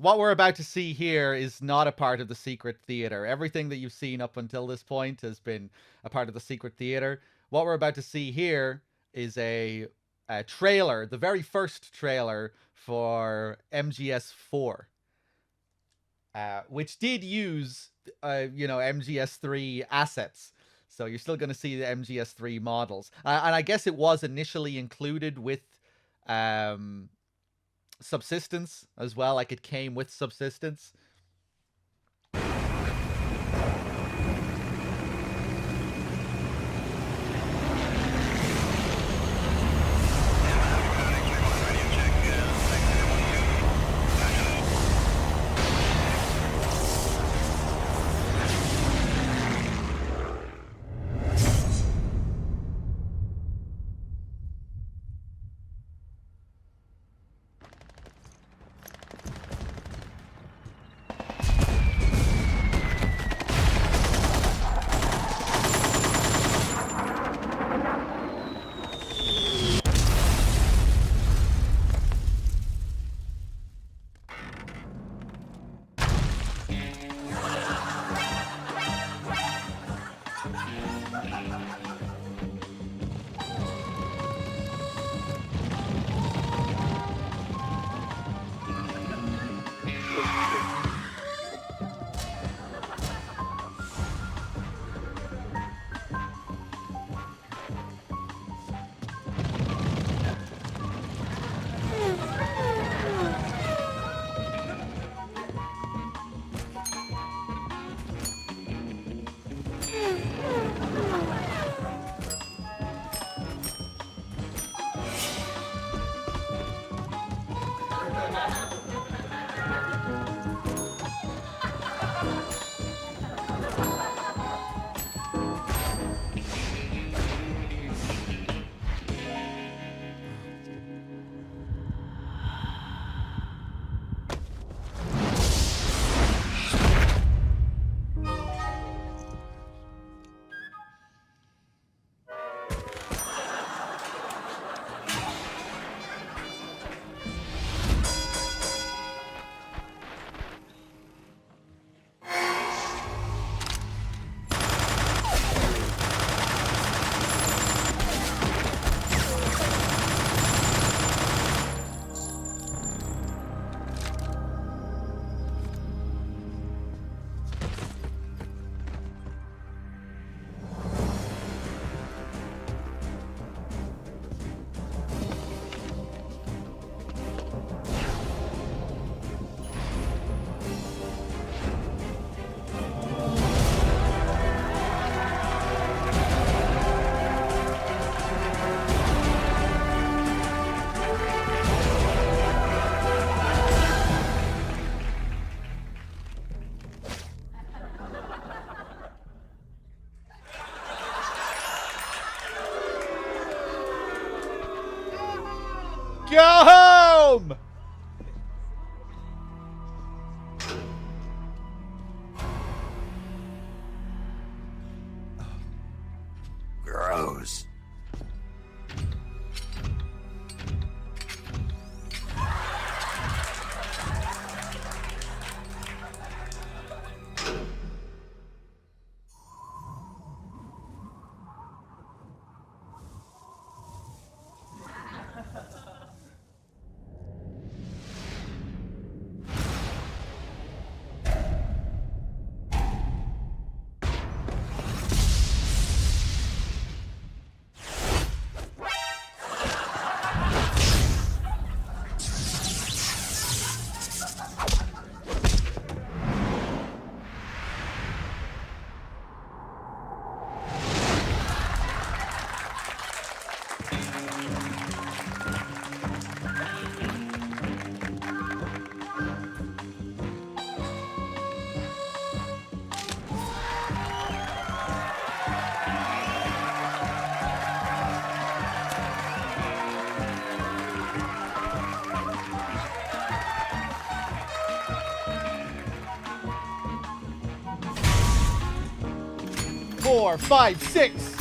what we're about to see here is not a part of the secret theater. Everything that you've seen up until this point has been a part of the secret theater. What we're about to see here is a trailer, the very first trailer for MGS4, which did use, MGS3 assets. So you're still going to see the MGS3 models, and I guess it was initially included with Subsistence as well. Like it came with Subsistence. Go home! Gross. Four, five, six.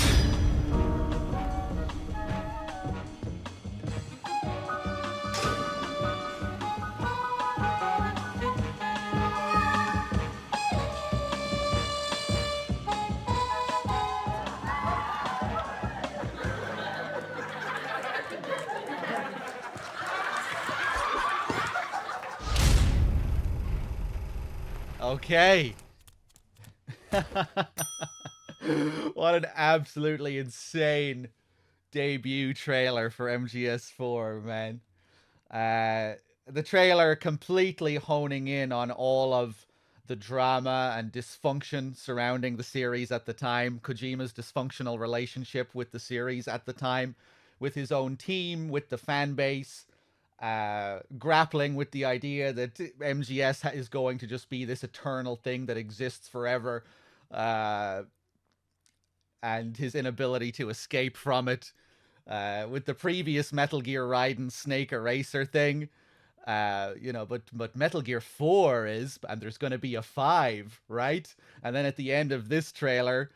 Okay. What an absolutely insane debut trailer for MGS4, man. The trailer completely honing in on all of the drama and dysfunction surrounding the series at the time. Kojima's dysfunctional relationship with the series at the time, with his own team, with the fan base, grappling with the idea that MGS is going to just be this eternal thing that exists forever, uh, and his inability to escape from it. With the previous Metal Gear Raiden Snake Eraser thing, but Metal Gear 4 is, and there's going to be a 5, right? And then at the end of this trailer,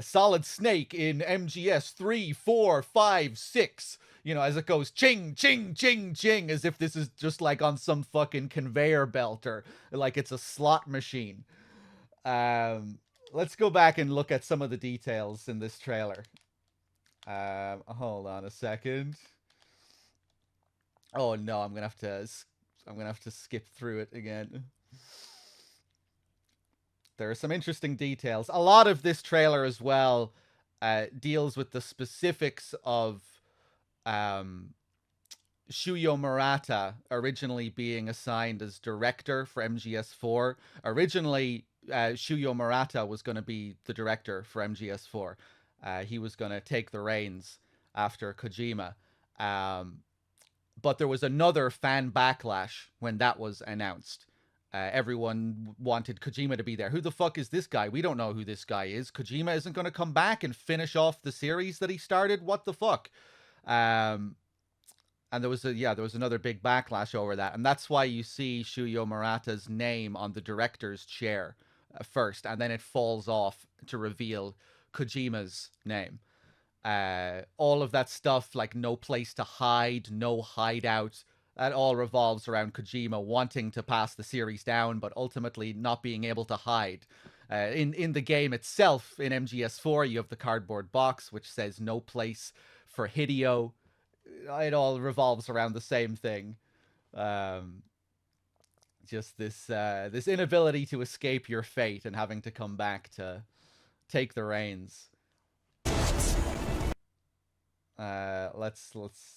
Solid Snake in MGS 3, 4, 5, 6, as it goes ching, ching, ching, ching, as if this is just like on some fucking conveyor belt or like it's a slot machine. Let's go back and look at some of the details in this trailer. Hold on a second. Oh no, I'm gonna have to skip through it again. There are some interesting details. A lot of this trailer as well deals with the specifics of Shuyo Murata originally being assigned as director for MGS4. Originally, Shuyo Murata was going to be the director for MGS4. He was going to take the reins after Kojima. But there was another fan backlash when that was announced. Everyone wanted Kojima to be there. Who the fuck is this guy? We don't know who this guy is. Kojima isn't going to come back and finish off the series that he started. What the fuck? And there was another big backlash over that, and that's why you see Shuyo Murata's name on the director's chair first, and then it falls off to reveal Kojima's name. All of that stuff, like no place to hide, no hideout, that all revolves around Kojima wanting to pass the series down, but ultimately not being able to hide. In the game itself, in MGS4, you have the cardboard box, which says no place for Hideo. It all revolves around the same thing. Just this inability to escape your fate and having to come back to take the reins. Let's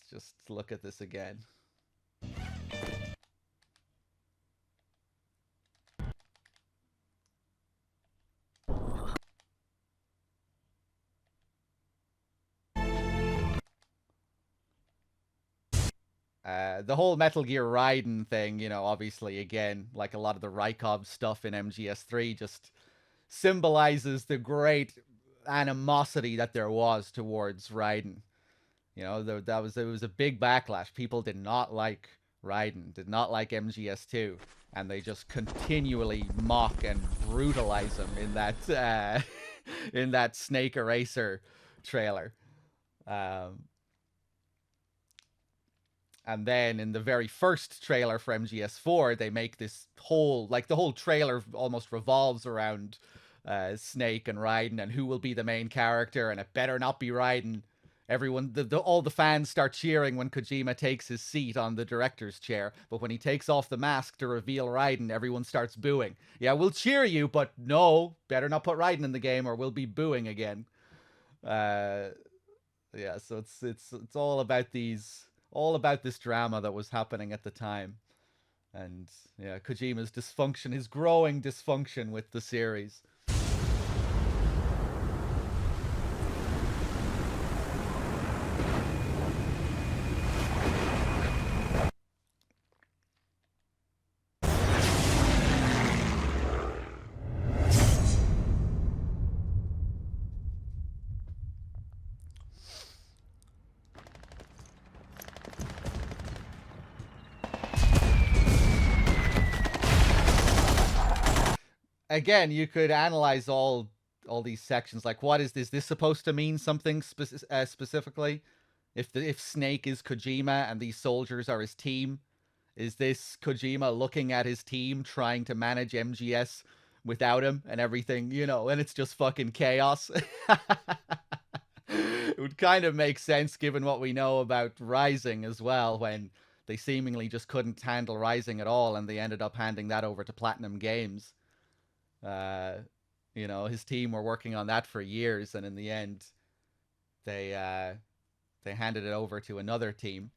just look at this again. The whole Metal Gear Raiden thing, obviously, again, like a lot of the Rykov stuff in MGS3, just symbolizes the great animosity that there was towards Raiden. It was a big backlash. People did not like Raiden, did not like MGS2, and they just continually mock and brutalize him in that in that Snake Eraser trailer. And then in the very first trailer for MGS4, they make this the whole trailer almost revolves around Snake and Raiden and who will be the main character, and it better not be Raiden. Everyone, all the fans start cheering when Kojima takes his seat on the director's chair, but when he takes off the mask to reveal Raiden, everyone starts booing. Yeah, we'll cheer you, but no, better not put Raiden in the game or we'll be booing again. Yeah, so it's all about this drama that was happening at the time. And yeah, Kojima's dysfunction, his growing dysfunction with the series. Again, you could analyze all these sections. Like, what is this? Is this supposed to mean something specifically? If Snake is Kojima and these soldiers are his team, is this Kojima looking at his team trying to manage MGS without him and everything? And it's just fucking chaos. It would kind of make sense given what we know about Rising as well, when they seemingly just couldn't handle Rising at all, and they ended up handing that over to Platinum Games. You know, his team were working on that for years, and in the end, they handed it over to another team.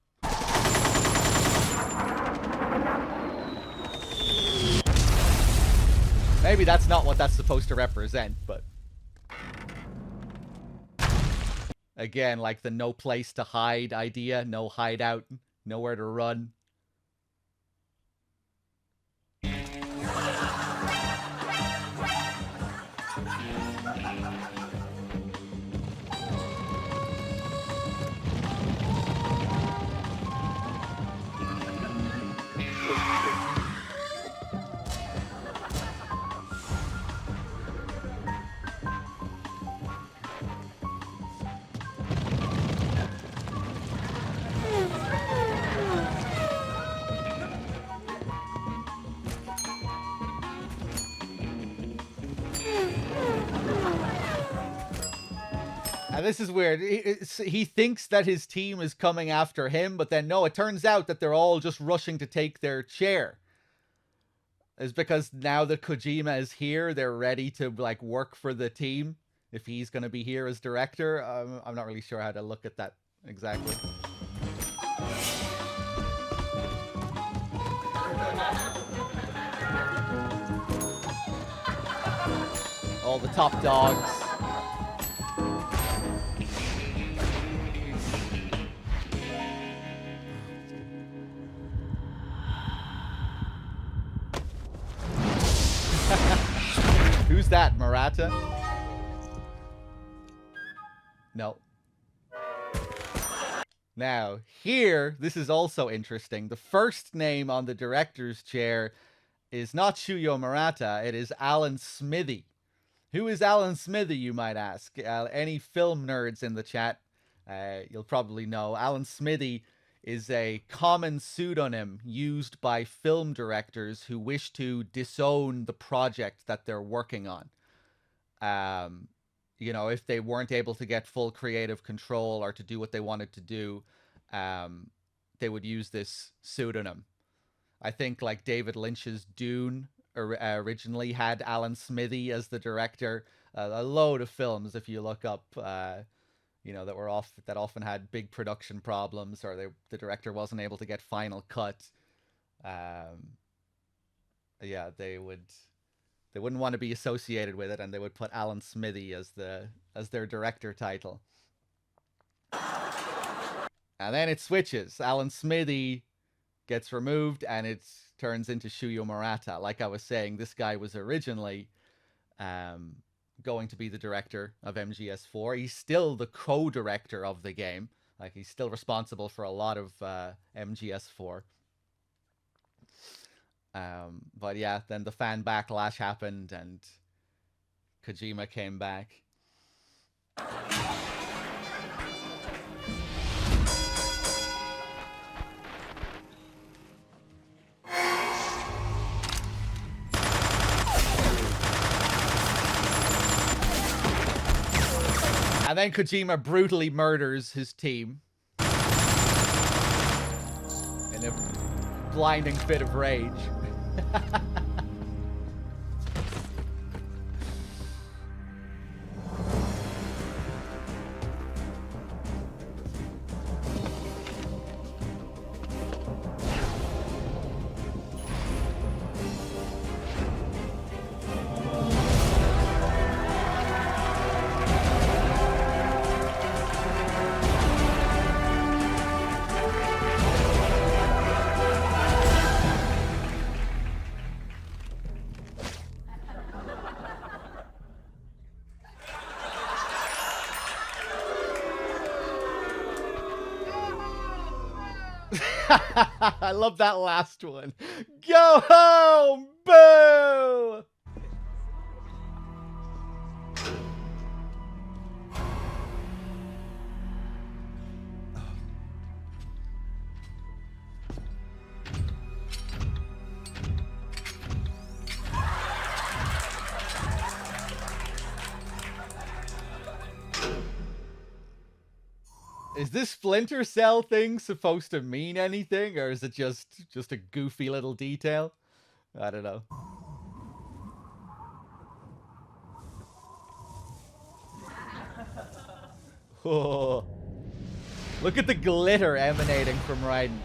Maybe that's not what that's supposed to represent, but again, like the no place to hide idea, no hideout, nowhere to run. This is weird. He thinks that his team is coming after him, but then no, it turns out that they're all just rushing to take their chair. It's because now that Kojima is here, they're ready to like work for the team. If he's going to be here as director, I'm not really sure how to look at that exactly. All the top dogs. Who's that, Murata? No. Now, here, this is also interesting. The first name on the director's chair is not Shuyo Murata, it is Alan Smithee. Who is Alan Smithee, you might ask? Any film nerds in the chat, you'll probably know. Alan Smithee is a common pseudonym used by film directors who wish to disown the project that they're working on. You know, if they weren't able to get full creative control or to do what they wanted to do, they would use this pseudonym. I think like David Lynch's Dune originally had Alan Smithee as the director. A load of films, if you look up, you know, that often had big production problems, or the director wasn't able to get final cut. Yeah, they wouldn't want to be associated with it, and they would put Alan Smithee as their director title. And then it switches. Alan Smithee gets removed, and it turns into Shuyo Murata. Like I was saying, this guy was originally going to be the director of MGS4. He's still the co-director of the game. Like, he's still responsible for a lot of MGS4. But yeah, then the fan backlash happened, and Kojima came back. And then Kojima brutally murders his team in a blinding fit of rage. I love that last one. Go home! Boo! Is this Splinter Cell thing supposed to mean anything, or is it just a goofy little detail? I don't know. Oh, look at the glitter emanating from Raiden.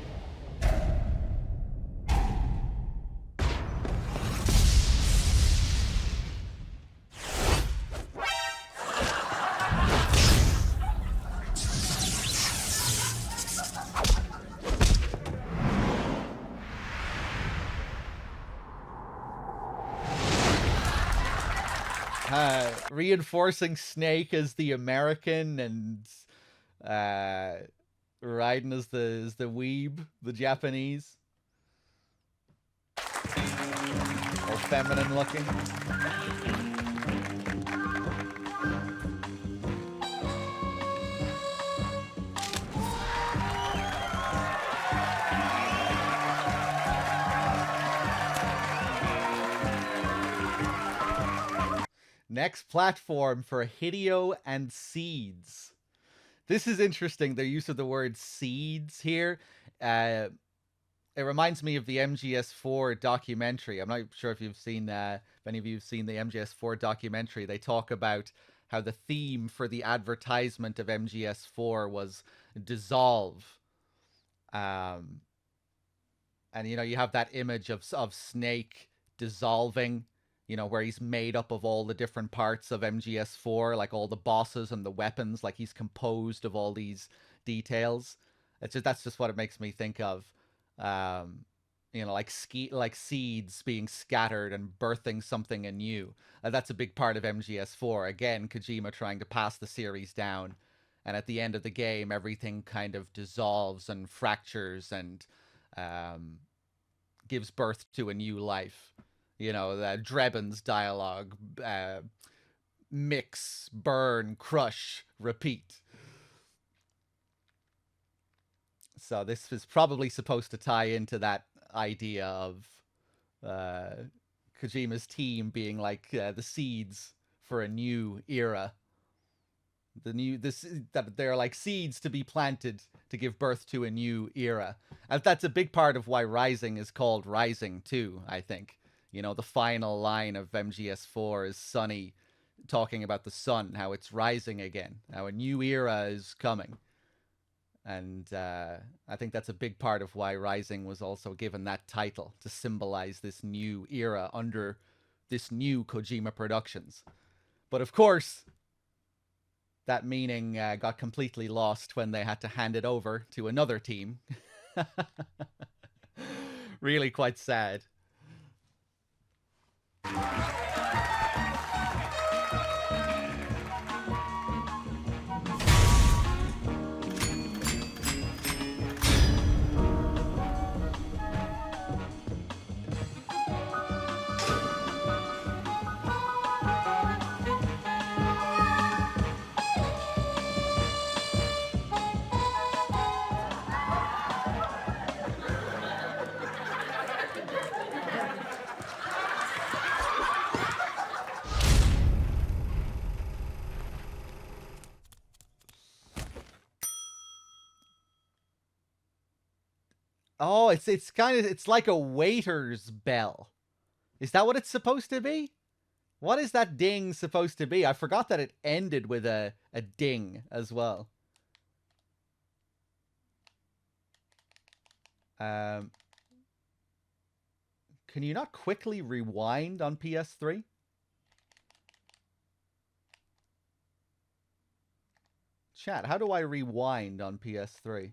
Reinforcing Snake as the American and Raiden as the weeb, the Japanese. All feminine looking. Next platform for Hideo and Seeds. This is interesting, their use of the word seeds here. It reminds me of the MGS4 documentary. I'm not sure if you've seen, if any of you have seen the MGS4 documentary. They talk about how the theme for the advertisement of MGS4 was dissolve. And, you know, you have that image of Snake dissolving, you know, where he's made up of all the different parts of MGS4, like all the bosses and the weapons, like he's composed of all these details. That's just what it makes me think of. You know, like seeds being scattered and birthing something anew. That's a big part of MGS4. Again, Kojima trying to pass the series down, and at the end of the game, everything kind of dissolves and fractures and gives birth to a new life. You know, the Drebin's dialogue, mix, burn, crush, repeat. So this is probably supposed to tie into that idea of Kojima's team being like the seeds for a new era. That they're like seeds to be planted to give birth to a new era. And that's a big part of why Rising is called Rising too, I think. You know, the final line of MGS4 is Sonny talking about the sun, how it's rising again, how a new era is coming. And I think that's a big part of why Rising was also given that title, to symbolize this new era under this new Kojima Productions. But of course, that meaning got completely lost when they had to hand it over to another team. Really quite sad. Oh, it's like a waiter's bell. Is that what it's supposed to be? What is that ding supposed to be? I forgot that it ended with a ding as well. Can you not quickly rewind on PS3? Chat, how do I rewind on PS3?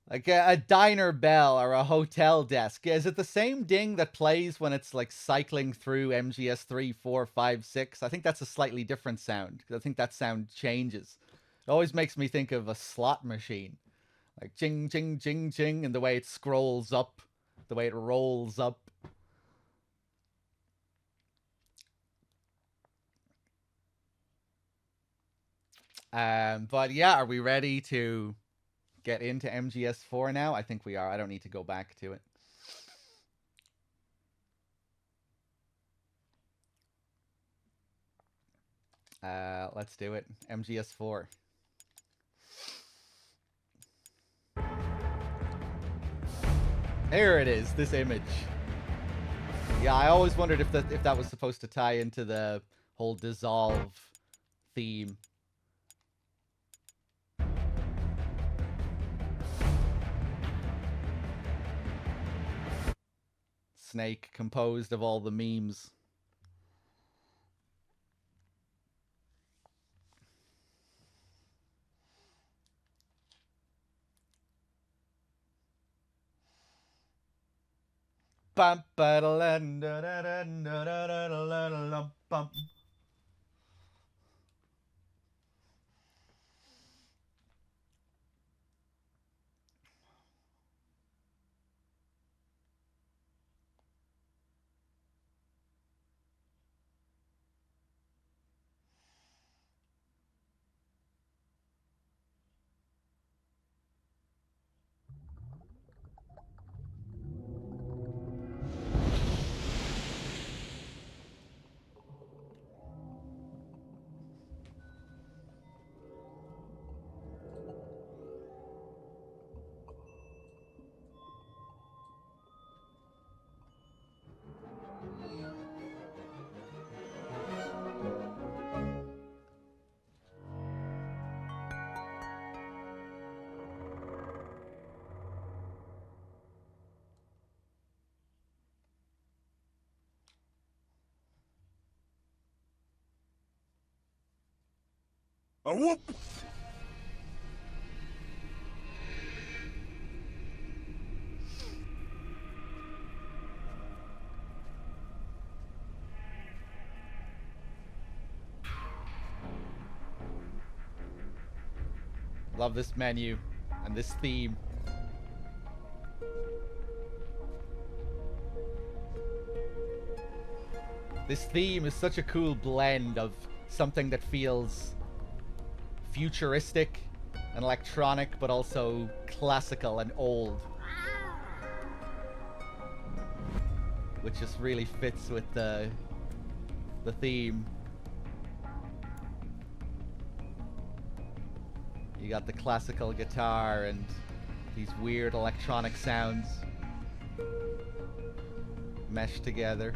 Like a diner bell or a hotel desk. Is it the same ding that plays when it's like cycling through MGS 3, 4, 5, 6? I think that's a slightly different sound. I think that sound changes. It always makes me think of a slot machine. Like ching, ching, ching, ching, and the way it scrolls up, the way it rolls up. But yeah, are we ready to get into MGS4 now? I think we are. I don't need to go back to it. Let's do it. MGS4. Here it is, this image. Yeah, I always wondered if that was supposed to tie into the whole dissolve theme. Snake composed of all the memes. Bum ba da da da da da da bum. A whoop! Love this menu and this theme. This theme is such a cool blend of something that feels futuristic and electronic, but also classical and old. Which just really fits with the theme. You got the classical guitar and these weird electronic sounds meshed together.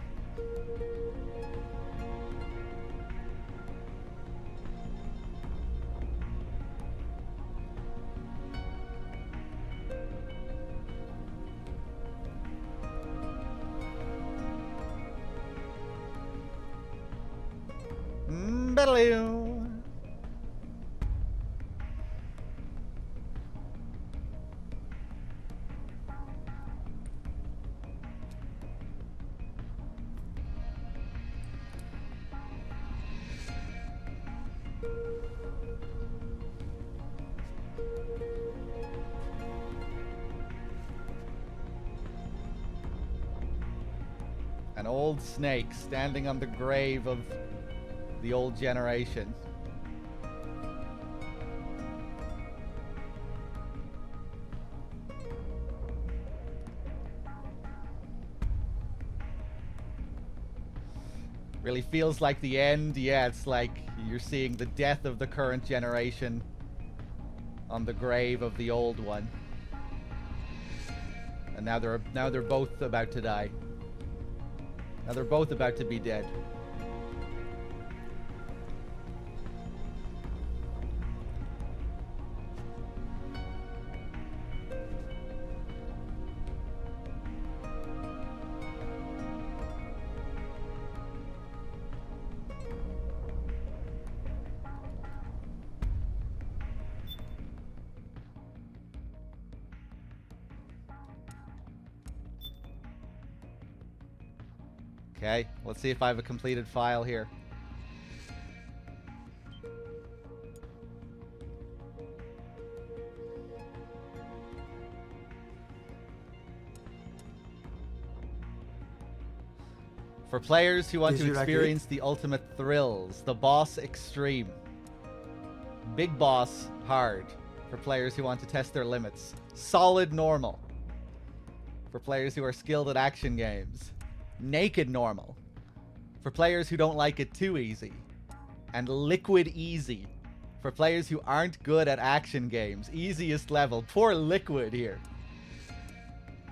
An old snake standing on the grave of the old generation. Really feels like the end. Yeah, it's like you're seeing the death of the current generation on the grave of the old one. And now they're both about to die. Now they're both about to be dead. Okay, let's see if I have a completed file here. For players who want to experience the ultimate thrills, the boss extreme. Big boss hard. For players who want to test their limits. Solid normal. For players who are skilled at action games. Naked normal. For players who don't like it too easy. And liquid easy. For players who aren't good at action games. Easiest level. Poor Liquid here.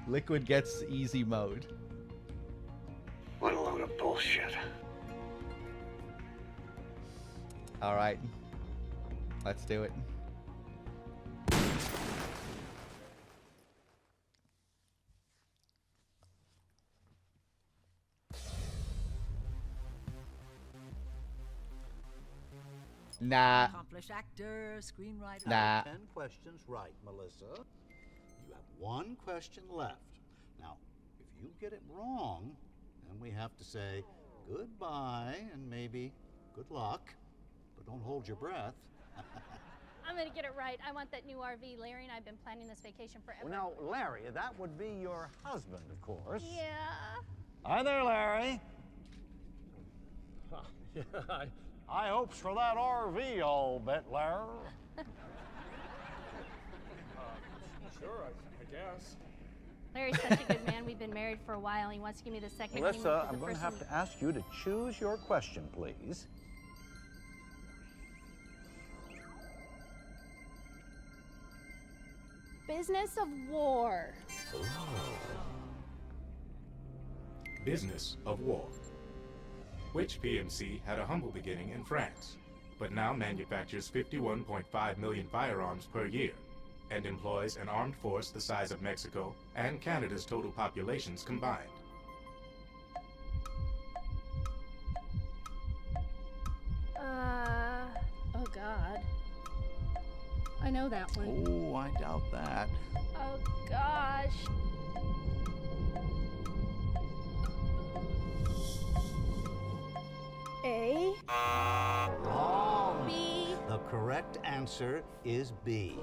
Liquid gets easy mode. What a load of bullshit. All right. Let's do it. Nah. Accomplished actor, screenwriter. Nah. 10 questions right, Melissa. You have 1 question left. Now, if you get it wrong, then we have to say goodbye and maybe good luck. But don't hold your breath. I'm gonna get it right. I want that new RV. Larry and I have been planning this vacation forever. Well, now, Larry, that would be your husband, of course. Yeah. Hi there, Larry. Yeah, I hopes for that RV, I'll bet, Larry. Sure, I guess. Larry's such a good man. We've been married for a while. He wants to give me the second honeymoon Melissa, 'cause I'm the going to first have one- to ask you to choose your question, please. Business of War. Business of War. Which PMC had a humble beginning in France, but now manufactures 51.5 million firearms per year, and employs an armed force the size of Mexico and Canada's total populations combined. Oh God. I know that one. Oh, I doubt that. Oh gosh. A. Wrong. B. The correct answer is B.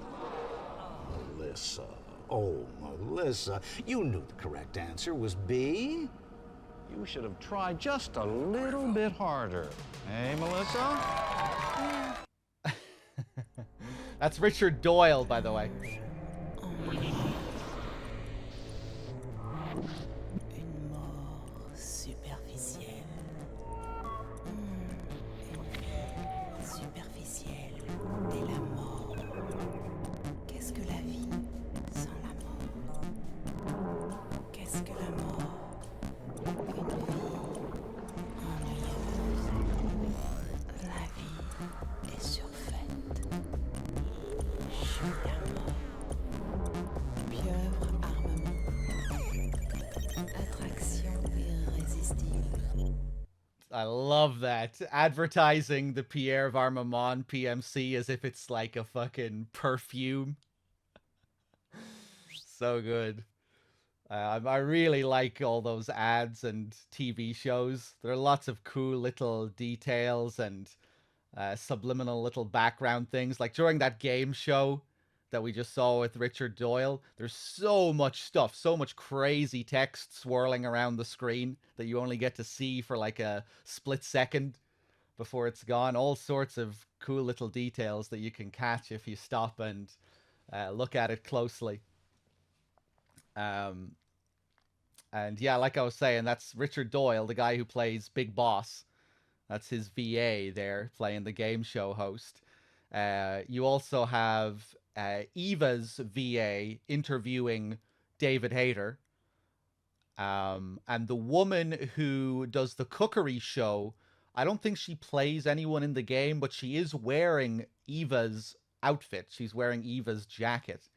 Melissa. Oh, Melissa. You knew the correct answer was B. You should have tried just a little bit harder. Hey, Melissa? That's Richard Doyle, by the way. Une mort superficielle. Superficielle et la mort. Qu'est-ce que la vie sans la mort? Qu'est-ce que la mort? Une vie ennuyeuse. La vie est surfaite. Je suis la mort. Pieuvre armement. Attraction irrésistible. I love that. Advertising the Pierre Varmamon PMC as if it's like a fucking perfume. So good. I really like all those ads and TV shows. There are lots of cool little details and subliminal little background things. Like during that game show that we just saw with Richard Doyle, there's so much stuff, so much crazy text swirling around the screen that you only get to see for like a split second before it's gone. All sorts of cool little details that you can catch if you stop and look at it closely. And yeah, like I was saying, that's Richard Doyle, the guy who plays Big Boss. That's his VA there, playing the game show host. You also have Eva's VA interviewing David Hayter. And the woman who does the cookery show, I don't think she plays anyone in the game, but she is wearing Eva's outfit. She's wearing Eva's jacket.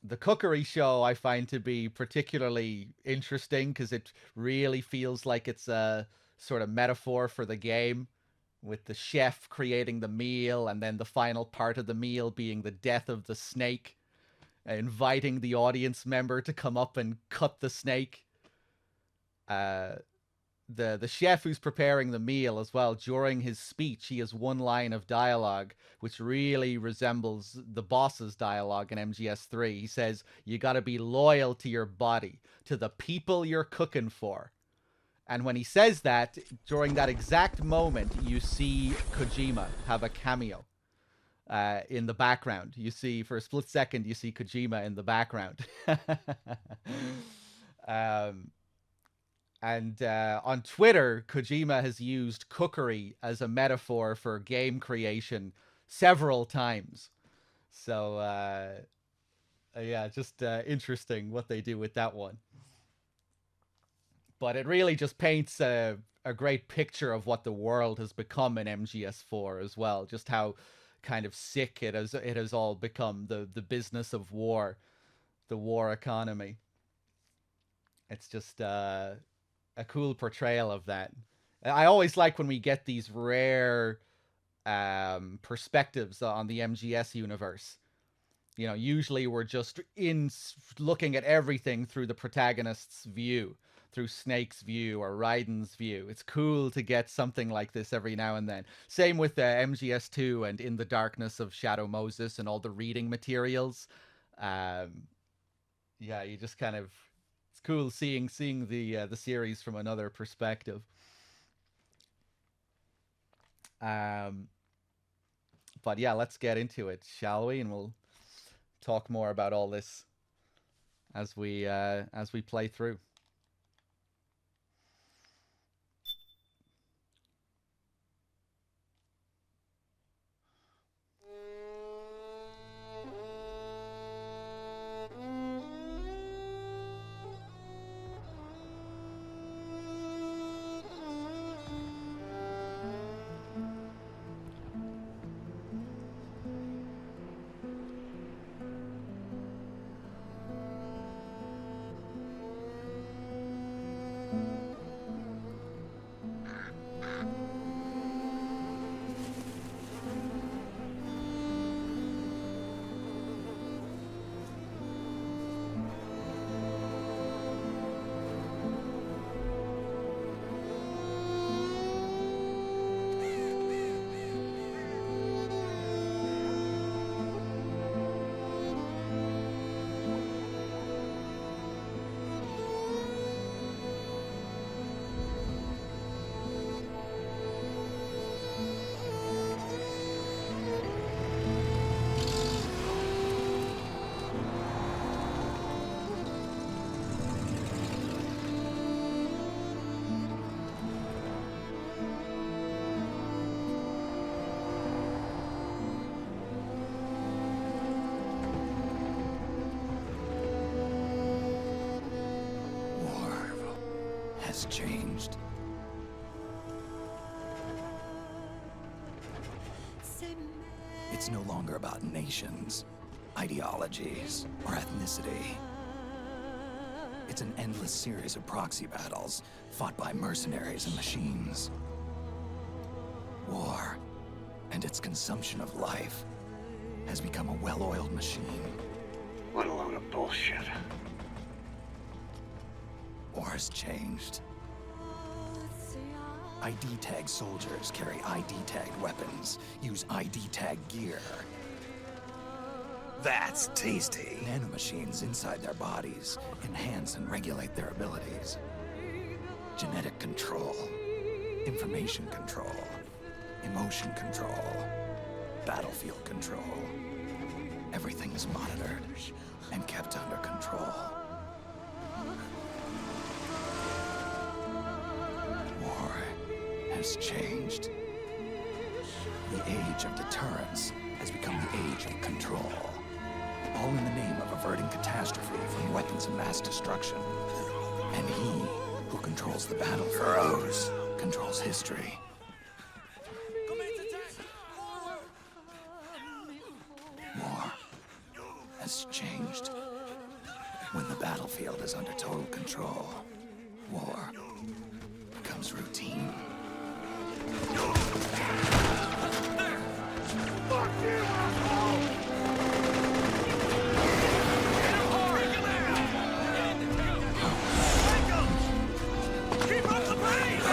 The cookery show I find to be particularly interesting because it really feels like it's a sort of metaphor for the game, with the chef creating the meal and then the final part of the meal being the death of the snake, inviting the audience member to come up and cut the snake. The chef who's preparing the meal as well, during his speech, he has one line of dialogue which really resembles the boss's dialogue in MGS3. He says, "You got to be loyal to your body, to the people you're cooking for." And when he says that, during that exact moment, you see Kojima have a cameo in the background. You see, for a split second, you see Kojima in the background. And on Twitter, Kojima has used cookery as a metaphor for game creation several times. So yeah, just interesting what they do with that one. But it really just paints a great picture of what the world has become in MGS4 as well. Just how kind of sick it has all become, the business of war, the war economy. It's just a cool portrayal of that. I always like when we get these rare perspectives on the MGS universe. You know, usually we're just looking at everything through the protagonist's view, through Snake's view or Raiden's view. It's cool to get something like this every now and then. Same with MGS2 and In the Darkness of Shadow Moses and all the reading materials. Yeah, you just kind of, it's cool seeing the series from another perspective. But yeah, let's get into it, shall we? And we'll talk more about all this as we play through. Has changed. It's no longer about nations, ideologies, or ethnicity. It's an endless series of proxy battles fought by mercenaries and machines. War and its consumption of life has become a well-oiled machine. What a load of bullshit. War has changed. ID-tagged soldiers carry ID-tagged weapons, use ID-tagged gear. That's tasty. Nanomachines inside their bodies enhance and regulate their abilities. Genetic control, information control, emotion control, battlefield control. Everything is monitored and kept under control. War has changed. The age of deterrence has become the age of control. All in the name of averting catastrophe from weapons of mass destruction. And he who controls the battlefield controls history. War has changed. When the battlefield is under total control, war becomes routine. Fuck you, asshole! Keep up the pace!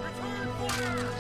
Return fire!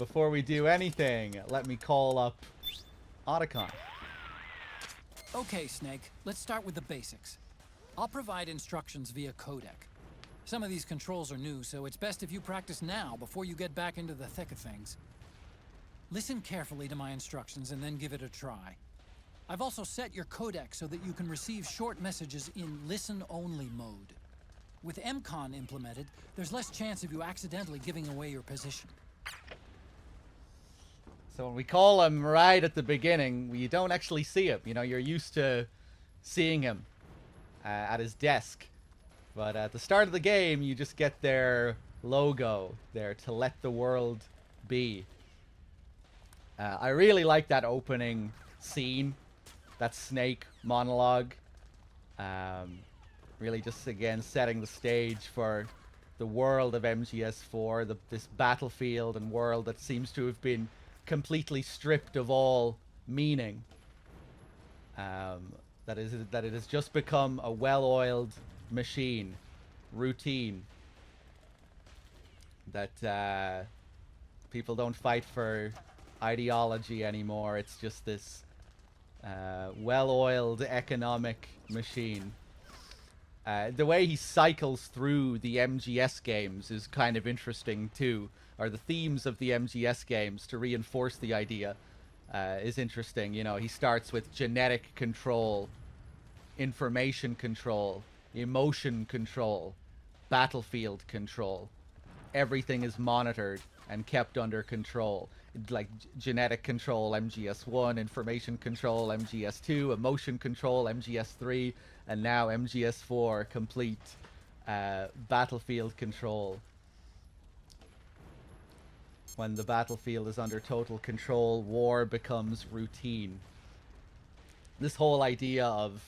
before we do anything, let me call up Otacon. Okay, Snake, let's start with the basics. I'll provide instructions via codec. Some of these controls are new, so it's best if you practice now before you get back into the thick of things. Listen carefully to my instructions and then give it a try. I've also set your codec so that you can receive short messages in listen-only mode. With MCON implemented, there's less chance of you accidentally giving away your position. So when we call him right at the beginning, you don't actually see him. You know, you're used to seeing him at his desk. But at the start of the game, you just get their logo there to let the world be. I really like that opening scene, that Snake monologue. Really just, again, setting the stage for the world of MGS4, this battlefield and world that seems to have been completely stripped of all meaning. That it has just become a well-oiled machine, routine. That people don't fight for ideology anymore. It's just this well-oiled economic machine. The way he cycles through the MGS games is kind of interesting too, or the themes of the MGS games to reinforce the idea is interesting. You know, he starts with genetic control, information control, emotion control, battlefield control. Everything is monitored and kept under control. Like genetic control, MGS1, information control, MGS2, emotion control, MGS3, and now MGS4, complete battlefield control. When the battlefield is under total control, war becomes routine. This whole idea of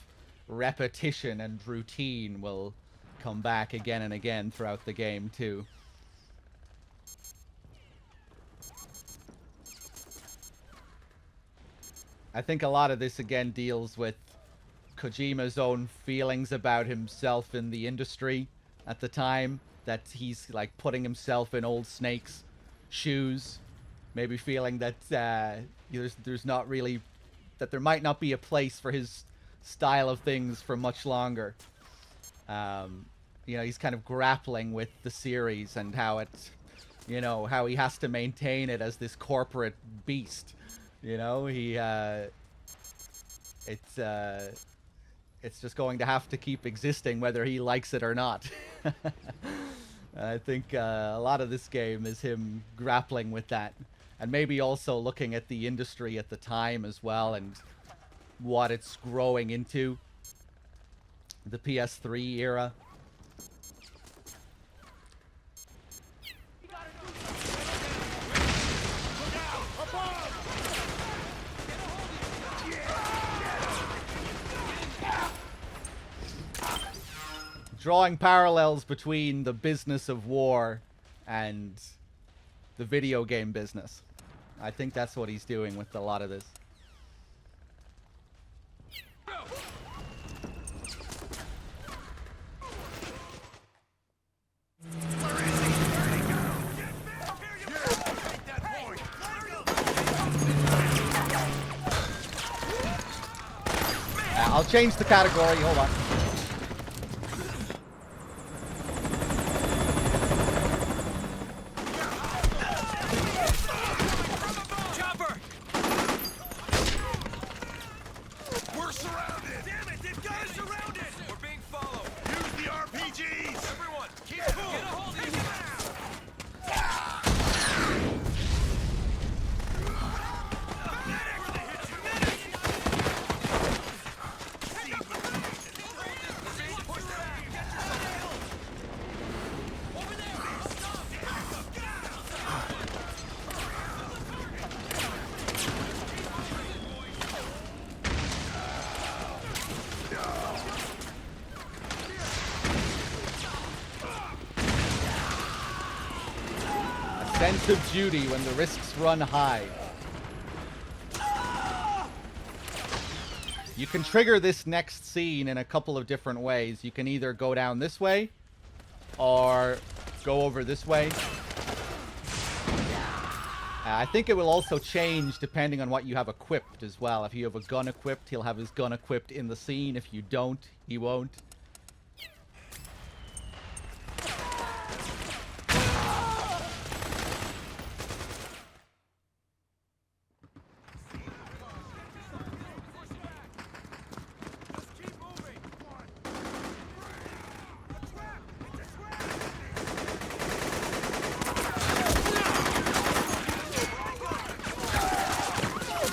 repetition and routine will come back again and again throughout the game too. I think a lot of this again deals with Kojima's own feelings about himself in the industry at the time, that he's like putting himself in old Snake's shoes, maybe feeling that there's not really, that there might not be a place for his style of things for much longer. You know, he's kind of grappling with the series and how it's, you know, how he has to maintain it as this corporate beast. You know, it's just going to have to keep existing whether he likes it or not. I think a lot of this game is him grappling with that, and maybe also looking at the industry at the time as well and what it's growing into. The PS3 era. Drawing parallels between the business of war and the video game business. I think that's what he's doing with a lot of this. I'll change the category, hold on. Sense of duty when the risks run high. You can trigger this next scene in a couple of different ways. You can either go down this way or go over this way. I think it will also change depending on what you have equipped as well. If you have a gun equipped, he'll have his gun equipped in the scene. If you don't, he won't.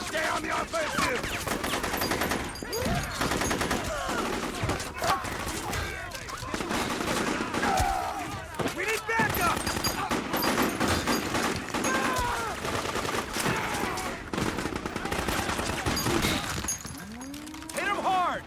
Stay on the offensive! We need backup! Hit him hard!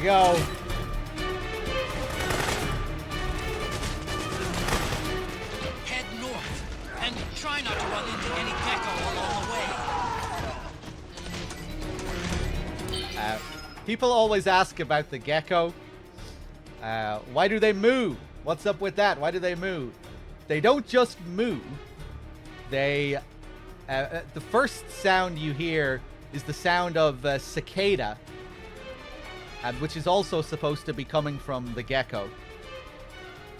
Go. Head north, and try not to run into any gecko along the way. People always ask about the gecko. Why do they moo? What's up with that? Why do they moo? They don't just moo. They... the first sound you hear is the sound of cicada, which is also supposed to be coming from the gecko.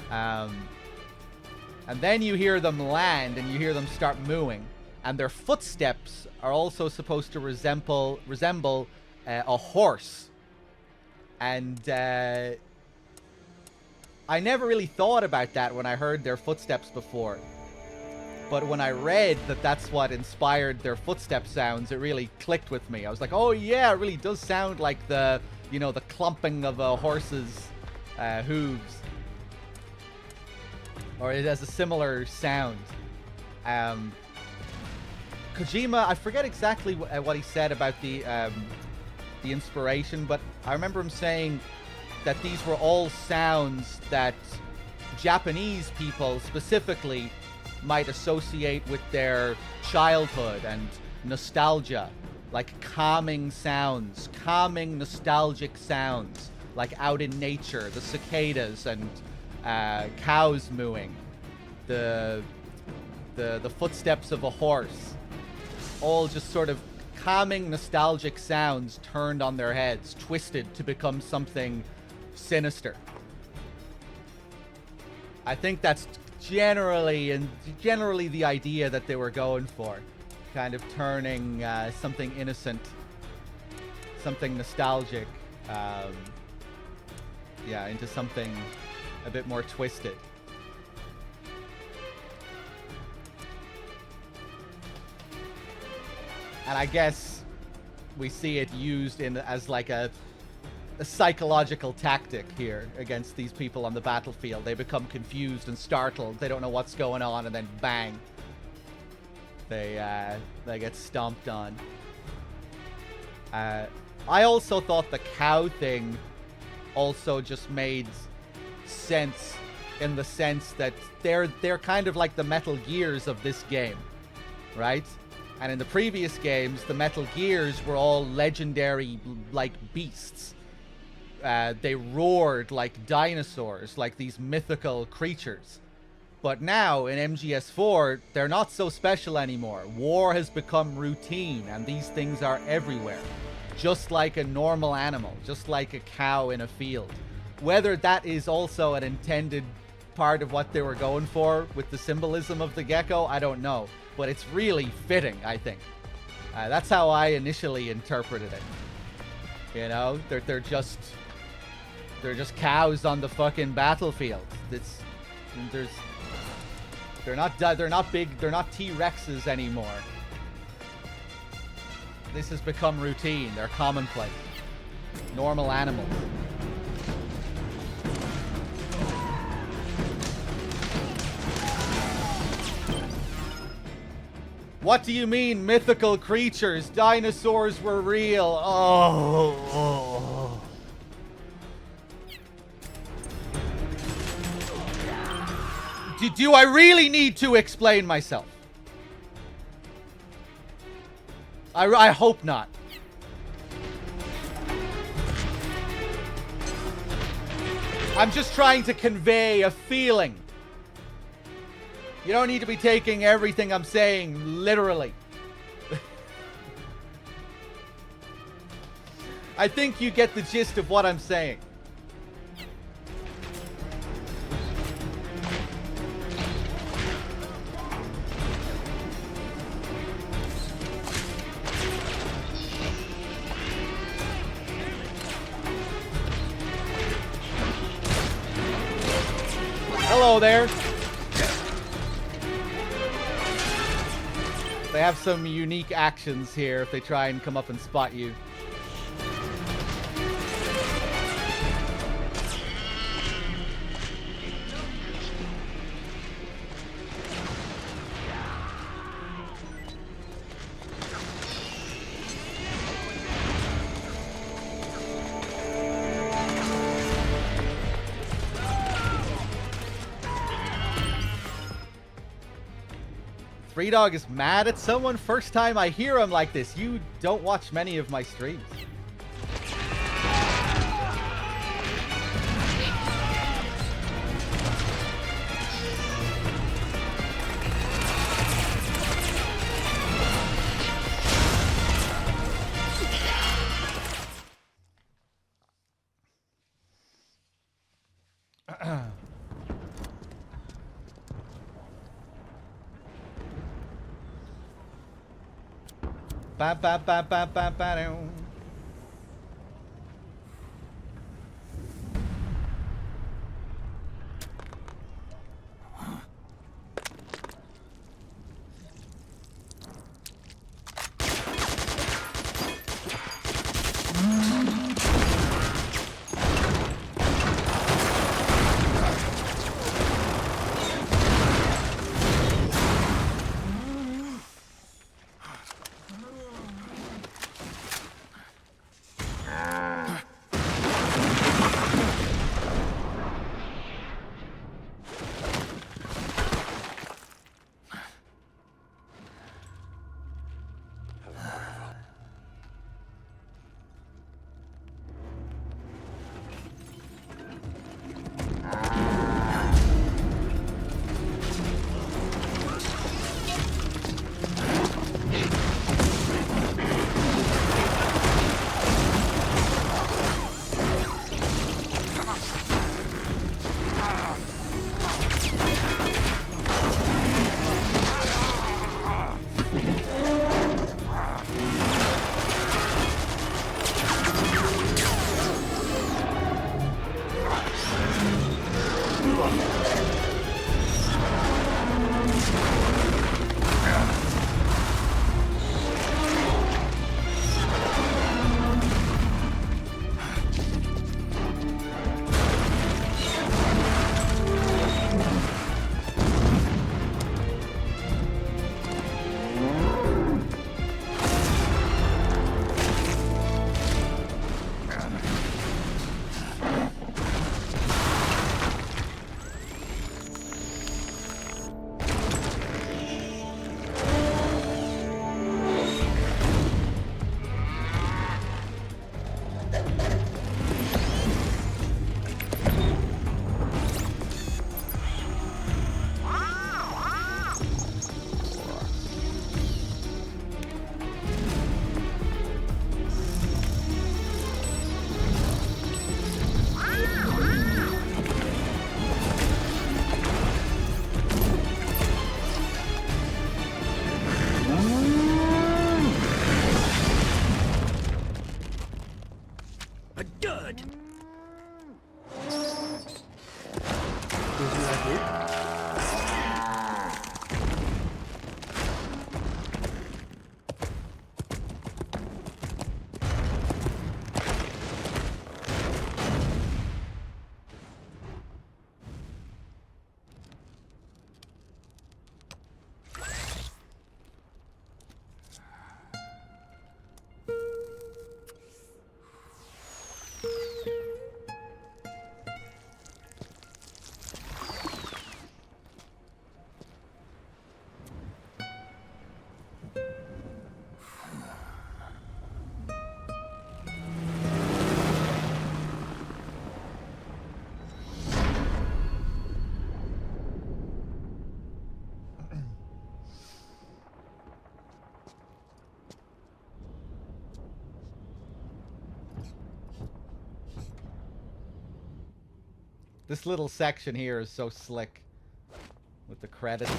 And then you hear them land, and you hear them start mooing. And their footsteps are also supposed to resemble a horse. And I never really thought about that when I heard their footsteps before. But when I read that that's what inspired their footstep sounds, it really clicked with me. I was like, oh yeah, it really does sound like the... you know, the clumping of a horse's hooves. Or it has a similar sound. Kojima, I forget exactly what he said about the inspiration, but I remember him saying that these were all sounds that Japanese people specifically might associate with their childhood and nostalgia. Like calming sounds, calming nostalgic sounds, like out in nature, the cicadas and cows mooing, the footsteps of a horse, all just sort of calming nostalgic sounds turned on their heads, twisted to become something sinister. I think that's generally the idea that they were going for. Kind of turning something innocent, something nostalgic, into something a bit more twisted. And I guess we see it used as like a psychological tactic here against these people on the battlefield. They become confused and startled. They don't know what's going on, and then bang. They get stomped on. I also thought the cow thing also just made sense in the sense that they're kind of like the Metal Gears of this game, right? And in the previous games, the Metal Gears were all legendary, like, beasts. They roared like dinosaurs, like these mythical creatures. But now, in MGS4, they're not so special anymore. War has become routine, and these things are everywhere. Just like a normal animal, just like a cow in a field. Whether that is also an intended part of what they were going for with the symbolism of the gecko, I don't know. But it's really fitting, I think. That's how I initially interpreted it. You know, they're just cows on the fucking battlefield. They're not big. They're not T-Rexes anymore. This has become routine. They're commonplace. Normal animals. What do you mean, mythical creatures? Dinosaurs were real. Oh. Do I really need to explain myself? I hope not. I'm just trying to convey a feeling. You don't need to be taking everything I'm saying literally. I think you get the gist of what I'm saying. Hello there. They have some unique actions here if they try and come up and spot you. Free Dog is mad at someone? First time I hear him like this. You don't watch many of my streams. Ba ba ba ba ba ba down. This little section here is so slick with the credits.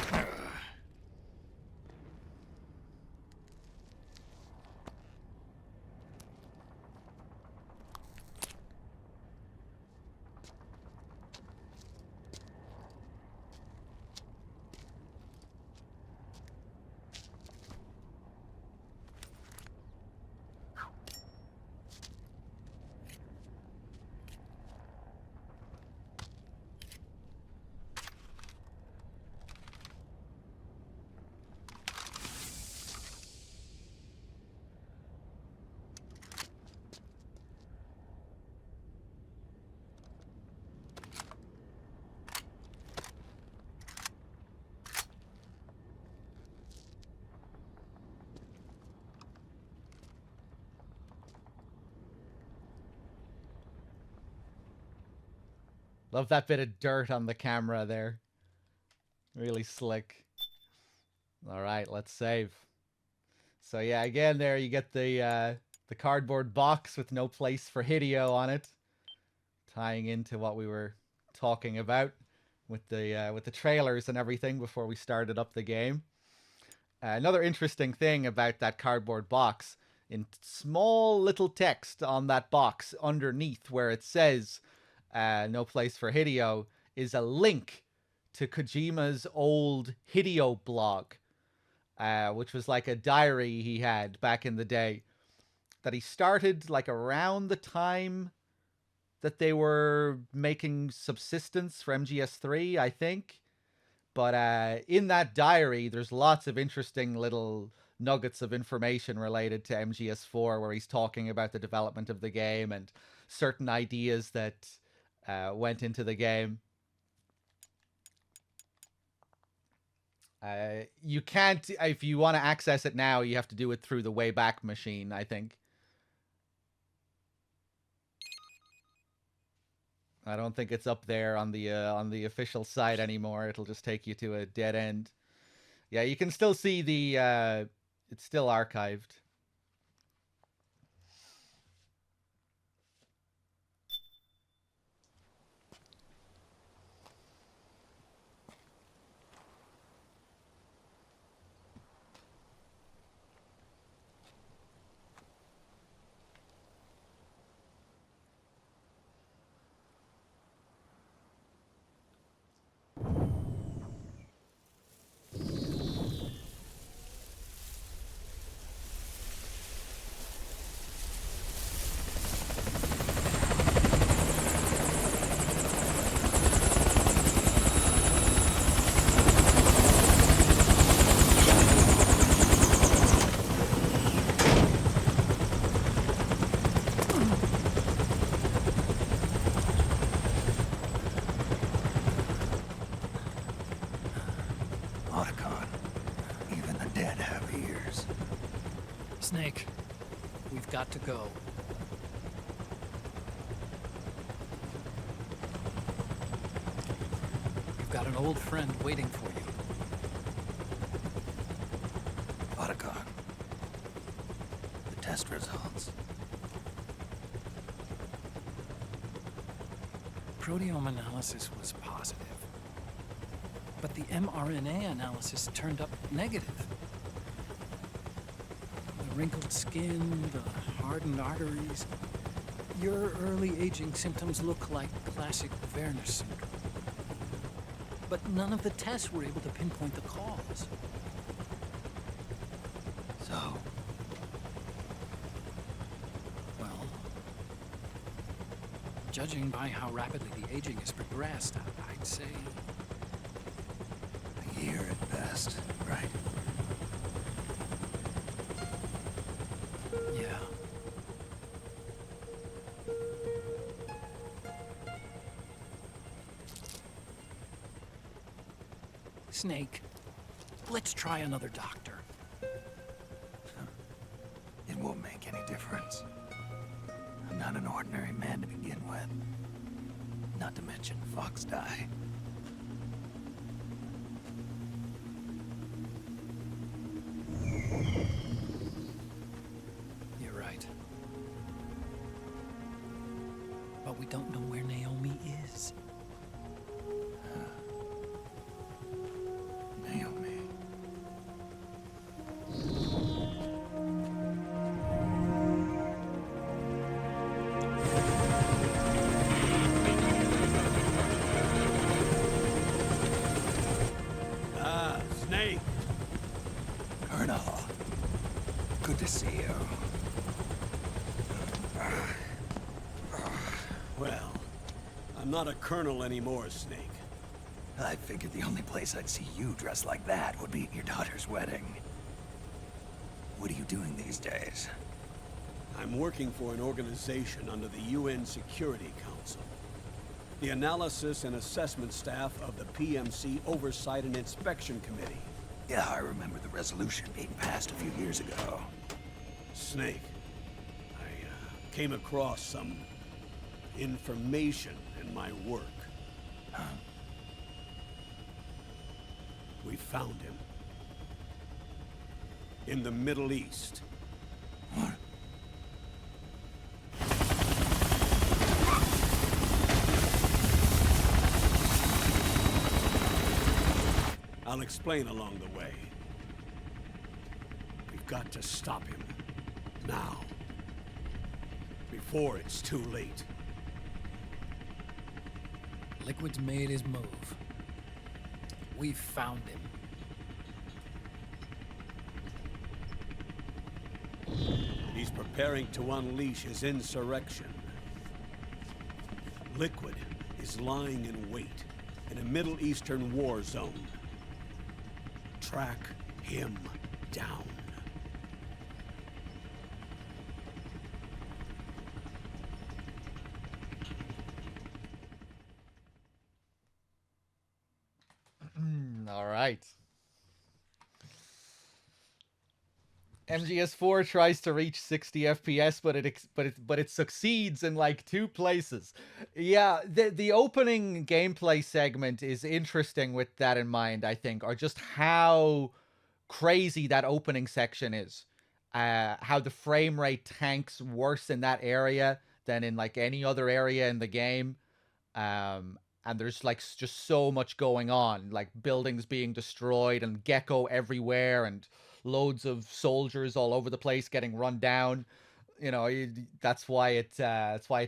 Love that bit of dirt on the camera there. Really slick. All right, let's save. So yeah, again there you get the cardboard box with no place for Hideo on it, tying into what we were talking about with the trailers and everything before we started up the game. Another interesting thing about that cardboard box, in small little text on that box underneath where it says no place for Hideo, is a link to Kojima's old Hideo blog, which was like a diary he had back in the day that he started like around the time that they were making Subsistence for MGS3, I think. But in that diary, there's lots of interesting little nuggets of information related to MGS4, where he's talking about the development of the game and certain ideas that went into the game. You can't, if you want to access it now, you have to do it through the Wayback Machine, I think. I don't think it's up there on the official site anymore. It'll just take you to a dead end. Yeah, you can still see the it's still archived. Otacon, even the dead have ears. Snake, we've got to go. You've got an old friend waiting for you. Otacon, the test results. Proteome analysis was positive, but the mRNA analysis turned up negative. The wrinkled skin, the hardened arteries. Your early aging symptoms look like classic Werner syndrome. But none of the tests were able to pinpoint the cause. So, Well, judging by how rapidly the aging has progressed, I'd say a year at best, right? yeah. Snake, let's try another doctor. won't make any difference. I'm not an ordinary man to begin with. Not to mention Fox die. You're right. But we don't know where Naomi is. Naomi. Ah, Snake. Colonel. Good to see you. Well, I'm not a colonel anymore, Snake. I figured the only place I'd see you dressed like that would be at your daughter's wedding. What are you doing these days? I'm working for an organization under the UN Security Council. The Analysis and Assessment Staff of the PMC Oversight and Inspection Committee. Yeah, I remember the resolution being passed a few years ago. Snake, I came across some information in my work. Huh? We found him. In the Middle East. What? I'll explain along the way. We've got to stop him. Now. Before it's too late. Liquid's made his move. We found him. He's preparing to unleash his insurrection. Liquid is lying in wait in a Middle Eastern war zone. Track him down. All right. MGS4 tries to reach 60 FPS, but it succeeds in like 2 places. Yeah, the opening gameplay segment is interesting with that in mind, I think, or just how crazy that opening section is. How the frame rate tanks worse in that area than in like any other area in the game. And there's like just so much going on, like buildings being destroyed and Gecko everywhere and loads of soldiers all over the place getting run down. You know, that's why it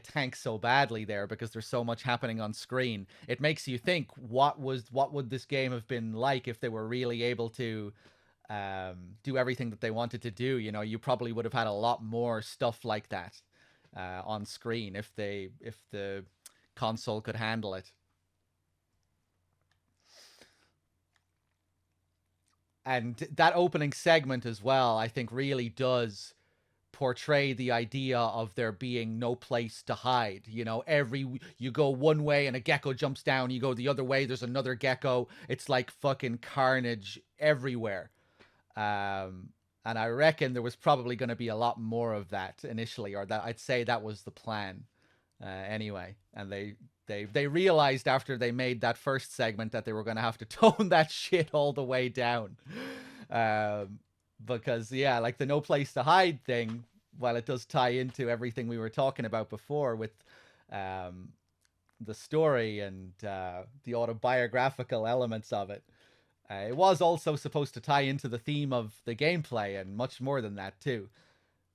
tanks so badly there, because there's so much happening on screen. It makes you think, what would this game have been like if they were really able to do everything that they wanted to do? You know, you probably would have had a lot more stuff like that on screen if the console could handle it. And that opening segment as well, I think, really does portray the idea of there being no place to hide. You know, you go one way and a Gecko jumps down, you go the other way, there's another Gecko. It's like fucking carnage everywhere. And I reckon there was probably going to be a lot more of that initially, or that I'd say that was the plan anyway. And they realized after they made that first segment that they were going to have to tone that shit all the way down. Because, yeah, like the no place to hide thing, while it does tie into everything we were talking about before with the story and the autobiographical elements of it, it was also supposed to tie into the theme of the gameplay and much more than that too,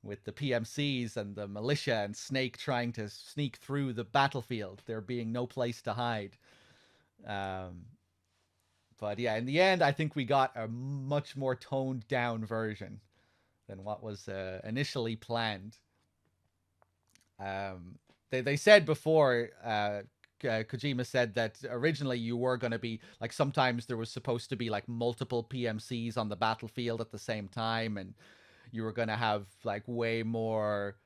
with the PMCs and the militia and Snake trying to sneak through the battlefield, there being no place to hide. But yeah, in the end, I think we got a much more toned down version than what was initially planned. They said before, Kojima said that originally you were going to be, like, sometimes there was supposed to be like multiple PMCs on the battlefield at the same time, and you were going to have like way more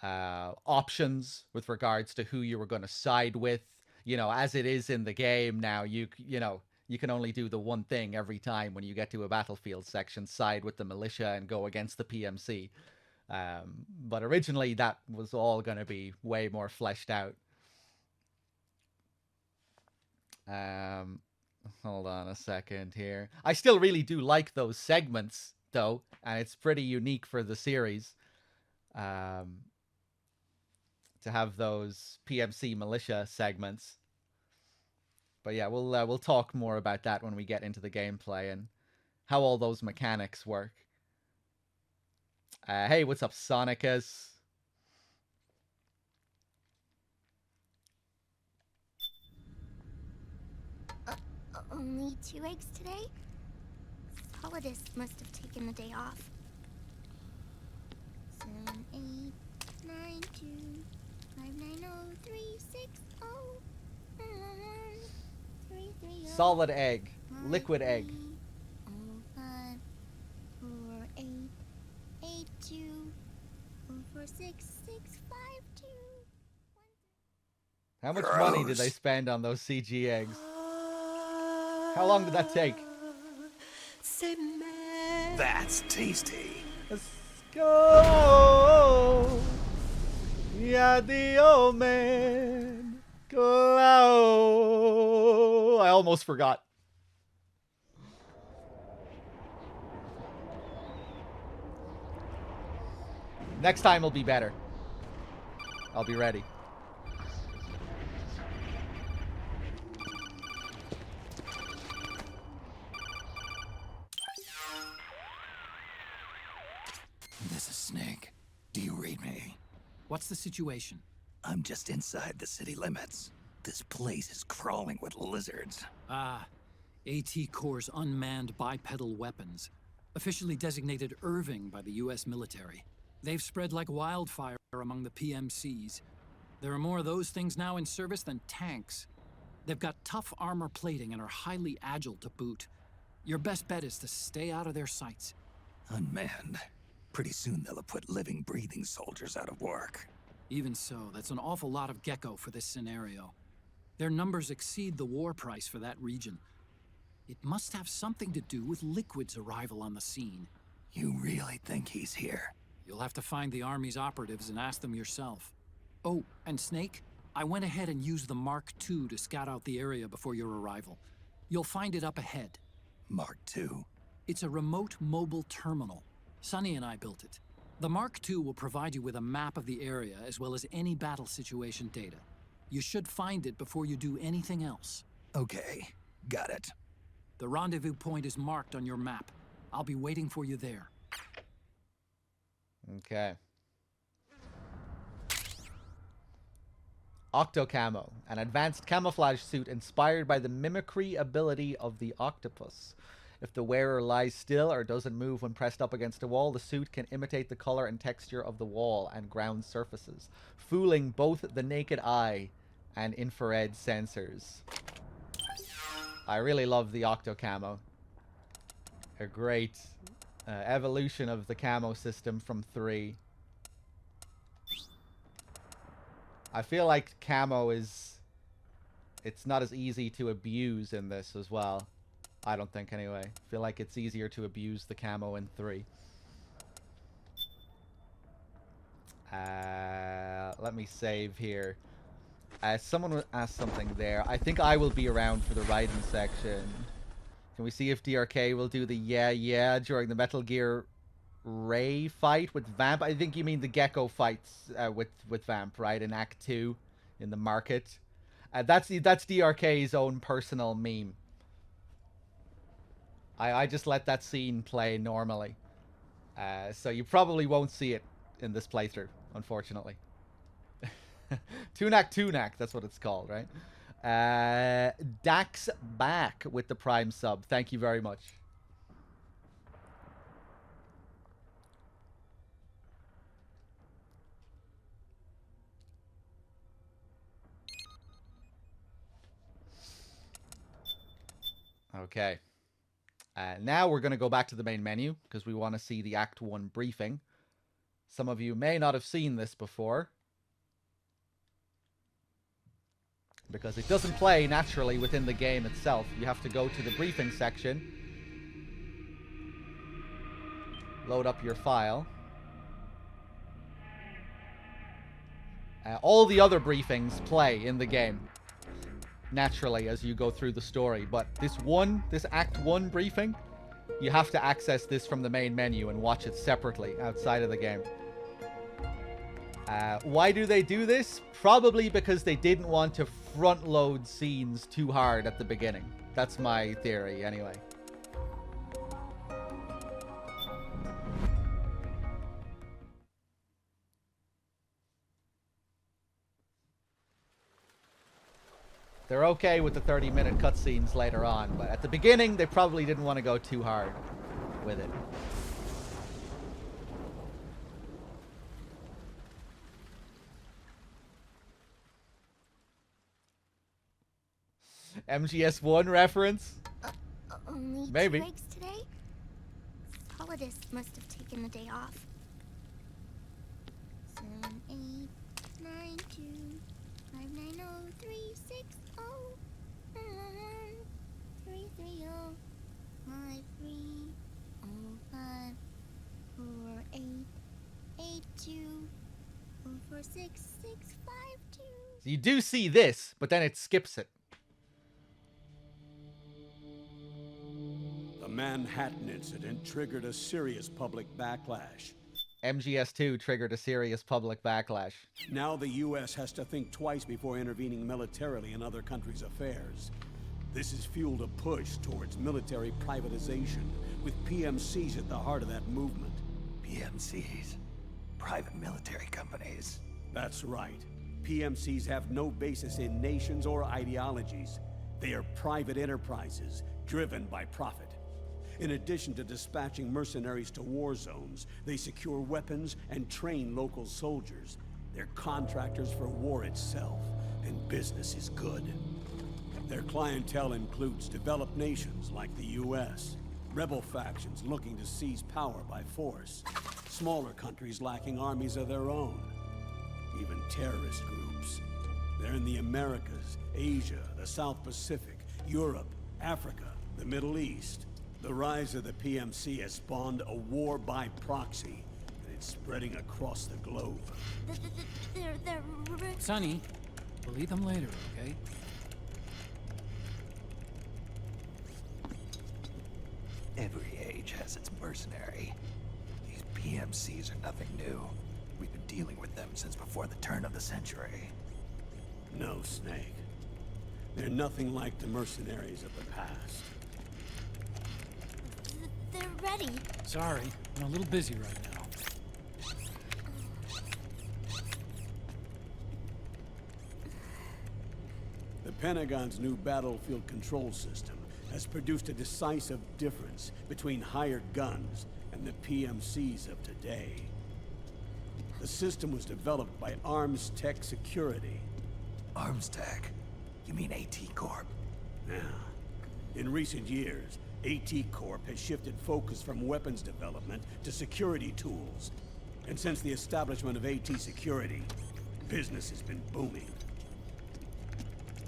options with regards to who you were going to side with. You know, as it is in the game now, you can only do the one thing every time when you get to a battlefield section: side with the militia and go against the PMC. But originally that was all going to be way more fleshed out. Hold on a second here. I still really do like those segments, though, and it's pretty unique for the series to have those PMC militia segments. But yeah, we'll talk more about that when we get into the gameplay and how all those mechanics work. Hey, what's up, Sonicus? Only 2 eggs today? Solidus must have taken the day off. 7, 8, 9, 2, 5, 9, 0, 3, 6, 0, 3, 3, 0. Solid egg. Liquid egg. 5, 4, 8, 8, 2, 4, 6, 6, 5, 2. How much money did they spend on those CG eggs? How long did that take? That's tasty. Let's go. Yeah, the old man. Go. I almost forgot. Next time will be better. I'll be ready. This is Snake. Do you read me? What's the situation? I'm just inside the city limits. This place is crawling with lizards. Ah, AT Corps' unmanned bipedal weapons. Officially designated Irving by the US military. They've spread like wildfire among the PMCs. There are more of those things now in service than tanks. They've got tough armor plating and are highly agile to boot. Your best bet is to stay out of their sights. Unmanned. Pretty soon they'll have put living, breathing soldiers out of work. Even so, that's an awful lot of Gecko for this scenario. Their numbers exceed the war price for that region. It must have something to do with Liquid's arrival on the scene. You really think he's here? You'll have to find the Army's operatives and ask them yourself. Oh, and Snake, I went ahead and used the Mark II to scout out the area before your arrival. You'll find it up ahead. Mark II? It's a remote mobile terminal. Sonny and I built it. The Mark II will provide you with a map of the area as well as any battle situation data. You should find it before you do anything else. Okay, got it. The rendezvous point is marked on your map. I'll be waiting for you there. Okay. Octocamo, an advanced camouflage suit inspired by the mimicry ability of the octopus. If the wearer lies still or doesn't move when pressed up against a wall, the suit can imitate the color and texture of the wall and ground surfaces, fooling both the naked eye and infrared sensors. I really love the Octocamo. A great evolution of the camo system from 3. I feel like camo it's not as easy to abuse in this as well. I don't think, anyway. I feel like it's easier to abuse the camo in 3. Let me save here. Someone asked something there. I think I will be around for the Raiden section. Can we see if DRK will do the yeah during the Metal Gear Ray fight with Vamp? I think you mean the Gecko fights with Vamp, right? In Act 2 in the market. That's DRK's own personal meme. I just let that scene play normally. So you probably won't see it in this playthrough, unfortunately. Tunak, that's what it's called, right? Dax back with the Prime sub. Thank you very much. Okay. Now we're going to go back to the main menu because we want to see the Act 1 briefing. Some of you may not have seen this before, because it doesn't play naturally within the game itself. You have to go to the briefing section, load up your file, All the other briefings play in the game naturally as you go through the story, but this Act 1 briefing, you have to access this from the main menu and watch it separately outside of the game. Why do they do this? Probably because they didn't want to front load scenes too hard at the beginning. That's my theory anyway. They're okay with the 30-minute cutscenes later on, but at the beginning, they probably didn't want to go too hard with it. MGS1 reference? Only Maybe. 2 eggs today? Solidus must have taken the day off. 7, 8, 9, 2, 5, 9, 0, 3, 6, 0, 3, 3, 0, 5, 3, 0, 5, 4, 8, 8, 2, 0, 4, 6, 6, 5, 2. So you do see this, but then it skips it. The Manhattan incident triggered a serious public backlash. MGS2 triggered a serious public backlash. Now the U.S. has to think twice before intervening militarily in other countries' affairs. This has fueled a push towards military privatization, with PMCs at the heart of that movement. PMCs? Private military companies? That's right. PMCs have no basis in nations or ideologies. They are private enterprises, driven by profit. In addition to dispatching mercenaries to war zones, they secure weapons and train local soldiers. They're contractors for war itself, and business is good. Their clientele includes developed nations like the U.S., rebel factions looking to seize power by force, smaller countries lacking armies of their own, even terrorist groups. They're in the Americas, Asia, the South Pacific, Europe, Africa, the Middle East. The rise of the PMC has spawned a war by proxy, and it's spreading across the globe. They're Sonny, we'll eat them later, okay? Every age has its mercenary. These PMCs are nothing new. We've been dealing with them since before the turn of the century. No, Snake. They're nothing like the mercenaries of the past. They're ready. Sorry, I'm a little busy right now. The Pentagon's new battlefield control system has produced a decisive difference between hired guns and the PMCs of today. The system was developed by Arms Tech Security. Arms Tech? You mean AT Corp? Yeah. In recent years, AT Corp has shifted focus from weapons development to security tools. And since the establishment of AT Security, business has been booming.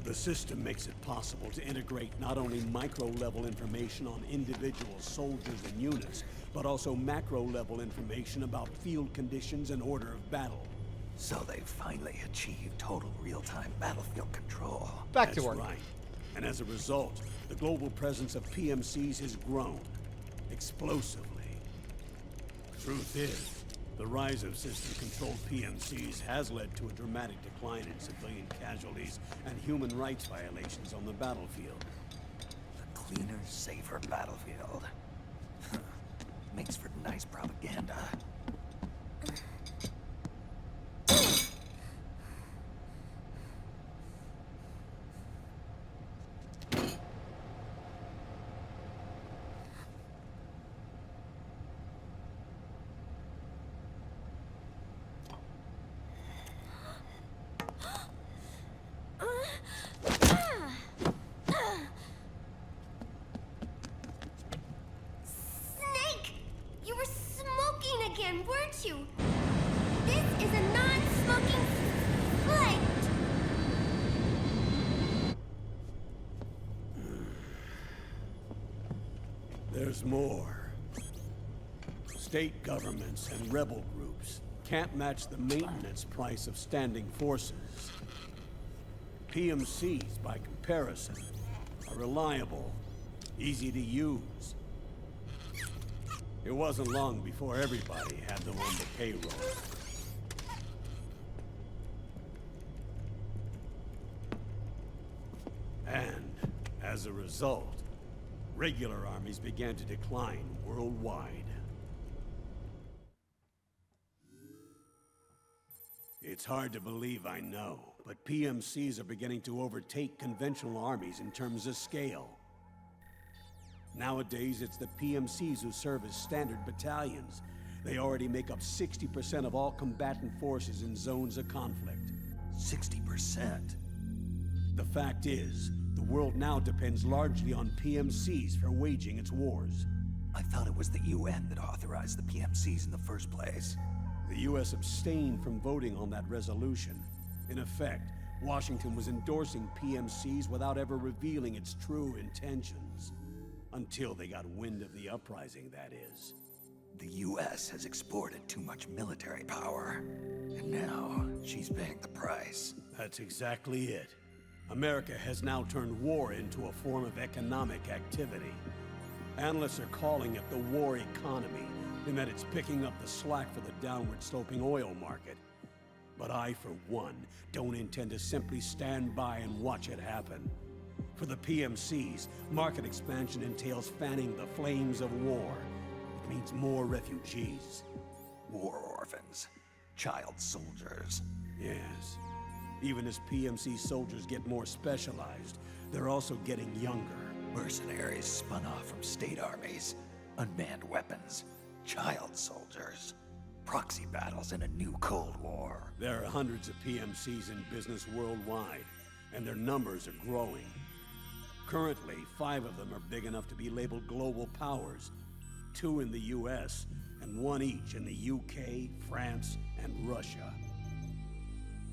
The system makes it possible to integrate not only micro-level information on individual soldiers and units, but also macro-level information about field conditions and order of battle. So they've finally achieved total real-time battlefield control. Back to That's work. right. And as a result, the global presence of PMCs has grown explosively. Truth is, the rise of system-controlled PMCs has led to a dramatic decline in civilian casualties and human rights violations on the battlefield. A cleaner, safer battlefield. Makes for nice propaganda. Snake! You were smoking again, weren't you? This is a non-smoking flight! There's more. State governments and rebel groups, can't match the maintenance price of standing forces. PMCs, by comparison, are reliable, easy to use. It wasn't long before everybody had them on the payroll. And, as a result, regular armies began to decline worldwide. It's hard to believe, I know, but PMCs are beginning to overtake conventional armies in terms of scale. Nowadays, it's the PMCs who serve as standard battalions. They already make up 60% of all combatant forces in zones of conflict. 60%? The fact is, the world now depends largely on PMCs for waging its wars. I thought it was the UN that authorized the PMCs in the first place. The US abstained from voting on that resolution. In effect, Washington was endorsing PMCs without ever revealing its true intentions. Until they got wind of the uprising, that is. The US has exported too much military power, and now she's paying the price. That's exactly it. America has now turned war into a form of economic activity. Analysts are calling it the war economy, in that it's picking up the slack for the downward-sloping oil market. But I, for one, don't intend to simply stand by and watch it happen. For the PMCs, market expansion entails fanning the flames of war. It means more refugees. War orphans. Child soldiers. Yes. Even as PMC soldiers get more specialized, they're also getting younger. Mercenaries spun off from state armies. Unmanned weapons. Child soldiers. Proxy battles in a new Cold War. There are hundreds of PMCs in business worldwide, and their numbers are growing. Currently, 5 of them are big enough to be labeled global powers. 2 in the US, and 1 each in the UK, France, and Russia.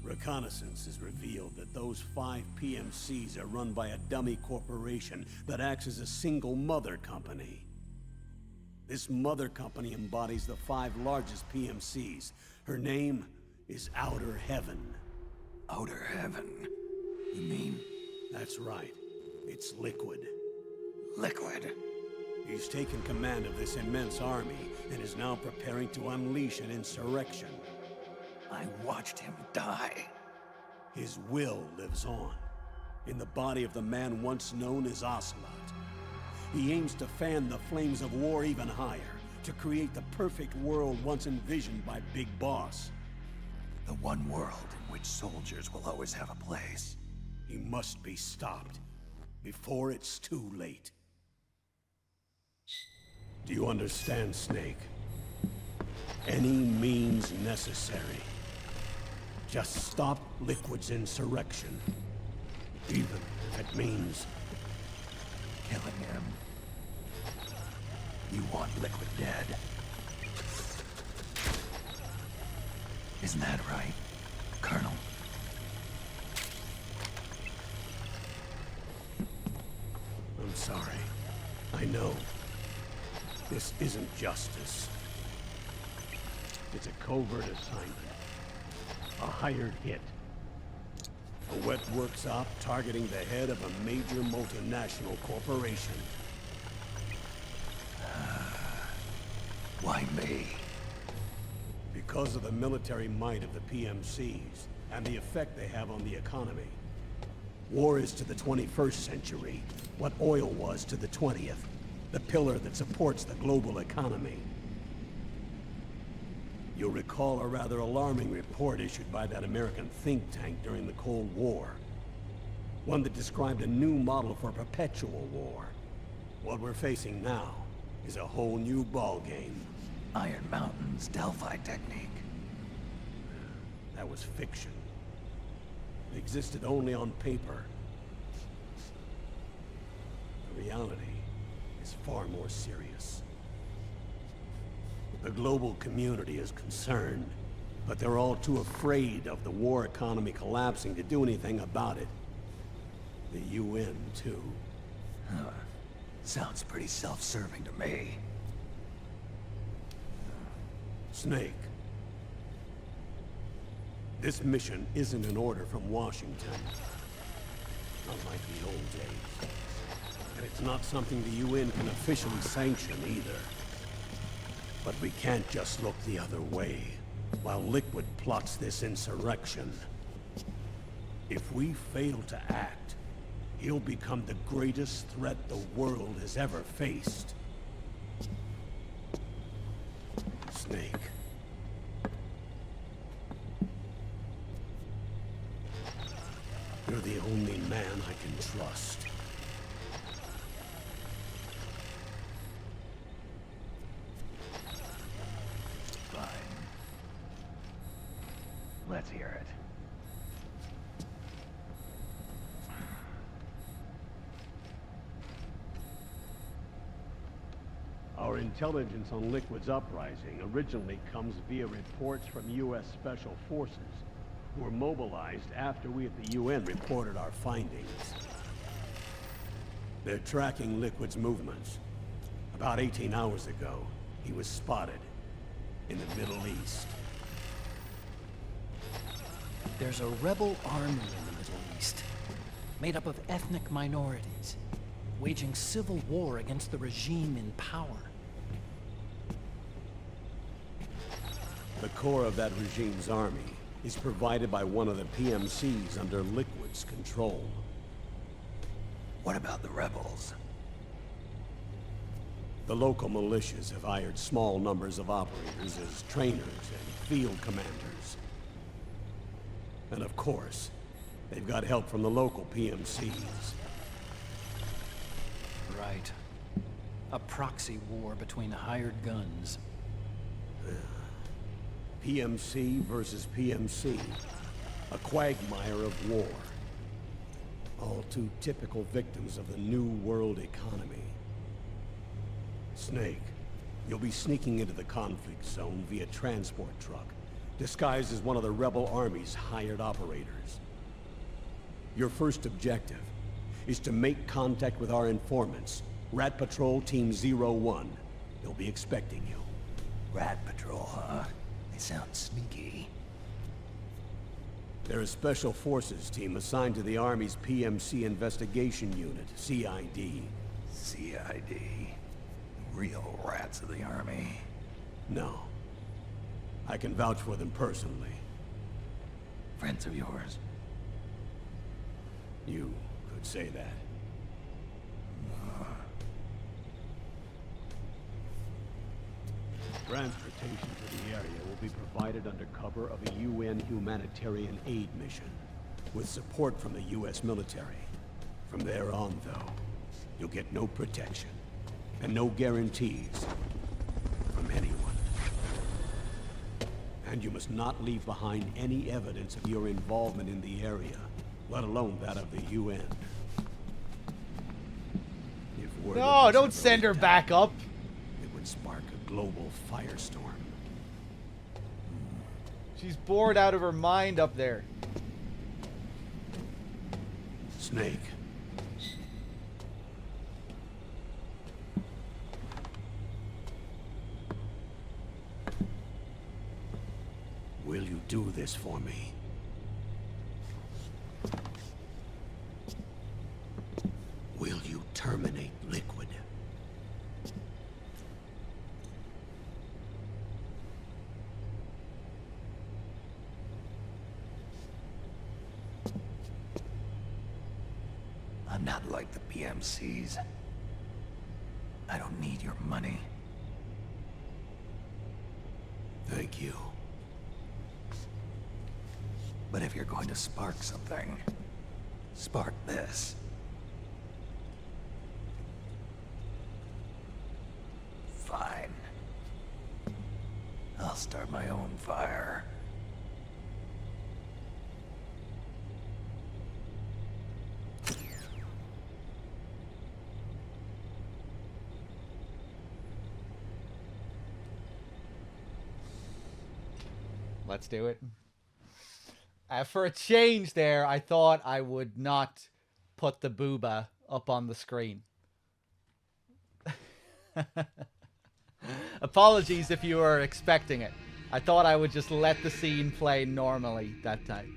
Reconnaissance has revealed that those 5 PMCs are run by a dummy corporation that acts as a single mother company. This mother company embodies the 5 largest PMCs. Her name is Outer Heaven. Outer Heaven? You mean? That's right. It's Liquid. Liquid? He's taken command of this immense army and is now preparing to unleash an insurrection. I watched him die. His will lives on, in the body of the man once known as Ocelot. He aims to fan the flames of war even higher, to create the perfect world once envisioned by Big Boss. The one world in which soldiers will always have a place. He must be stopped, before it's too late. Do you understand, Snake? Any means necessary. Just stop Liquid's insurrection. Even if it means killing him. You want Liquid dead. Isn't that right, Colonel? I'm sorry. I know. This isn't justice. It's a covert assignment. A hired hit. A wet works op targeting the head of a major multinational corporation. Why me? Because of the military might of the PMCs and the effect they have on the economy. War is to the 21st century what oil was to the 20th, the pillar that supports the global economy. You'll recall a rather alarming report issued by that American think tank during the Cold War. One that described a new model for perpetual war. What we're facing now is a whole new ballgame. Iron Mountain's Delphi technique. That was fiction. It existed only on paper. The reality is far more serious. The global community is concerned, but they're all too afraid of the war economy collapsing to do anything about it. The UN, too. Huh. Sounds pretty self-serving to me. Snake, This mission isn't an order from Washington. Unlike the old days. And it's not something the UN can officially sanction either. But we can't just look the other way while Liquid plots this insurrection. If we fail to act, he'll become the greatest threat the world has ever faced. Snake. You're the only man I can trust. Fine. Let's hear it. Our intelligence on Liquid's uprising originally comes via reports from U.S. Special Forces, who were mobilized after we at the UN reported our findings. They're tracking Liquid's movements. About 18 hours ago, he was spotted in the Middle East. There's a rebel army in the Middle East, made up of ethnic minorities, waging civil war against the regime in power. The core of that regime's army is provided by one of the PMCs under Liquid's control. What about the rebels? The local militias have hired small numbers of operators as trainers and field commanders. And of course, they've got help from the local PMCs. Right. A proxy war between hired guns. PMC versus PMC. A quagmire of war. All too typical victims of the new world economy. Snake, you'll be sneaking into the conflict zone via transport truck, disguised as one of the rebel army's hired operators. Your first objective is to make contact with our informants, Rat Patrol Team 01. They'll be expecting you. Rat Patrol, huh? They sound sneaky. They're a special forces team assigned to the Army's PMC Investigation Unit, CID. CID. Real rats of the Army. No. I can vouch for them personally. Friends of yours? You could say that. Transportation to the area will be provided under cover of a UN humanitarian aid mission, with support from the US military. From there on, though, you'll get no protection, and no guarantees from anyone. And you must not leave behind any evidence of your involvement in the area, let alone that of the UN. If word No, of this don't ever send her leaked back out, up. it would spark a global firestorm. She's bored out of her mind up there. Snake. Will you do this for me? Will you terminate Liquid? I'm not like the PMCs. I don't need your money. Thank you. But if you're going to spark something, spark this. Fine. I'll start my own fire. Let's do it. For a change there, I thought I would not put the booba up on the screen. Apologies if you were expecting it. I thought I would just let the scene play normally that time.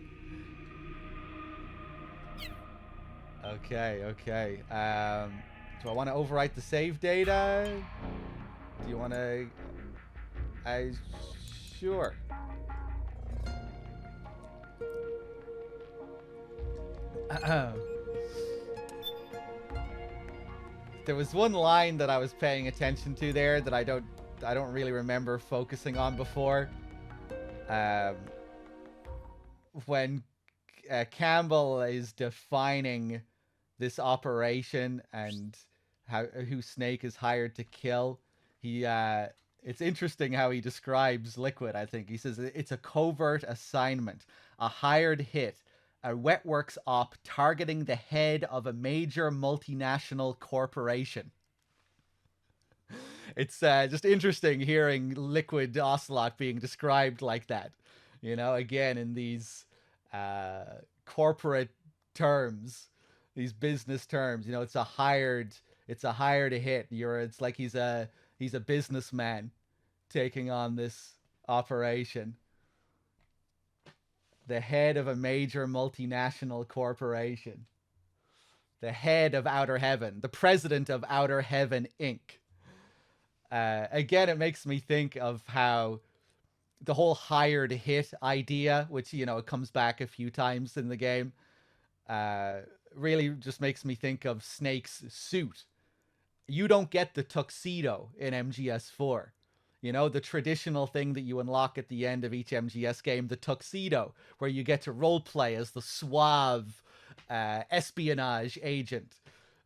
Okay, okay. Do I want to overwrite the save data? Do you want to... Sure. There was one line that I was paying attention to there that I don't really remember focusing on before. When Campbell is defining this operation and who Snake is hired to kill, it's interesting how he describes Liquid. I think he says it's a covert assignment, a hired hit, a Wetworks op targeting the head of a major multinational corporation. It's just interesting hearing Liquid Ocelot being described like that. You know, again, in these corporate terms, these business terms. You know, it's a hired hit. It's like he's a businessman taking on this operation. The head of a major multinational corporation. The head of Outer Heaven. The president of Outer Heaven, Inc. Again, it makes me think of how the whole hired hit idea, which, you know, it comes back a few times in the game, really just makes me think of Snake's suit. You don't get the tuxedo in MGS4. You know, the traditional thing that you unlock at the end of each MGS game, the tuxedo, where you get to roleplay as the suave espionage agent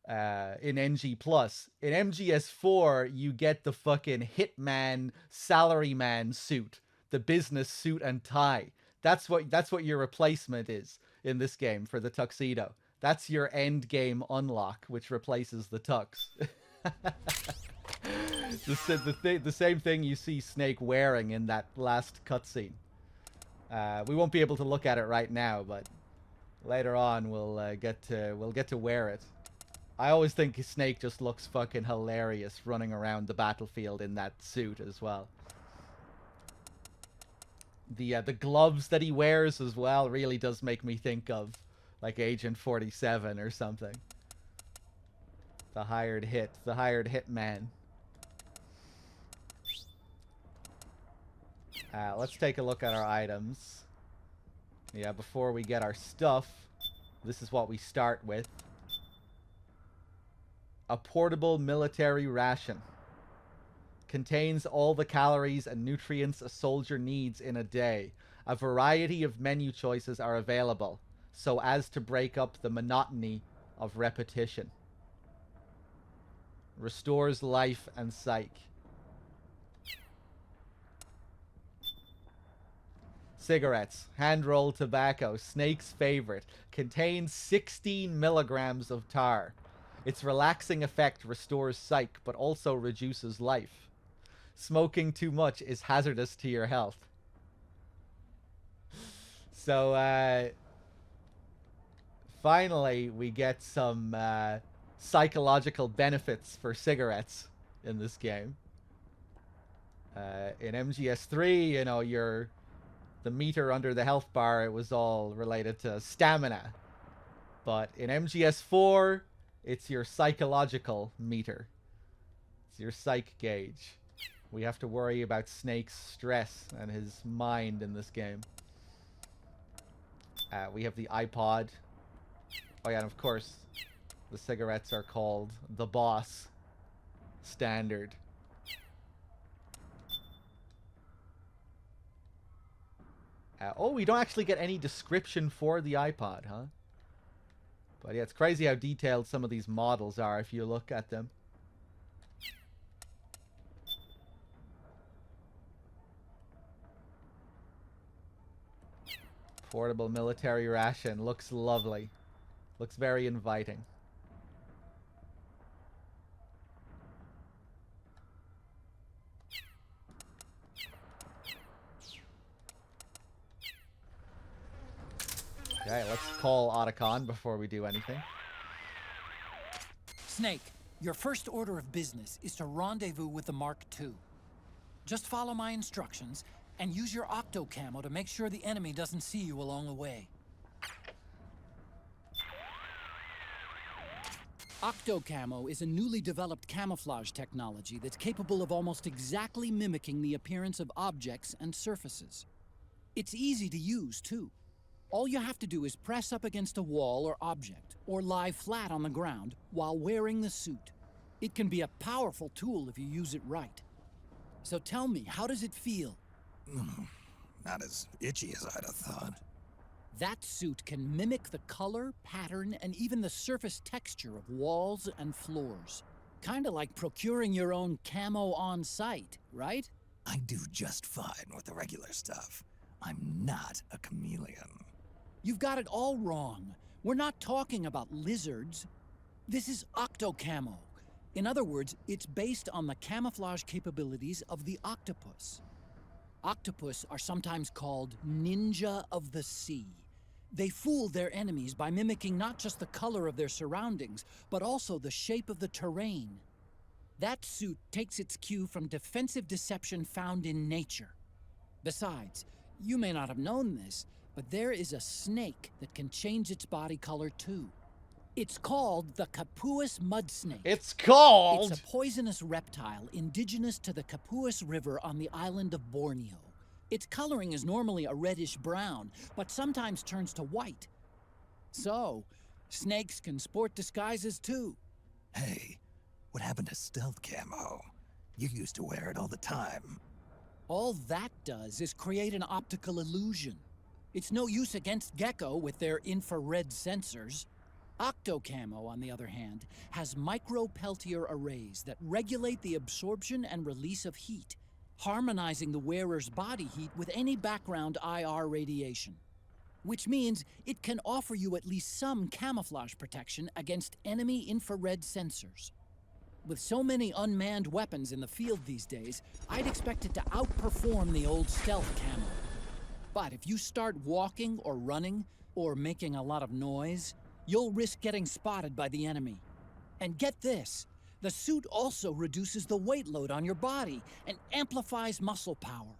in NG+. In MGS4, you get the fucking hitman, salaryman suit, the business suit and tie. That's what your replacement is in this game for the tuxedo. That's your end game unlock, which replaces the tux. The same thing you see Snake wearing in that last cutscene. We won't be able to look at it right now, but later on we'll get to wear it. I always think Snake just looks fucking hilarious running around the battlefield in that suit as well. The gloves that he wears as well really does make me think of like Agent 47 or something. The hired hitman. Let's take a look at our items. Yeah, before we get our stuff, this is what we start with. A portable military ration. Contains all the calories and nutrients a soldier needs in a day. A variety of menu choices are available, so as to break up the monotony of repetition. Restores life and psych. Cigarettes, hand-rolled tobacco, Snake's favorite, contains 16 milligrams of tar. Its relaxing effect restores psych, but also reduces life. Smoking too much is hazardous to your health. So, finally, we get some psychological benefits for cigarettes in this game. In MGS3, you know, the meter under the health bar, it was all related to stamina. But in MGS4, it's your psychological meter. It's your psych gauge. We have to worry about Snake's stress and his mind in this game. We have the iPod. Oh yeah, and of course, the cigarettes are called the Boss Standard. Oh, we don't actually get any description for the iPod, huh? But yeah, it's crazy how detailed some of these models are if you look at them. Portable military ration. Looks lovely. Looks very inviting. Okay, let's call Otacon before we do anything. Snake, your first order of business is to rendezvous with the Mark II. Just follow my instructions, And use your octo camo to make sure the enemy doesn't see you along the way. Octo camo is a newly developed camouflage technology that's capable of almost exactly mimicking the appearance of objects and surfaces. It's easy to use, too. All you have to do is press up against a wall or object, or lie flat on the ground while wearing the suit. It can be a powerful tool if you use it right. So tell me, how does it feel? Not as itchy as I'd have thought. That suit can mimic the color, pattern, and even the surface texture of walls and floors. Kinda like procuring your own camo on site, right? I do just fine with the regular stuff. I'm not a chameleon. You've got it all wrong. We're not talking about lizards. This is octo camo. In other words, it's based on the camouflage capabilities of the octopus. Octopus are sometimes called ninja of the sea. They fool their enemies by mimicking not just the color of their surroundings, but also the shape of the terrain. That suit takes its cue from defensive deception found in nature. Besides, you may not have known this, but there is a snake that can change its body color too. It's called the Capuas mud snake. It's called? It's a poisonous reptile indigenous to the Capuas River on the island of Borneo. Its coloring is normally a reddish brown, but sometimes turns to white. So, snakes can sport disguises too. Hey, what happened to stealth camo? You used to wear it all the time. All that does is create an optical illusion. It's no use against Gecko with their infrared sensors. Octocamo, on the other hand, has micro-Peltier arrays that regulate the absorption and release of heat, harmonizing the wearer's body heat with any background IR radiation. Which means it can offer you at least some camouflage protection against enemy infrared sensors. With so many unmanned weapons in the field these days, I'd expect it to outperform the old stealth camo. But if you start walking or running, or making a lot of noise, you'll risk getting spotted by the enemy. And get this, the suit also reduces the weight load on your body and amplifies muscle power.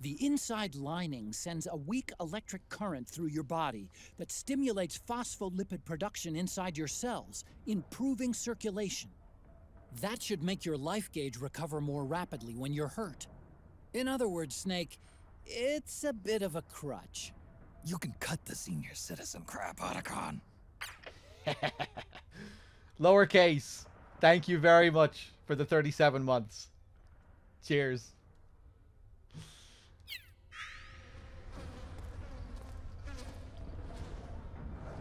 The inside lining sends a weak electric current through your body that stimulates phospholipid production inside your cells, improving circulation. That should make your life gauge recover more rapidly when you're hurt. In other words, Snake, it's a bit of a crutch. You can cut the senior citizen crap, Otacon. Lowercase, thank you very much for the 37 months. Cheers.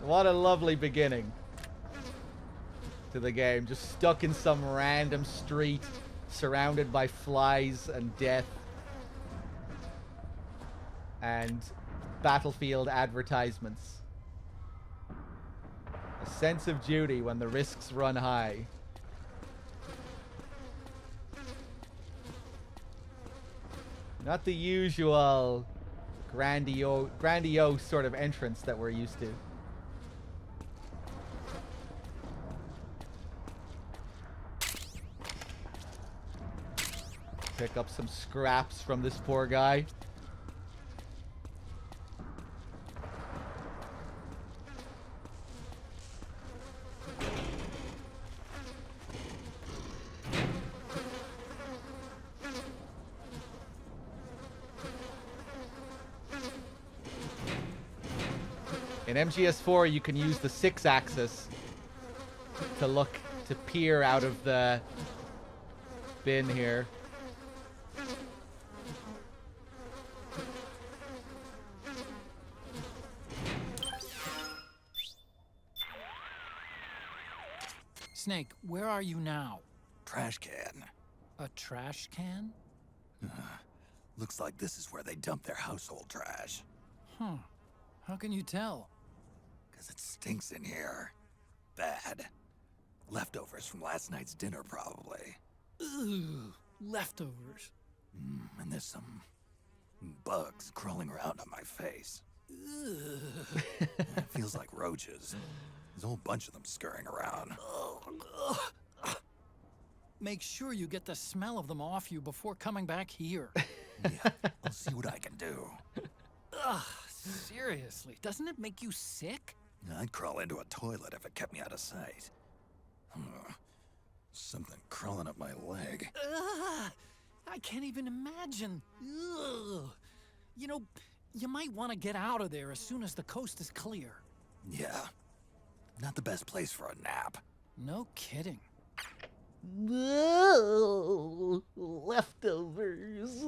What a lovely beginning to the game. Just stuck in some random street, surrounded by flies and death. And Battlefield advertisements. A sense of duty when the risks run high. Not the usual grandiose sort of entrance that we're used to. Pick up some scraps from this poor guy. In MGS4, you can use the 6-axis to peer out of the bin here. Snake, where are you now? Trash can. A trash can? Looks like this is where they dump their household trash. Huh. How can you tell? 'Cause it stinks in here. Bad. Leftovers from last night's dinner, probably. Ugh, leftovers. And there's some bugs crawling around on my face. It feels like roaches. There's a whole bunch of them scurrying around. Make sure you get the smell of them off you before coming back here. Yeah, I'll see what I can do. Ugh, seriously, doesn't it make you sick? I'd crawl into a toilet if it kept me out of sight. Something crawling up my leg. Ugh, I can't even imagine. Ugh. You know, you might want to get out of there as soon as the coast is clear. Yeah, not the best place for a nap. No kidding. No, leftovers.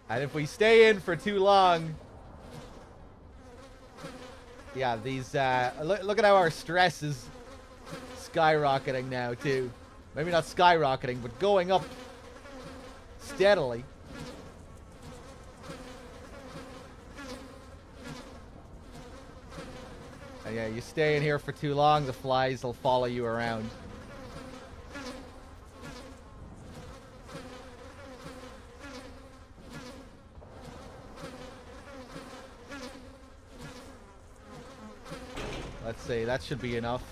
And if we stay in for too long, yeah, these look at how our stress is skyrocketing now too. Maybe not skyrocketing, but going up steadily. And yeah, you stay in here for too long, the flies will follow you around. Let's see, that should be enough.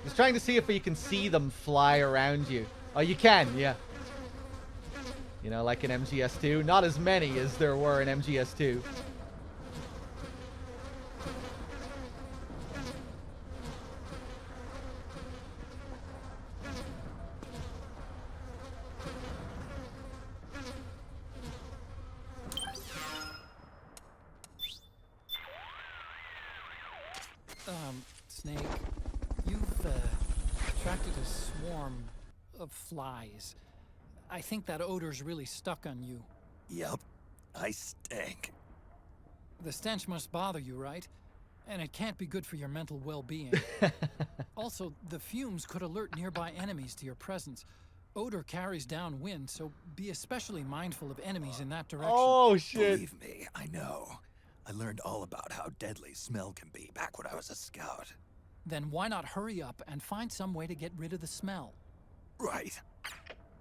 Just trying to see if you can see them fly around you. Oh, you can, yeah. You know, like in MGS2. Not as many as there were in MGS2. Snake, you've attracted a swarm of flies. I think that odor's really stuck on you. Yup, I stink. The stench must bother you, right? And it can't be good for your mental well-being. Also, the fumes could alert nearby enemies to your presence. Odor carries downwind, so be especially mindful of enemies in that direction. Oh, shit. Believe me, I know. I learned all about how deadly smell can be back when I was a scout. Then why not hurry up and find some way to get rid of the smell? Right.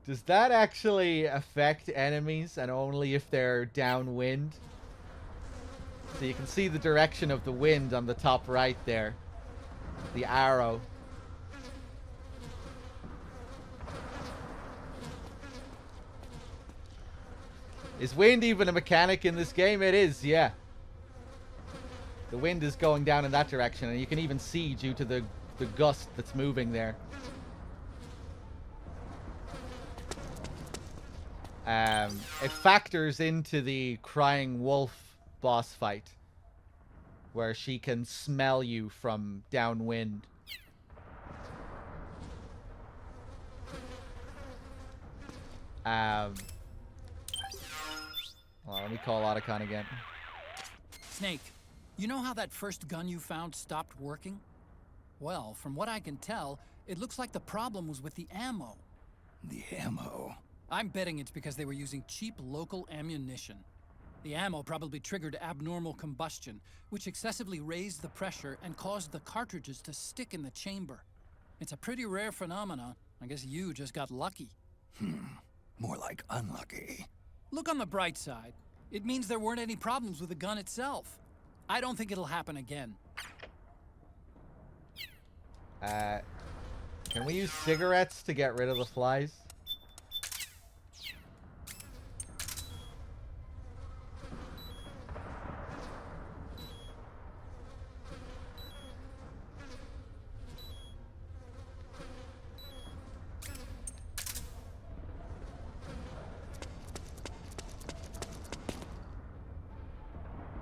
Does that actually affect enemies, and only if they're downwind? So you can see the direction of the wind on the top right there. The arrow. Is wind even a mechanic in this game? It is, yeah. The wind is going down in that direction, and you can even see due to the gust that's moving there. It factors into the Crying Wolf boss fight, where she can smell you from downwind. Well, let me call Otacon again. Snake, you know how that first gun you found stopped working? Well, from what I can tell, it looks like the problem was with the ammo. The ammo? I'm betting it's because they were using cheap local ammunition. The ammo probably triggered abnormal combustion, which excessively raised the pressure and caused the cartridges to stick in the chamber. It's a pretty rare phenomenon. I guess you just got lucky. More like unlucky. Look on the bright side. It means there weren't any problems with the gun itself. I don't think it'll happen again. Can we use cigarettes to get rid of the flies?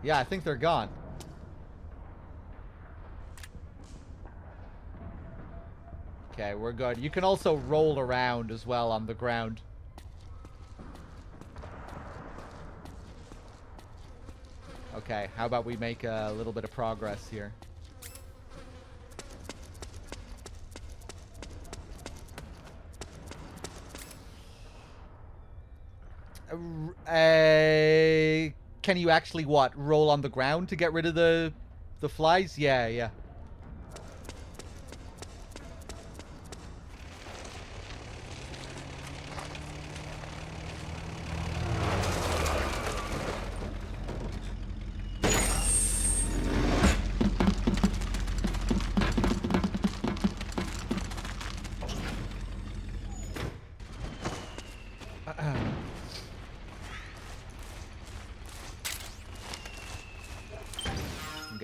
Yeah, I think they're gone. Okay, we're good. You can also roll around as well on the ground. Okay, how about we make a little bit of progress here? Can you actually, what, roll on the ground to get rid of the flies? Yeah, yeah.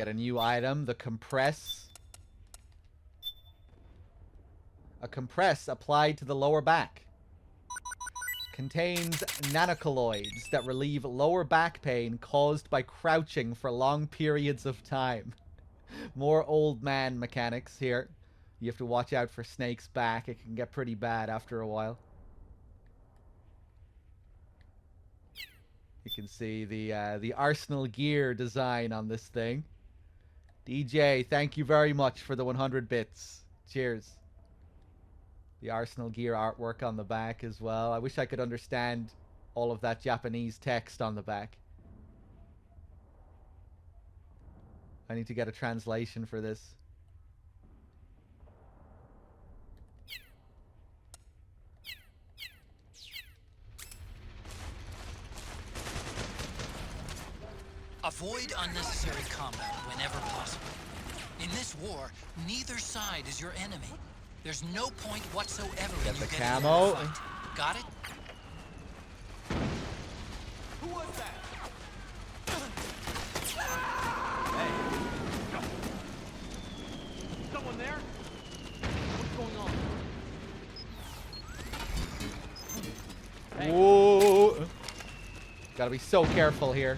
get a new item, the compress. A compress applied to the lower back. Contains nanocolloids that relieve lower back pain caused by crouching for long periods of time. More old man mechanics here. You have to watch out for Snake's back. It can get pretty bad after a while. You can see the Arsenal gear design on this thing. DJ, thank you very much for the 100 bits. Cheers. The Arsenal gear artwork on the back as well. I wish I could understand all of that Japanese text on the back. I need to get a translation for this. Avoid unnecessary combat whenever possible. In this war, neither side is your enemy. There's no point whatsoever Get in the you getting in camo. a fight. Got it? Who was that? Hey. Someone there? What's going on? Whoa! Gotta be so careful here.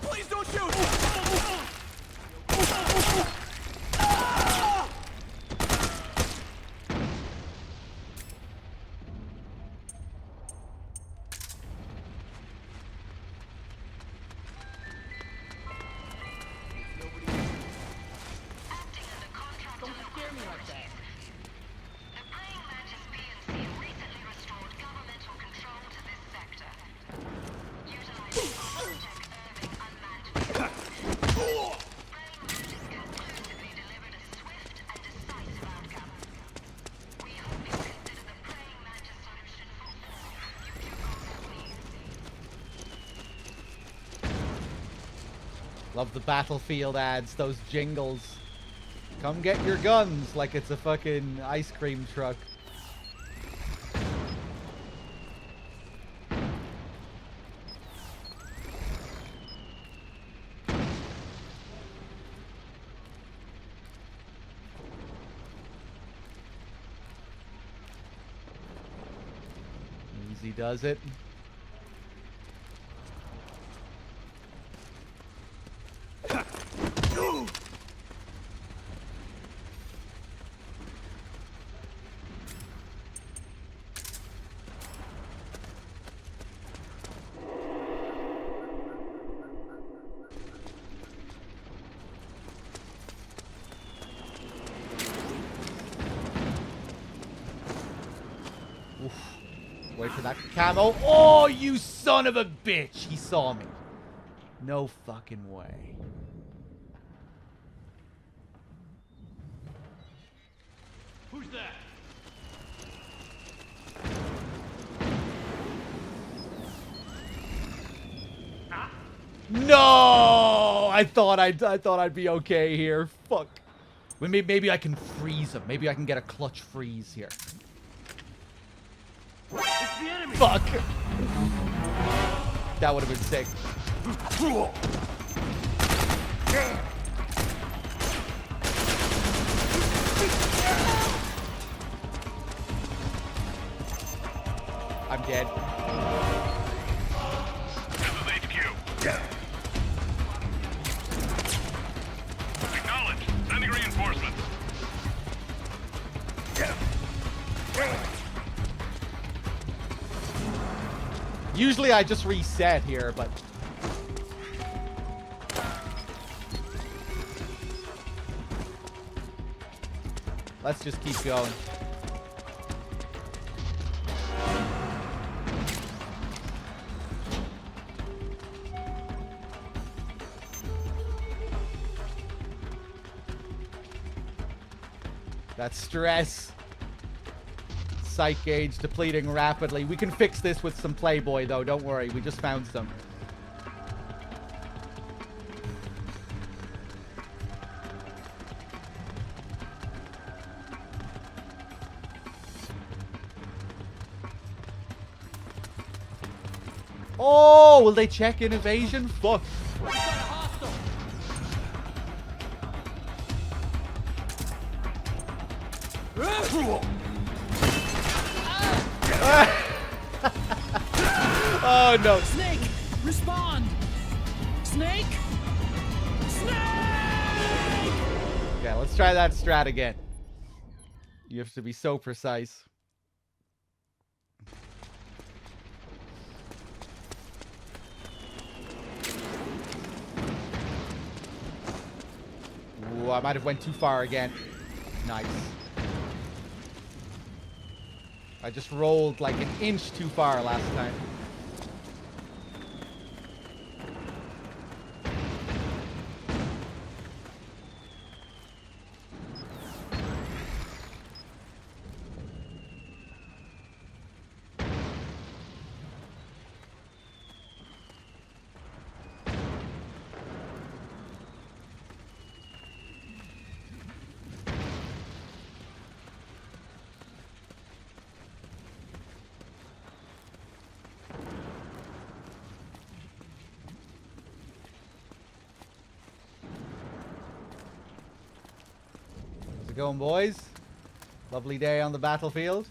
Please don't shoot! Love the Battlefield ads, those jingles. Come get your guns like it's a fucking ice cream truck. Easy does it. Wait for that camo. Oh, you son of a bitch! He saw me. No fucking way. Who's that? No! I thought I'd be okay here. Fuck. Maybe I can freeze him. Maybe I can get a clutch freeze here. It's the enemy! Fuck! That would have been sick. I'm dead. This is HQ. Acknowledge. Sending reinforcements. Usually I just reset here, but... let's just keep going. That stress. Psych gauge depleting rapidly. We can fix this with some Playboy, though. Don't worry. We just found some. Oh, will they check in evasion? Fuck. Oh no. Snake, respond! Snake! Snake! Okay, let's try that strat again. You have to be so precise. Ooh, I might have went too far again. Nice. I just rolled like an inch too far last time. How's it going, boys? Lovely day on the battlefield.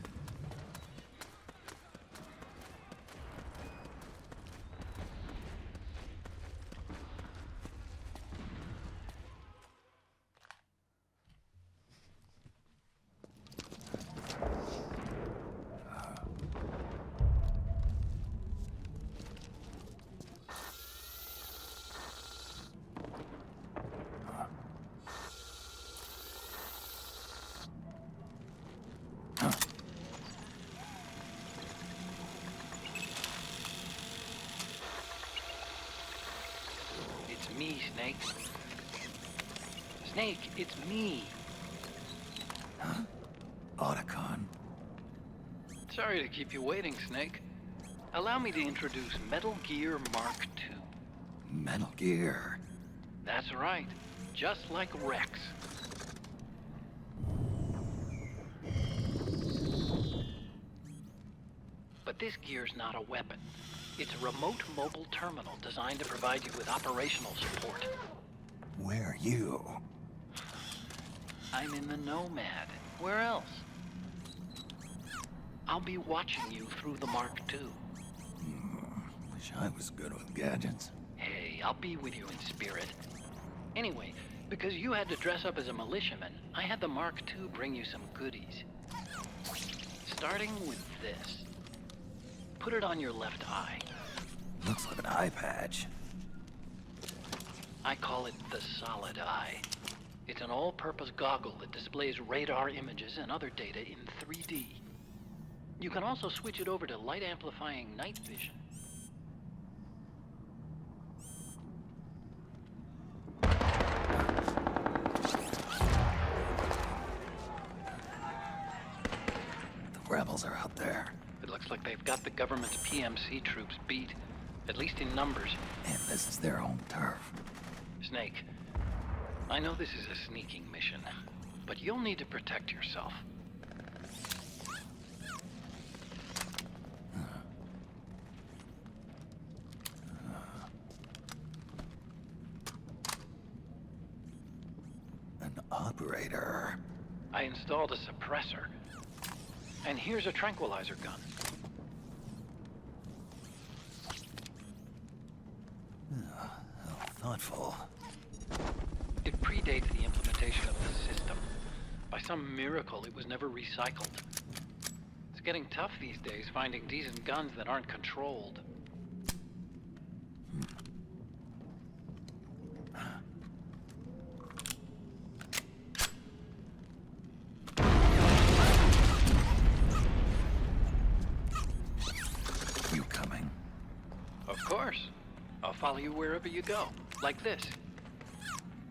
It's me, Snake. Snake, it's me. Huh? Otacon. Sorry to keep you waiting, Snake. Allow me to introduce Metal Gear Mark II. Metal Gear. That's right. Just like Rex. But this gear's not a weapon. It's a remote mobile terminal designed to provide you with operational support. Where are you? I'm in the Nomad. Where else? I'll be watching you through the Mark II. Wish I was good with gadgets. Hey, I'll be with you in spirit. Anyway, because you had to dress up as a militiaman, I had the Mark II bring you some goodies. Starting with this. Put it on your left eye. Looks like an eye patch. I call it the Solid Eye. It's an all-purpose goggle that displays radar images and other data in 3D. You can also switch it over to light-amplifying night vision. The rebels are out there. It looks like they've got the government's PMC troops beat, at least in numbers. And this is their home turf. Snake, I know this is a sneaking mission, but you'll need to protect yourself. An operator. I installed a suppressor. And here's a tranquilizer gun. How thoughtful. It predates the implementation of the system. By some miracle, it was never recycled. It's getting tough these days finding decent guns that aren't controlled. You coming? Of course. I'll follow you wherever you go, like this.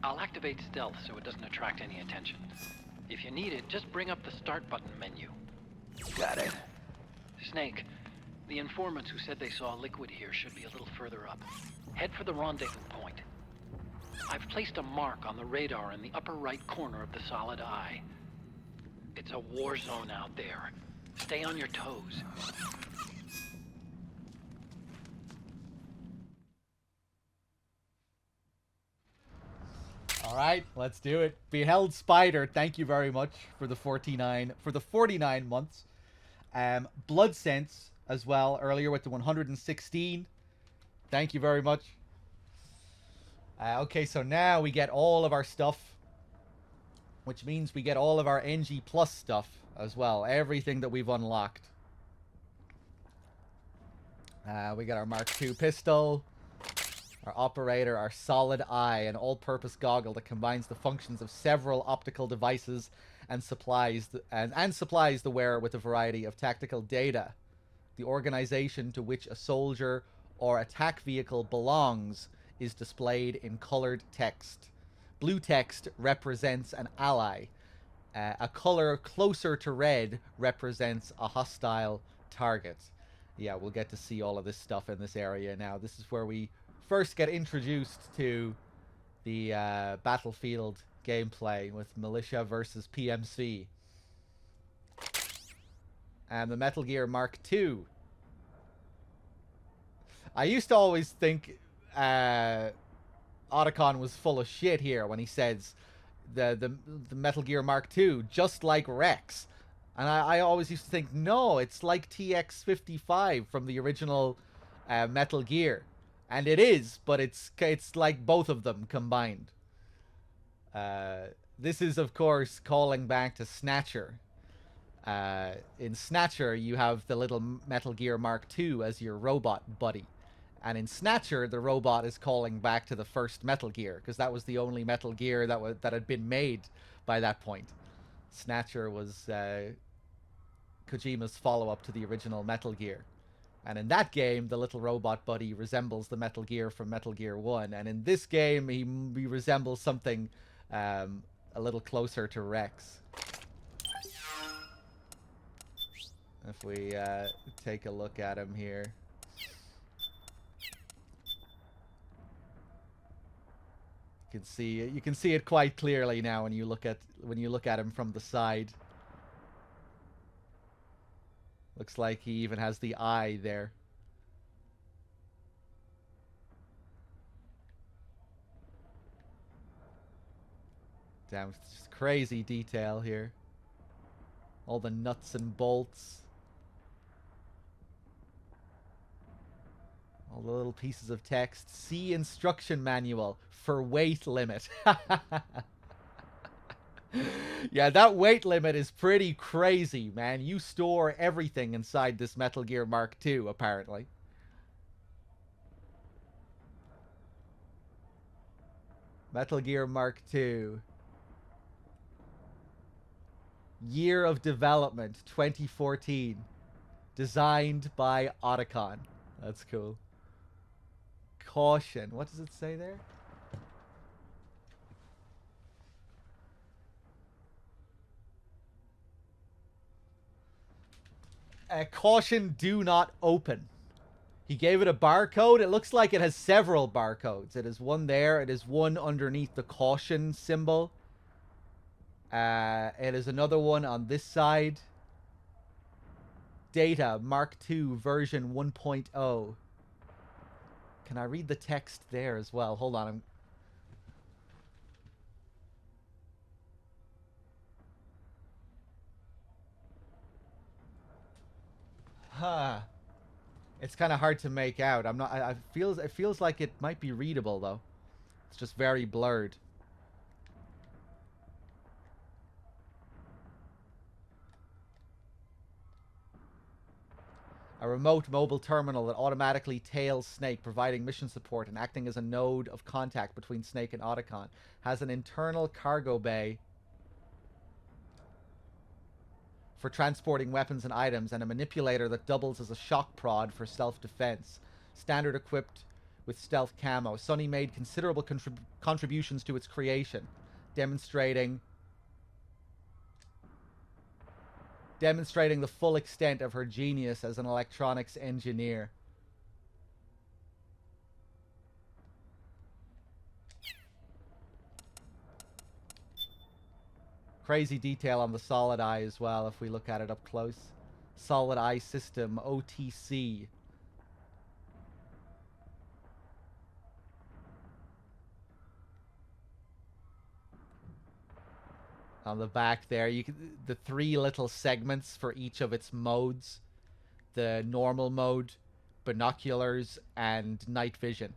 I'll activate stealth so it doesn't attract any attention. If you need it, just bring up the start button menu. Got it. Snake, the informants who said they saw liquid here should be a little further up. Head for the rendezvous point. I've placed a mark on the radar in the upper right corner of the Solid Eye. It's a war zone out there. Stay on your toes. All right, let's do it. Beheld Spider, thank you very much for the 49 months. Blood Sense as well earlier with the 116. Thank you very much. Okay, so now we get all of our stuff, which means we get all of our NG Plus stuff as well. Everything that we've unlocked. We got our Mark II pistol, our operator, our solid eye, an all-purpose goggle that combines the functions of several optical devices and supplies the wearer with a variety of tactical data. The organization to which a soldier or attack vehicle belongs is displayed in colored text. Blue text represents an ally. A color closer to red represents a hostile target. Yeah, we'll get to see all of this stuff in this area now. This is where we first get introduced to the Battlefield gameplay with Militia versus PMC. And the Metal Gear Mark II. I used to always think Otacon was full of shit here when he says the Metal Gear Mark II, just like Rex. And I always used to think, no, it's like TX-55 from the original Metal Gear. And it is, but it's like both of them combined. This is, of course, calling back to Snatcher. In Snatcher, you have the little Metal Gear Mark II as your robot buddy. And in Snatcher, the robot is calling back to the first Metal Gear, because that was the only Metal Gear that had been made by that point. Snatcher was Kojima's follow-up to the original Metal Gear. And in that game, the little robot buddy resembles the Metal Gear from Metal Gear 1. And in this game, he resembles something a little closer to Rex. If we take a look at him here. You can see it quite clearly now when you look at him from the side. Looks like he even has the eye there. Damn, it's just crazy detail here. All the nuts and bolts. All the little pieces of text. See instruction manual for weight limit. Yeah, that weight limit is pretty crazy, man. You store everything inside this Metal Gear Mark II, apparently. Metal Gear Mark II. Year of development, 2014. Designed by Otacon. That's cool. Caution. What does it say there? Caution, do not open. He gave it a barcode. It looks like it has several barcodes. It is one there. It is one underneath the caution symbol. It is another one on this side. Data, Mark II, version 1.0. Can I read the text there as well? Hold on. It's kind of hard to make out. It feels like it might be readable though. It's just very blurred. A remote mobile terminal that automatically tails Snake, providing mission support and acting as a node of contact between Snake and Otacon. Has an internal cargo bay for transporting weapons and items, and a manipulator that doubles as a shock prod for self-defense. Standard equipped with stealth camo. Sunny made considerable contributions to its creation, demonstrating the full extent of her genius as an electronics engineer. Crazy detail on the solid eye as well if we look at it up close. Solid eye system, OTC. On the back there, the 3 little segments for each of its modes: the normal mode, binoculars, and night vision.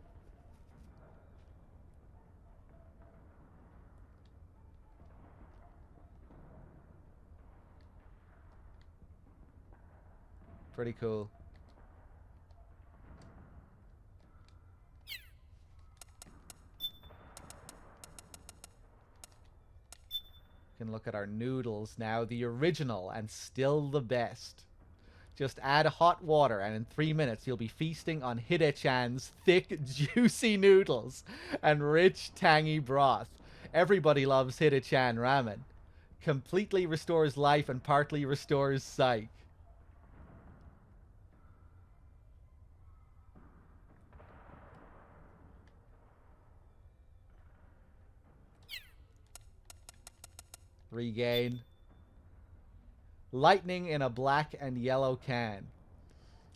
Pretty cool. Can look at our noodles now, the original and still the best. Just add hot water and in 3 minutes you'll be feasting on Hide-chan's thick, juicy noodles and rich, tangy broth. Everybody loves Hide-chan ramen. Completely restores life and partly restores sight. Regain. Lightning in a black and yellow can.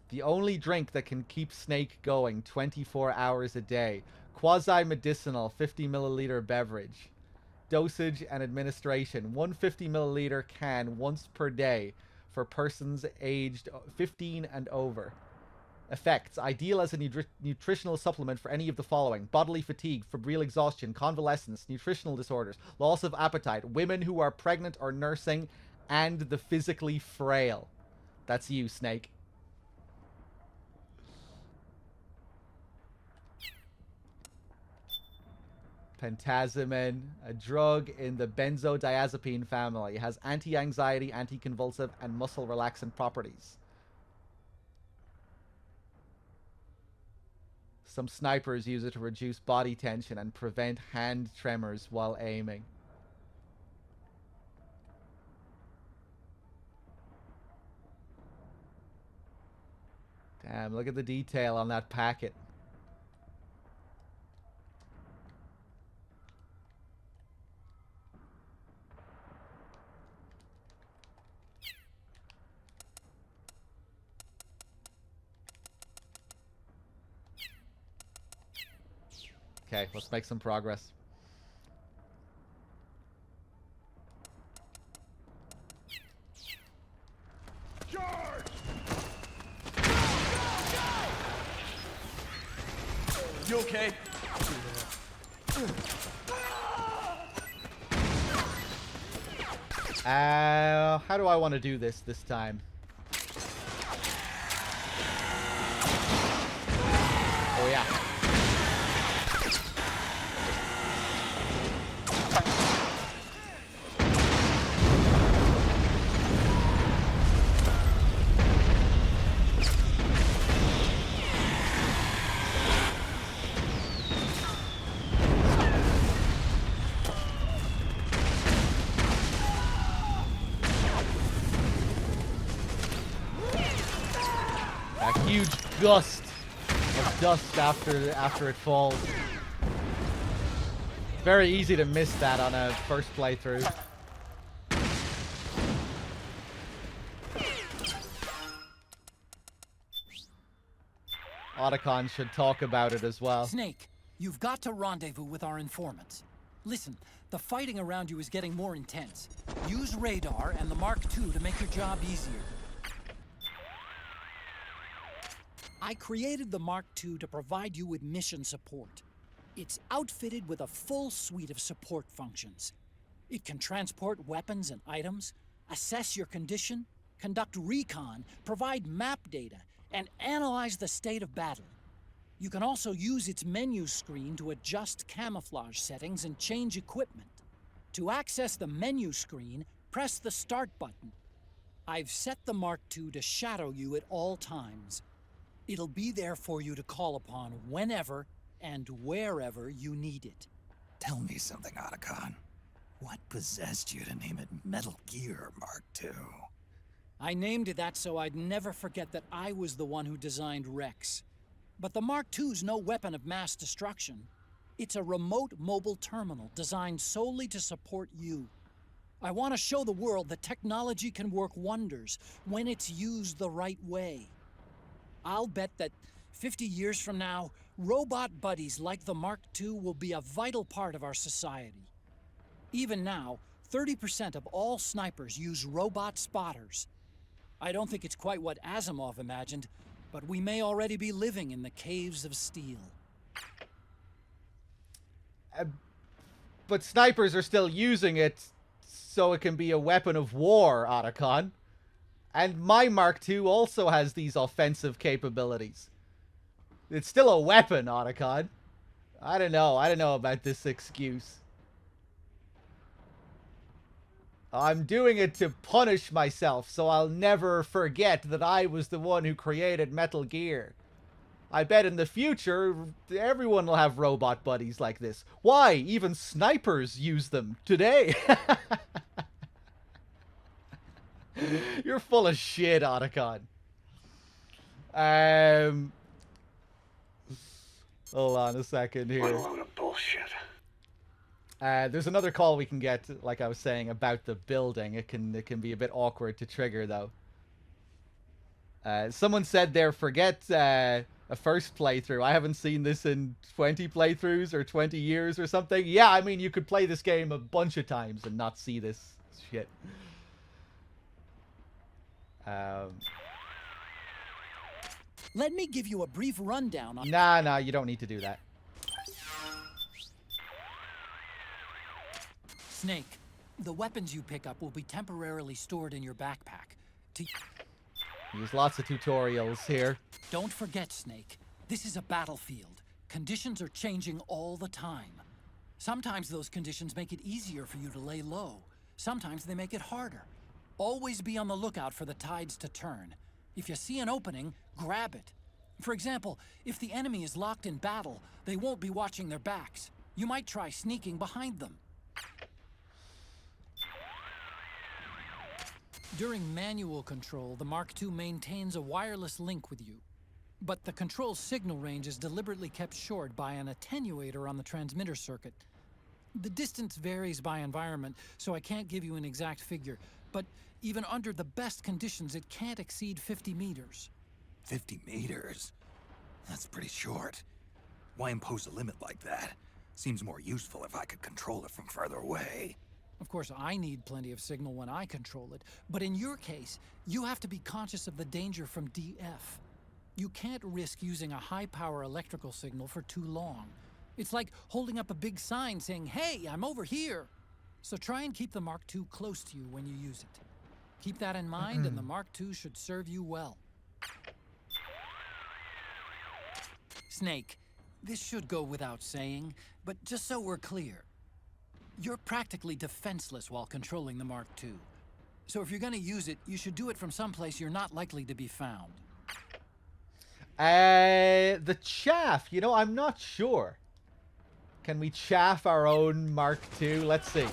The only drink that can keep Snake going 24 hours a day. Quasi-medicinal 50 milliliter beverage. Dosage and administration. 150 milliliter can once per day for persons aged 15 and over. Effects. Ideal as a nutritional supplement for any of the following: bodily fatigue, febrile exhaustion, convalescence, nutritional disorders, loss of appetite, women who are pregnant or nursing, and the physically frail. That's you, Snake. Pentazemin, a drug in the benzodiazepine family, has anti-anxiety, anti-convulsive, and muscle relaxant properties. Some snipers use it to reduce body tension and prevent hand tremors while aiming. Damn, look at the detail on that packet. Okay, let's make some progress. Charge! You okay? How do I want to do this time? Oh yeah. Huge gust of dust after it falls. It's very easy to miss that on a first playthrough. Otacon should talk about it as well. Snake, you've got to rendezvous with our informants. Listen, the fighting around you is getting more intense. Use radar and the Mark II to make your job easier. I created the Mark II to provide you with mission support. It's outfitted with a full suite of support functions. It can transport weapons and items, assess your condition, conduct recon, provide map data, and analyze the state of battle. You can also use its menu screen to adjust camouflage settings and change equipment. To access the menu screen, press the Start button. I've set the Mark II to shadow you at all times. It'll be there for you to call upon whenever and wherever you need it. Tell me something, Otacon. What possessed you to name it Metal Gear Mark II? I named it that so I'd never forget that I was the one who designed Rex. But the Mark II's no weapon of mass destruction. It's a remote mobile terminal designed solely to support you. I want to show the world that technology can work wonders when it's used the right way. I'll bet that 50 years from now, robot buddies like the Mark II will be a vital part of our society. Even now, 30% of all snipers use robot spotters. I don't think it's quite what Asimov imagined, but we may already be living in the caves of steel. But snipers are still using it so it can be a weapon of war, Otacon. And my Mark II also has these offensive capabilities. It's still a weapon, Otacon. I don't know about this excuse. I'm doing it to punish myself, so I'll never forget that I was the one who created Metal Gear. I bet in the future, everyone will have robot buddies like this. Why? Even snipers use them today. You're full of shit, Otacon. Hold on a second here. What a load of bullshit. There's another call we can get, like I was saying, about the building. It can be a bit awkward to trigger, though. Someone said there, forget a first playthrough. I haven't seen this in 20 playthroughs or 20 years or something. Yeah, I mean, you could play this game a bunch of times and not see this shit. Let me give you a brief rundown on... Nah, you don't need to do that. Snake, the weapons you pick up will be temporarily stored in your backpack. Use lots of tutorials here. Don't forget, Snake, this is a battlefield. Conditions are changing all the time. Sometimes those conditions make it easier for you to lay low. Sometimes they make it harder. Always be on the lookout for the tides to turn. If you see an opening, grab it. For example, if the enemy is locked in battle, they won't be watching their backs. You might try sneaking behind them. During manual control, the Mark II maintains a wireless link with you. But the control signal range is deliberately kept short by an attenuator on the transmitter circuit. The distance varies by environment, so I can't give you an exact figure. But even under the best conditions, it can't exceed 50 meters. 50 meters? That's pretty short. Why impose a limit like that? Seems more useful if I could control it from further away. Of course, I need plenty of signal when I control it, but in your case, you have to be conscious of the danger from DF. You can't risk using a high-power electrical signal for too long. It's like holding up a big sign saying, "Hey, I'm over here!" So try and keep the Mark II close to you when you use it. Keep that in mind, and the Mark II should serve you well. Snake, this should go without saying, but just so we're clear, you're practically defenseless while controlling the Mark II. So if you're going to use it, you should do it from someplace you're not likely to be found. The chaff, I'm not sure. Can we chaff our own Mark II? Let's see.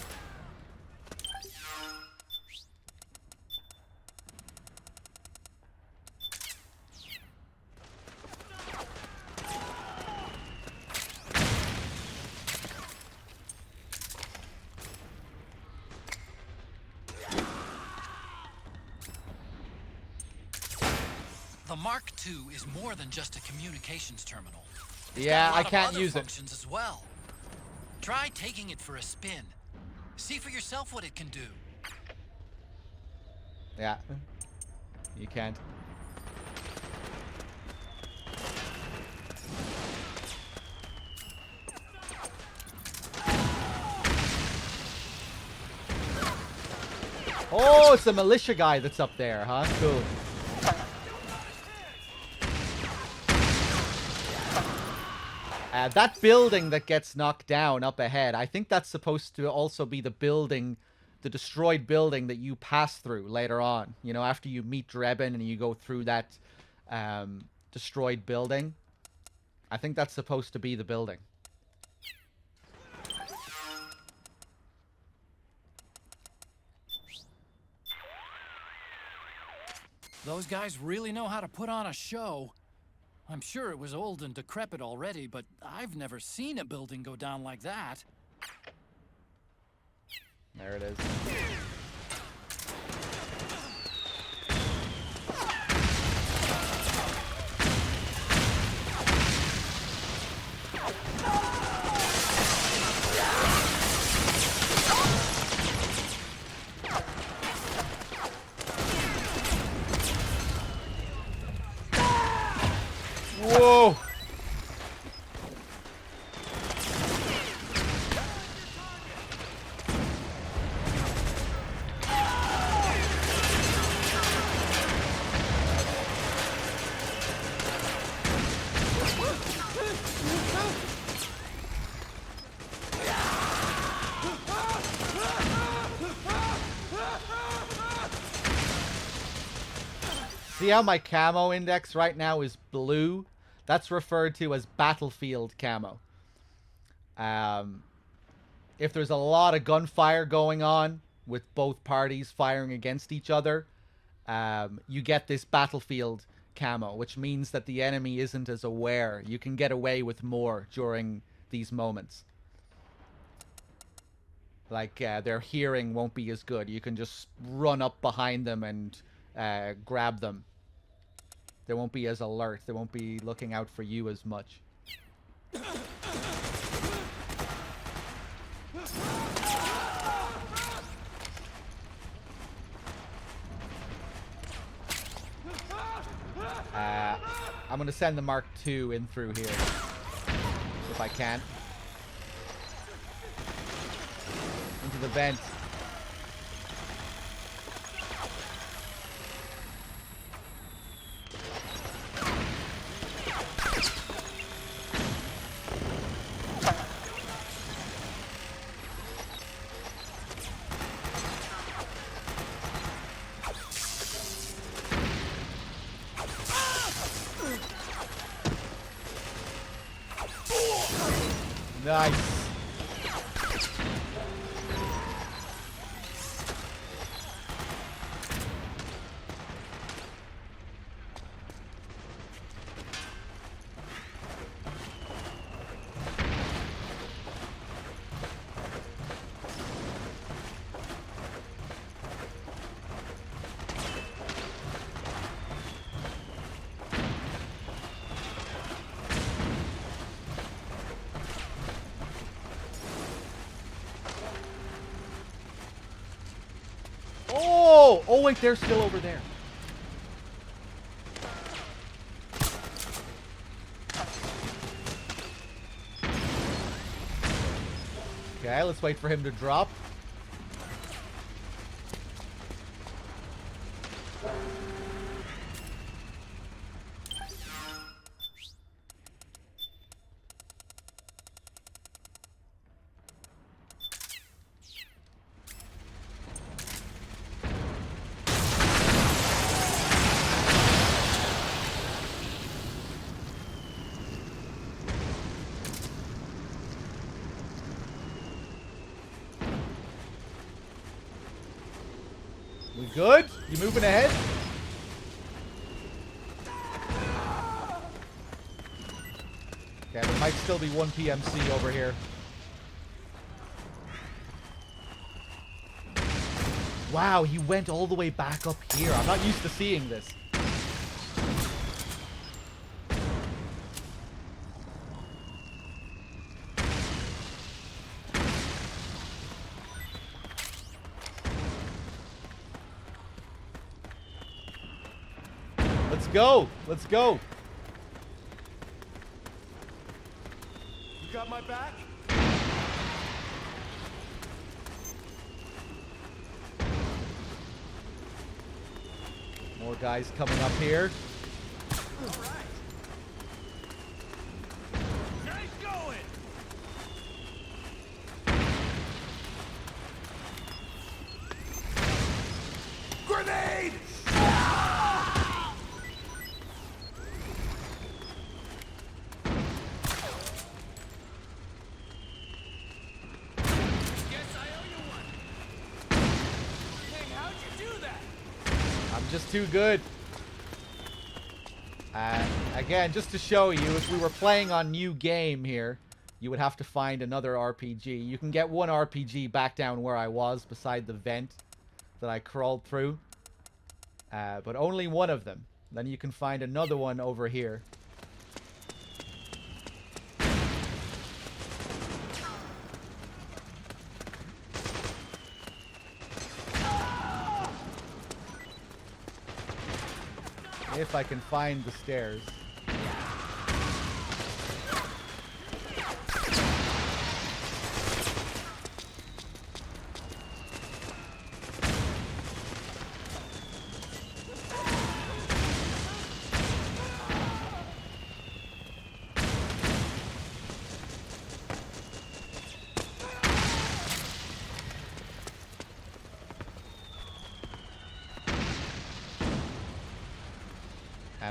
The Mark II is more than just a communications terminal. Yeah, I can't use it. Functions as well. Try taking it for a spin. See for yourself what it can do. Yeah. You can't. Oh, it's the militia guy that's up there, huh? Cool. That building that gets knocked down up ahead, I think that's supposed to also be the building, the destroyed building that you pass through later on. After you meet Drebin and you go through that destroyed building. I think that's supposed to be the building. Those guys really know how to put on a show. I'm sure it was old and decrepit already, but I've never seen a building go down like that. There it is. Whoa! See how my camo index right now is blue? That's referred to as battlefield camo. If there's a lot of gunfire going on with both parties firing against each other, you get this battlefield camo, which means that the enemy isn't as aware. You can get away with more during these moments. Like, their hearing won't be as good. You can just run up behind them and grab them. They won't be as alert. They won't be looking out for you as much. I'm going to send the Mark II in through here, if I can. Into the vent. Nice. Oh wait, they're still over there. Okay, let's wait for him to drop. We good? You moving ahead? Okay, there might still be one PMC over here. Wow, he went all the way back up here. I'm not used to seeing this. Let's go. Let's go. You got my back? More guys coming up here. All right. Nice going. Grenade! Just too good. Again, just to show you, if we were playing on new game here, you would have to find another RPG. You can get one RPG back down where I was, beside the vent that I crawled through. But only one of them. Then you can find another one over here. If I can find the stairs.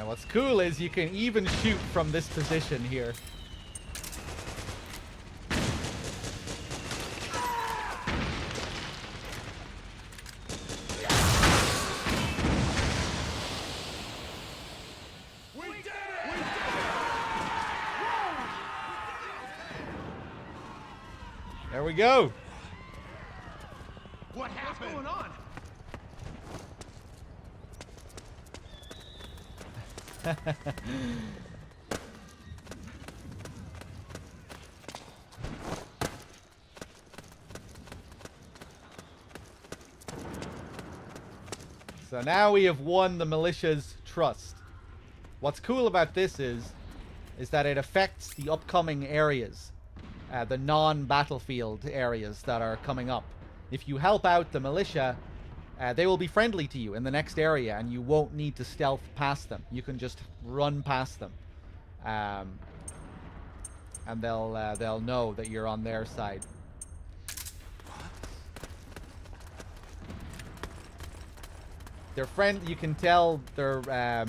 And what's cool is you can even shoot from this position here. There we go. What happened? What's going on? So now we have won the militia's trust. What's cool about this is that it affects the upcoming areas, the non-battlefield areas that are coming up. If you help out the militia, they will be friendly to you in the next area, and you won't need to stealth past them. You can just run past them, and they'll know that you're on their side. They're you can tell their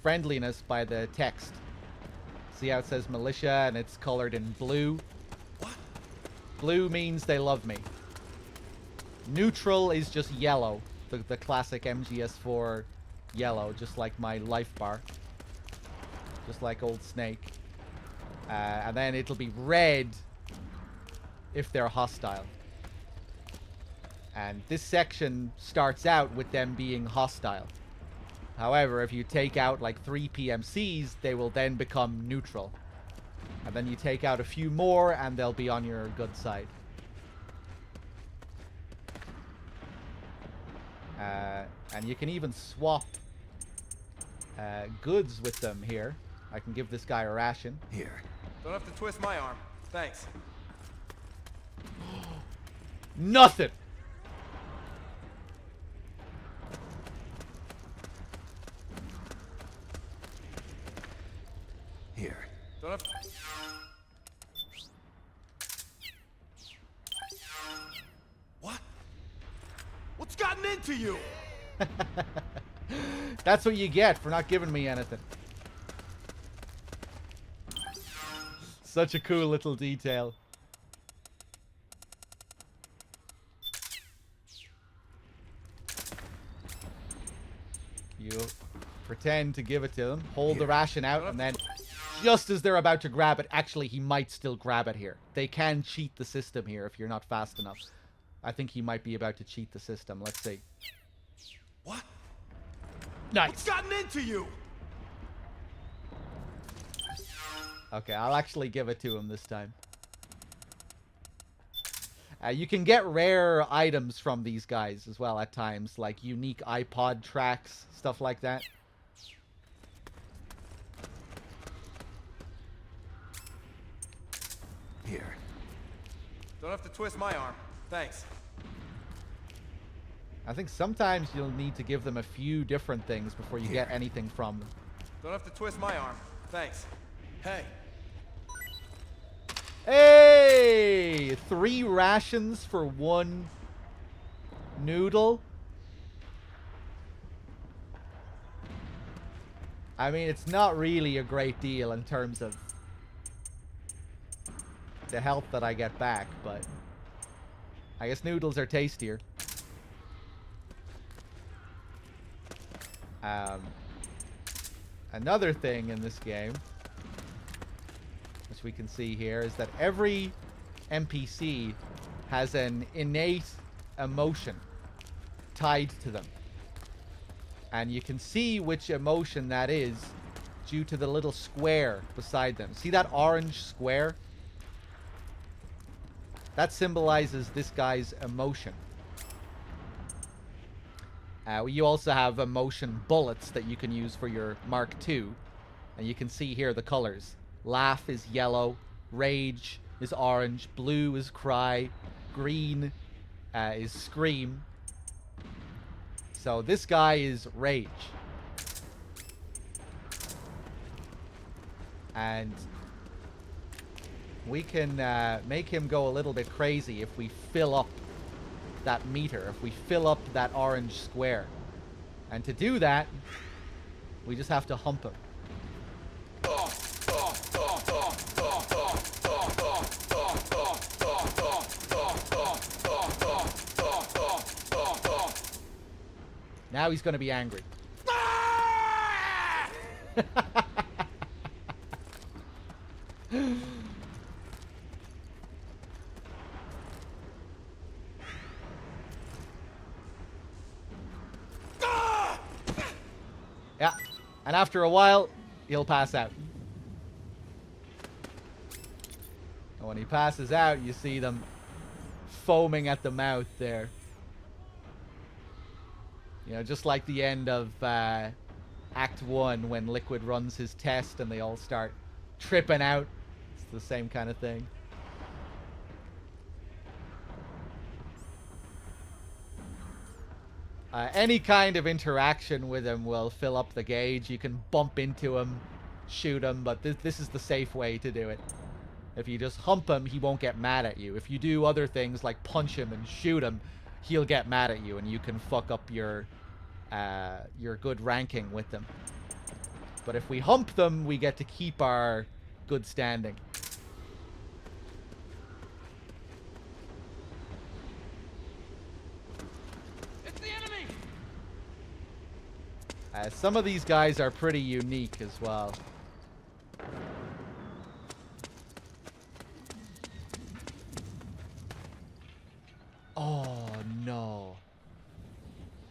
friendliness by the text. See how it says militia and it's colored in blue? What? Blue means they love me. Neutral is just yellow. The classic MGS4 yellow, just like my life bar. Just like old Snake. And then it'll be red if they're hostile. And this section starts out with them being hostile. However, if you take out like 3 PMCs, they will then become neutral. And then you take out a few more and they'll be on your good side. And you can even swap goods with them here. I can give this guy a ration. Here. Don't have to twist my arm. Thanks. Nothing! Here. Don't have What? What's gotten into you? That's what you get for not giving me anything. Such a cool little detail. You pretend to give it to them, hold the ration out, and then just as they're about to grab it, actually he might still grab it here. They can cheat the system here if you're not fast enough. I think he might be about to cheat the system. Let's see. What? Nice. What's gotten into you? Okay, I'll actually give it to him this time. You can get rare items from these guys as well at times, like unique iPod tracks, stuff like that. Here. Don't have to twist my arm. Thanks. I think sometimes you'll need to give them a few different things before you get anything from them. Don't have to twist my arm. Thanks. Hey. Hey! 3 rations for 1 noodle. I mean, it's not really a great deal in terms of the health that I get back, but I guess noodles are tastier. Another thing in this game, which we can see here, is that every NPC has an innate emotion tied to them. And you can see which emotion that is due to the little square beside them. See that orange square? That symbolizes this guy's emotion. You also have emotion bullets that you can use for your Mark II. And you can see here the colors. Laugh is yellow, rage is orange, blue is cry, green is scream. So this guy is rage. And we can make him go a little bit crazy if we fill up that meter, if we fill up that orange square. And to do that, We just have to hump him. Now he's going to be angry. Yeah, and after a while, he'll pass out. And when he passes out, you see them foaming at the mouth there. You know, just like the end of Act 1 when Liquid runs his test and they all start tripping out. It's the same kind of thing. Any kind of interaction with him will fill up the gauge. You can bump into him, shoot him, but this is the safe way to do it. If you just hump him, he won't get mad at you. If you do other things like punch him and shoot him, he'll get mad at you, and you can fuck up your good ranking with them. But if we hump them, we get to keep our good standing. It's the enemy! Some of these guys are pretty unique as well. Oh, no.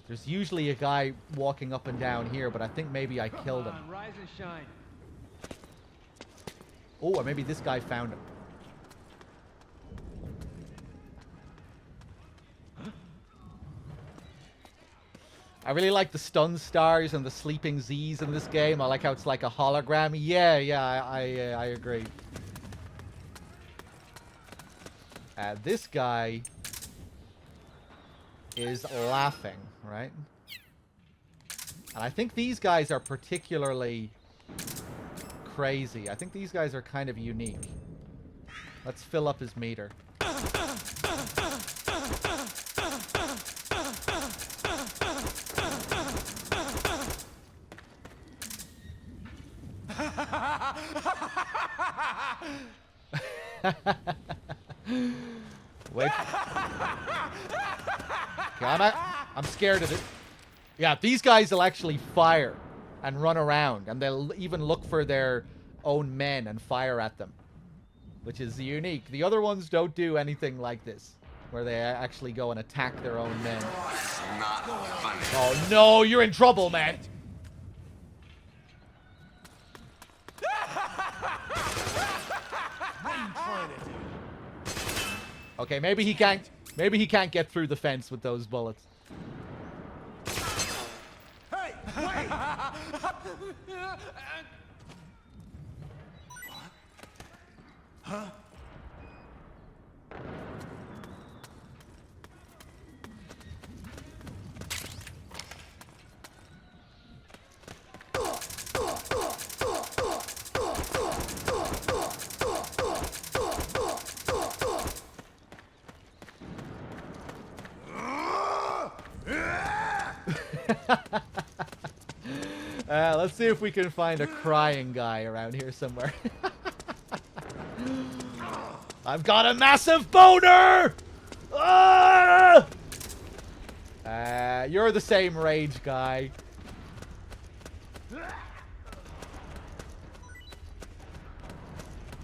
There's usually a guy walking up and down here, but I think maybe I killed him. Rise and shine. Oh, or maybe this guy found him. I really like the stun stars and the sleeping Z's in this game. I like how it's like a hologram. Yeah, I agree. This guy is laughing, right? And I think these guys are particularly crazy. I think these guys are kind of unique. Let's fill up his meter. Wait. Okay, I'm scared of it. Yeah, these guys will actually fire and run around, and they'll even look for their own men and fire at them, which is unique. The other ones don't do anything like this, where they actually go and attack their own men. It's not funny. Oh no, you're in trouble, man. Okay, maybe he can't get through the fence with those bullets. Hey, wait! Huh? Let's see if we can find a crying guy around here somewhere. I've got a massive boner! Ah! You're the same rage guy.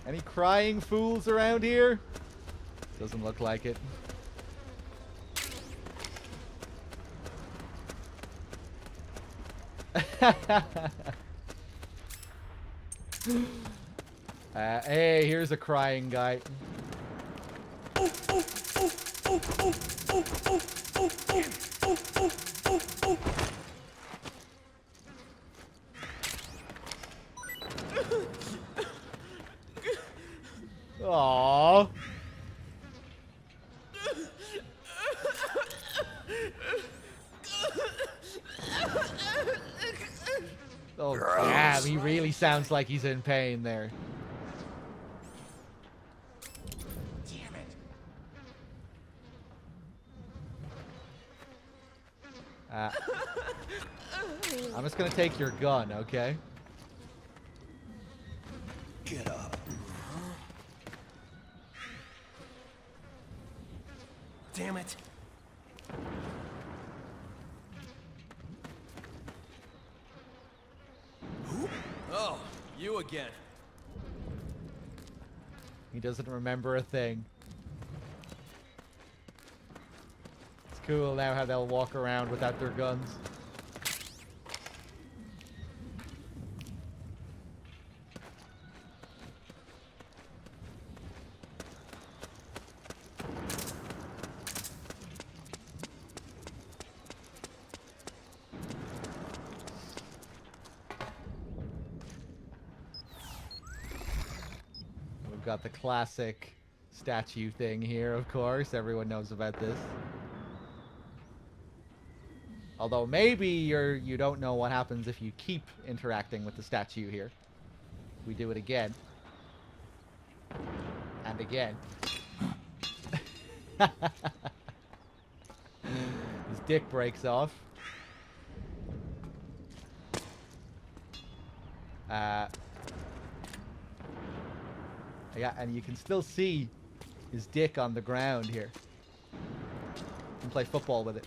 Any crying fools around here? Doesn't look like it. Hey, here's a crying guy. Aww. Oh, damn, he really sounds like he's in pain there. Damn I'm just gonna take your gun, okay? Get up. Damn it. Who? Oh, you again. He doesn't remember a thing. It's cool now how they'll walk around without their guns. We've got the classic statue thing here, of course. Everyone knows about this. Although maybe you don't know what happens if you keep interacting with the statue here. We do it again. And again. His dick breaks off. Yeah, and you can still see his dick on the ground here. You can play football with it.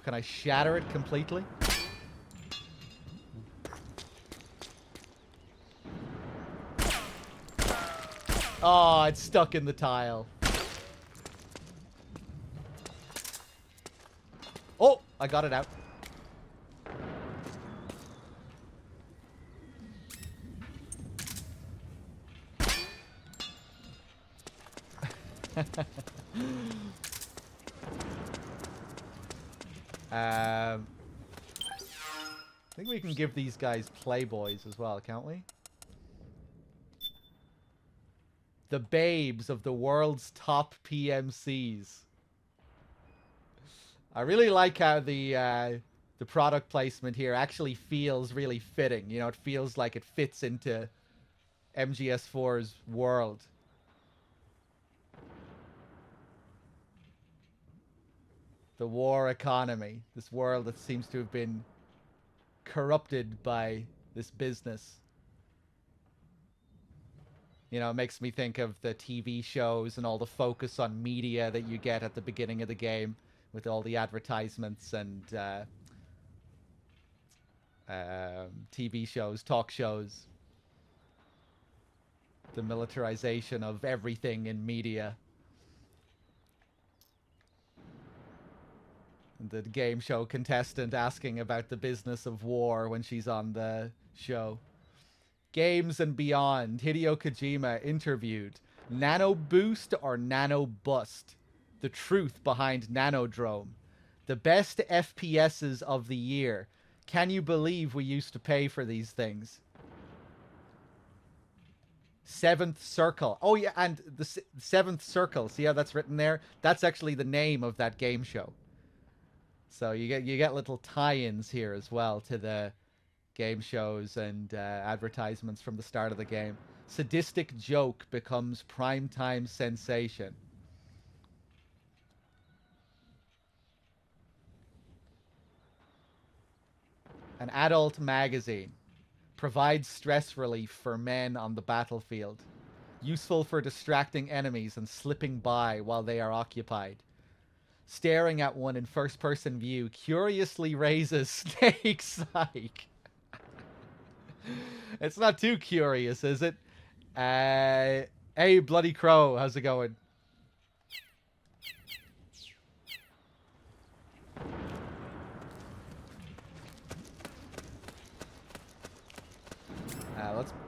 Can I shatter it completely? Oh, it's stuck in the tile. Oh, I got it out. I think we can give these guys Playboys as well, can't we? The babes of the world's top PMCs. I really like how the product placement here actually feels really fitting. You know, it feels like it fits into MGS4's world. The war economy. This world that seems to have been corrupted by this business. You know, it makes me think of the TV shows and all the focus on media that you get at the beginning of the game with all the advertisements and TV shows, talk shows. The militarization of everything in media. The game show contestant asking about the business of war when she's on the show. Games and Beyond. Hideo Kojima interviewed. Nano Boost or Nano Bust? The truth behind Nanodrome. The best FPSs of the year. Can you believe we used to pay for these things? Seventh Circle. Oh yeah, and the Seventh Circle. See how that's written there? That's actually the name of that game show. So you get little tie-ins here as well to the game shows and advertisements from the start of the game. Sadistic joke becomes primetime sensation. An adult magazine. Provides stress relief for men on the battlefield. Useful for distracting enemies and slipping by while they are occupied. Staring at one in first-person view curiously raises Snake's psyche. It's not too curious, is it? Hey, Bloody Crow, how's it going?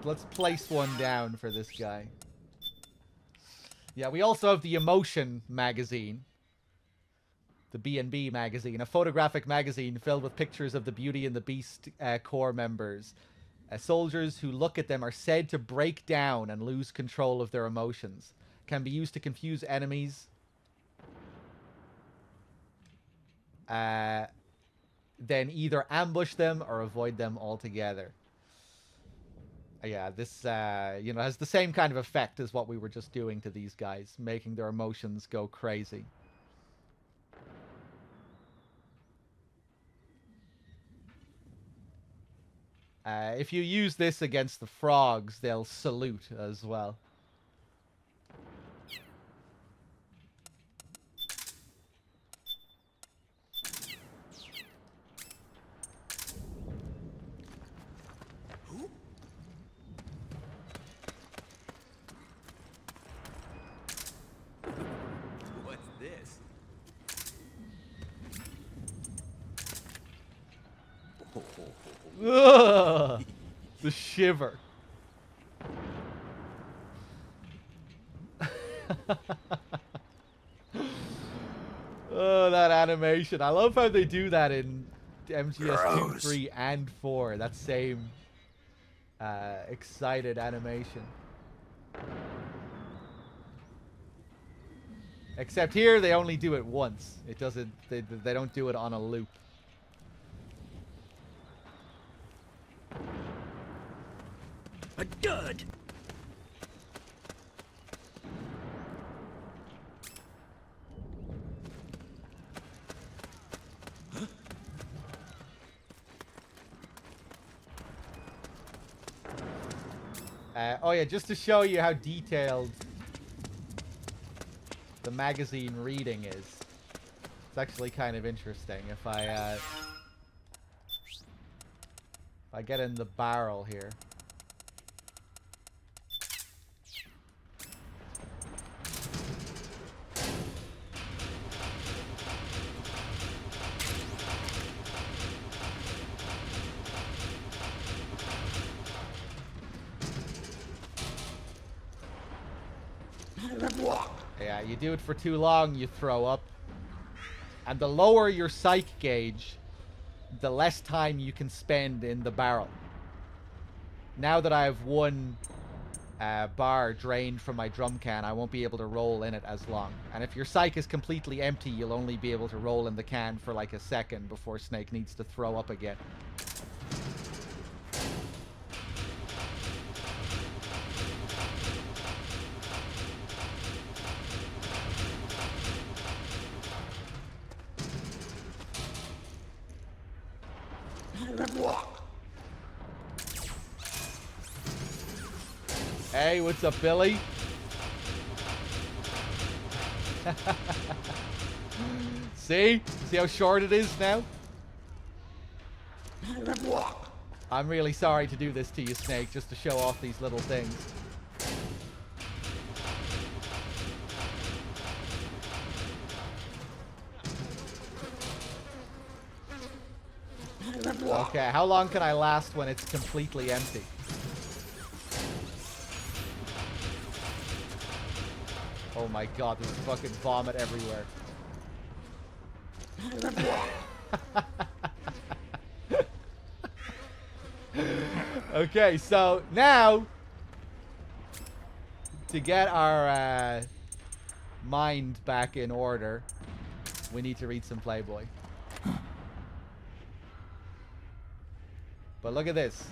Let's place one down for this guy. Yeah, we also have the Emotion magazine. The B&B magazine, a photographic magazine filled with pictures of the Beauty and the Beast Corps members. Soldiers who look at them are said to break down and lose control of their emotions. Can be used to confuse enemies. Then either ambush them or avoid them altogether. Yeah, this, you know, has the same kind of effect as what we were just doing to these guys, making their emotions go crazy. If you use this against the frogs, they'll salute as well. What's this? Ugh, the shiver. Oh, that animation. I love how they do that in MGS 2, 3, and 4. That same excited animation. Except here, they only do it once. It doesn't. They don't do it on a loop. A dud! Oh yeah, just to show you how detailed the magazine reading is. It's actually kind of interesting. If I get in the barrel here. Yeah, you do it for too long, you throw up. And the lower your psych gauge, the less time you can spend in the barrel. Now that I have one bar drained from my drum can, I won't be able to roll in it as long. And if your psych is completely empty, you'll only be able to roll in the can for like a second before Snake needs to throw up again. Hey, what's up, Billy? See? See how short it is now? I'm really sorry to do this to you, Snake, just to show off these little things. Okay, how long can I last when it's completely empty? Oh my god, there's fucking vomit everywhere. Okay, so now, to get our mind back in order, we need to read some Playboy. But look at this.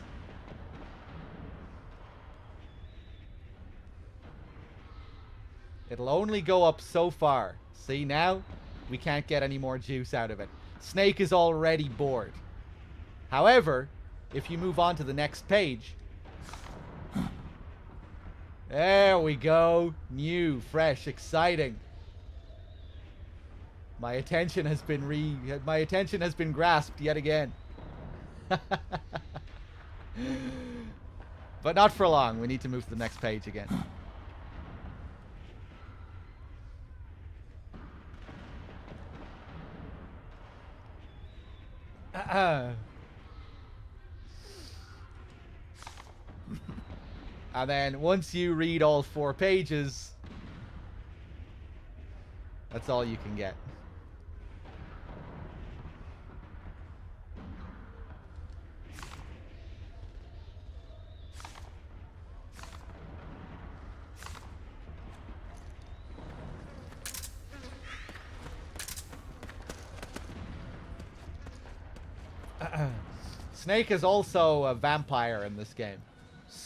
It'll only go up so far. See, now we can't get any more juice out of it. Snake is already bored. However, if you move on to the next page, there we go. New, fresh, exciting. My attention has been grasped yet again. But not for long. We need to move to the next page again. And then once you read all 4 pages, that's all you can get. Snake is also a vampire in this game.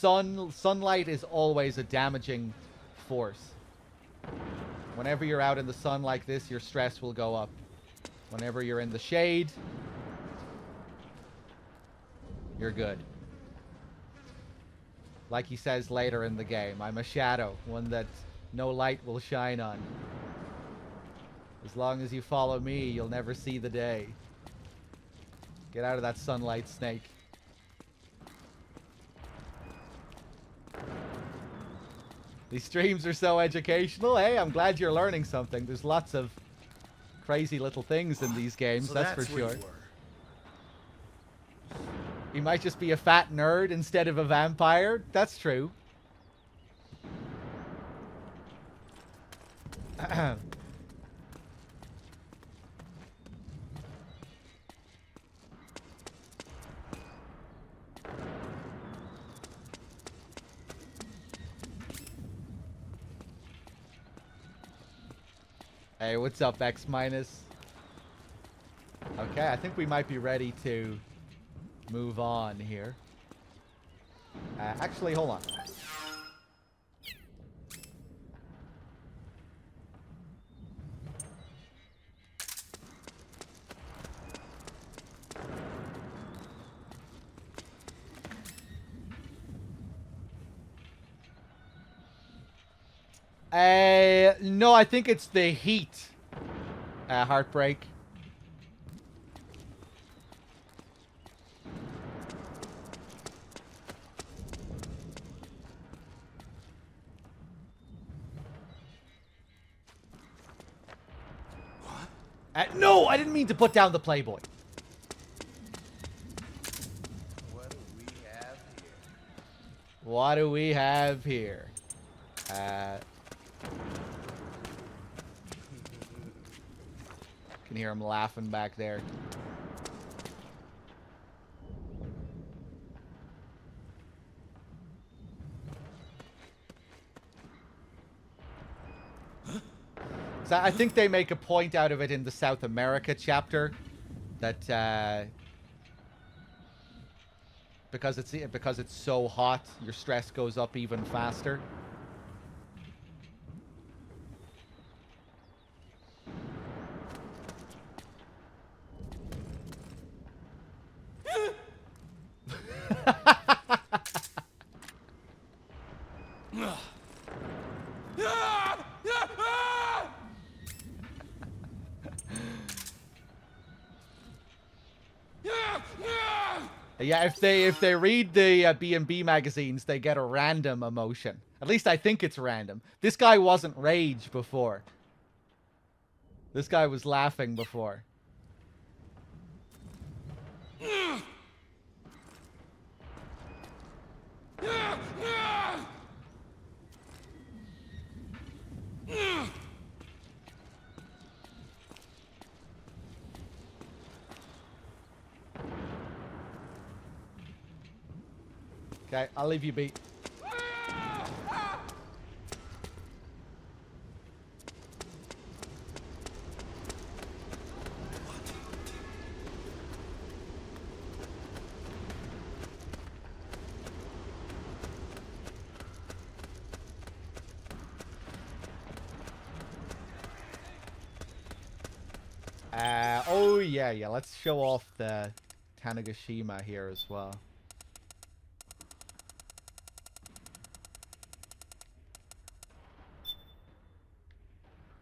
sunlight is always a damaging force. Whenever you're out in the sun like this, your stress will go up. Whenever you're in the shade, you're good. Like he says later in the game, I'm a shadow, one that no light will shine on. As long as you follow me, you'll never see the day. Get out of that sunlight, Snake. These streams are so educational. Hey, I'm glad you're learning something. There's lots of crazy little things in these games, So that's for where sure. you were. He might just be a fat nerd instead of a vampire. That's true. Hey, what's up, X minus? Okay, I think we might be ready to move on here. Actually, hold on. No, I think it's the heat. Heartbreak. No, I didn't mean to put down the Playboy. What do we have here? Can hear him laughing back there. So I think they make a point out of it in the South America chapter that because it's so hot, your stress goes up even faster. Yeah, if they read the B&B magazines, they get a random emotion. At least I think it's random. This guy wasn't rage before. This guy was laughing before. Okay, I'll leave you be. Oh yeah, let's show off the Tanegashima here as well.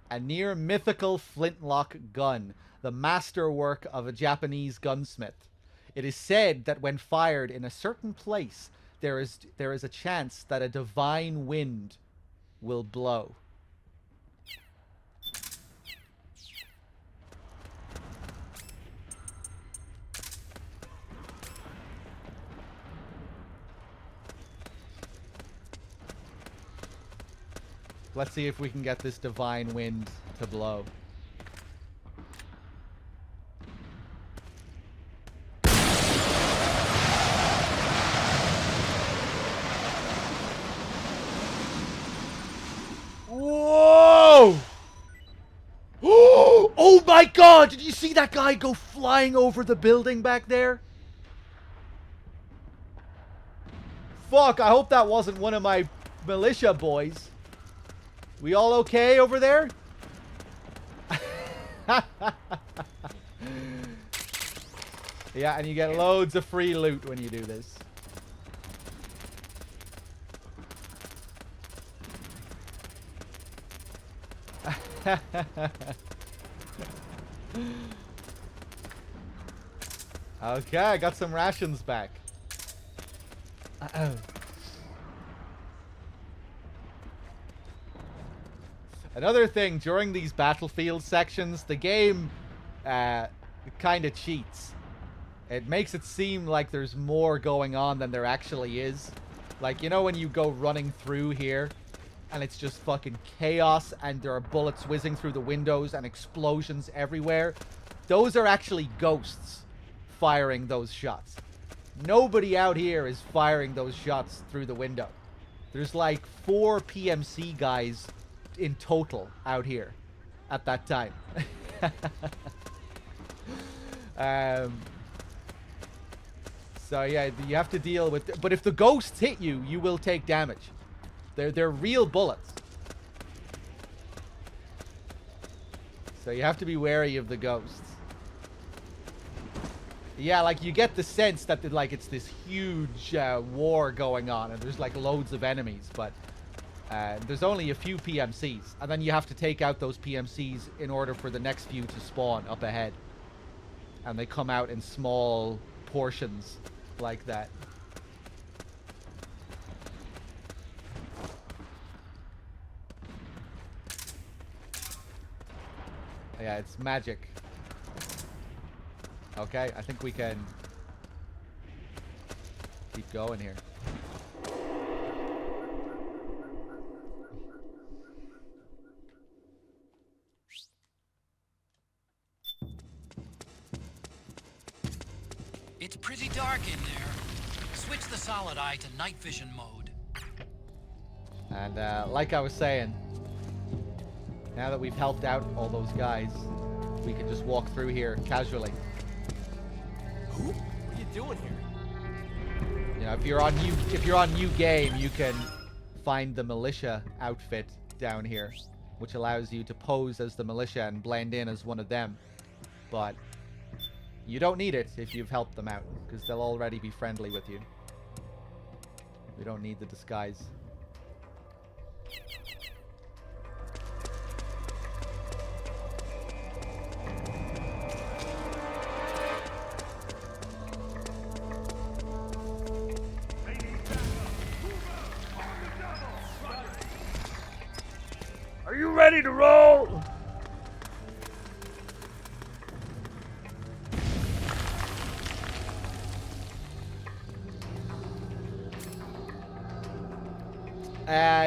A near mythical flintlock gun, the masterwork of a Japanese gunsmith. It is said that when fired in a certain place, there is a chance that a divine wind will blow. Let's see if we can get this divine wind to blow. Whoa! Oh my god! Did you see that guy go flying over the building back there? fuck! I hope that wasn't one of my militia boys. We all okay over there? Yeah, and you get loads of free loot when you do this. Okay, I got some rations back. Another thing, during these battlefield sections, the game kind of cheats. It makes it seem like there's more going on than there actually is. Like, you know when you go running through here and it's just fucking chaos and there are bullets whizzing through the windows and explosions everywhere? Those are actually ghosts firing those shots. Nobody out here is firing those shots through the window. There's like 4 PMC guys in total out here at that time. So yeah, you have to deal with... But if the ghosts hit you, you will take damage. They're real bullets. So you have to be wary of the ghosts. Yeah, like you get the sense that like it's this huge war going on and there's like loads of enemies, but there's only a few PMCs. And then you have to take out those PMCs in order for the next few to spawn up ahead. And they come out in small portions like that. Yeah, it's magic. Okay, I think we can keep going here. It's pretty dark in there. Switch the solid eye to night vision mode. And like I was saying, now that we've helped out all those guys, we can just walk through here casually. What are you doing here? You know, if you're on new game, you can find the militia outfit down here, which allows you to pose as the militia and blend in as one of them. But you don't need it if you've helped them out, because they'll already be friendly with you. We don't need the disguise. Are you ready to roll?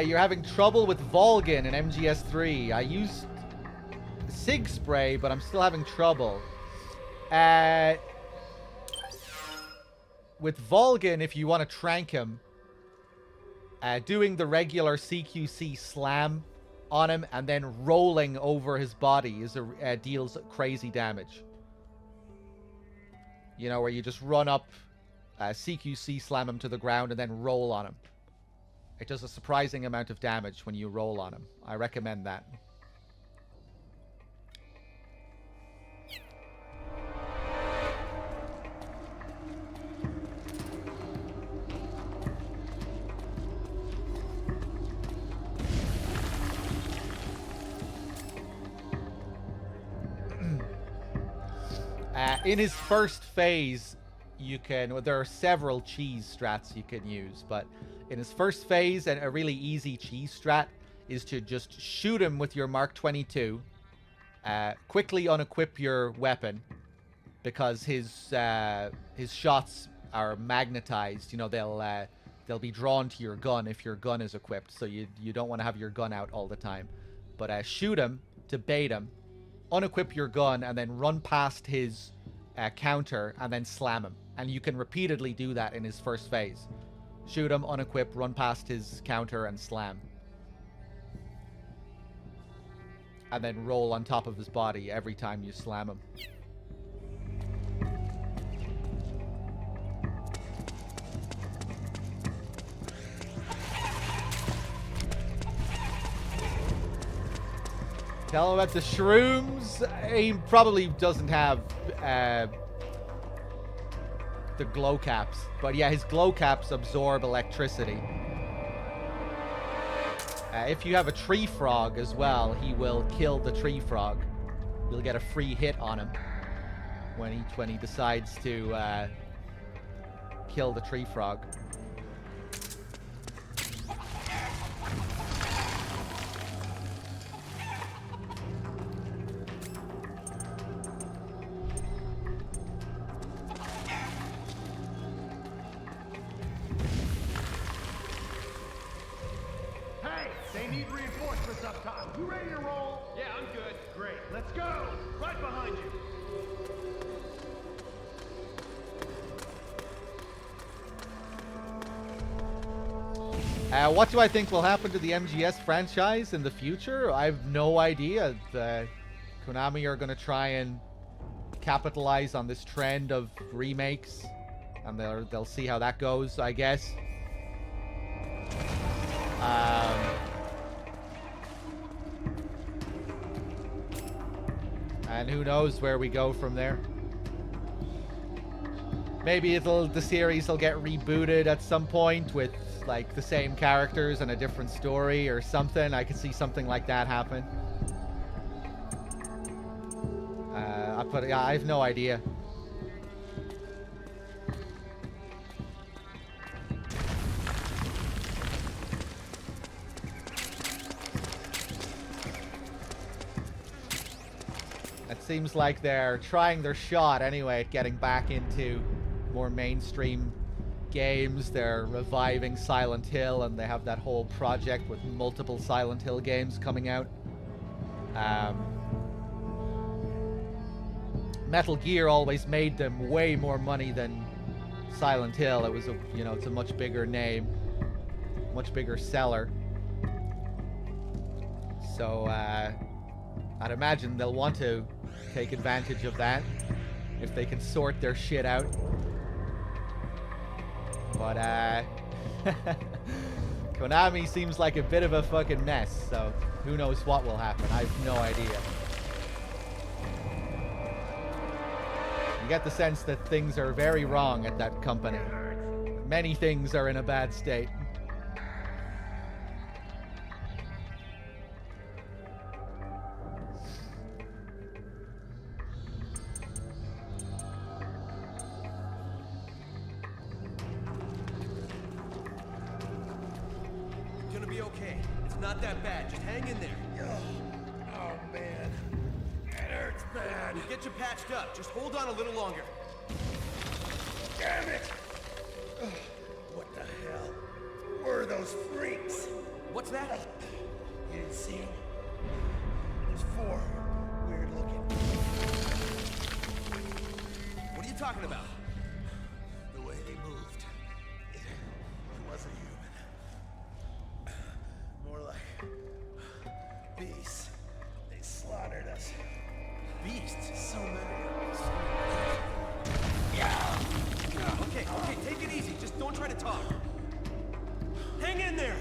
You're having trouble with Volgin in MGS3. I used Sig Spray, but I'm still having trouble. With Volgin, if you want to trank him, doing the regular CQC slam on him and then rolling over his body deals crazy damage. You know, where you just run up, CQC slam him to the ground and then roll on him. It does a surprising amount of damage when you roll on him. I recommend that. In his first phase, you can... Well, there are several cheese strats you can use, but in his first phase, and a really easy cheese strat is to just shoot him with your Mark 22, quickly unequip your weapon, because his shots are magnetized. You know, they'll be drawn to your gun if your gun is equipped, so you don't want to have your gun out all the time. But shoot him to bait him, unequip your gun, and then run past his counter and then slam him. And you can repeatedly do that in his first phase. Shoot him, unequip, run past his counter, and slam. And then roll on top of his body every time you slam him. Tell him about the shrooms. He probably doesn't have the glow caps. But yeah, his glow caps absorb electricity. If you have a tree frog as well, he will kill the tree frog. You'll get a free hit on him when he decides to kill the tree frog. Hey, they need reinforcements up top. You ready to roll? Yeah, I'm good. Great. Let's go. Right behind you. What do I think will happen to the MGS franchise in the future? I have no idea. Konami are going to try and capitalize on this trend of remakes, and they'll see how that goes, I guess. And who knows where we go from there. Maybe the series will get rebooted at some point with like the same characters and a different story or something. I could see something like that happen. I have no idea. It seems like they're trying their shot anyway at getting back into more mainstream games. They're reviving Silent Hill, and they have that whole project with multiple Silent Hill games coming out. Metal Gear always made them way more money than Silent Hill. It was it's a much bigger name, much bigger seller. So I'd imagine they'll want to take advantage of that if they can sort their shit out. But Konami seems like a bit of a fucking mess, so who knows what will happen. I have no idea. You get the sense that things are very wrong at that company. Many things are in a bad state. Gonna be okay. It's not that bad. Just hang in there. Oh, man. It hurts bad. We'll get you patched up. Just hold on a little longer. Damn it! What the hell? Where are those freaks? What's that? You didn't see them? There's 4. Weird looking. What are you talking about? The way they moved. It wasn't human. More like beasts. They slaughtered us. Beasts? So many. Okay, take it easy. Just don't try to talk. Hang in there!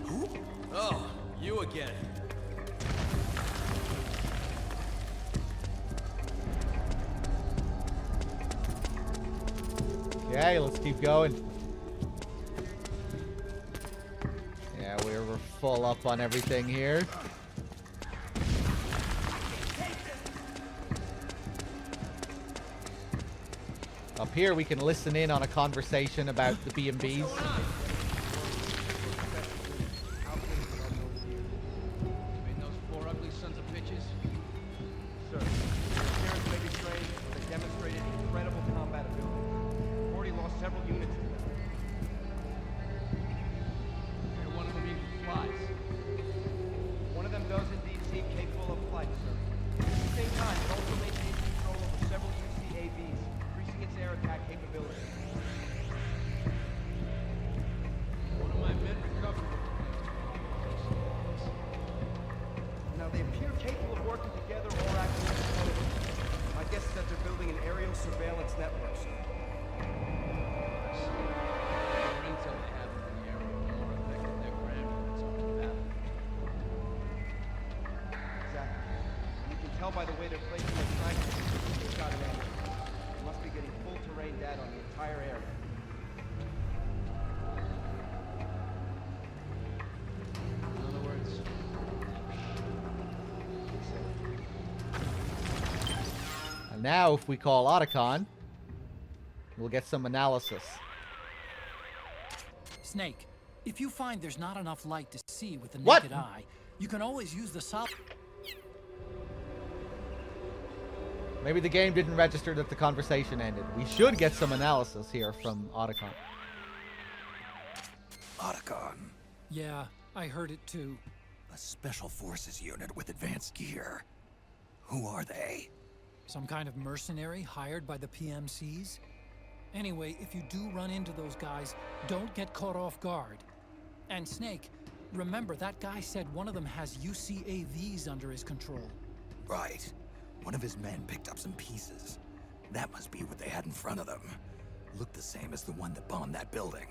Who? Oh, you again. Okay, let's keep going. Yeah, we're full up on everything here. Up here, we can listen in on a conversation about the B&Bs. Sir, parents may be trained, but they demonstrated incredible combat ability. We've already lost several units to them. And one of them even flies. One of them does indeed seem capable of flight, sir. At the same time, it also maintains control over several UCAVs, increasing its air attack capability. One of my men recovered. Now, they appear capable of working together or acting independently. My guess is that they're building an aerial surveillance network, sir. The more intel they have in the area, the more effective their ground units are in battle. tell by the way they're placing their triangles. We've got it, Andy. We must be getting full terrain data on the entire area. In other words, And now, if we call Otacon, we'll get some analysis. Snake, if you find there's not enough light to see with the What? naked eye, you can always use the solid. Maybe the game didn't register that the conversation ended. We should get some analysis here from Otacon. Otacon. Yeah, I heard it too. A special forces unit with advanced gear. Who are they? Some kind of mercenary hired by the PMCs? Anyway, if you do run into those guys, don't get caught off guard. And Snake, remember that guy said one of them has UCAVs under his control. Right. One of his men picked up some pieces. That must be what they had in front of them. Looked the same as the one that bombed that building.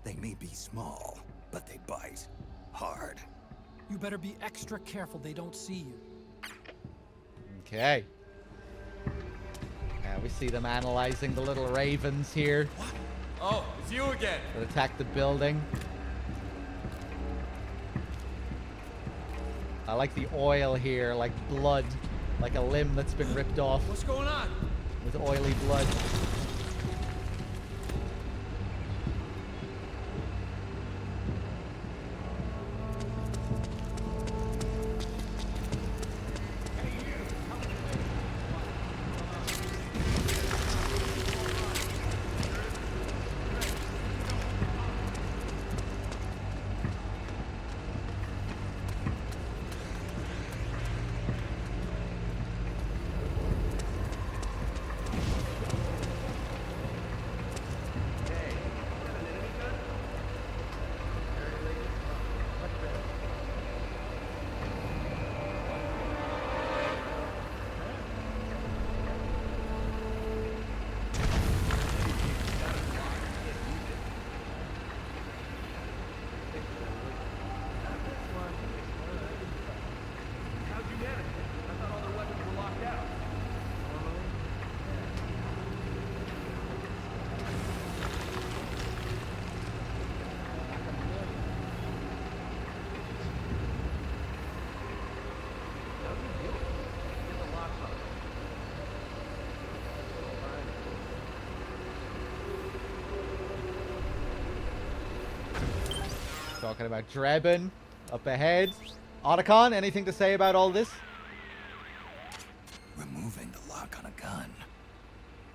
They may be small, but they bite. Hard. You better be extra careful they don't see you. Okay. We see them analyzing the little ravens here Oh, it's you again. that attack the building. I like the oil here, like blood, like a limb that's been ripped off What's going on? with oily blood. How'd you manage it? I thought all their weapons were locked out. Talking about Drebin up ahead. Otacon, anything to say about all this? Removing the lock on a gun.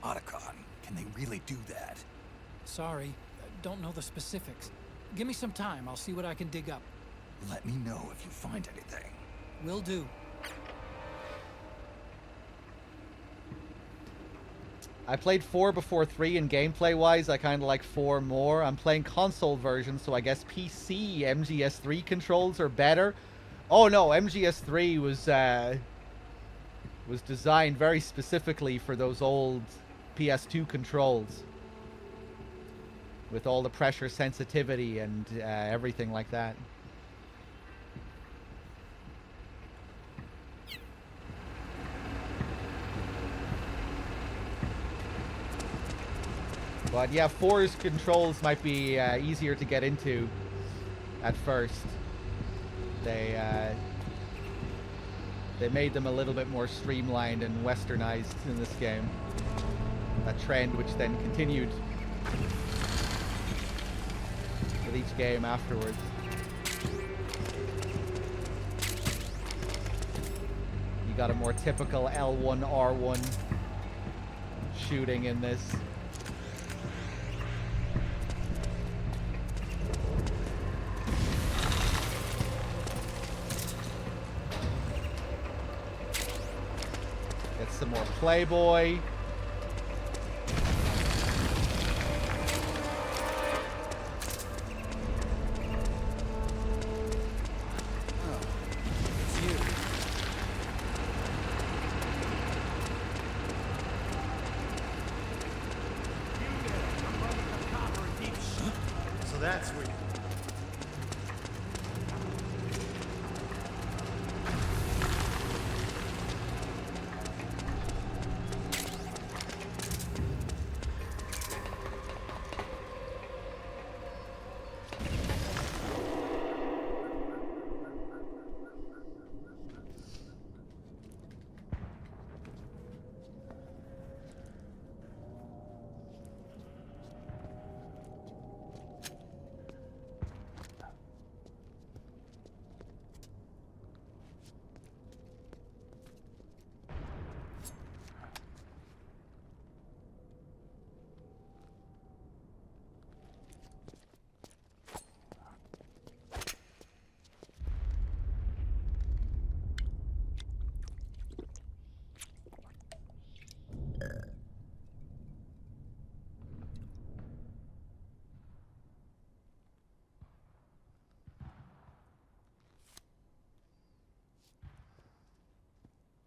Otacon, can they really do that? Sorry, don't know the specifics. Give me some time, I'll see what I can dig up. Let me know if you find anything. Will do. I played 4 before 3, and gameplay-wise, I kind of like 4 more. I'm playing console version, so I guess PC MGS3 controls are better. Oh no, MGS3 was designed very specifically for those old PS2 controls, with all the pressure sensitivity and everything like that. But yeah, 4's controls might be easier to get into at first. They made them a little bit more streamlined and westernized in this game. That trend which then continued with each game afterwards. You got a more typical L1, R1 shooting in this. Get some more Playboy. So that's where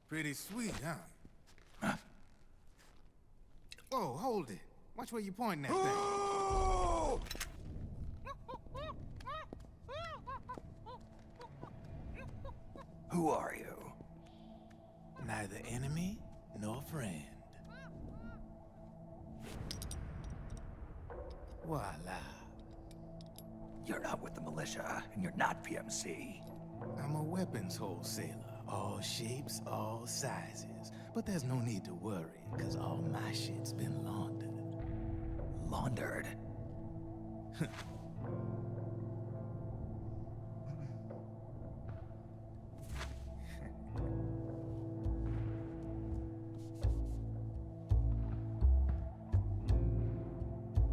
Pretty sweet, huh? Oh, hold it. Watch where you pointing that thing. Who are you? Neither enemy nor friend. Voila. You're not with the militia, and you're not PMC. I'm a weapons wholesaler. All shapes, all sizes. But there's no need to worry, because all my shit's been laundered. Laundered?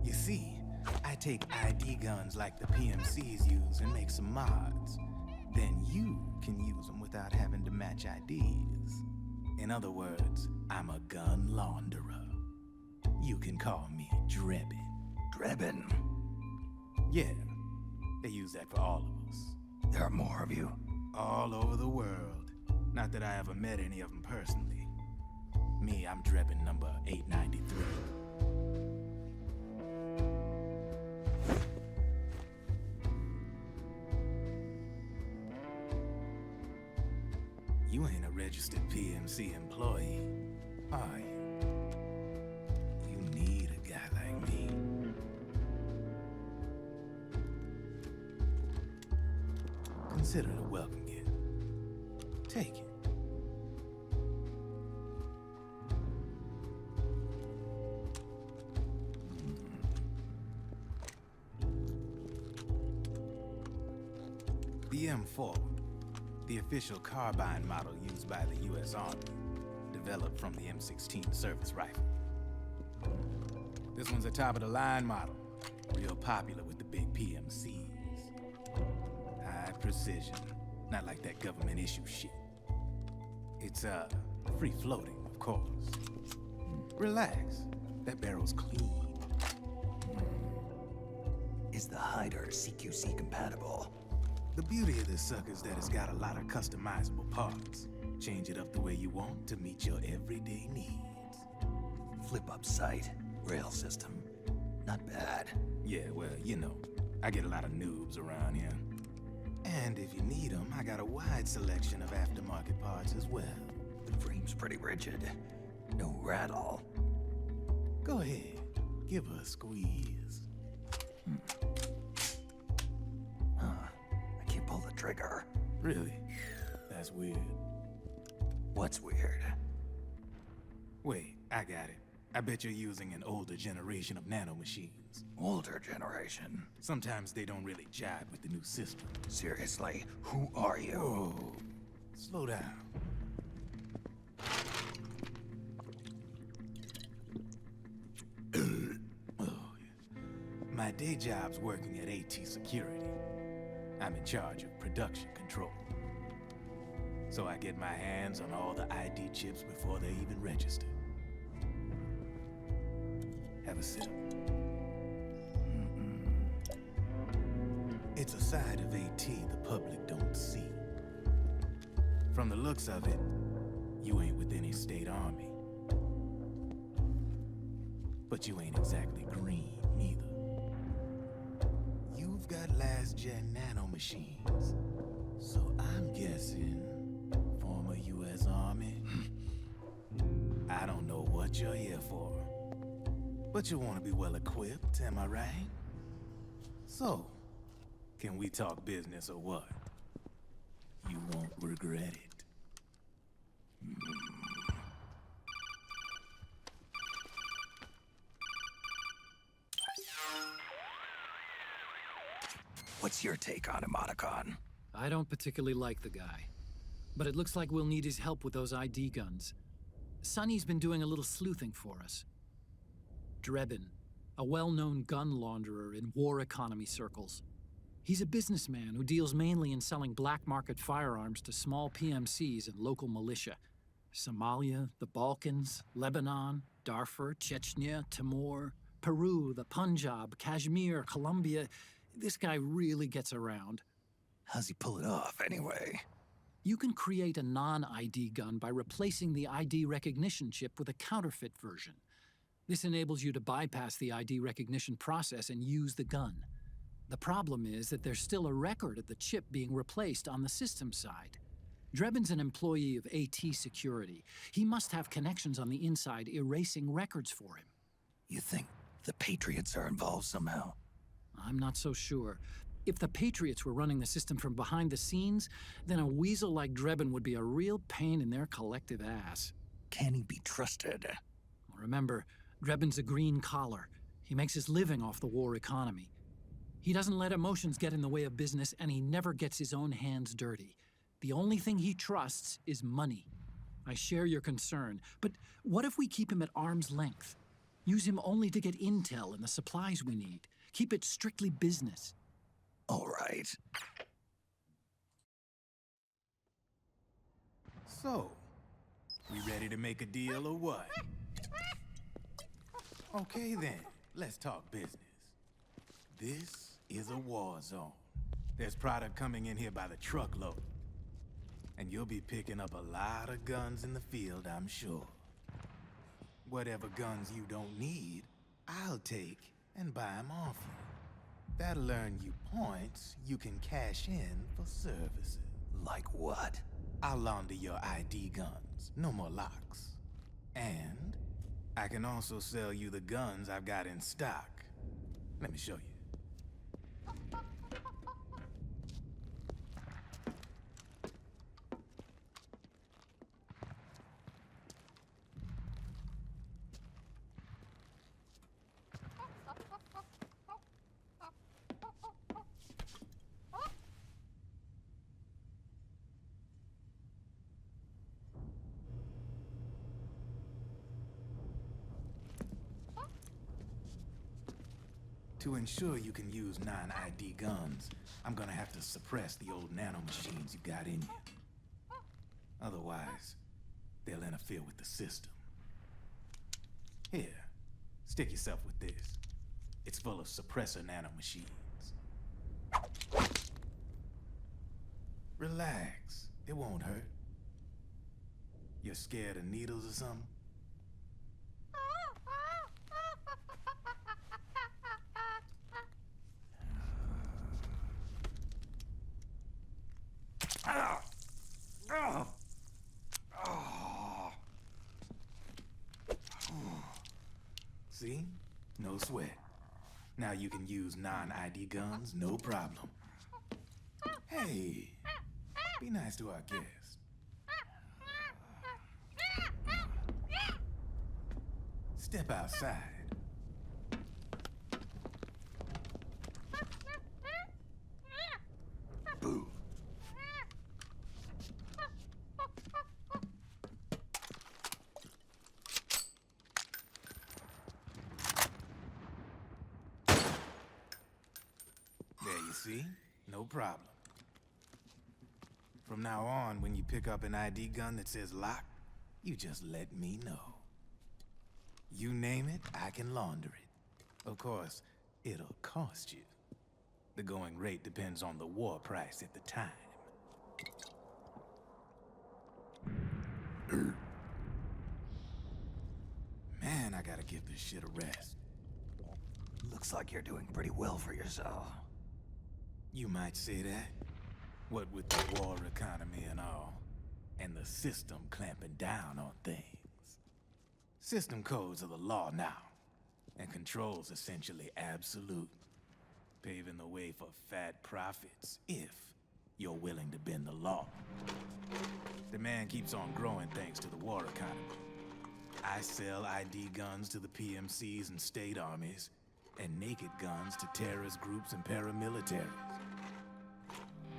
You see, I take ID guns like the PMCs use and make some mods. Then you can use them without having to match IDs. In other words, I'm a gun launderer. You can call me Drebin. Drebin? Yeah, they use that for all of us. There are more of you? All over the world. Not that I ever met any of them personally. Me, I'm Drebin number 893. You ain't a registered PMC employee, are you? You need a guy like me. Consider it a welcome gift. Take it. The M4. The official carbine model used by the U.S. Army, developed from the M16 service rifle. This one's a top-of-the-line model, real popular with the big PMCs. High precision, not like that government-issue shit. It's, free-floating, of course. Relax, that barrel's clean. Is the hider CQC compatible? The beauty of this sucker is that it's got a lot of customizable parts. Change it up the way you want to meet your everyday needs. Flip-up sight, rail system. Not bad. Yeah, well, you know, I get a lot of noobs around here. And if you need them, I got a wide selection of aftermarket parts as well. The frame's pretty rigid. No rattle. Go ahead, give her a squeeze. Pull the trigger. Really? That's weird. What's weird? Wait, I got it. I bet you're using an older generation of nanomachines. Older generation? Sometimes they don't really jive with the new system. Seriously, who are you? Whoa. Slow down. Oh, yeah. My day job's working at AT Security. I'm in charge of production control. So I get my hands on all the ID chips before they're even registered. Have a sip. It's a side of AT the public don't see. From the looks of it, you ain't with any state army. But you ain't exactly green, neither. You've got last-gen nanomachines. So I'm guessing former U.S. Army? I don't know what you're here for. But you want to be well-equipped, am I right? So, can we talk business or what? You won't regret it. What's your take on Emoticon? I don't particularly like the guy. But it looks like we'll need his help with those ID guns. Sonny's been doing a little sleuthing for us. Drebin, a well-known gun launderer in war economy circles. He's a businessman who deals mainly in selling black market firearms to small PMCs and local militia. Somalia, the Balkans, Lebanon, Darfur, Chechnya, Timor, Peru, the Punjab, Kashmir, Colombia. This guy really gets around. How's he pull it off, anyway? You can create a non-ID gun by replacing the ID recognition chip with a counterfeit version. This enables you to bypass the ID recognition process and use the gun. The problem is that there's still a record of the chip being replaced on the system side. Drebin's an employee of AT Security. He must have connections on the inside erasing records for him. You think the Patriots are involved somehow? I'm not so sure. If the Patriots were running the system from behind the scenes, then a weasel like Drebin would be a real pain in their collective ass. Can he be trusted? Remember, Drebin's a green collar. He makes his living off the war economy. He doesn't let emotions get in the way of business, and he never gets his own hands dirty. The only thing he trusts is money. I share your concern, but what if we keep him at arm's length? Use him only to get intel and the supplies we need. Keep it strictly business. All right. So, we ready to make a deal or what? Okay then, let's talk business. This is a war zone. There's product coming in here by the truckload. And you'll be picking up a lot of guns in the field, I'm sure. Whatever guns you don't need, I'll take and buy them off you. That'll earn you points you can cash in for services. Like what? I'll launder your ID guns, no more locks. And I can also sell you the guns I've got in stock. Let me show you. To ensure you can use non-ID guns, I'm gonna have to suppress the old nanomachines you've got in you. Otherwise, they'll interfere with the system. Here, stick yourself with this. It's full of suppressor nanomachines. Relax, it won't hurt. You're scared of needles or something? See? No sweat. Now you can use non-ID guns, no problem. Hey, be nice to our guest. Step outside. Boo. There you see? No problem. From now on, when you pick up an ID gun that says lock, you just let me know. You name it, I can launder it. Of course, it'll cost you. The going rate depends on the war price at the time. Man, I gotta give this shit a rest. Looks like you're doing pretty well for yourself. You might say that. What with the war economy and all, and the system clamping down on things. System codes are the law now, and control's essentially absolute, paving the way for fat profits if you're willing to bend the law. Demand keeps on growing thanks to the war economy. I sell ID guns to the PMCs and state armies, and naked guns to terrorist groups and paramilitaries.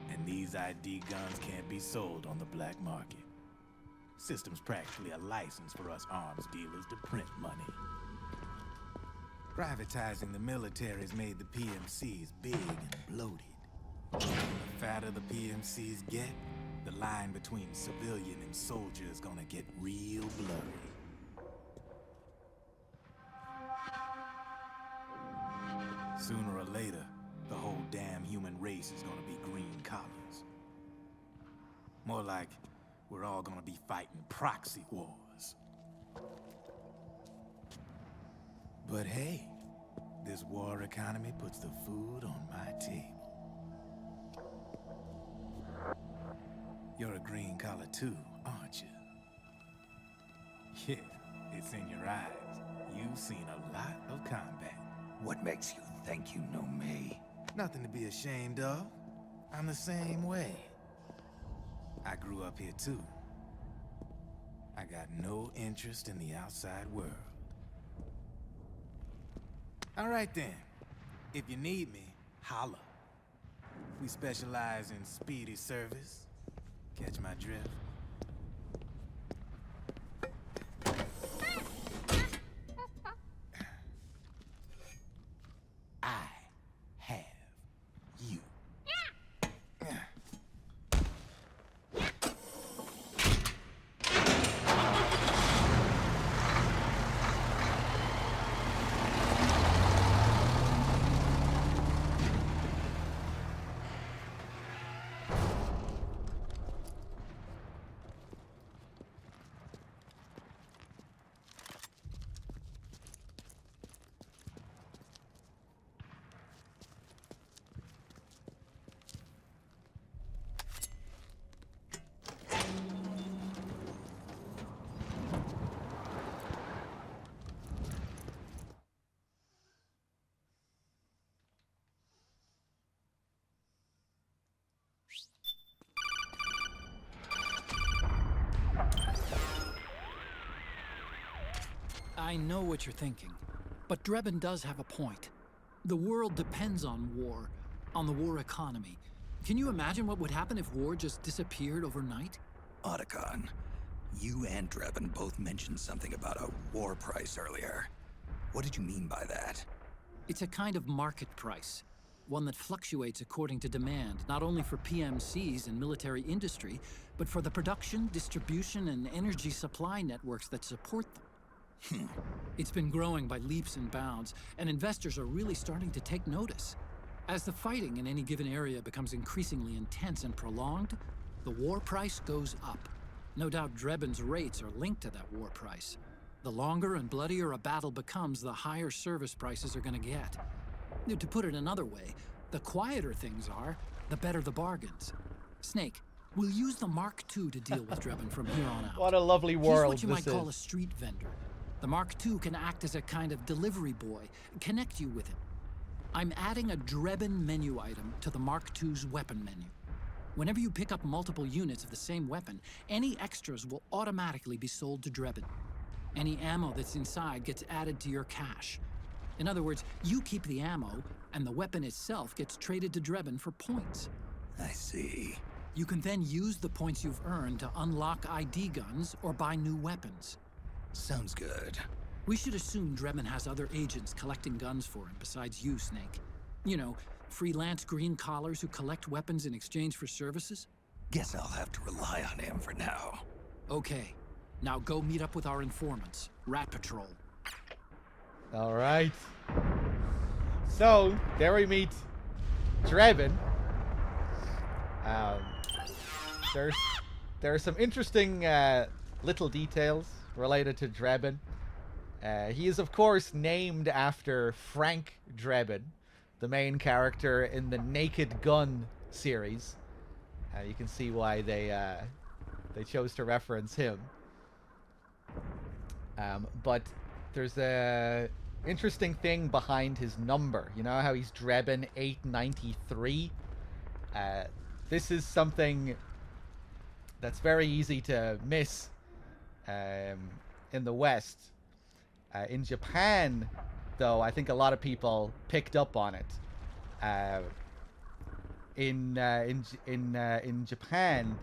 And these ID guns can't be sold on the black market. System's practically a license for us arms dealers to print money. Privatizing the military's made the PMCs big and bloated. The fatter the PMCs get, the line between civilian and soldier is gonna get real blurry. Sooner or later, the whole damn human race is gonna be green collars. More like we're all gonna be fighting proxy wars. But hey, this war economy puts the food on my table. You're a green collar too, aren't you? Yeah, it's in your eyes. You've seen a lot of combat. What makes you think you know me? Nothing to be ashamed of. I'm the same way. I grew up here too. I got no interest in the outside world. All right then. If you need me, holla. We specialize in speedy service. Catch my drift? I have you. I know what you're thinking, but Drebin does have a point. The world depends on war, on the war economy. Can you imagine what would happen if war just disappeared overnight? Otacon, you and Drebin both mentioned something about a war price earlier. What did you mean by that? It's a kind of market price, one that fluctuates according to demand, not only for PMCs and military industry, but for the production, distribution, and energy supply networks that support them. It's been growing by leaps and bounds, and investors are really starting to take notice. As the fighting in any given area becomes increasingly intense and prolonged, the war price goes up. No doubt Drebin's rates are linked to that war price. The longer and bloodier a battle becomes, the higher service prices are going to get. To put it another way, the quieter things are, the better the bargains. Snake, we'll use the Mark II to deal with Drebin from here on out. What a lovely world He's what you this might call a is. street vendor. The Mark II can act as a kind of delivery boy, connect you with him. I'm adding a Drebin menu item to the Mark II's weapon menu. Whenever you pick up multiple units of the same weapon, any extras will automatically be sold to Drebin. Any ammo that's inside gets added to your cache. In other words, you keep the ammo, and the weapon itself gets traded to Drebin for points. I see. You can then use the points you've earned to unlock ID guns or buy new weapons. Sounds good. We should assume Drebin has other agents collecting guns for him besides you, Snake. You know, freelance green collars who collect weapons in exchange for services? Guess I'll have to rely on him for now. Okay. Now go meet up with our informants, Rat Patrol. All right. So, there we meet Drebin. There are some interesting little details related to Drebin. He is, of course, named after Frank Drebin, the main character in the Naked Gun series. You can see why they chose to reference him. But there's a interesting thing behind his number. You know how he's Drebin 893? This is something that's very easy to miss in the West. In Japan, though, I think a lot of people picked up on it. In Japan,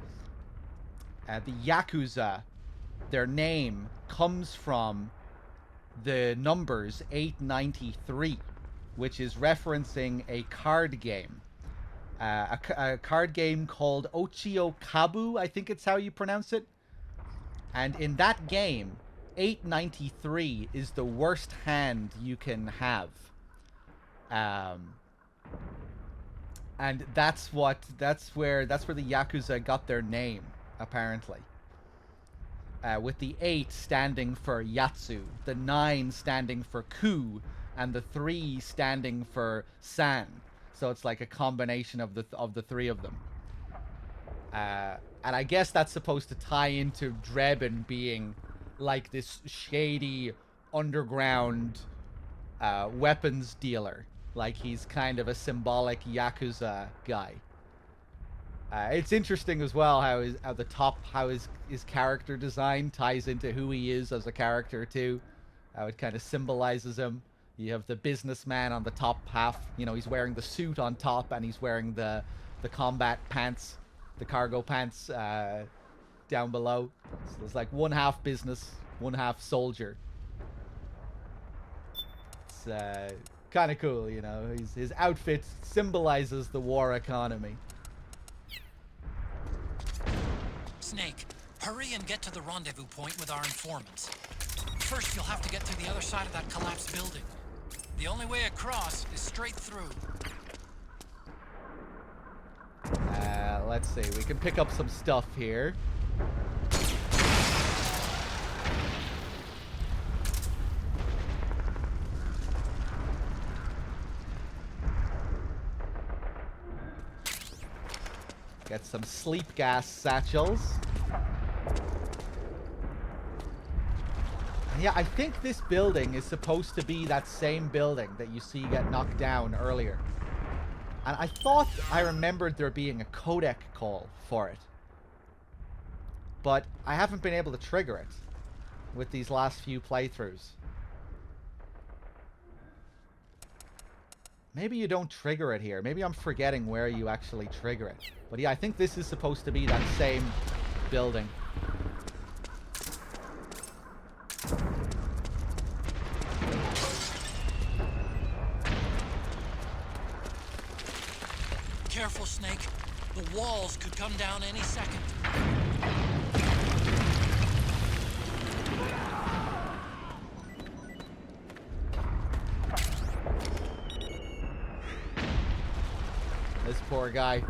the Yakuza, their name comes from the numbers 893, which is referencing a card game. A card game called Ochio Kabu, I think it's how you pronounce it. And in that game, 893 is the worst hand you can have. And that's where the Yakuza got their name. apparently. With the 8 standing for Yatsu, the 9 standing for Ku, and the 3 standing for San. So it's like a combination of the 3 of them. And I guess that's supposed to tie into Drebin being like this shady underground weapons dealer. Like he's kind of a symbolic Yakuza guy. It's interesting as well how his character design ties into who he is as a character too. How it kind of symbolizes him. You have the businessman on the top half. You know, he's wearing the suit on top, and he's wearing the combat pants, the cargo pants down below. So there's like one half business, one half soldier. It's kind of cool, you know. His outfit symbolizes the war economy. Snake, hurry and get to the rendezvous point with our informants. First, you'll have to get to the other side of that collapsed building. The only way across is straight through. Let's see. We can pick up some stuff here. Get some sleep gas satchels. And yeah, I think this building is supposed to be that same building that you see get knocked down earlier. And I thought I remembered there being a codec call for it. But I haven't been able to trigger it with these last few playthroughs. Maybe you don't trigger it here. Maybe I'm forgetting where you actually trigger it. But yeah, I think this is supposed to be that same building. Careful, Snake. The walls could come down any second. This poor guy.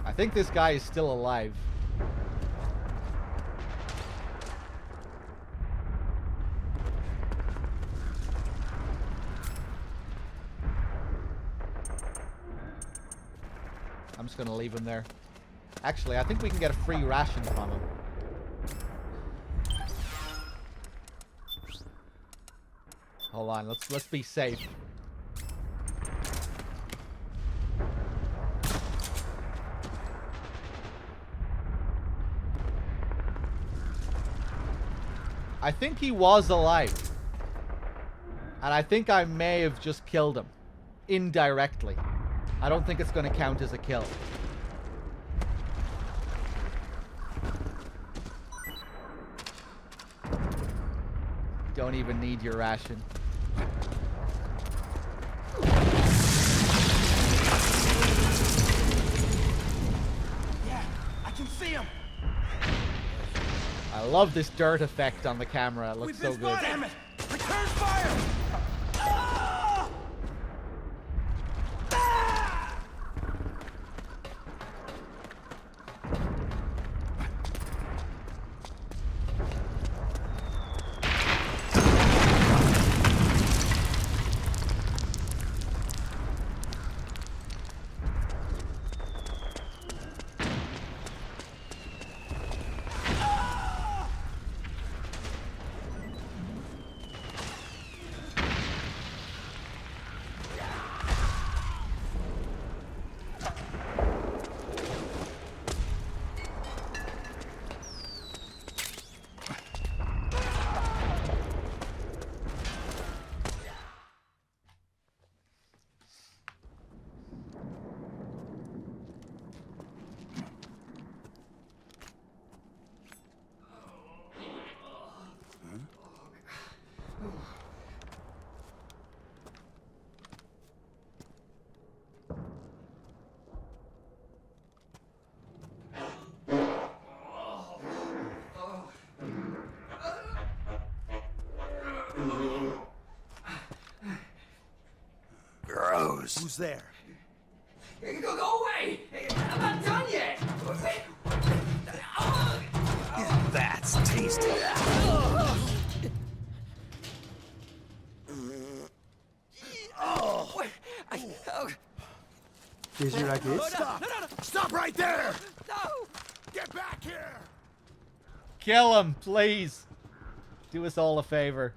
I think this guy is still alive. I'm just gonna leave him there. Actually, I think we can get a free ration from him. Hold on, let's be safe. I think he was alive. And I think I may have just killed him. Indirectly. I don't think it's going to count as a kill. Don't even need your ration. Yeah, I can see him. I love this dirt effect on the camera. It looks so good. Damn it! Return fire! Ah! Ah! Gross. Who's there? Go away! here, I guess. Stop! Stop right there! No! Get back here! Kill him, please. Do us all a favor.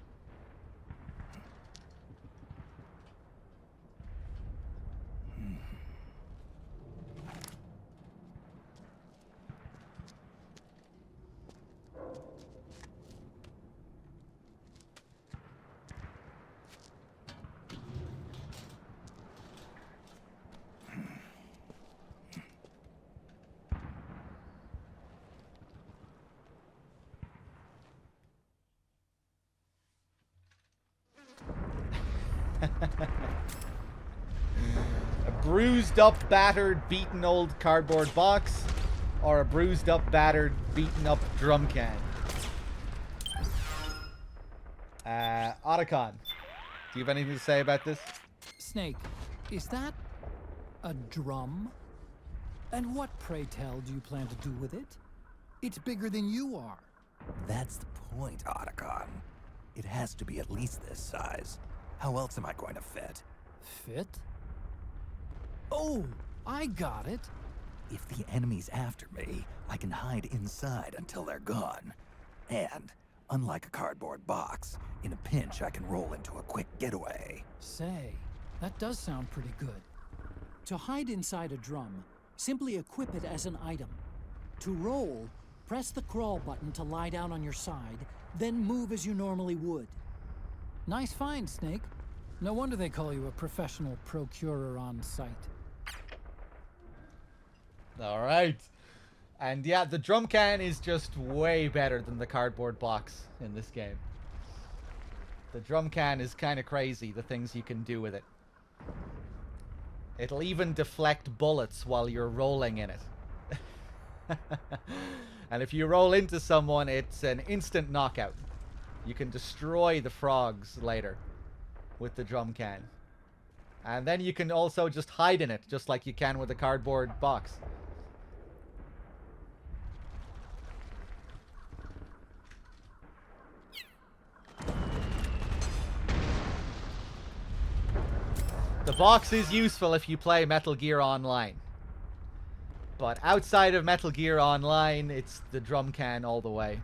A bruised up, battered, beaten old cardboard box, or a bruised up, battered, beaten up drum can. Otacon, do you have anything to say about this? Snake, is that a drum? And what, pray tell, do you plan to do with it? It's bigger than you are. That's the point, Otacon. It has to be at least this size. How else am I going to fit? Fit? Oh, I got it. If the enemy's after me, I can hide inside until they're gone. And, unlike a cardboard box, in a pinch I can roll into a quick getaway. Say, that does sound pretty good. To hide inside a drum, simply equip it as an item. To roll, press the crawl button to lie down on your side, then move as you normally would. Nice find, Snake. No wonder they call you a professional procurer on site. All right. And yeah, the drum can is just way better than the cardboard box in this game. The drum can is kind of crazy, the things you can do with it. It'll even deflect bullets while you're rolling in it. And if you roll into someone, it's an instant knockout. You can destroy the frogs later with the drum can. And then you can also just hide in it, just like you can with a cardboard box. The box is useful if you play Metal Gear Online. But outside of Metal Gear Online, it's the drum can all the way.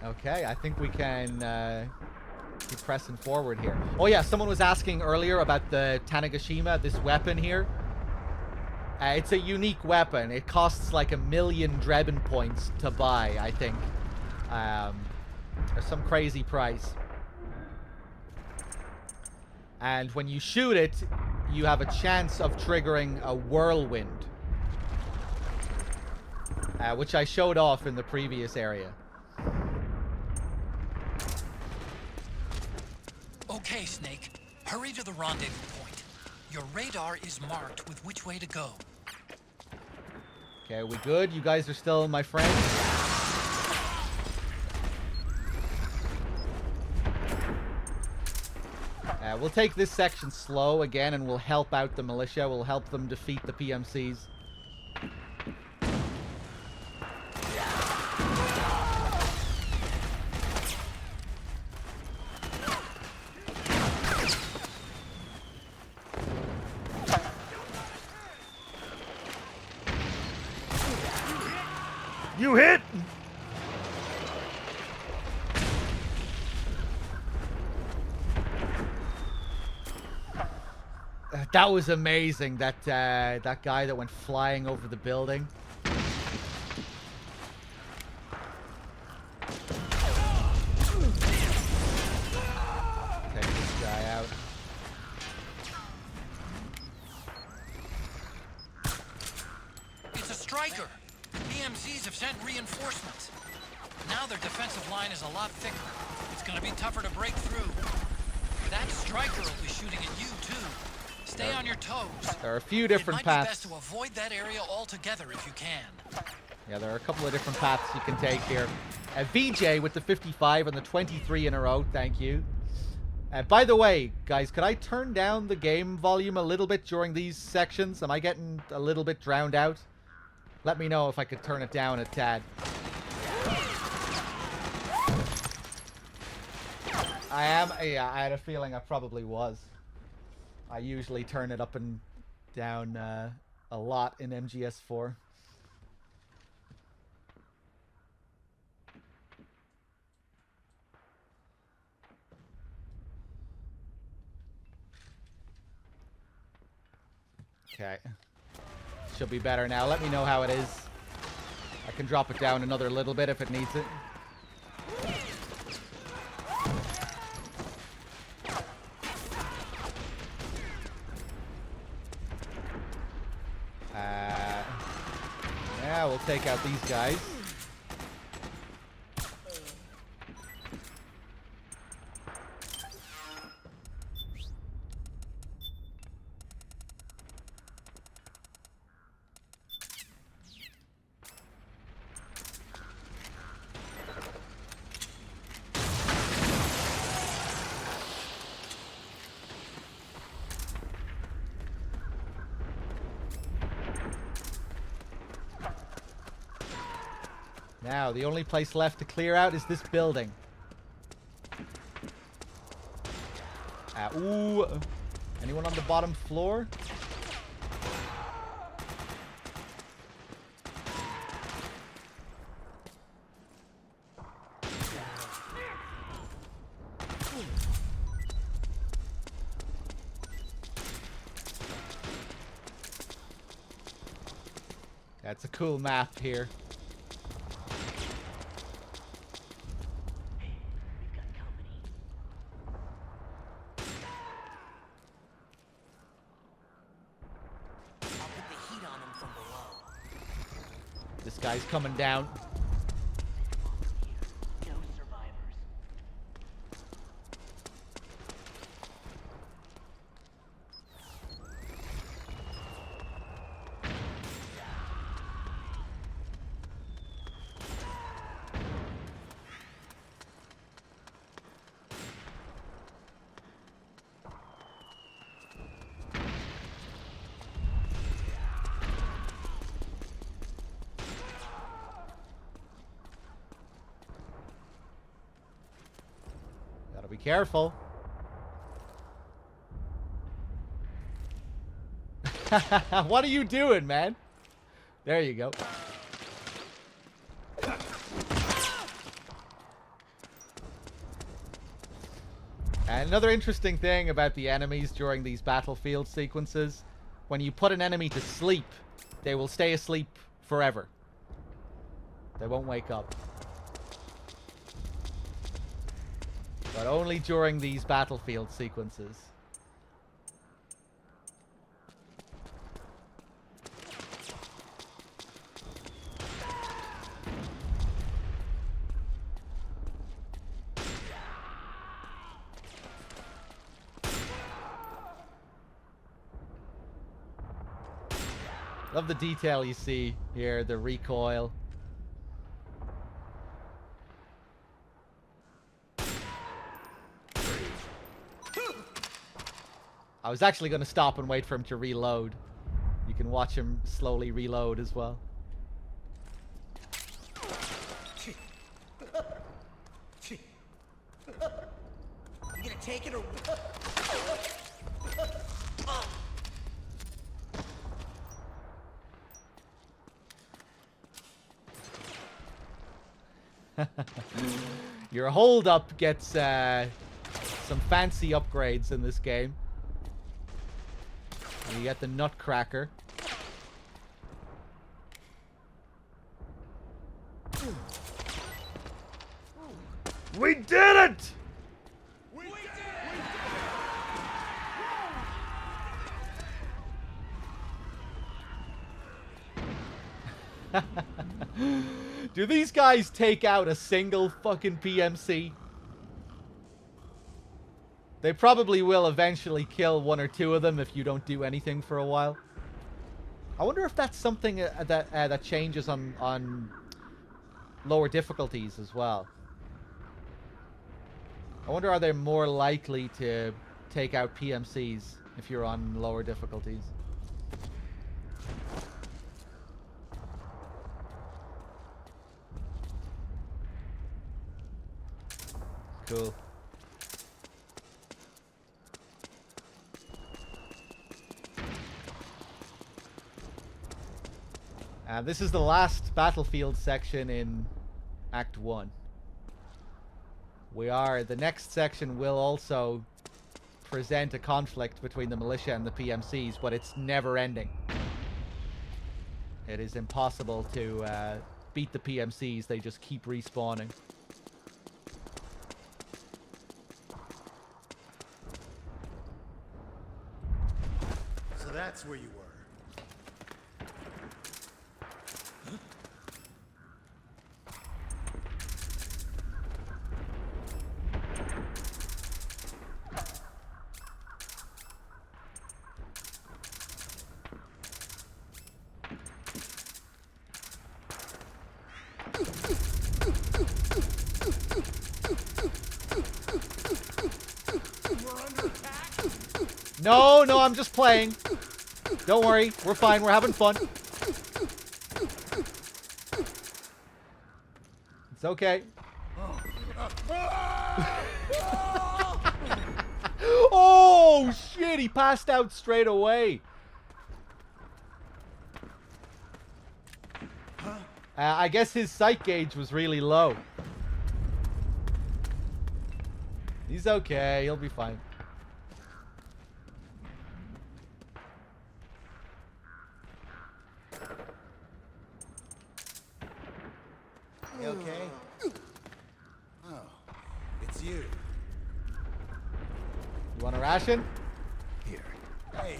Okay, I think we can keep pressing forward here. Oh yeah, someone was asking earlier about the Tanegashima, this weapon here. It's a unique weapon. It costs like 1 million Drebin points to buy, I think. There's some crazy price. And when you shoot it, you have a chance of triggering a whirlwind. Which I showed off in the previous area. Okay, Snake. Hurry to the rendezvous point. Your radar is marked with which way to go. Okay, we good? You guys are still my friends? We'll take this section slow again, and we'll help out the militia. We'll help them defeat the PMCs. You hit! That was amazing, that that guy that went flying over the building. Take this guy out. It's a striker! PMCs have sent reinforcements. Now their defensive line is a lot thicker. It's gonna be tougher to break through. That striker will be shooting at you, too. Stay on your toes. There are a few different It might be paths. best to avoid that area altogether if you can. Yeah, there are a couple of different paths you can take here. VJ with the 55 and the 23 in a row, thank you. By the way, guys, could I turn down the game volume a little bit during these sections? Am I getting a little bit drowned out? Let me know if I could turn it down a tad. I am. Yeah, I had a feeling I probably was. I usually turn it up and down a lot in MGS4. Okay. Should be better now. Let me know how it is. I can drop it down another little bit if it needs it. Yeah, we'll take out these guys. Now, the only place left to clear out is this building. Ooh. Anyone on the bottom floor? That's a cool map here. This guy's coming down. Gotta be careful. What are you doing, man? There you go. And another interesting thing about the enemies during these battlefield sequences, when you put an enemy to sleep, they will stay asleep forever. They won't wake up. But only during these battlefield sequences. Love the detail you see here, the recoil. I was actually going to stop and wait for him to reload. You can watch him slowly reload as well. You gonna take it or... Your hold up gets some fancy upgrades in this game. You get the Nutcracker. We did it! Do these guys take out a single fucking PMC? They probably will eventually kill one or two of them if you don't do anything for a while. I wonder if that's something that changes on lower difficulties as well. I wonder, are they more likely to take out PMCs if you're on lower difficulties? Cool. This is the last battlefield section in Act 1. The next section will also present a conflict between the militia and the PMCs, but it's never ending. It is impossible to beat the PMCs, they just keep respawning. So that's where you were. No, no, I'm just playing. Don't worry, we're fine, we're having fun. It's okay. Oh, shit, he passed out straight away. I guess his sight gauge was really low. He's okay, he'll be fine. You okay? Oh, it's you. You want a ration? Here. Hey.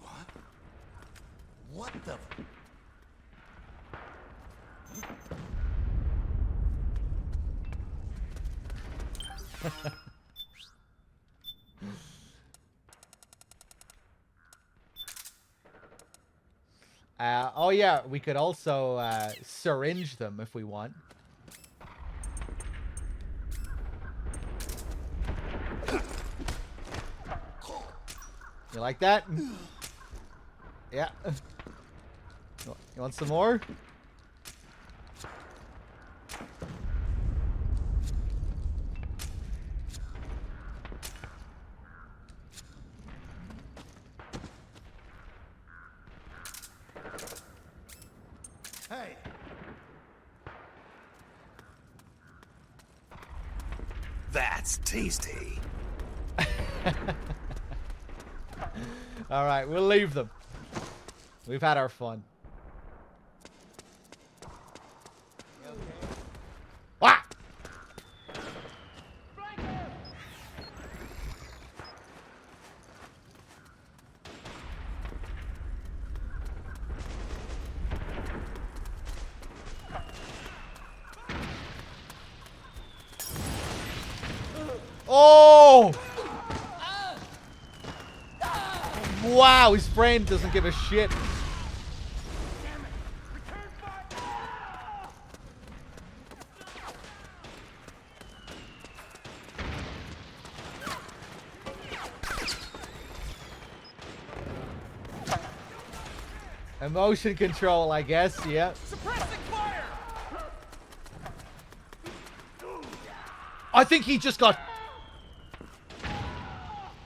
What? What the? Oh yeah, we could also syringe them if we want. You like that? Yeah. You want some more? Hey. That's tasty. All right, we'll leave them. We've had our fun. Ah! Oh! Wow, his friend doesn't give a shit. Emotion control, I guess, yeah. Suppressing fire! I think he just got...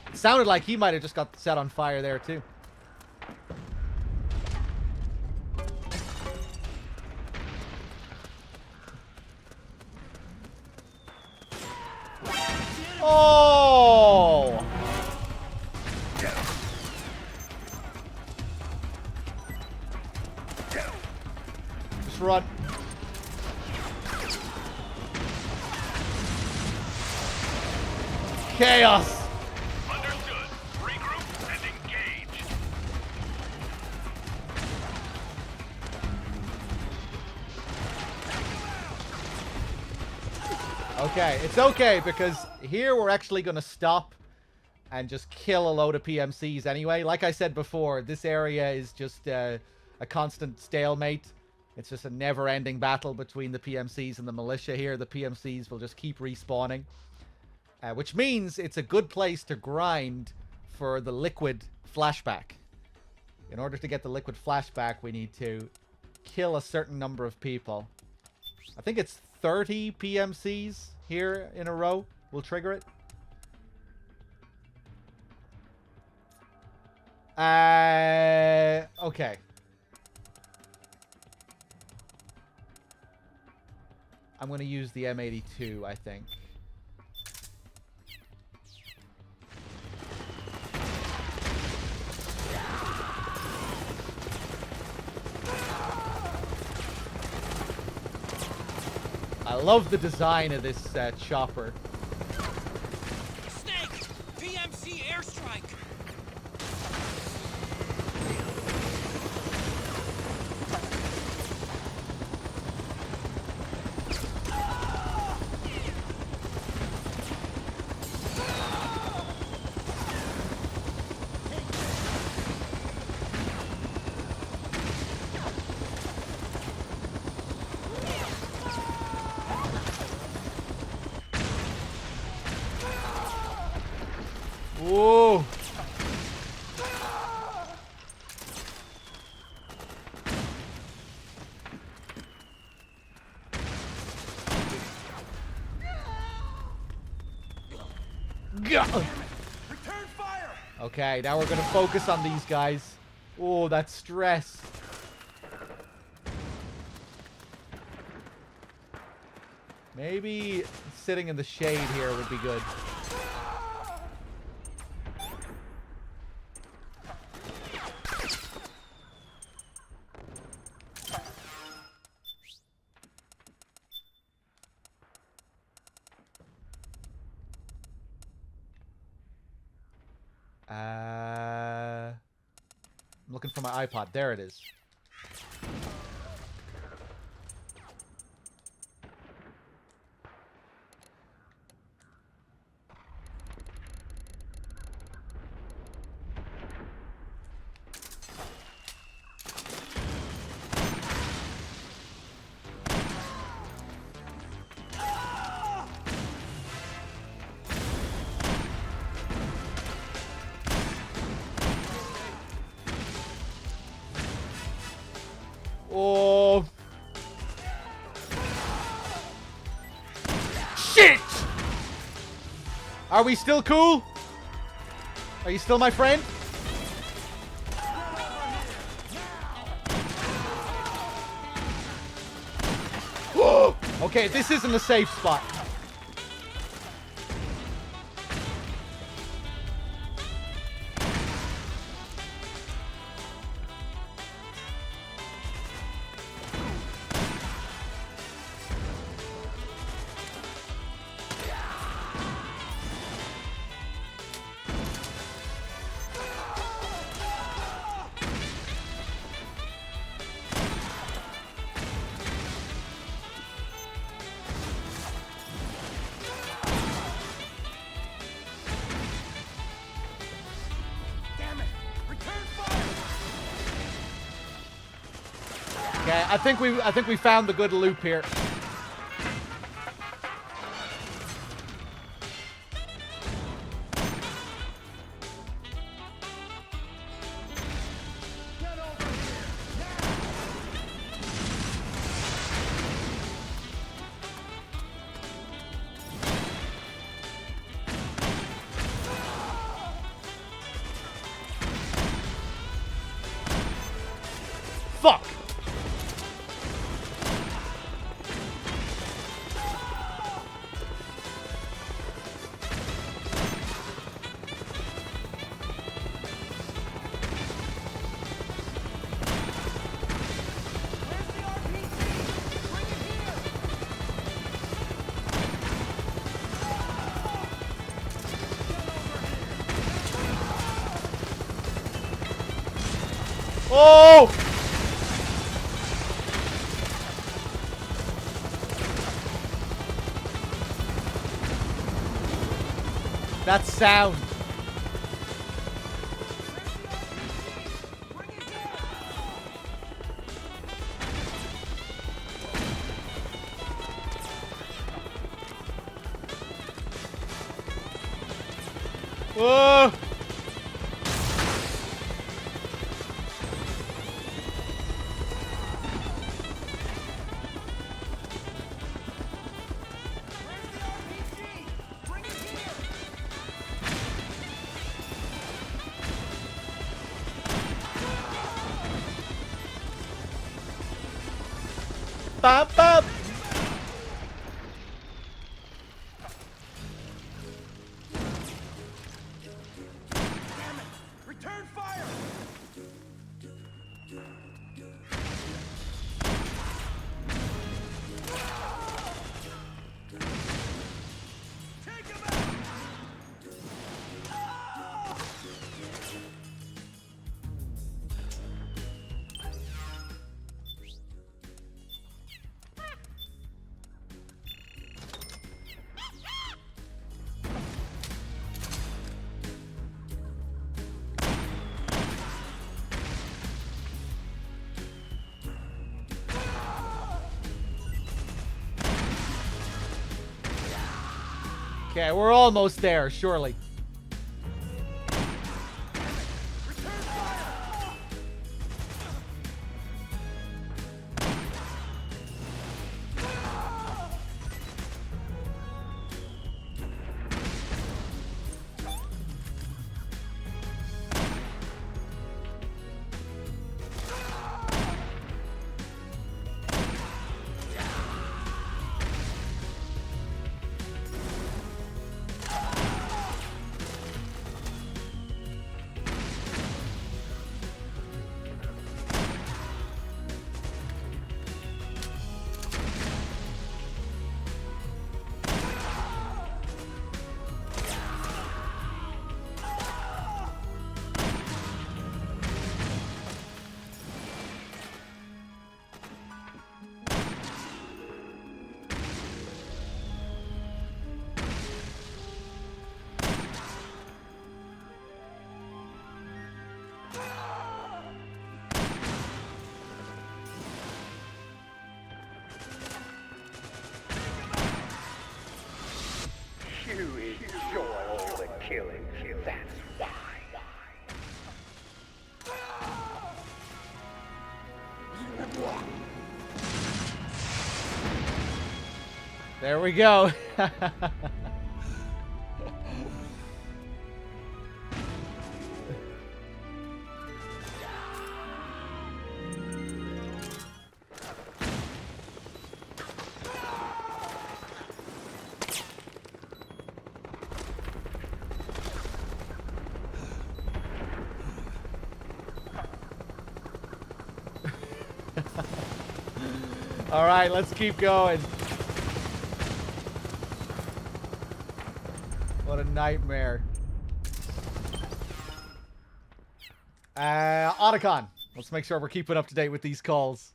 It sounded like he might have just got set on fire there, too. Oh! Just run. Chaos! Understood. Regroup and engage. Okay, it's okay because here we're actually going to stop and just kill a load of PMCs anyway. Like I said before, this area is just a constant stalemate. It's just a never-ending battle between the PMCs and the militia here. The PMCs will just keep respawning. Which means it's a good place to grind for the liquid flashback. In order to get the liquid flashback, we need to kill a certain number of people. I think it's 30 PMCs here in a row will trigger it. Okay. I'm gonna use the M82, I think. I love the design of this chopper. Snake! PMC airstrike! Whoa! Return fire! Okay, now we're gonna focus on these guys. Oh, that stress. Maybe sitting in the shade here would be good. I'm looking for my iPod. There it is. Oh. Shit! Are we still cool? Are you still my friend? Okay, this isn't a safe spot. Okay, I think we found the good loop here. Fuck! Oh! That sound. Oh! bam, bam. Return fire! Take him out! Okay, we're almost there, surely. You enjoy all the killing, that's why. There we go. All right, let's keep going. What a nightmare. Otacon. Let's make sure we're keeping up to date with these calls.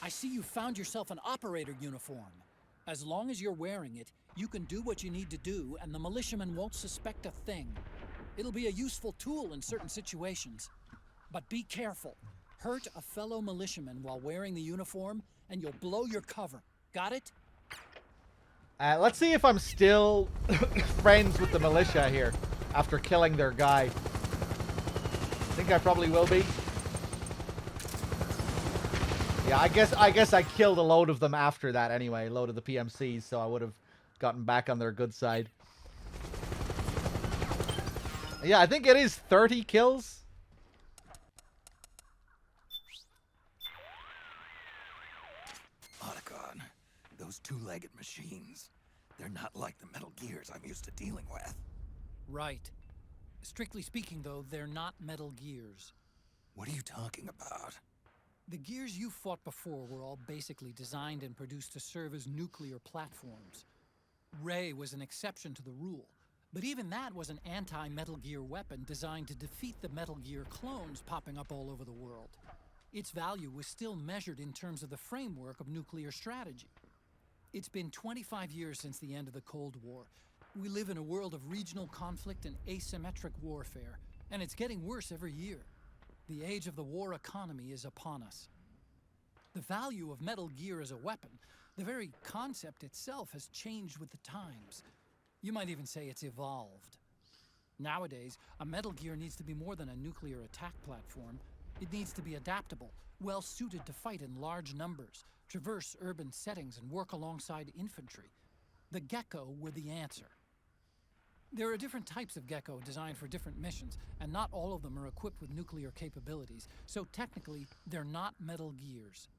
I see you found yourself an operator uniform. As long as you're wearing it, you can do what you need to do, and the militiamen won't suspect a thing. It'll be a useful tool in certain situations. But be careful. Hurt a fellow militiaman while wearing the uniform, and you'll blow your cover. Got it? Let's see if I'm still friends with the militia here after killing their guy. I think I probably will be. Yeah, I guess I killed a load of them after that anyway, a load of the PMCs, so I would have gotten back on their good side. Yeah, I think it is 30 kills. Otacon, those two-legged machines, they're not like the Metal Gears I'm used to dealing with. Right. Strictly speaking, though, they're not Metal Gears. What are you talking about? The gears you fought before were all basically designed and produced to serve as nuclear platforms. Ray was an exception to the rule, but even that was an anti-Metal Gear weapon designed to defeat the Metal Gear clones popping up all over the world. Its value was still measured in terms of the framework of nuclear strategy. It's been 25 years since the end of the Cold War. We live in a world of regional conflict and asymmetric warfare, and it's getting worse every year. The age of the war economy is upon us. The value of Metal Gear as a weapon, the very concept itself, has changed with the times. You might even say it's evolved. Nowadays, a Metal Gear needs to be more than a nuclear attack platform. It needs to be adaptable, well-suited to fight in large numbers, traverse urban settings, and work alongside infantry. The Gecko were the answer. There are different types of Gecko designed for different missions, and not all of them are equipped with nuclear capabilities, so technically, they're not Metal Gears.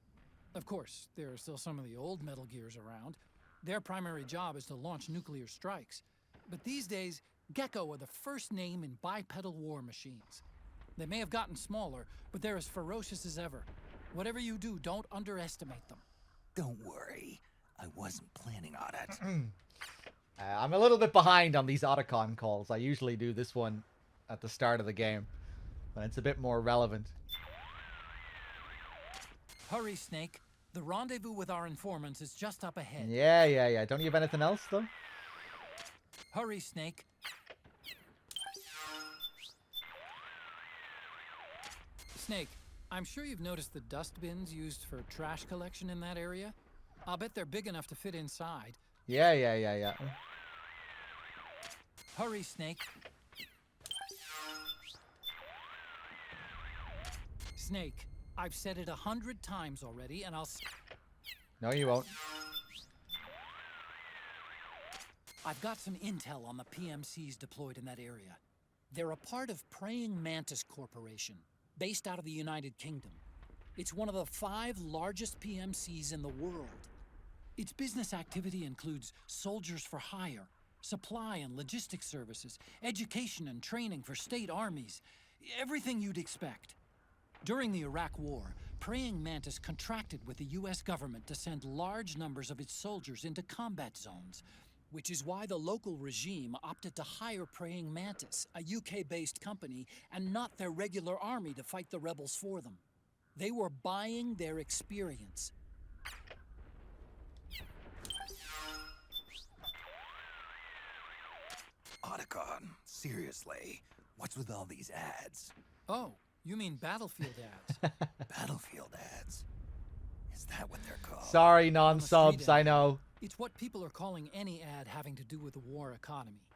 Of course, there are still some of the old Metal Gears around. Their primary job is to launch nuclear strikes. But these days, Gecko are the first name in bipedal war machines. They may have gotten smaller, but they're as ferocious as ever. Whatever you do, don't underestimate them. Don't worry. I wasn't planning on it. I'm a little bit behind on these Otacon calls. I usually do this one at the start of the game, but it's a bit more relevant. Hurry, Snake. The rendezvous with our informants is just up ahead. Yeah. Don't you have anything else, though? Hurry, Snake. Snake, I'm sure you've noticed the dust bins used for trash collection in that area. I'll bet they're big enough to fit inside. Yeah. Hurry, Snake. Snake, I've said it 100 times already, and I'll... No, you won't. I've got some intel on the PMCs deployed in that area. They're a part of Praying Mantis Corporation, based out of the United Kingdom. It's one of the 5 largest PMCs in the world. Its business activity includes soldiers for hire, supply and logistics services, education and training for state armies, everything you'd expect. During the Iraq War, Praying Mantis contracted with the US government to send large numbers of its soldiers into combat zones, which is why the local regime opted to hire Praying Mantis, a UK-based company, and not their regular army to fight the rebels for them. They were buying their experience. Otacon, seriously, what's with all these ads? Oh, you mean Battlefield ads. Battlefield ads? Is that what they're called? Sorry, non-subs, I know. It's what people are calling any ad having to do with the war economy.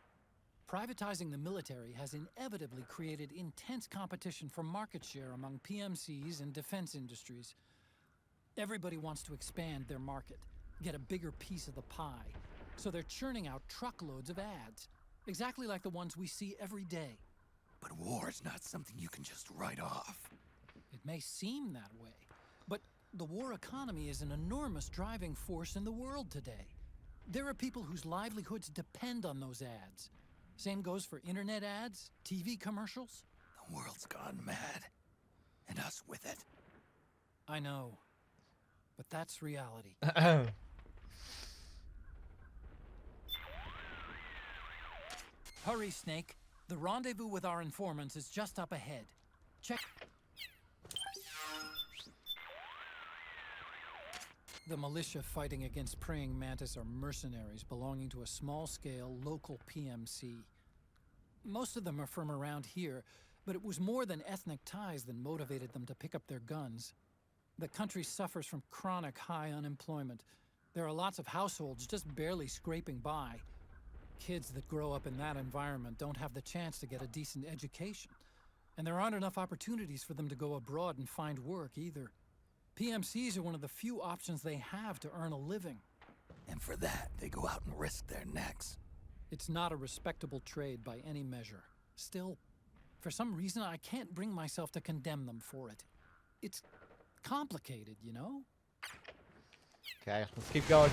Privatizing the military has inevitably created intense competition for market share among PMCs and defense industries. Everybody wants to expand their market, get a bigger piece of the pie, so they're churning out truckloads of ads, exactly like the ones we see every day. But war's not something you can just write off. It may seem that way, but the war economy is an enormous driving force in the world today. There are people whose livelihoods depend on those ads. Same goes for internet ads, TV commercials. The world's gone mad, and us with it. I know, but that's reality. Hurry, Snake. The rendezvous with our informants is just up ahead. Check. The militia fighting against Praying Mantis are mercenaries belonging to a small-scale local PMC. Most of them are from around here, but it was more than ethnic ties that motivated them to pick up their guns. The country suffers from chronic high unemployment. There are lots of households just barely scraping by. Kids that grow up in that environment don't have the chance to get a decent education. And there aren't enough opportunities for them to go abroad and find work either. PMCs are one of the few options they have to earn a living. And for that, they go out and risk their necks. It's not a respectable trade by any measure. Still, for some reason, I can't bring myself to condemn them for it. It's complicated, you know? Okay, let's keep going.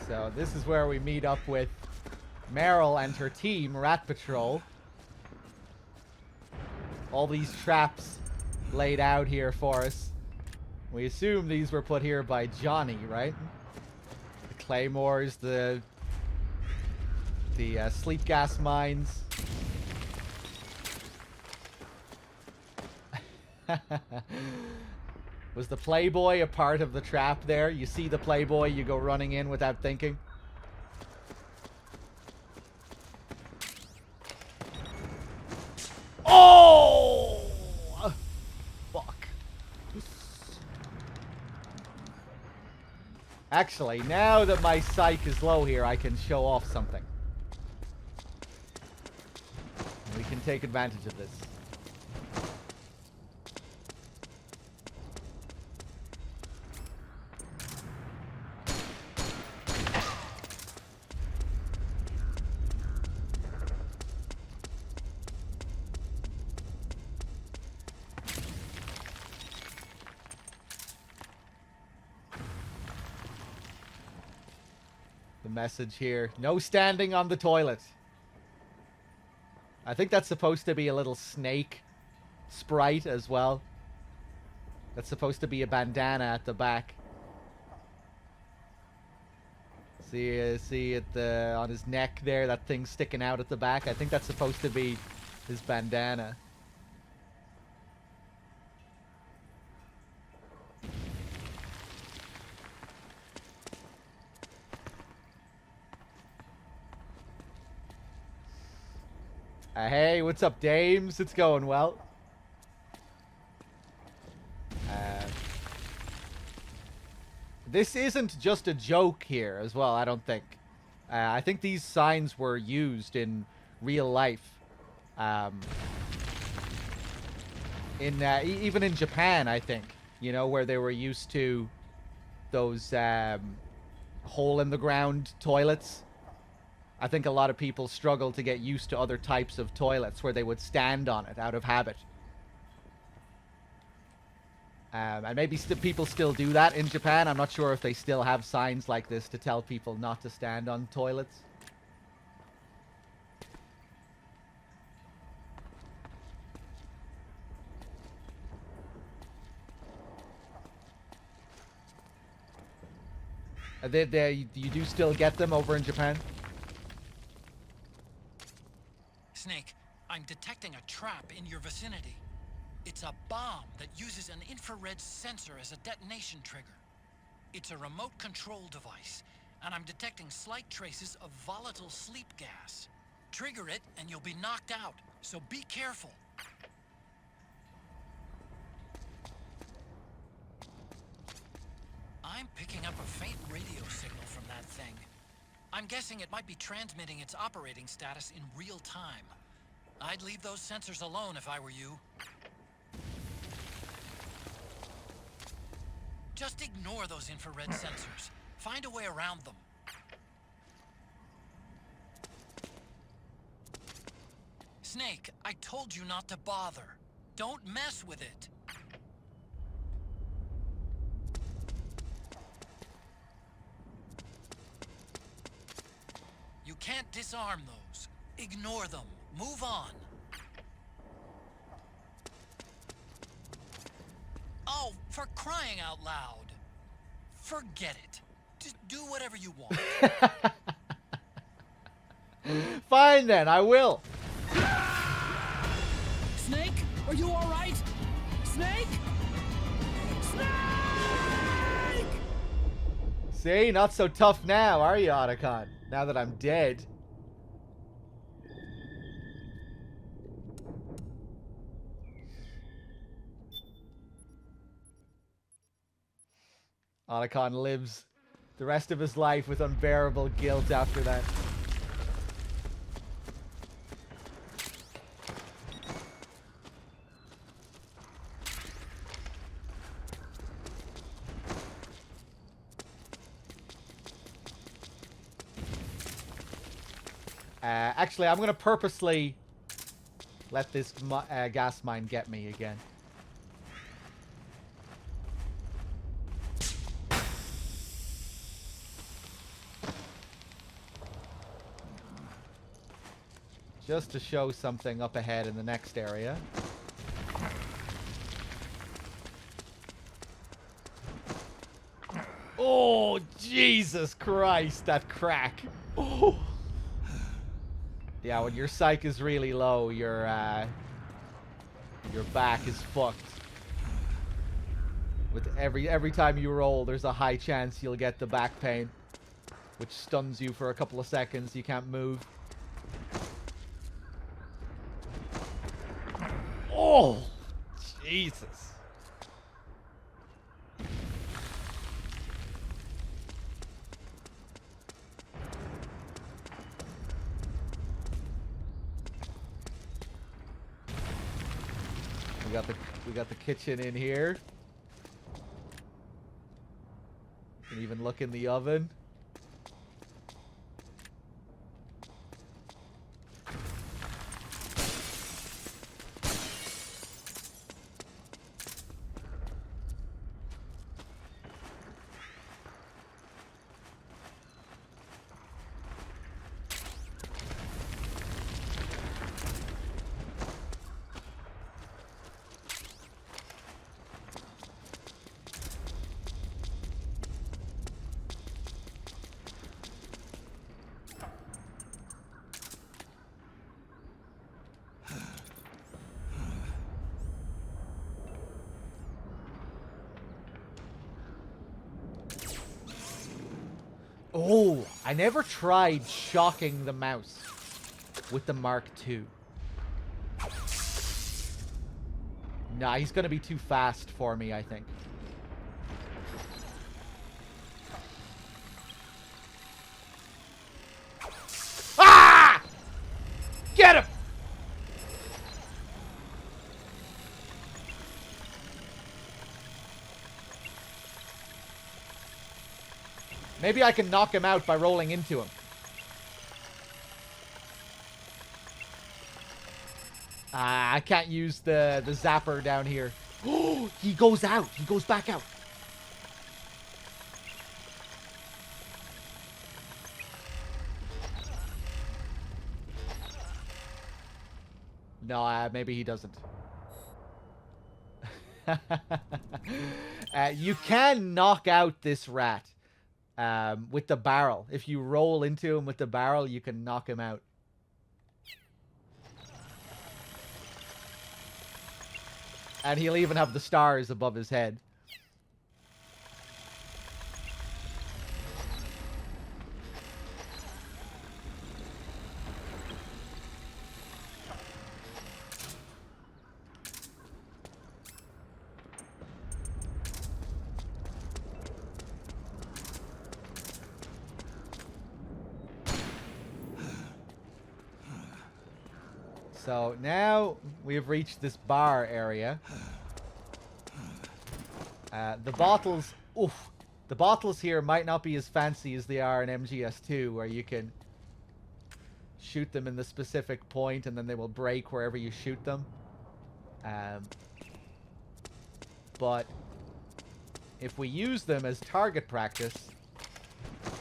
So this is where we meet up with Meryl and her team, Rat Patrol. All these traps laid out here for us. We assume these were put here by Johnny, right? The claymores, the sleep gas mines. Was the Playboy a part of the trap there? You see the Playboy, you go running in without thinking. Oh! Fuck. Actually, now that my psych is low here, I can show off something. We can take advantage of this. The message here: no standing on the toilet. I think that's supposed to be a little snake sprite as well. That's supposed to be a bandana at the back. See at the on his neck there, that thing sticking out at the back. I think that's supposed to be his bandana. Hey, what's up, dames? It's going well. This isn't just a joke here as well, I don't think. I think these signs were used in real life. Even in Japan, I think. You know, where they were used to those hole-in-the-ground toilets. I think a lot of people struggle to get used to other types of toilets where they would stand on it out of habit. And maybe people still do that in Japan. I'm not sure if they still have signs like this to tell people not to stand on toilets. You do still get them over in Japan? Snake, I'm detecting a trap in your vicinity. It's a bomb that uses an infrared sensor as a detonation trigger. It's a remote control device, and I'm detecting slight traces of volatile sleep gas. Trigger it, and you'll be knocked out, so be careful. I'm picking up a faint radio signal from that thing. I'm guessing it might be transmitting its operating status in real time. I'd leave those sensors alone if I were you. Just ignore those infrared sensors. Find a way around them. Snake, I told you not to bother. Don't mess with it. You can't disarm those. Ignore them. Move on. Oh, for crying out loud. Forget it. Just do whatever you want. Fine then, I will. Snake, are you all right? Snake? Snake! See, not so tough now, are you, Otacon? Now that I'm dead. Otacon lives the rest of his life with unbearable guilt after that. Actually, I'm going to purposely let this gas mine get me again. Just to show something up ahead in the next area. Oh, Jesus Christ, that crack. Oh. Yeah, when your psych is really low, your back is fucked. With every time you roll, there's a high chance you'll get the back pain, which stuns you for a couple of seconds. You can't move. Oh, Jesus. We got the kitchen in here. Can even look in the oven. Oh, I never tried shocking the mouse with the Mark II. Nah, he's gonna be too fast for me, I think. Ah! Get him! Maybe I can knock him out by rolling into him. I can't use the zapper down here. Oh, he goes out. He goes back out. No, maybe he doesn't. You can knock out this rat with the barrel. If you roll into him with the barrel, you can knock him out. And he'll even have the stars above his head. So now we have reached this bar area. The bottles, oof, the bottles here might not be as fancy as they are in MGS2, where you can shoot them in the specific point and then they will break wherever you shoot them. But if we use them as target practice,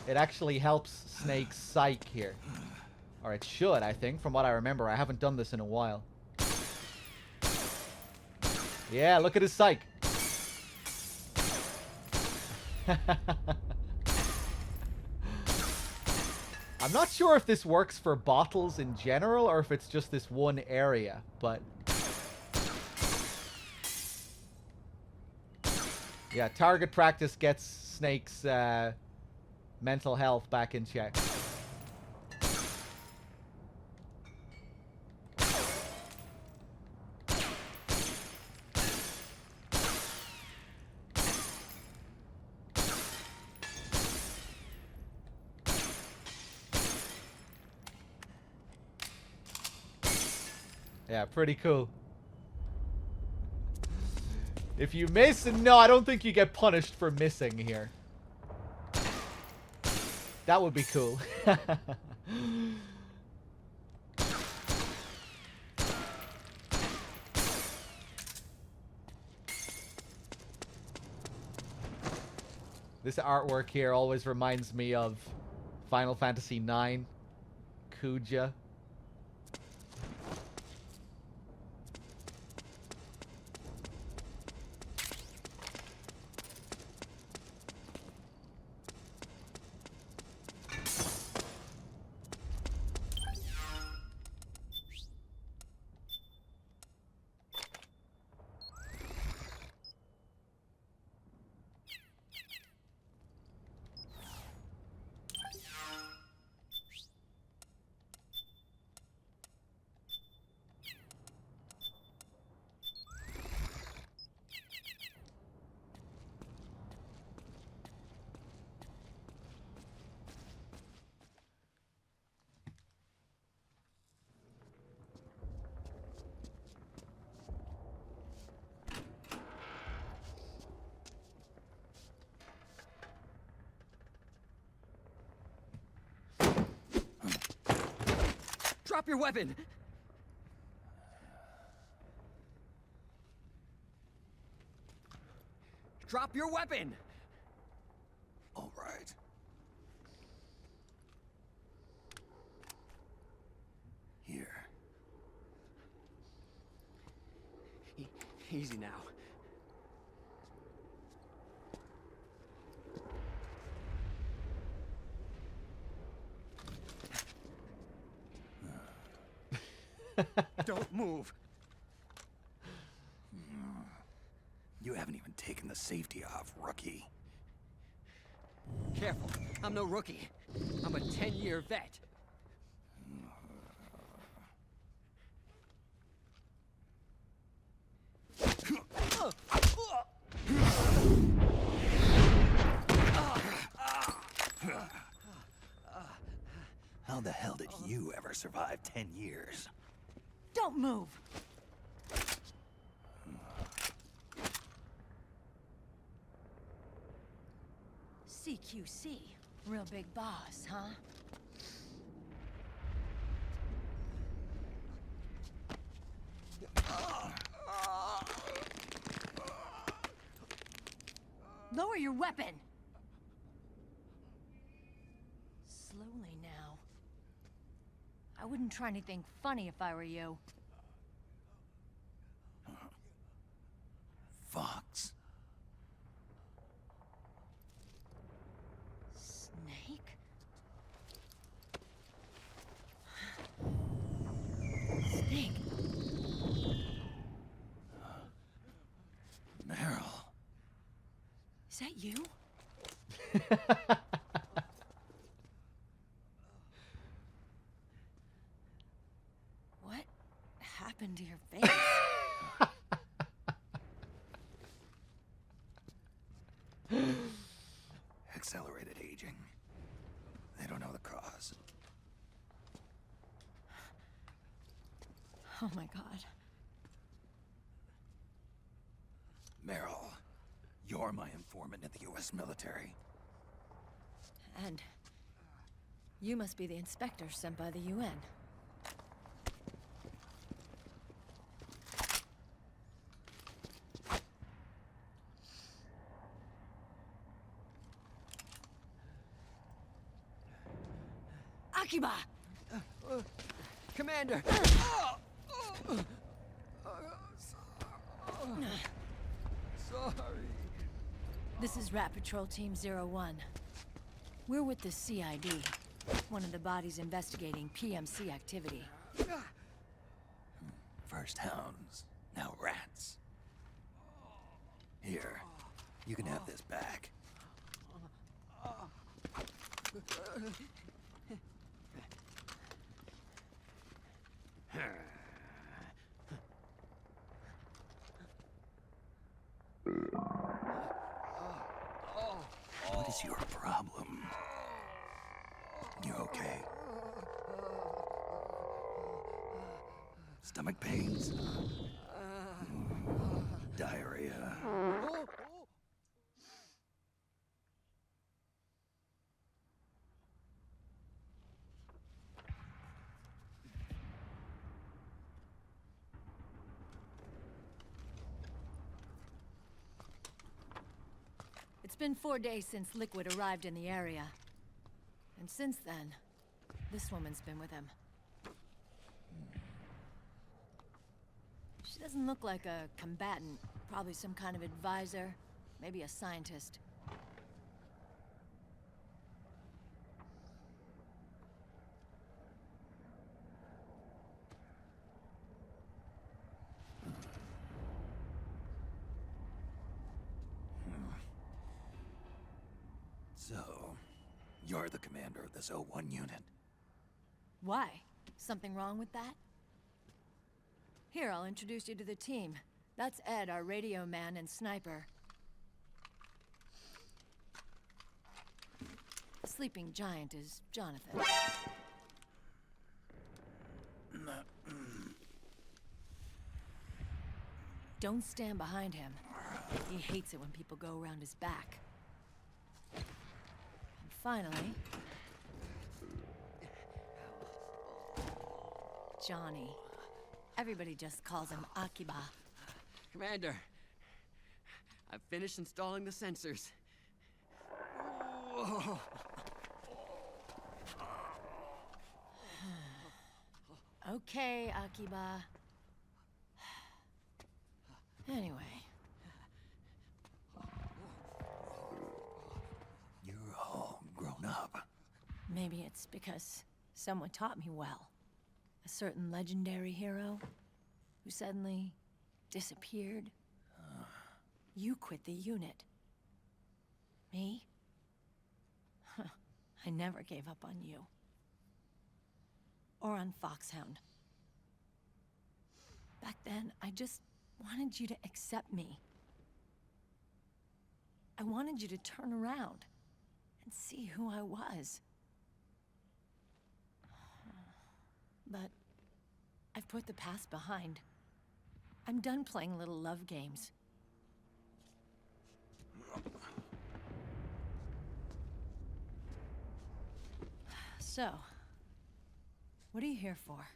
it actually helps Snake's psych here. Or it should, I think, from what I remember. I haven't done this in a while. Yeah, look at his psych. I'm not sure if this works for bottles in general or if it's just this one area, but... yeah, target practice gets Snake's mental health back in check. Yeah, pretty cool. If you miss, no, I don't think you get punished for missing here. That would be cool. This artwork here always reminds me of Final Fantasy IX, Kuja. Drop your weapon! Drop your weapon! All right. Here. Easy now. Don't move. You haven't even taken the safety off, rookie. Careful. I'm no rookie. I'm a 10-year vet. How the hell did you ever survive 10 years? Don't move! CQC. Real big boss, huh? Lower your weapon! Slowly now. I wouldn't try anything funny if I were you. Fox. Snake? Snake? Meryl. Is that you? What happened to your face? Accelerated aging. They don't know the cause. Oh my god. Meryl, you're my informant in the U.S. military. And you must be the inspector sent by the UN. Akiba! Commander! Sorry. This is Rat Patrol Team 01. We're with the CID, one of the bodies investigating PMC activity. First hounds, now rats. Here, you can have this back. What is your problem? You okay? Stomach pains? Diarrhea? It's been 4 days since Liquid arrived in the area. And since then, this woman's been with him. She doesn't look like a combatant. Probably some kind of advisor, maybe a scientist. So, you're the commander of this O1 unit. Why? Something wrong with that? Here, I'll introduce you to the team. That's Ed, our radio man and sniper. The sleeping giant is Jonathan. Don't stand behind him. He hates it when people go around his back. And finally... Johnny. Everybody just calls him Akiba. Commander, I've finished installing the sensors. Whoa. Okay, Akiba. Anyway. You're all grown up. Maybe it's because someone taught me well. A certain legendary hero who suddenly disappeared. You quit the unit. Me? I never gave up on you. Or on Foxhound. Back then, I just wanted you to accept me. I wanted you to turn around and see who I was. But I've put the past behind. I'm done playing little love games. So, what are you here for?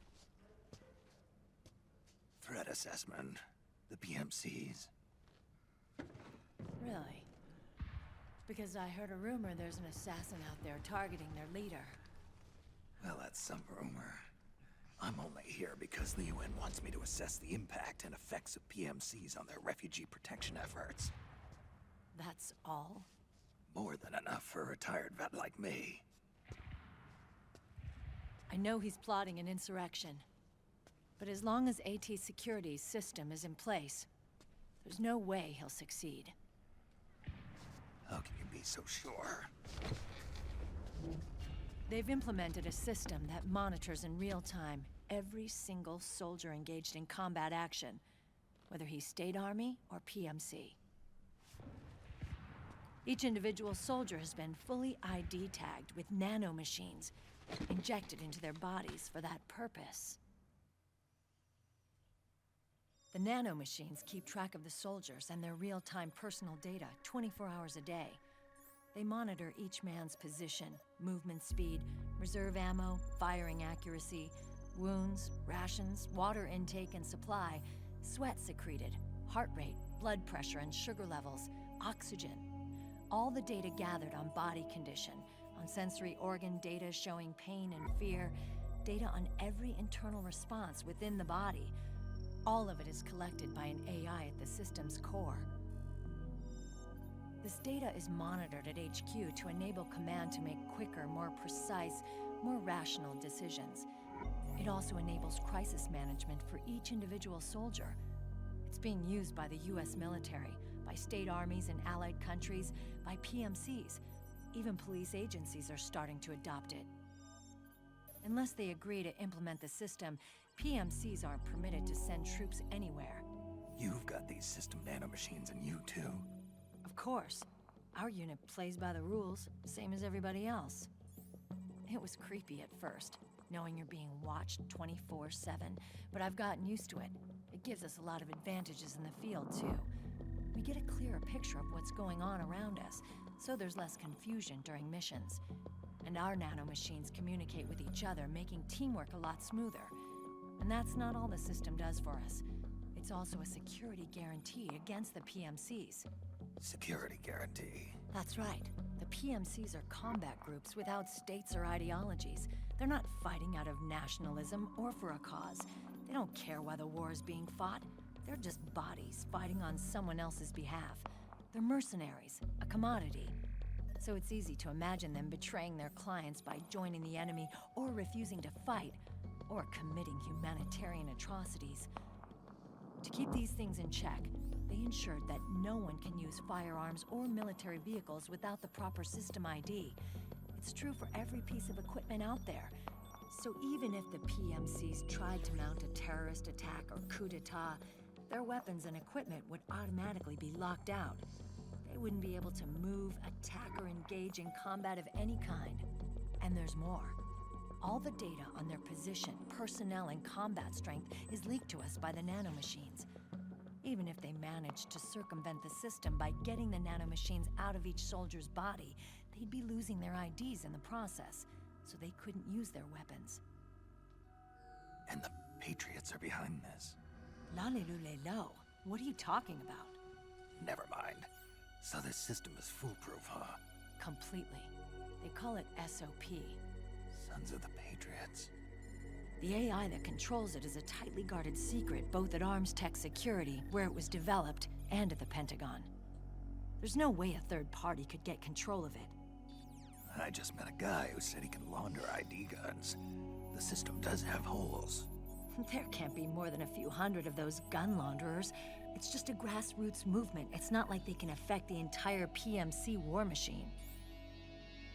Threat assessment. The PMCs. Really? Because I heard a rumor there's an assassin out there targeting their leader. Well, that's some rumor. I'm only here because the UN wants me to assess the impact and effects of PMCs on their refugee protection efforts. That's all? More than enough for a retired vet like me. I know he's plotting an insurrection. But as long as AT Security's system is in place, there's no way he'll succeed. How can you be so sure? They've implemented a system that monitors in real time every single soldier engaged in combat action, whether he's State Army or PMC. Each individual soldier has been fully ID tagged with nanomachines injected into their bodies for that purpose. The nanomachines keep track of the soldiers and their real-time personal data 24 hours a day. They monitor each man's position, movement speed, reserve ammo, firing accuracy, wounds, rations, water intake and supply, sweat secreted, heart rate, blood pressure and sugar levels, oxygen. All the data gathered on body condition, on sensory organ data showing pain and fear, data on every internal response within the body. All of it is collected by an AI at the system's core. This data is monitored at HQ to enable command to make quicker, more precise, more rational decisions. It also enables crisis management for each individual soldier. It's being used by the US military, by state armies in allied countries, by PMCs. Even police agencies are starting to adopt it. Unless they agree to implement the system, PMCs aren't permitted to send troops anywhere. You've got these system nanomachines in you too. Of course. Our unit plays by the rules, same as everybody else. It was creepy at first, knowing you're being watched 24/7, but I've gotten used to it. It gives us a lot of advantages in the field, too. We get a clearer picture of what's going on around us, so there's less confusion during missions. And our nanomachines communicate with each other, making teamwork a lot smoother. And that's not all the system does for us. It's also a security guarantee against the PMCs. Security guarantee. That's right. The PMCs are combat groups without states or ideologies. They're not fighting out of nationalism or for a cause. They don't care why the war is being fought. They're just bodies fighting on someone else's behalf. They're mercenaries, a commodity. So it's easy to imagine them betraying their clients by joining the enemy or refusing to fight, or committing humanitarian atrocities. To keep these things in check, they ensured that no one can use firearms or military vehicles without the proper system ID. It's true for every piece of equipment out there. So even if the PMCs tried to mount a terrorist attack or coup d'etat, their weapons and equipment would automatically be locked out. They wouldn't be able to move, attack, or engage in combat of any kind. And there's more. All the data on their position, personnel, and combat strength is leaked to us by the nanomachines. Even if they managed to circumvent the system by getting the nanomachines out of each soldier's body, they'd be losing their IDs in the process, so they couldn't use their weapons. And the Patriots are behind this. La-le-lu-le-lo. What are you talking about? Never mind. So this system is foolproof, huh? Completely. They call it SOP. Sons of the Patriots. The AI that controls it is a tightly guarded secret, both at Arms Tech Security, where it was developed, and at the Pentagon. There's no way a third party could get control of it. I just met a guy who said he can launder ID guns. The system does have holes. There can't be more than a few hundred of those gun launderers. It's just a grassroots movement. It's not like they can affect the entire PMC war machine.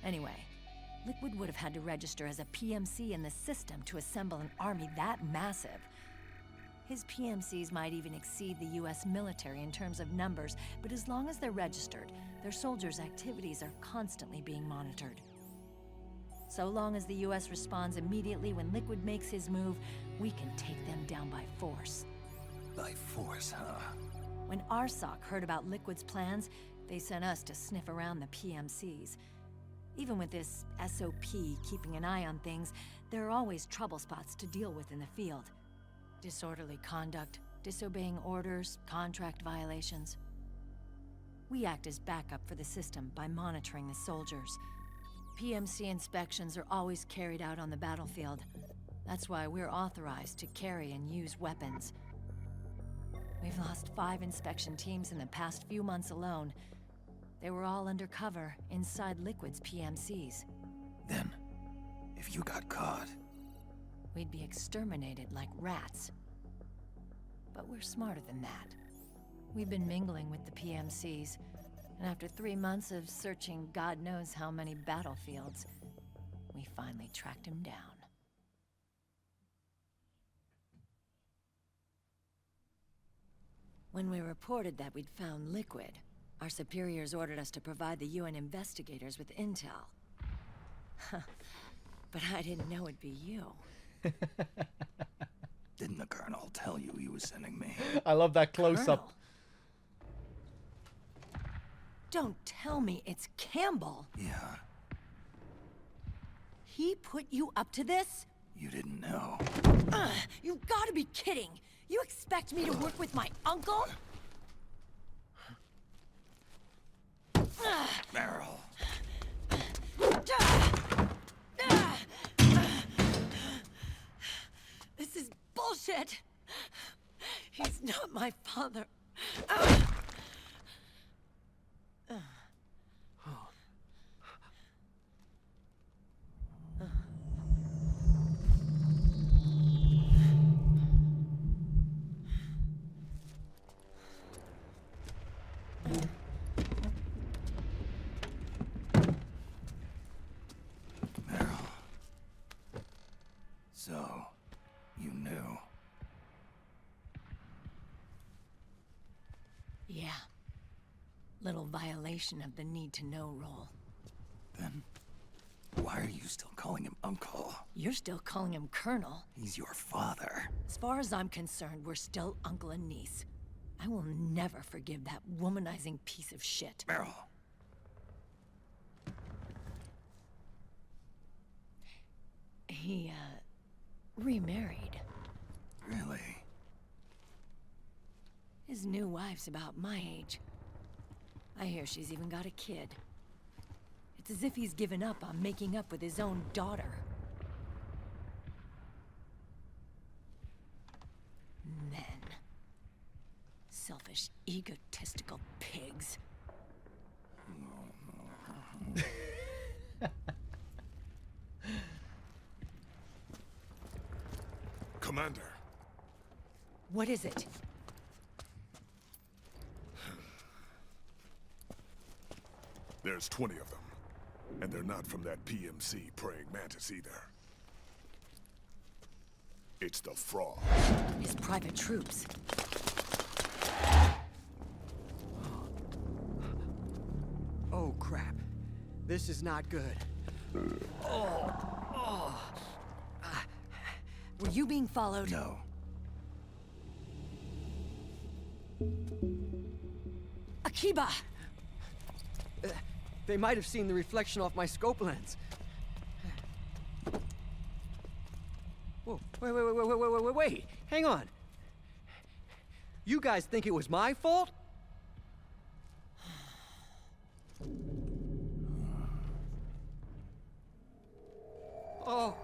Anyway, Liquid would have had to register as a PMC in the system to assemble an army that massive. His PMCs might even exceed the US military in terms of numbers, but as long as they're registered, their soldiers' activities are constantly being monitored. So long as the US responds immediately when Liquid makes his move, we can take them down by force. By force, huh? When RSOC heard about Liquid's plans, they sent us to sniff around the PMCs. Even with this SOP keeping an eye on things, there are always trouble spots to deal with in the field. Disorderly conduct, disobeying orders, contract violations. We act as backup for the system by monitoring the soldiers. PMC inspections are always carried out on the battlefield. That's why we're authorized to carry and use weapons. We've lost 5 inspection teams in the past few months alone. They were all undercover, inside Liquid's PMCs. Then, if you got caught... we'd be exterminated like rats. But we're smarter than that. We've been mingling with the PMCs, and after 3 months of searching God knows how many battlefields, we finally tracked him down. When we reported that we'd found Liquid, our superiors ordered us to provide the UN investigators with intel. But I didn't know it'd be you. Didn't the Colonel tell you he was sending me? I love that close-up. Don't tell me it's Campbell. Yeah. He put you up to this? You didn't know. You gotta be kidding! You expect me to work with my uncle? Meryl. This is bullshit! He's not my father. So, you knew. Yeah. Little violation of the need-to-know rule. Then, why are you still calling him Uncle? You're still calling him Colonel. He's your father. As far as I'm concerned, we're still uncle and niece. I will never forgive that womanizing piece of shit. Meryl. He, remarried. Really? His new wife's about my age. I hear she's even got a kid. It's as if he's given up on making up with his own daughter. Men. Selfish, egotistical pigs. Commander. What is it? There's 20 of them. And they're not from that PMC praying mantis either. It's the Frog. His private troops. Oh, crap. This is not good. Were you being followed? No. Akiba! They might have seen the reflection off my scope lens. Whoa, wait. Hang on. You guys think it was my fault? Oh,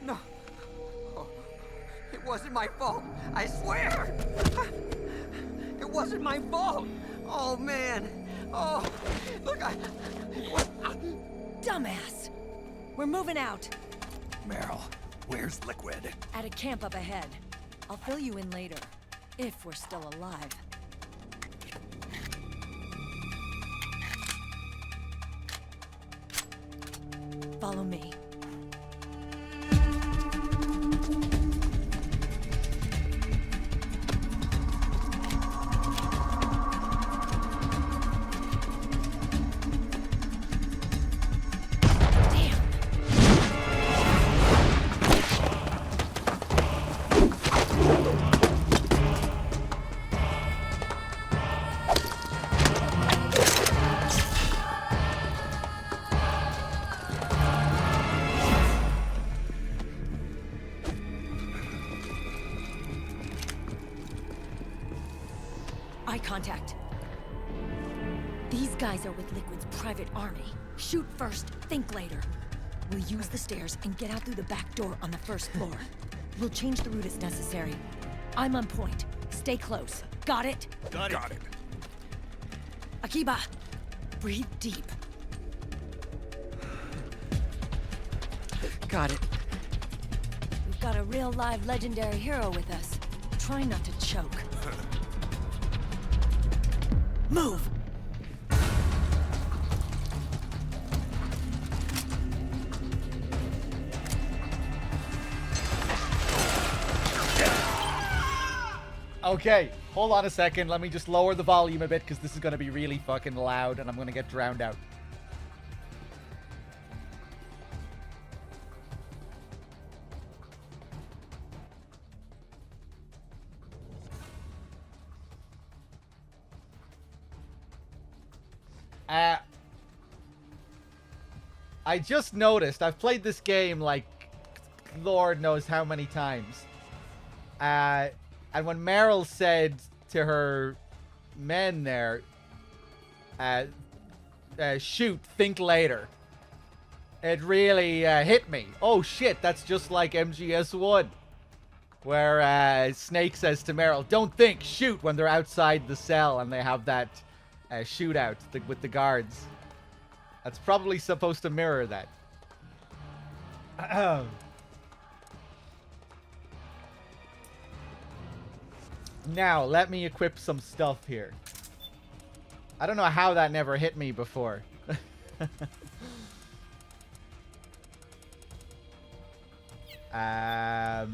no. Oh, it wasn't my fault, I swear! It wasn't my fault! Oh, man. Oh, look, Dumbass! We're moving out. Meryl, where's Liquid? At a camp up ahead. I'll fill you in later. If we're still alive. Follow me. Eye contact. These guys are with Liquid's private army. Shoot first, think later. We'll use the stairs and get out through the back door on the first floor. We'll change the route as necessary. I'm on point. Stay close. Got it? Got it. Akiba, breathe deep. got it. We've got a real live legendary hero with us. Try not to choke. Move! Okay, hold on a second. Let me just lower the volume a bit because this is going to be really fucking loud and I'm going to get drowned out. I just noticed, I've played this game like Lord knows how many times. And when Meryl said to her men there, shoot, think later, it really hit me. Oh shit, that's just like MGS1. Where Snake says to Meryl, don't think, shoot, when they're outside the cell and they have that shootout with the guards. That's probably supposed to mirror that. Now, let me equip some stuff here. I don't know how that never hit me before. I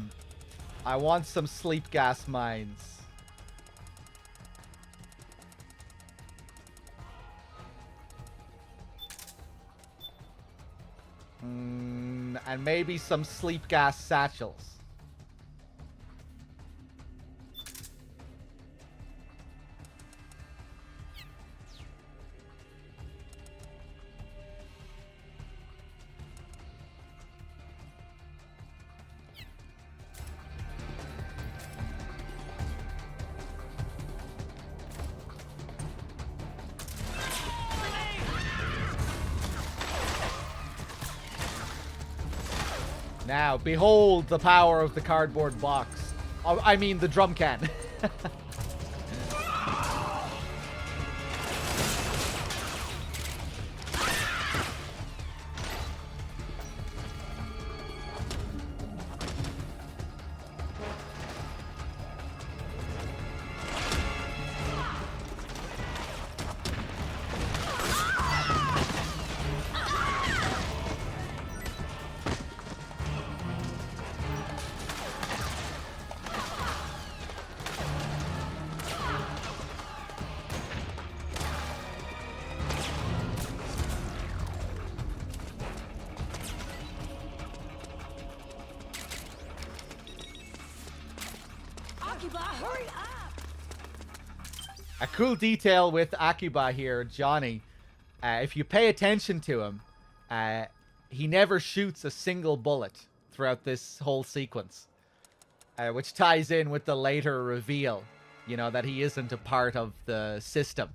want some sleep gas mines. And maybe some sleep gas satchels. Now, behold the power of the cardboard box. I mean, the drum can. A cool detail with Akiba here, Johnny. If you pay attention to him, he never shoots a single bullet. throughout this whole sequence. Which ties in with the later reveal, you know, that he isn't a part of the system.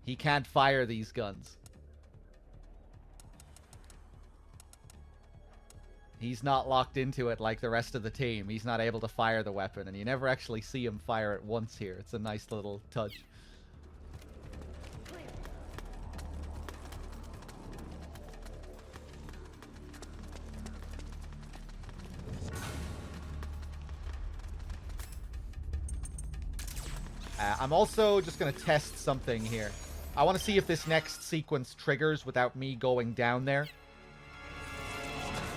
He can't fire these guns. He's not locked into it like the rest of the team. He's not able to fire the weapon, and you never actually see him fire it once here. It's a nice little touch. I'm also just going to test something here. I want to see if this next sequence triggers without me going down there.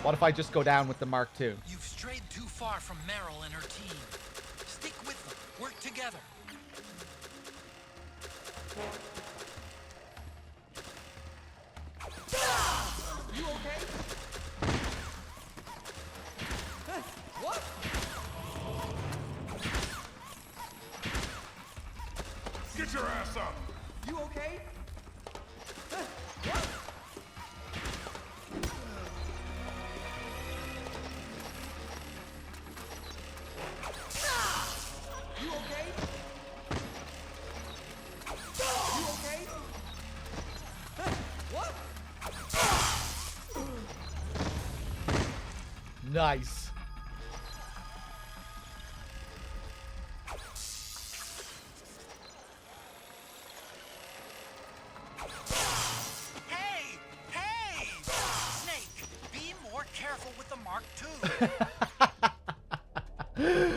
What if I just go down with the Mark II? You've strayed too far from Meryl and her team. Stick with them. Work together. You okay? What? Get your ass up! You okay? What? You okay? You okay? What? Nice.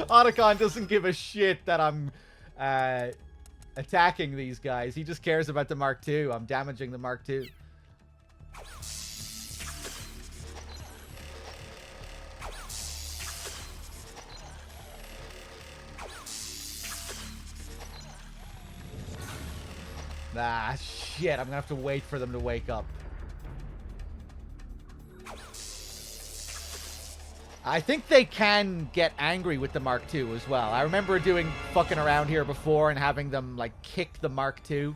Otacon doesn't give a shit that I'm attacking these guys. He just cares about the Mark II. I'm damaging the Mark II. Ah, shit. I'm gonna have to wait for them to wake up. I think they can get angry with the Mark II as well. I remember doing fucking around here before and having them, like, kick the Mark II.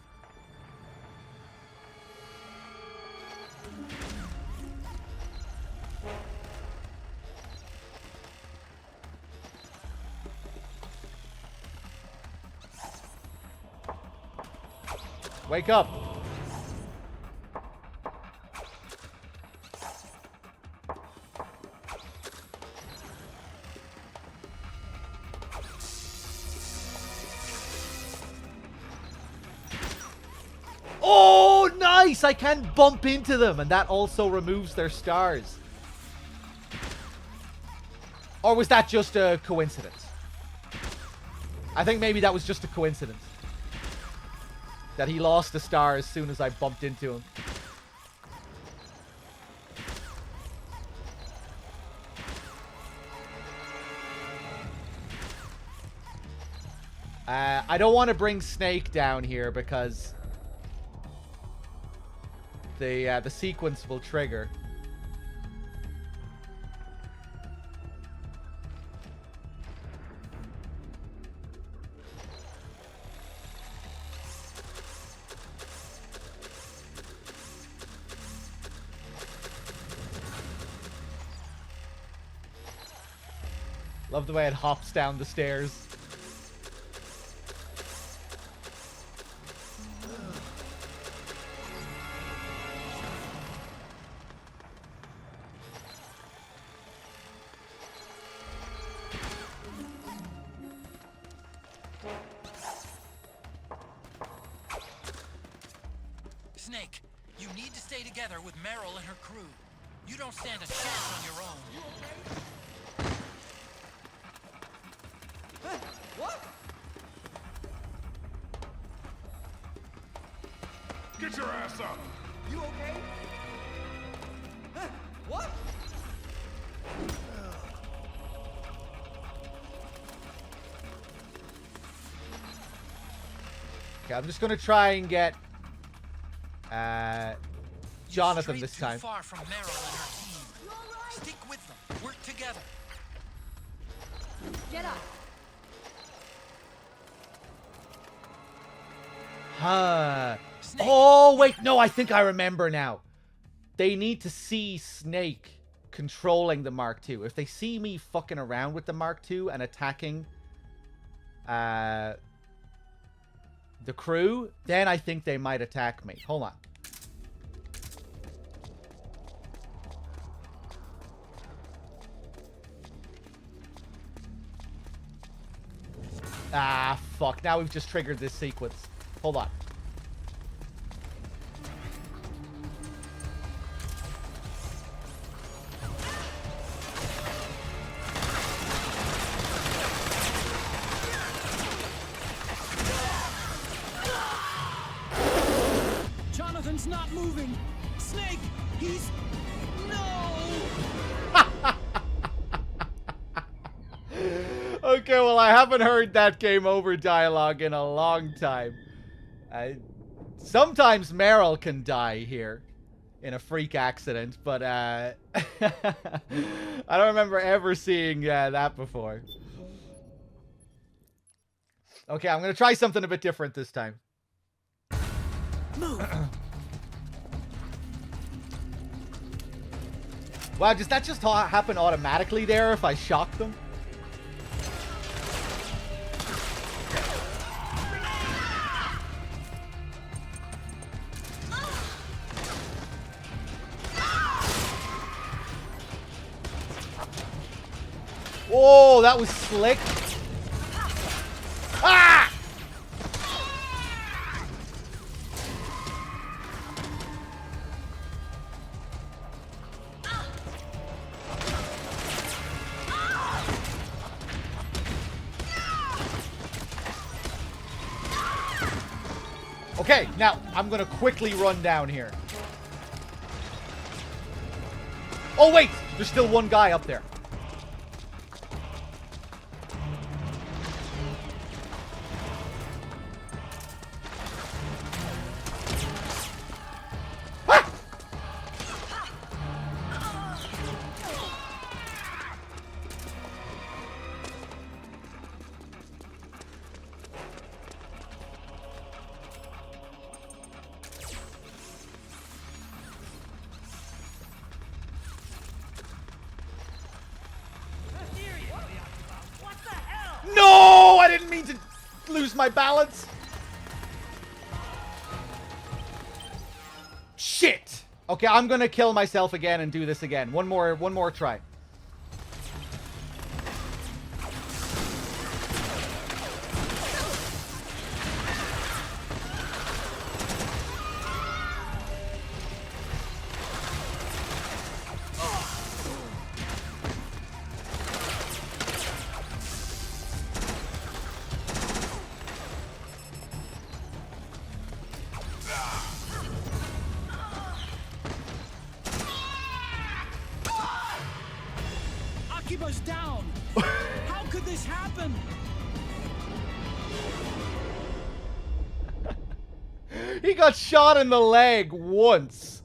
Wake up! Oh, nice! I can bump into them, and that also removes their stars. Or was that just a coincidence? I think maybe that was just a coincidence. That he lost a star as soon as I bumped into him. I don't want to bring Snake down here because the sequence will trigger. Love the way it hops down the stairs. Snake, you need to stay together with Meryl and her crew. You don't stand a chance on your own. What? Get your ass up! You okay? What? Okay, I'm just gonna try and get Jonathan this time. Too far from Meryl and her team. Stick with them. Work together. Get up. Huh. Oh, wait. No, I think I remember now. They need to see Snake controlling the Mark II. If they see me fucking around with the Mark II and attacking the crew, then I think they might attack me. Hold on. Ah, fuck. Now we've just triggered this sequence. Hold on. Jonathan's not moving. Snake, he's... No! Okay, well, I haven't heard that game over dialogue in a long time. Sometimes Meryl can die here in a freak accident, but I don't remember ever seeing that before. Okay, I'm going to try something a bit different this time. Move. Wow, does that just happen automatically there if I shock them? Whoa, that was slick. Ah! Okay, now I'm gonna quickly run down here. Oh wait, there's still one guy up there. No, I didn't mean to lose my balance. Shit. Okay, I'm gonna kill myself again and do this again. One more try. Akiba's down. How could this happen? He got shot in the leg once.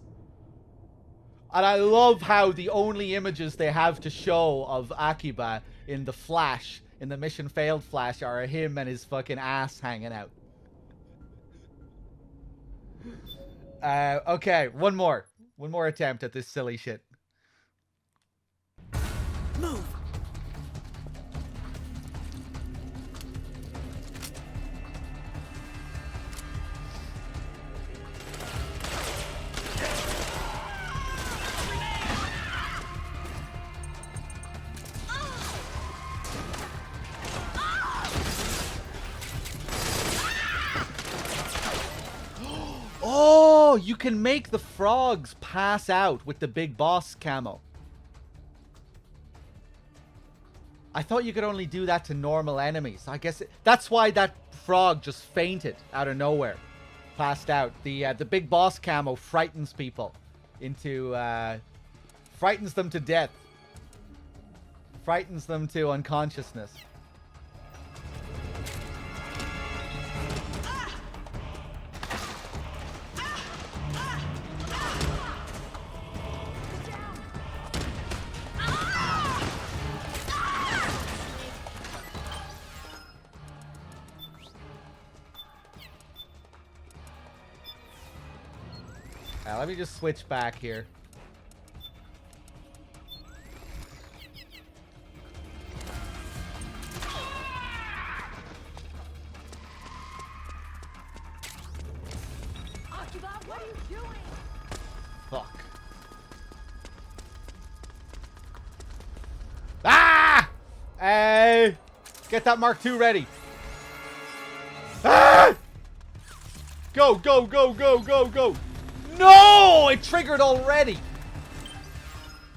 And I love how the only images they have to show of Akiba in the Flash, in the Mission Failed Flash, are him and his fucking ass hanging out. Okay, one more attempt at this silly shit. Move. Oh, you can make the frogs pass out with the big boss camo. I thought you could only do that to normal enemies. I guess that's why that frog just fainted out of nowhere. Passed out. The big boss camo frightens people into... frightens them to death. Frightens them to unconsciousness. Let me just switch back here. Fuck. Ah! Hey! Get that Mark II ready. Ah! Go, go, go, go, go, go. No! It triggered already.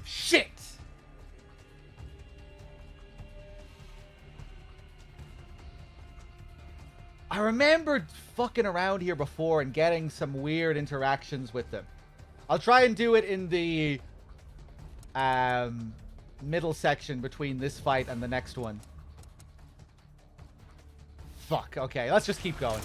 Shit. I remembered fucking around here before and getting some weird interactions with them. I'll try and do it in the middle section between this fight and the next one. Fuck, okay, let's just keep going.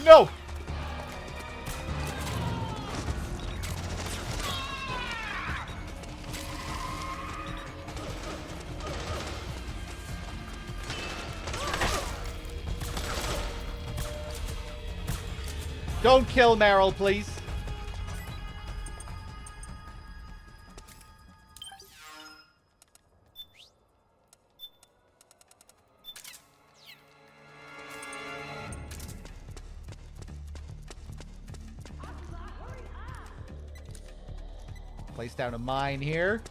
No! Don't kill Meryl, please. Place down a mine here.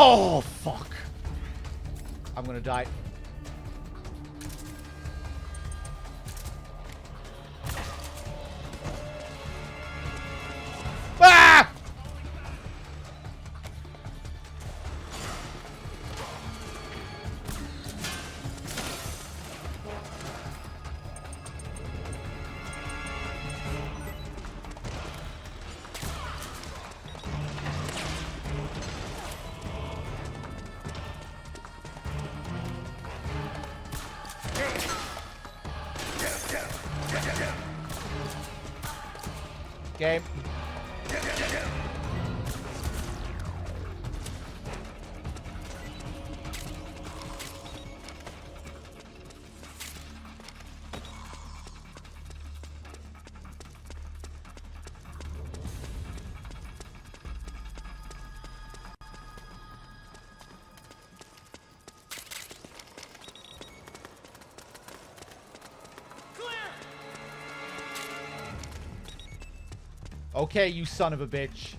Oh, fuck. I'm gonna die. Ah! Game. Okay, you son of a bitch.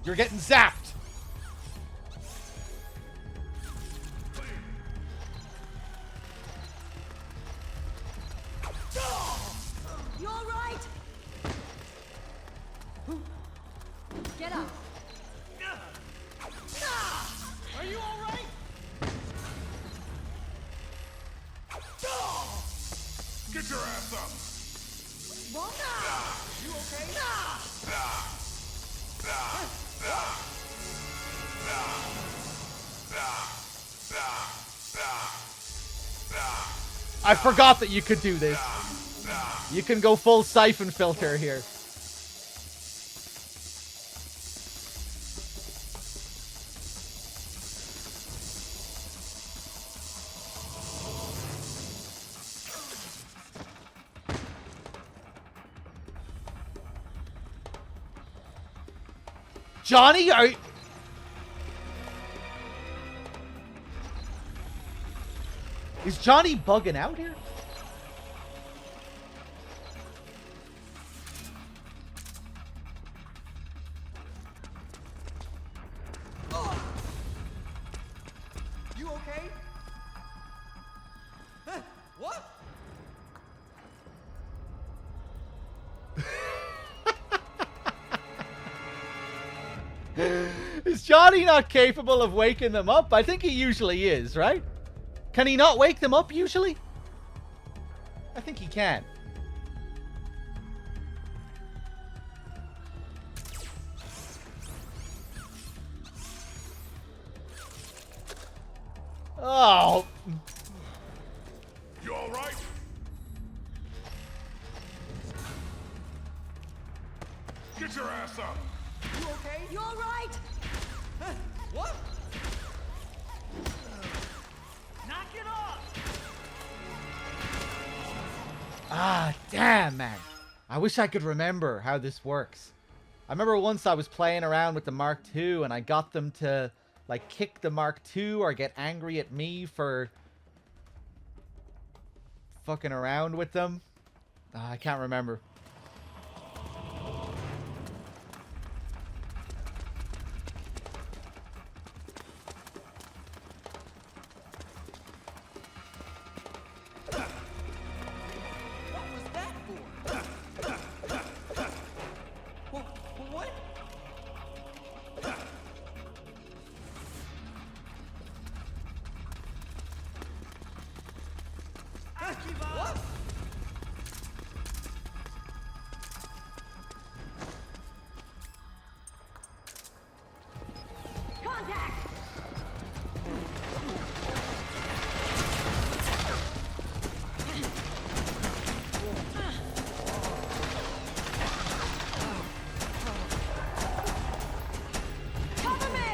You're getting zapped. You all right? Get up. Are you all right? Get your ass up! You okay? I forgot that you could do this. You can go full siphon filter here. Johnny, are you... Is Johnny bugging out here? You okay? Huh? What? Is Johnny not capable of waking them up? I think he usually is, right? Can he not wake them up usually? I think he can. Oh. You all right? Get your ass up. You okay? You all right? What? Knock it off! Ah, damn, man. I wish I could remember how this works. I remember once I was playing around with the Mark II and I got them to, like, kick the Mark II or get angry at me for fucking around with them. I can't remember. What was that for? What? What? Contact! Cover me!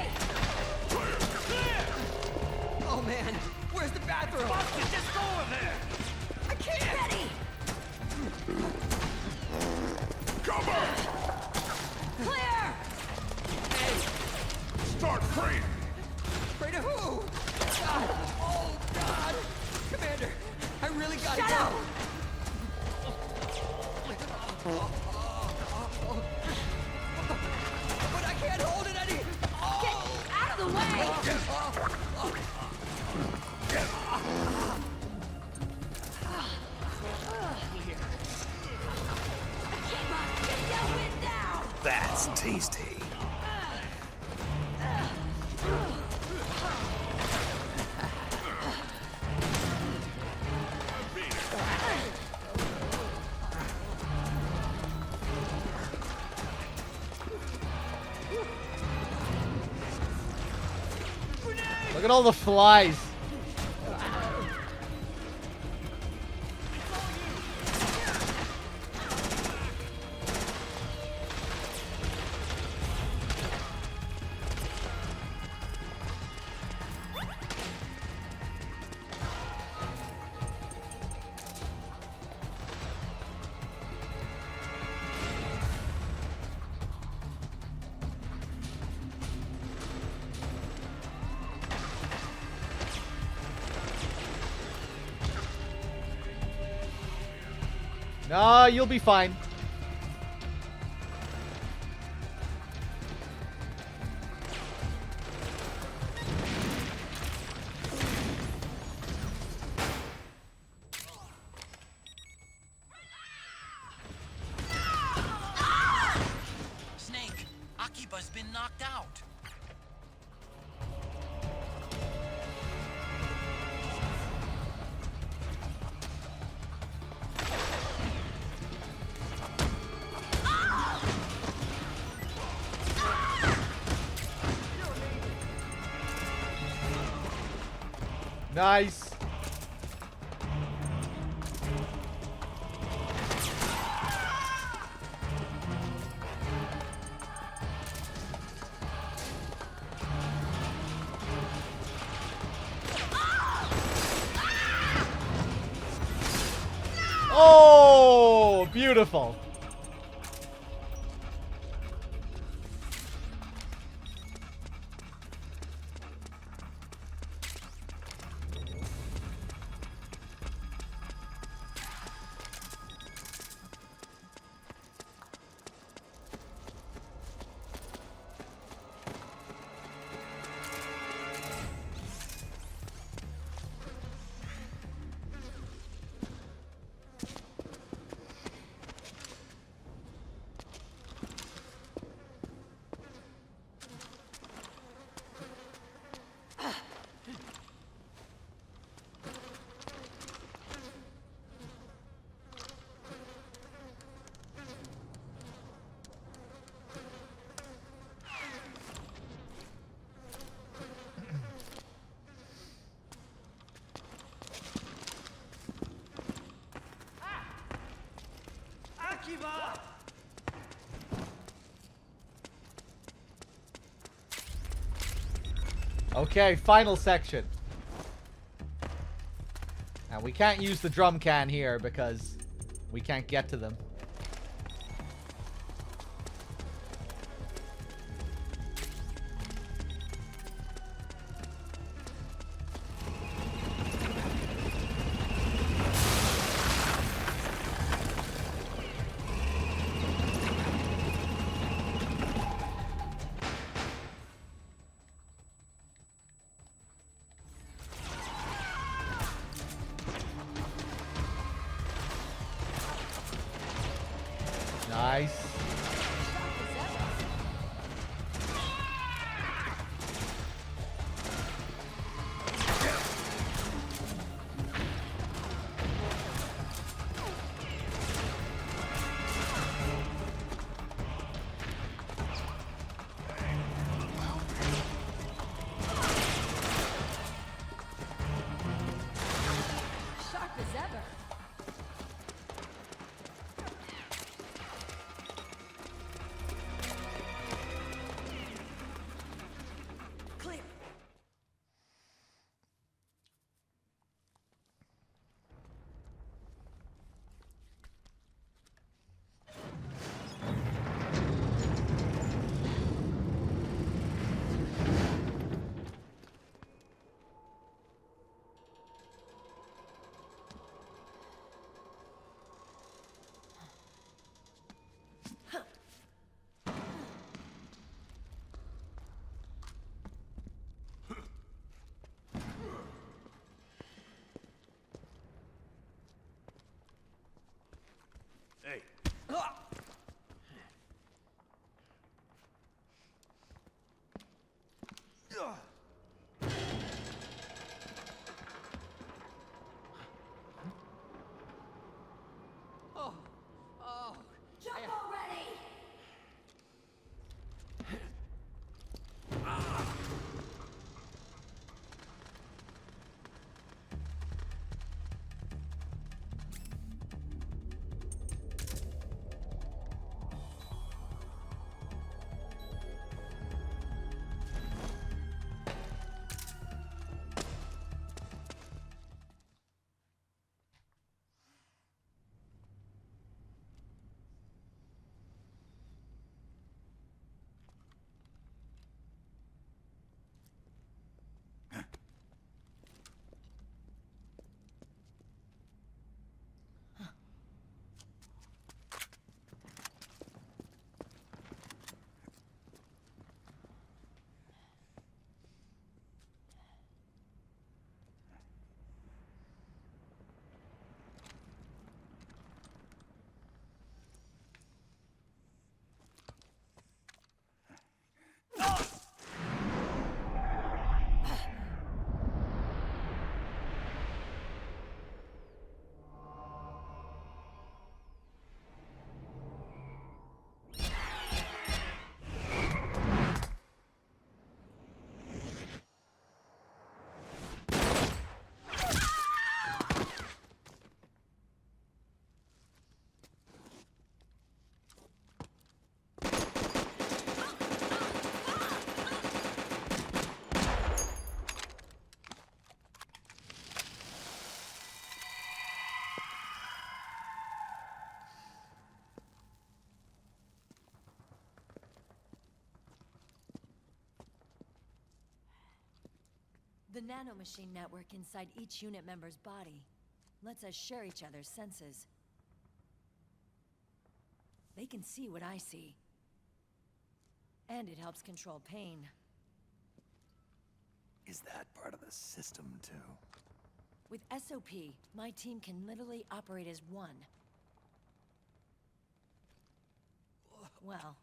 Oh man, where's the bathroom? Buster, just go over there! I can't! Betty! Cover! Clear! Start praying! Pray to who? God! Oh God! Commander, I really gotta Shut go! up! But I can't hold it any... Get out of the way! Akima, get your wind down! That's tasty. Look at all the flies. No, you'll be fine. Snake, Akiba's been knocked out. Nice. Oh, beautiful. Okay, final section. Now, we can't use the drum can here because we can't get to them. Nice. Sharp as ever. Clear. Hey. Oh. Oh. Jump already! The nanomachine network inside each unit member's body lets us share each other's senses. They can see what I see. And it helps control pain. Is that part of the system, too? With SOP, my team can literally operate as one. Well,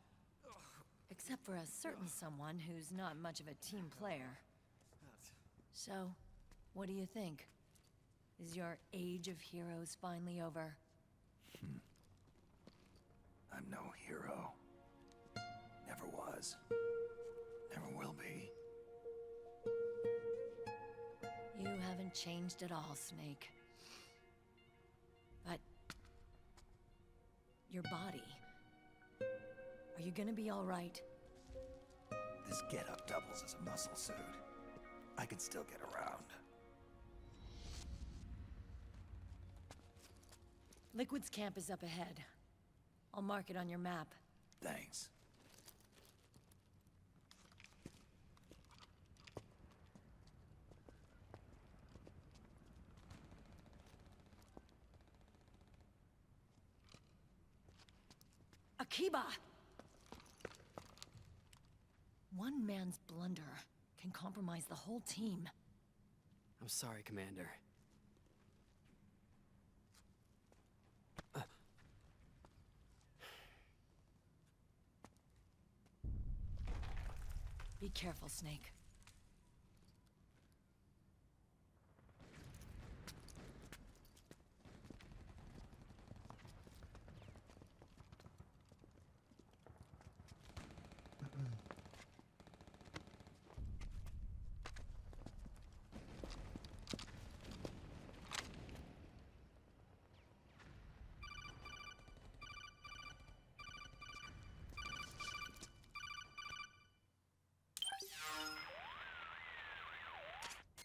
except for a certain someone who's not much of a team player. So, what do you think? Is your age of heroes finally over? I'm no hero. Never was. Never will be. You haven't changed at all, Snake. But... your body... are you gonna be all right? This getup doubles as a muscle suit. I could still get around. Liquid's camp is up ahead. I'll mark it on your map. Thanks. Akiba! One man's blunder can compromise the whole team. I'm sorry, Commander. Be careful, Snake.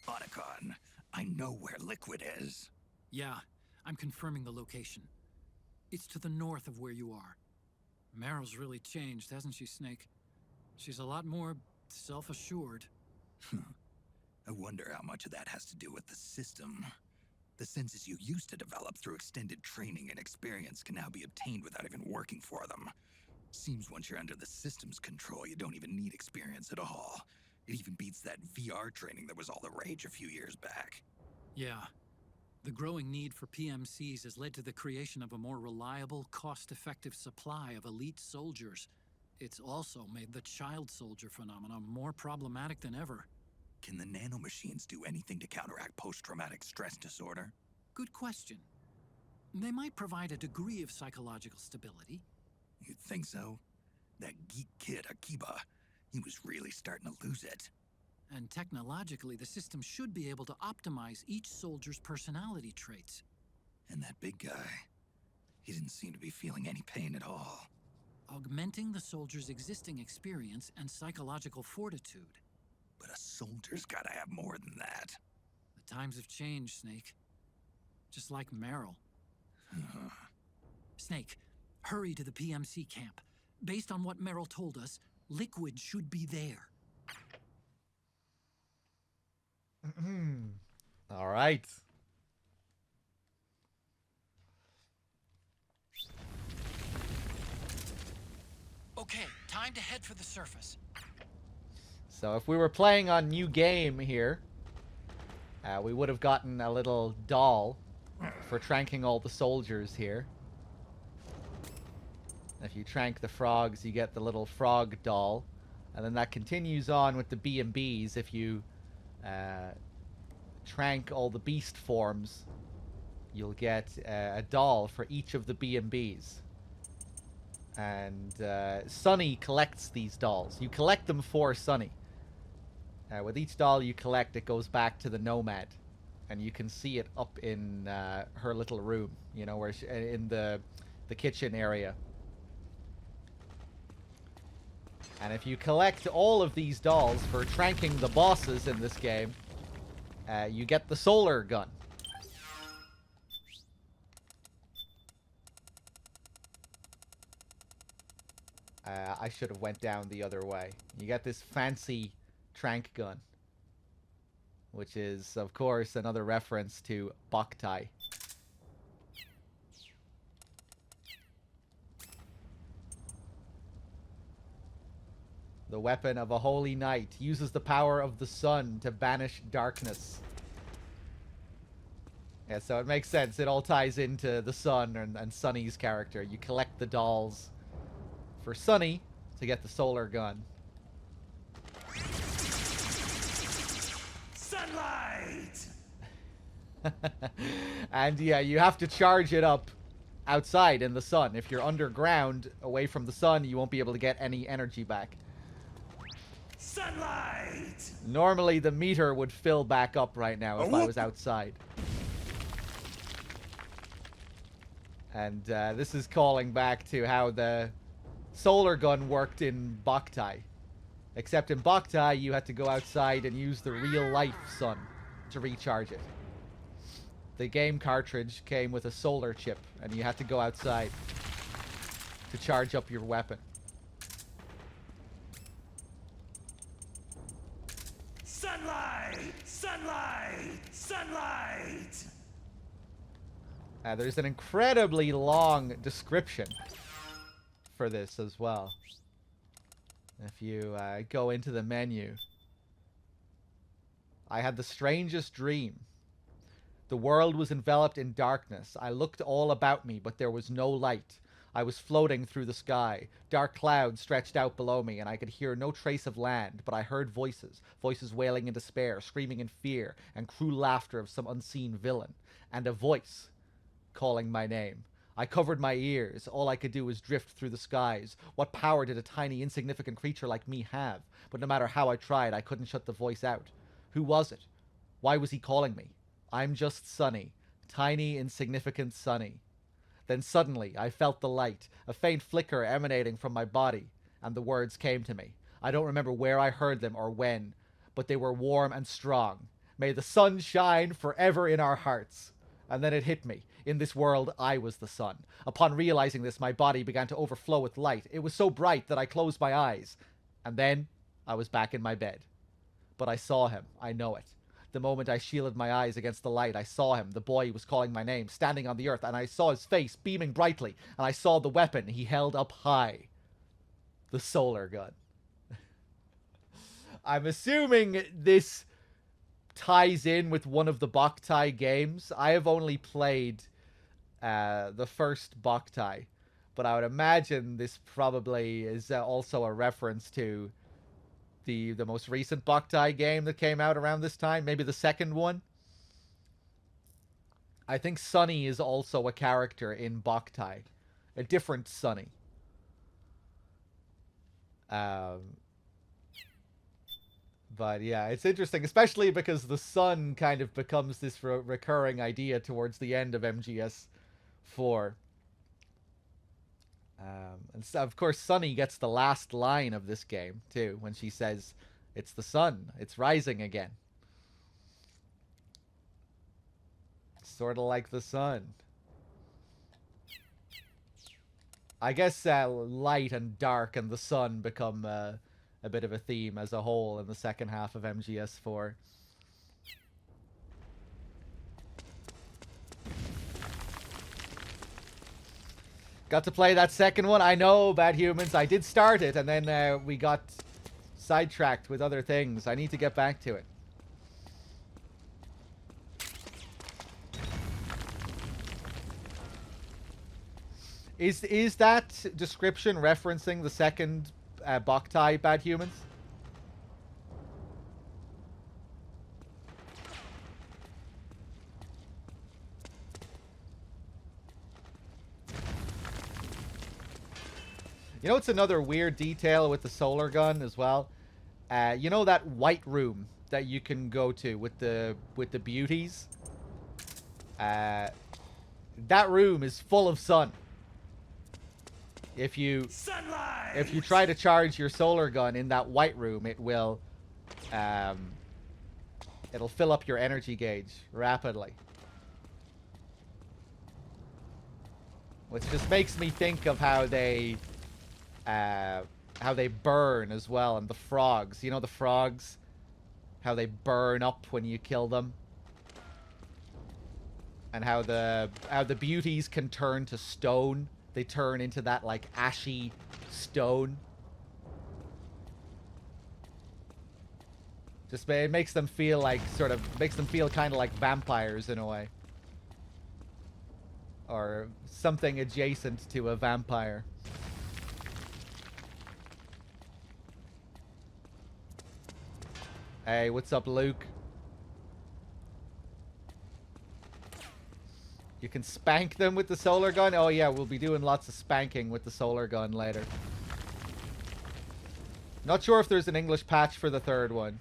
Otacon, I know where Liquid is. Yeah, I'm confirming the location. It's to the north of where you are. Meryl's really changed, hasn't she, Snake? She's a lot more self-assured. I wonder how much of that has to do with the system. The senses you used to develop through extended training and experience can now be obtained without even working for them. Seems once you're under the system's control, you don't even need experience at all. It even beats that VR training that was all the rage a few years back. Yeah. The growing need for PMCs has led to the creation of a more reliable, cost-effective supply of elite soldiers. It's also made the child soldier phenomenon more problematic than ever. Can the nanomachines do anything to counteract post-traumatic stress disorder? Good question. They might provide a degree of psychological stability. You'd think so? That geek kid, Akiba, he was really starting to lose it. And technologically, the system should be able to optimize each soldier's personality traits. And that big guy, he didn't seem to be feeling any pain at all. Augmenting the soldier's existing experience and psychological fortitude. But a soldier's gotta have more than that. The times have changed, Snake. Just like Meryl. Snake, hurry to the PMC camp. Based on what Meryl told us, Liquid should be there. All right. Okay, time to head for the surface. So if we were playing on New Game here, we would have gotten a little doll for tranking all the soldiers here. If you trank the frogs, you get the little frog doll. And then that continues on with the B&Bs. If you trank all the beast forms, you'll get a doll for each of the B&Bs. And Sunny collects these dolls. You collect them for Sunny. With each doll you collect, it goes back to the Nomad. And you can see it up in her little room, you know, where in the kitchen area. And if you collect all of these dolls for tranking the bosses in this game, you get the solar gun. I should have went down the other way. You get this fancy trank gun, which is, of course, another reference to Boktai. The weapon of a holy knight uses the power of the sun to banish darkness. Yeah, so it makes sense. It all ties into the sun and Sunny's character. You collect the dolls for Sunny to get the solar gun. Sunlight! And yeah, you have to charge it up outside in the sun. If you're underground, away from the sun, you won't be able to get any energy back. Sunlight! Normally the meter would fill back up right now if I was outside. And this is calling back to how the solar gun worked in Boktai. Except in Boktai, you had to go outside and use the real-life sun to recharge it. The game cartridge came with a solar chip, and you had to go outside to charge up your weapon. Sunlight! Sunlight! Sunlight! There's an incredibly long description for this as well. If you go into the menu. I had the strangest dream. The world was enveloped in darkness. I looked all about me, but there was no light. I was floating through the sky. Dark clouds stretched out below me, and I could hear no trace of land, but I heard voices. Voices wailing in despair, screaming in fear, and cruel laughter of some unseen villain. And a voice calling my name. I covered my ears. All I could do was drift through the skies. What power did a tiny, insignificant creature like me have? But no matter how I tried, I couldn't shut the voice out. Who was it? Why was he calling me? I'm just Sonny. Tiny, insignificant Sonny. Then suddenly, I felt the light, a faint flicker emanating from my body, and the words came to me. I don't remember where I heard them or when, but they were warm and strong. May the sun shine forever in our hearts. And then it hit me. In this world, I was the sun. Upon realizing this, my body began to overflow with light. It was so bright that I closed my eyes. And then, I was back in my bed. But I saw him. I know it. The moment I shielded my eyes against the light, I saw him. The boy was calling my name, standing on the earth, and I saw his face beaming brightly, and I saw the weapon he held up high. The solar gun. I'm assuming this ties in with one of the Boktai games. I have only played the first Boktai, but I would imagine this probably is also a reference to the most recent Boktai game that came out around this time, maybe the second one. I think Sonny is also a character in Boktai, a different Sonny. But yeah, it's interesting, especially because the sun kind of becomes this recurring idea towards the end of MGS4. And so, of course, Sonny gets the last line of this game, too, when she says, "It's the sun. It's rising again." Sort of like the sun. I guess light and dark and the sun become a bit of a theme as a whole in the second half of MGS4. Got to play that second one. I know, Bad Humans. I did start it, and then we got sidetracked with other things. I need to get back to it. Is that description referencing the second Boktai, Bad Humans? You know, it's another weird detail with the solar gun as well. You know that white room that you can go to with the beauties? That room is full of sun. If you try to charge your solar gun in that white room, it will it'll fill up your energy gauge rapidly. Which just makes me think of how they burn as well, and the frogs. You know the frogs? How they burn up when you kill them? And how the beauties can turn to stone. They turn into that, like, ashy stone. Just, it makes them feel like, makes them feel kind of like vampires in a way. Or something adjacent to a vampire. Hey, what's up, Luke? You can spank them with the solar gun? Oh yeah, we'll be doing lots of spanking with the solar gun later. Not sure if there's an English patch for the third one.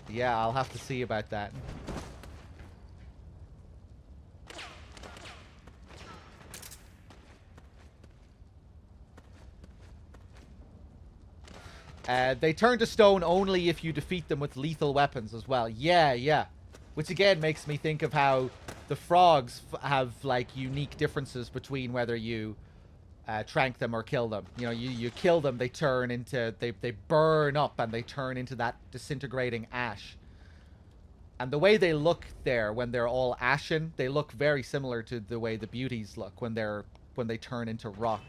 Yeah, I'll have to see about that. They turn to stone only if you defeat them with lethal weapons as well. Yeah, yeah. Which again makes me think of how the frogs have like unique differences between whether you trank them or kill them. You know, you kill them, they turn into, they burn up and they turn into that disintegrating ash. And the way they look there when they're all ashen, they look very similar to the way the beauties look when they turn into rock.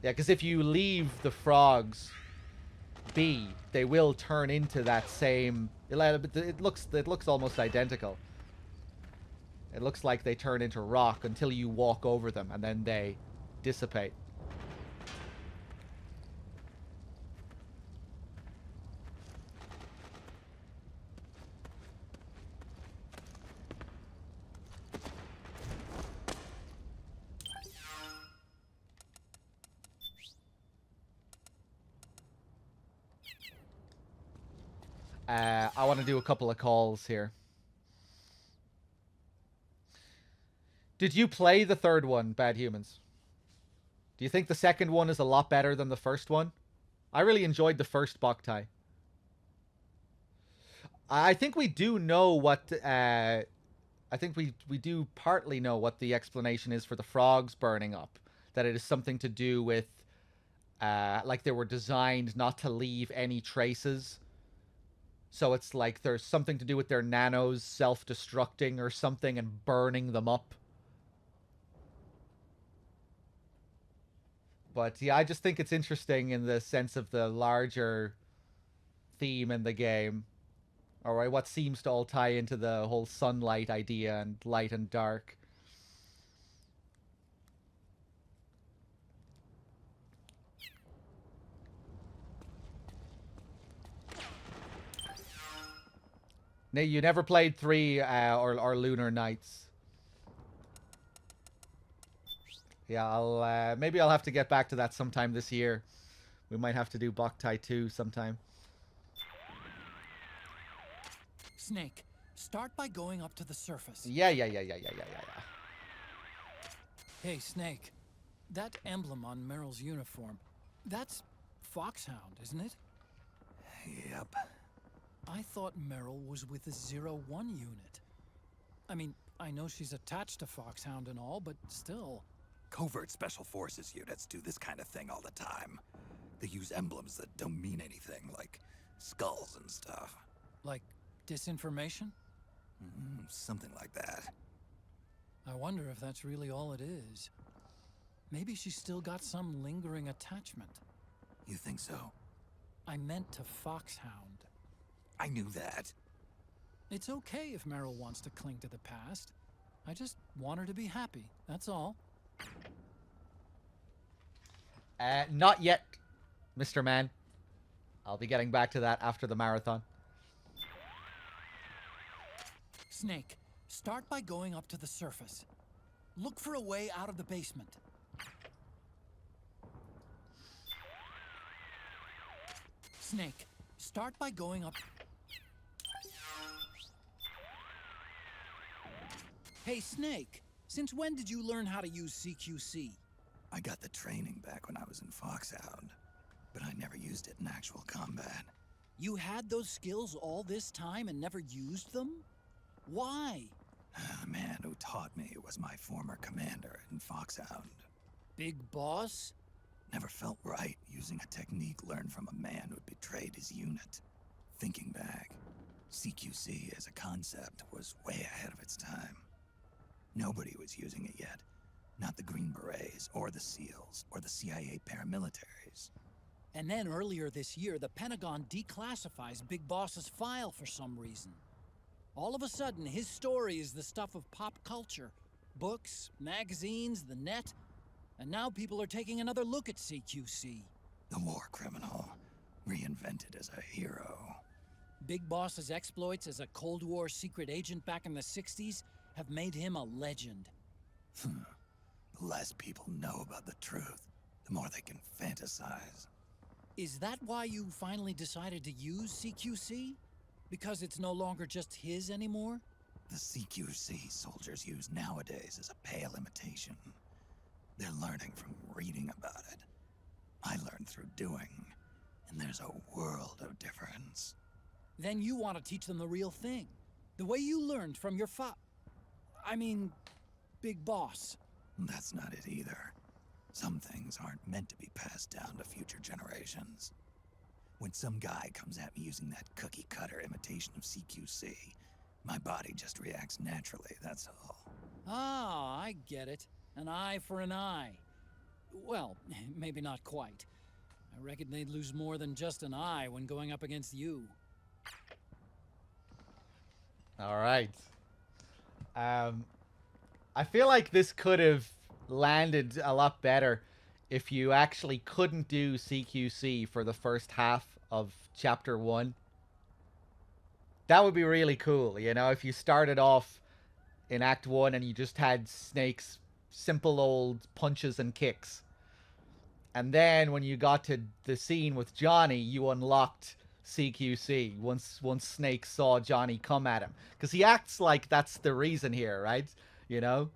Yeah, because if you leave the frogs be, they will turn into that same. It looks almost identical. It looks like they turn into rock until you walk over them, and then they dissipate. I want to do a couple of calls here. Did you play the third one, Bad Humans? Do you think the second one is a lot better than the first one? I really enjoyed the first Boktai. I think we do know what... I think we do partly know what the explanation is for the frogs burning up. That it is something to do with... like they were designed not to leave any traces. So it's like there's something to do with their nanos self-destructing or something and burning them up. But yeah, I just think it's interesting in the sense of the larger theme in the game. Or what seems to all tie into the whole sunlight idea and light and dark. No, you never played 3 or Lunar Nights. Yeah, maybe I'll have to get back to that sometime this year. We might have to do Boktai 2 sometime. Snake, start by going up to the surface. Yeah. Hey, Snake. That emblem on Meryl's uniform, that's Foxhound, isn't it? Yep. I thought Meryl was with the 01 unit. I mean, I know she's attached to Foxhound and all, but still... Covert Special Forces units do this kind of thing all the time. They use emblems that don't mean anything, like skulls and stuff. Like disinformation? Something like that. I wonder if that's really all it is. Maybe she's still got some lingering attachment. You think so? I meant to Foxhound. I knew that. It's okay if Meryl wants to cling to the past. I just want her to be happy, that's all. Not yet, Mr. Man. I'll be getting back to that after the marathon. Snake, start by going up to the surface. Look for a way out of the basement. Snake, start by going up... Hey, Snake, since when did you learn how to use CQC? I got the training back when I was in Foxhound, but I never used it in actual combat. You had those skills all this time and never used them? Why? The man who taught me was my former commander in Foxhound. Big Boss? Never felt right using a technique learned from a man who'd betrayed his unit. Thinking back, CQC as a concept was way ahead of its time. Nobody was using it yet. Not the Green Berets, or the SEALs, or the CIA paramilitaries. And then earlier this year, the Pentagon declassifies Big Boss's file for some reason. All of a sudden, his story is the stuff of pop culture. Books, magazines, the net. And now people are taking another look at CQC. The war criminal, reinvented as a hero. Big Boss's exploits as a Cold War secret agent back in the 60s have made him a legend. The less people know about the truth, the more they can fantasize. Is that why you finally decided to use CQC? Because it's no longer just his anymore? The CQC soldiers use nowadays is a pale imitation. They're learning from reading about it. I learned through doing, and there's a world of difference. Then you want to teach them the real thing. The way you learned from your Big Boss. That's not it either. Some things aren't meant to be passed down to future generations. When some guy comes at me using that cookie-cutter imitation of CQC, my body just reacts naturally, that's all. Ah, I get it. An eye for an eye. Well, maybe not quite. I reckon they'd lose more than just an eye when going up against you. All right. I feel like this could have landed a lot better if you actually couldn't do CQC for the first half of Chapter 1. That would be really cool, you know, if you started off in Act 1 and you just had Snake's simple old punches and kicks. And then when you got to the scene with Johnny, you unlocked CQC once Snake saw Johnny come at him. Because he acts like that's the reason here, right? You know?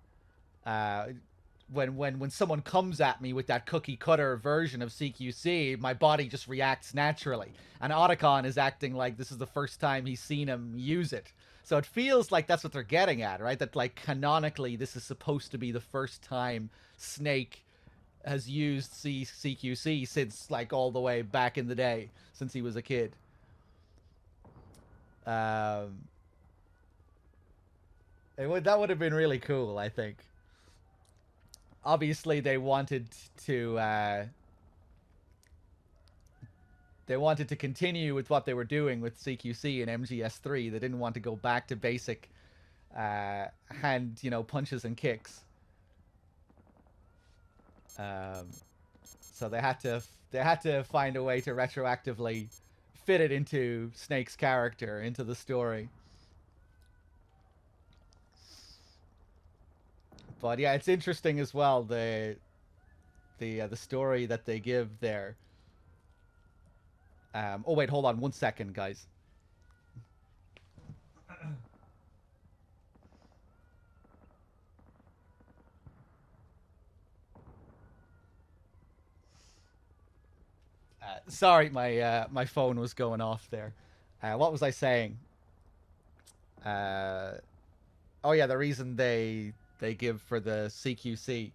When someone comes at me with that cookie cutter version of CQC, my body just reacts naturally. And Otacon is acting like this is the first time he's seen him use it. So it feels like that's what they're getting at, right? That, like, canonically, this is supposed to be the first time Snake has used CQC since, like, all the way back in the day, since he was a kid. That would have been really cool, I think. Obviously, they wanted to continue with what they were doing with CQC and MGS3. They didn't want to go back to basic hand, punches and kicks. So they had to find a way to retroactively fit it into Snake's character, into the story. But yeah, it's interesting as well, the story that they give there. Oh wait, hold on 1 second, guys. Sorry, my phone was going off there. What was I saying? Oh yeah, the reason they give for the CQC.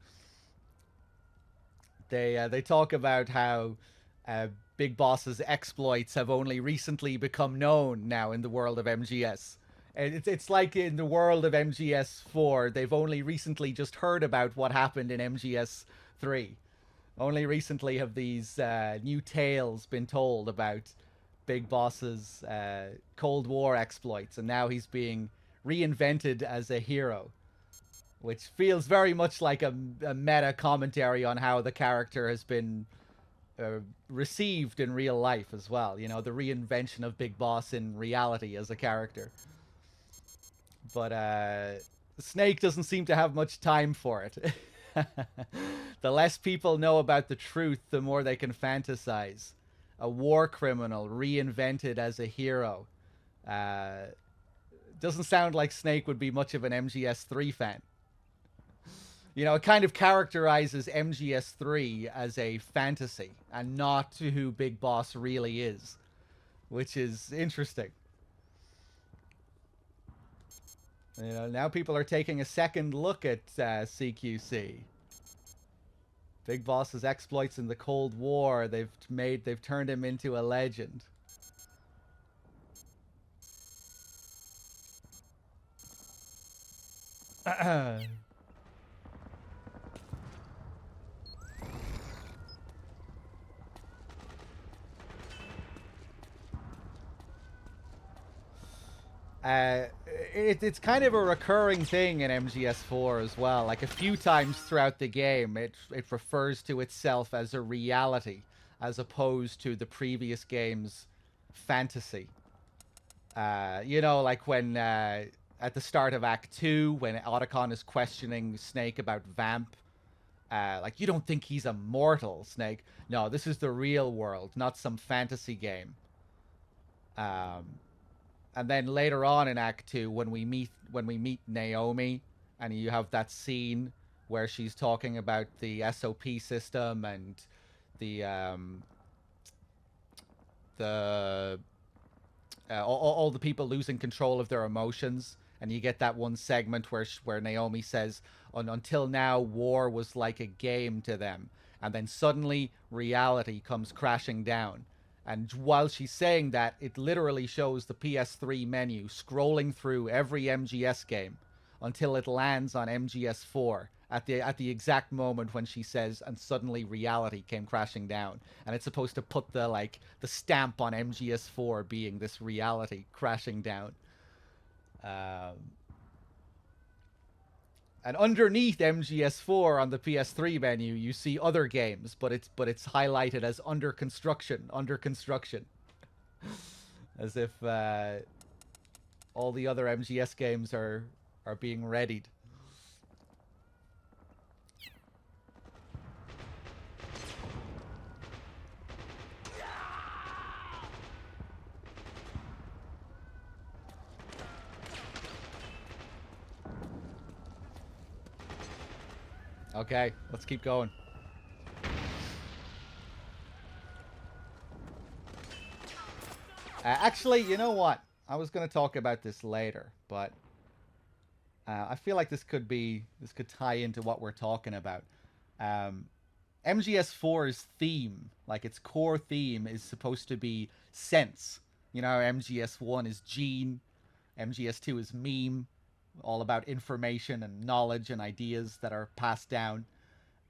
They talk about how Big Boss's exploits have only recently become known now in the world of MGS. And it's like in the world of MGS4, they've only recently just heard about what happened in MGS3. Only recently have these new tales been told about Big Boss's Cold War exploits, and now he's being reinvented as a hero. Which feels very much like a meta commentary on how the character has been received in real life as well. You know, the reinvention of Big Boss in reality as a character. But Snake doesn't seem to have much time for it. The less people know about the truth, the more they can fantasize. A war criminal reinvented as a hero. Doesn't sound like Snake would be much of an MGS3 fan. You know, it kind of characterizes MGS3 as a fantasy and not who Big Boss really is, which is interesting. You know, now people are taking a second look at CQC. Big Boss's exploits in the Cold War, they've turned him into a legend. It's kind of a recurring thing in MGS4 as well. Like a few times throughout the game, it refers to itself as a reality, as opposed to the previous game's fantasy. You know, like when at the start of Act 2, when Otacon is questioning Snake about Vamp. Like, you don't think he's immortal, Snake? No, this is the real world, not some fantasy game. And then later on in Act 2, when we meet Naomi, and you have that scene where she's talking about the SOP system and the all the people losing control of their emotions. And you get that one segment where Naomi says, until now, war was like a game to them. And then suddenly, reality comes crashing down. And while she's saying that, it literally shows the PS3 menu scrolling through every MGS game until it lands on MGS4 at the exact moment when she says, and suddenly reality came crashing down. And it's supposed to put the stamp on MGS4 being this reality crashing down. And underneath MGS4 on the PS3 menu, you see other games, but it's highlighted as under construction, as if all the other MGS games are being readied. Okay, let's keep going. Actually, you know what? I was going to talk about this later, but I feel like this could tie into what we're talking about. MGS4's theme, like its core theme, is supposed to be sense. You know, MGS1 is gene, MGS2 is meme. All about information and knowledge and ideas that are passed down.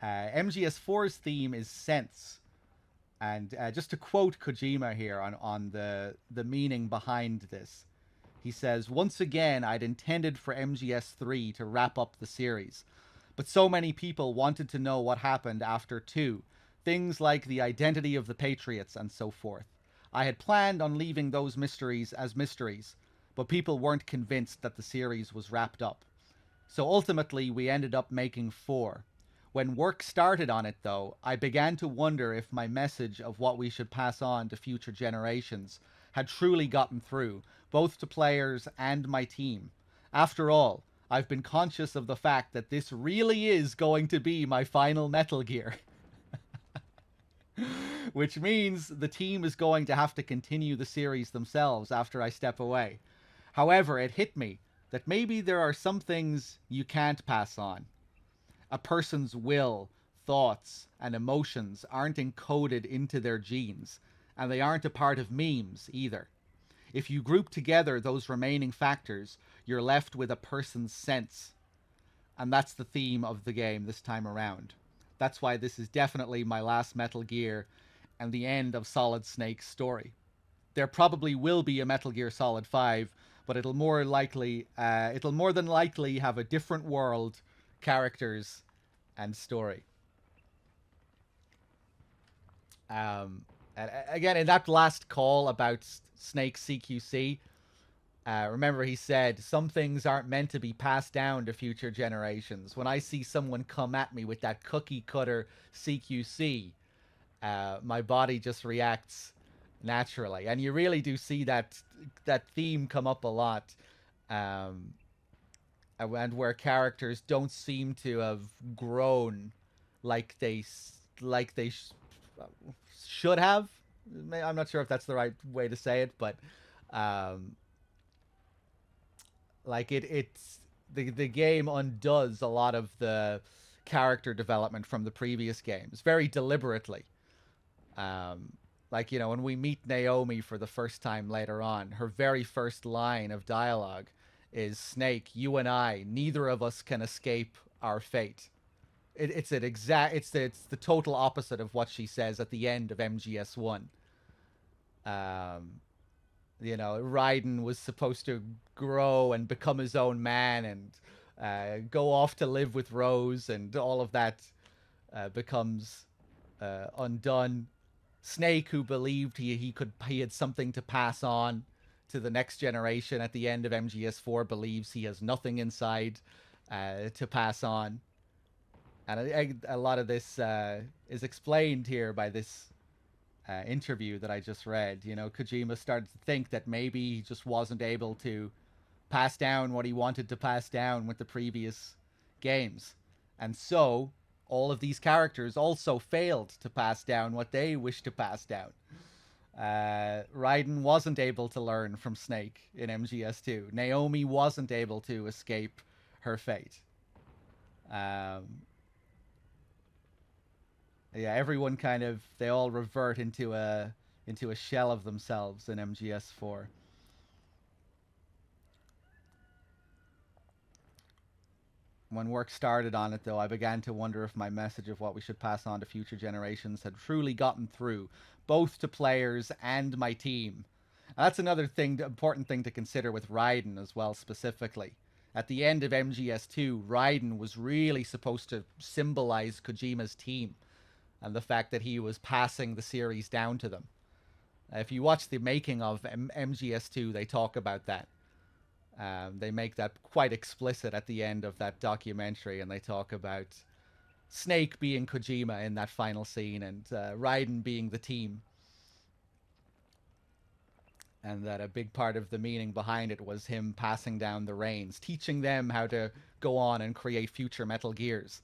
MGS4's theme is sense. And just to quote Kojima here on the meaning behind this, he says, "Once again, I'd intended for MGS3 to wrap up the series. But so many people wanted to know what happened after 2. Things like the identity of the Patriots and so forth. I had planned on leaving those mysteries as mysteries, but people weren't convinced that the series was wrapped up. So ultimately, we ended up making 4. When work started on it, though, I began to wonder if my message of what we should pass on to future generations had truly gotten through, both to players and my team. After all, I've been conscious of the fact that this really is going to be my final Metal Gear." Which means the team is going to have to continue the series themselves after I step away. However, it hit me that maybe there are some things you can't pass on. A person's will, thoughts, and emotions aren't encoded into their genes, and they aren't a part of memes either. If you group together those remaining factors, you're left with a person's sense. And that's the theme of the game this time around. That's why this is definitely my last Metal Gear and the end of Solid Snake's story. There probably will be a Metal Gear Solid 5, but it'll more than likely have a different world, characters, and story. And again, in that last call about Snake CQC, remember he said, some things aren't meant to be passed down to future generations. When I see someone come at me with that cookie cutter CQC, my body just reacts naturally. And you really do see that theme come up a lot, and where characters don't seem to have grown like they should have. I'm not sure if that's the right way to say it, but it's the game undoes a lot of the character development from the previous games very deliberately. When we meet Naomi for the first time later on, her very first line of dialogue is, "Snake, you and I, neither of us can escape our fate." It's the total opposite of what she says at the end of MGS1. Raiden was supposed to grow and become his own man and go off to live with Rose, and all of that becomes undone. Snake, who believed he had something to pass on to the next generation at the end of MGS4, believes he has nothing inside to pass on. And a lot of this is explained here by this interview that I just read. Kojima started to think that maybe he just wasn't able to pass down what he wanted to pass down with the previous games. And so, all of these characters also failed to pass down what they wish to pass down. Raiden wasn't able to learn from Snake in MGS2. Naomi wasn't able to escape her fate. Yeah, everyone kind of, they all revert into a shell of themselves in MGS4. When work started on it, though, I began to wonder if my message of what we should pass on to future generations had truly gotten through, both to players and my team. And that's another thing, important thing to consider with Raiden as well, specifically. At the end of MGS2, Raiden was really supposed to symbolize Kojima's team and the fact that he was passing the series down to them. If you watch the making of MGS2, they talk about that. They make that quite explicit at the end of that documentary, and they talk about Snake being Kojima in that final scene and Raiden being the team. And that a big part of the meaning behind it was him passing down the reins, teaching them how to go on and create future Metal Gears.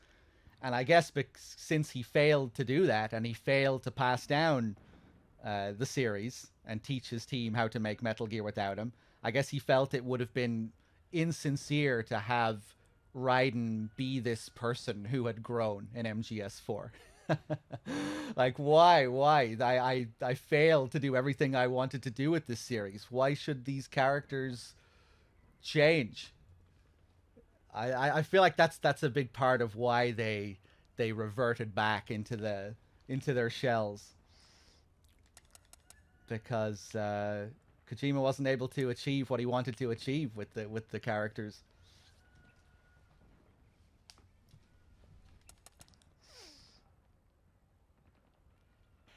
And I guess since he failed to do that, and he failed to pass down the series and teach his team how to make Metal Gear without him, I guess he felt it would have been insincere to have Raiden be this person who had grown in MGS4. Like, why? I failed to do everything I wanted to do with this series. Why should these characters change? I feel like that's a big part of why they reverted back into their shells. Because Kojima wasn't able to achieve what he wanted to achieve with the characters.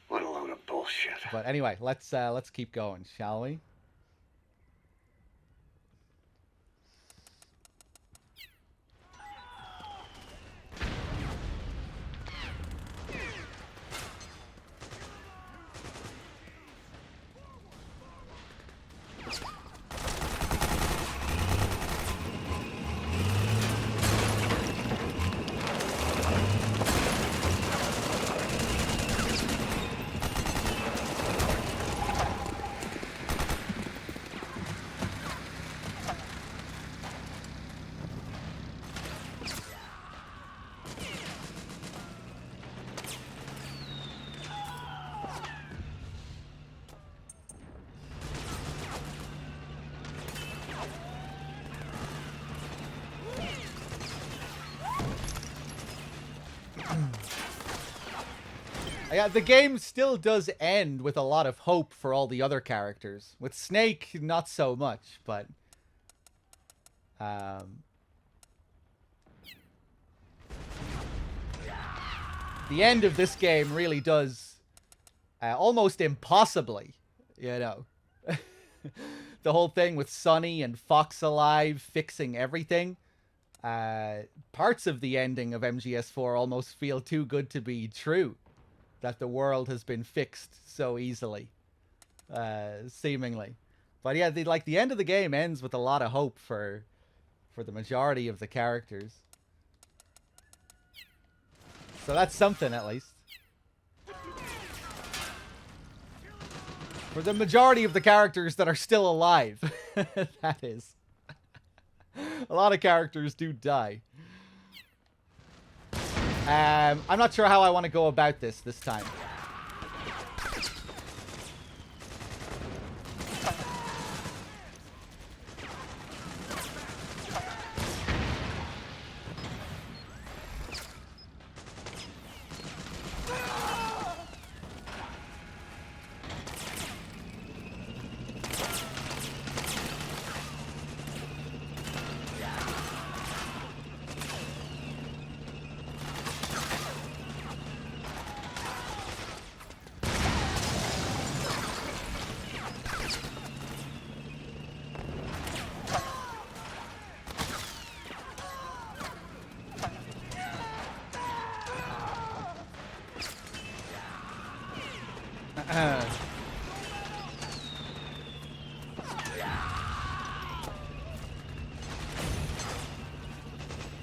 What a load of bullshit. But anyway, let's keep going, shall we? Yeah, the game still does end with a lot of hope for all the other characters. With Snake, not so much, but the end of this game really does almost impossibly, you know. The whole thing with Sonny and Fox Alive fixing everything. Parts of the ending of MGS4 almost feel too good to be true. That the world has been fixed so easily, seemingly. But yeah, the end of the game ends with a lot of hope for the majority of the characters. So that's something, at least. For the majority of the characters that are still alive, that is. A lot of characters do die. I'm not sure how I want to go about this time.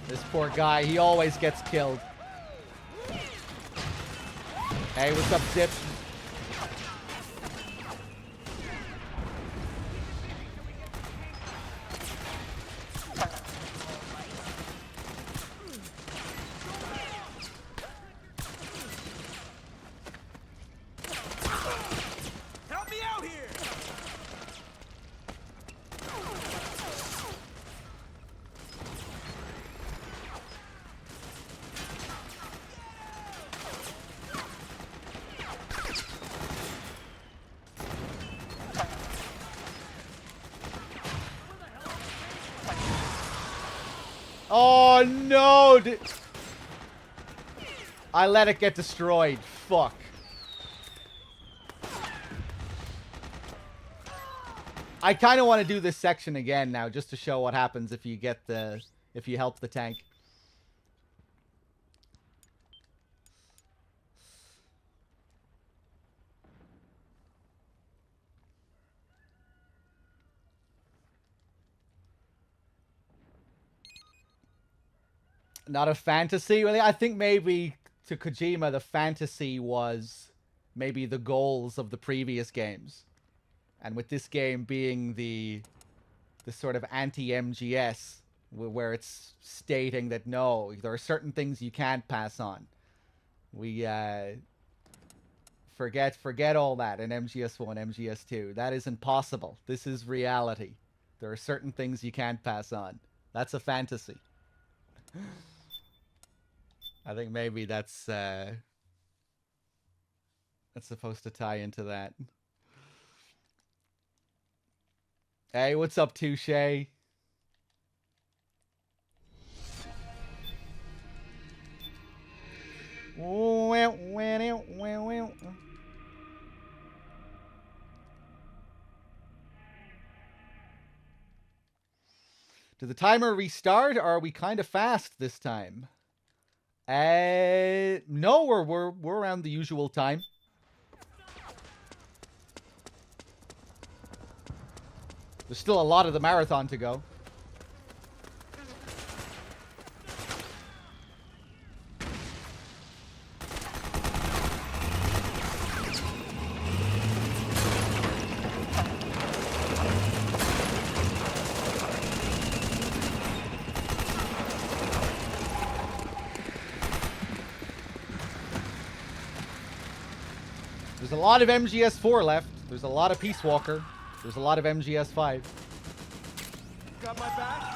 This poor guy, he always gets killed. Hey, what's up, Zip? Help me out here! Oh no! I let it get destroyed. Fuck. I kind of want to do this section again now, just to show what happens if you get if you help the tank. Not a fantasy, really. I think maybe to Kojima, the fantasy was maybe the goals of the previous games. And with this game being the sort of anti-MGS, where it's stating that no, there are certain things you can't pass on. We forget all that in MGS1, MGS2. That isn't possible. This is reality. There are certain things you can't pass on. That's a fantasy. I think maybe that's supposed to tie into that. Hey, what's up, Touche? Did the timer restart, or are we kind of fast this time? No, we're around the usual time. There's still a lot of the marathon to go. There's a lot of MGS4 left. There's a lot of Peace Walker. There's a lot of MGS5. Got my back?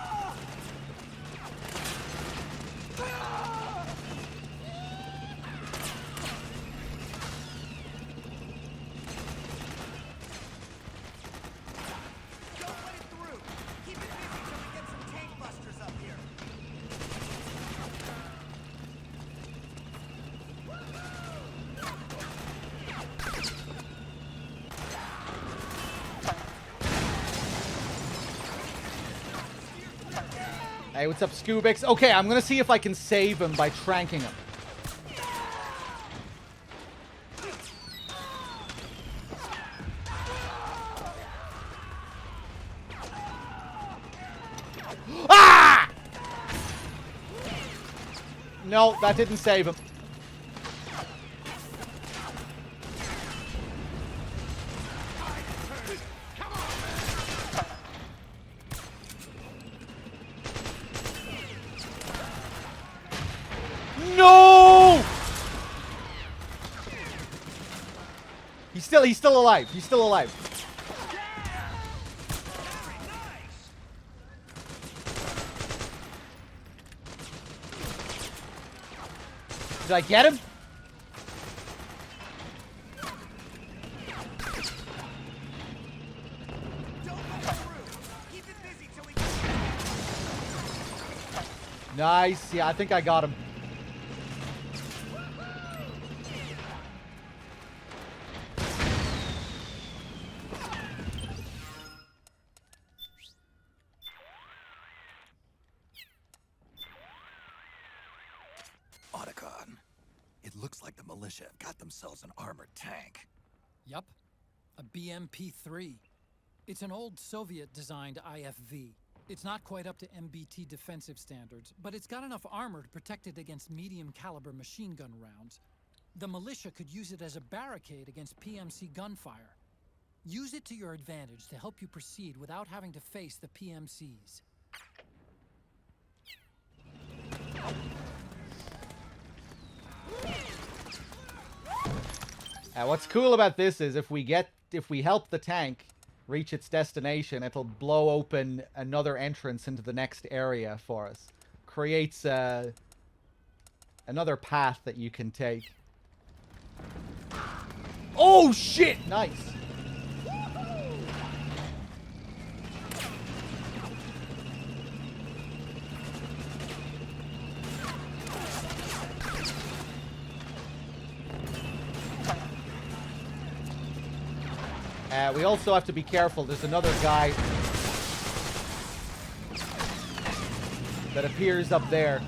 Hey, what's up, Scubix? Okay, I'm gonna see if I can save him by tranking him. Ah! No, that didn't save him. No! He's still alive. He's still alive. Did I get him? Nice. Yeah, I think I got him. Otacon. It looks like the militia have got themselves an armored tank. Yup. A BMP-3. It's an old Soviet-designed IFV. It's not quite up to MBT defensive standards, but it's got enough armor to protect it against medium caliber machine gun rounds. The militia could use it as a barricade against PMC gunfire. Use it to your advantage to help you proceed without having to face the PMCs. What's cool about this is if we help the tank reach its destination, it'll blow open another entrance into the next area for us. Creates another path that you can take. Oh shit! Nice. We also have to be careful. There's another guy that appears up there.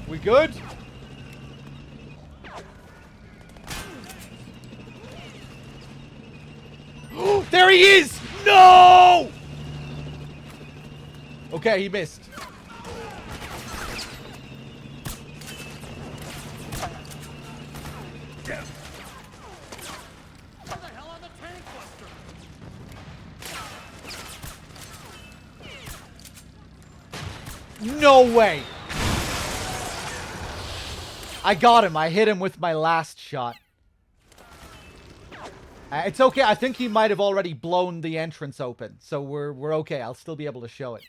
We good? There he is! No! Okay, he missed. No way! I got him. I hit him with my last shot. It's okay. I think he might have already blown the entrance open. So we're okay. I'll still be able to show it.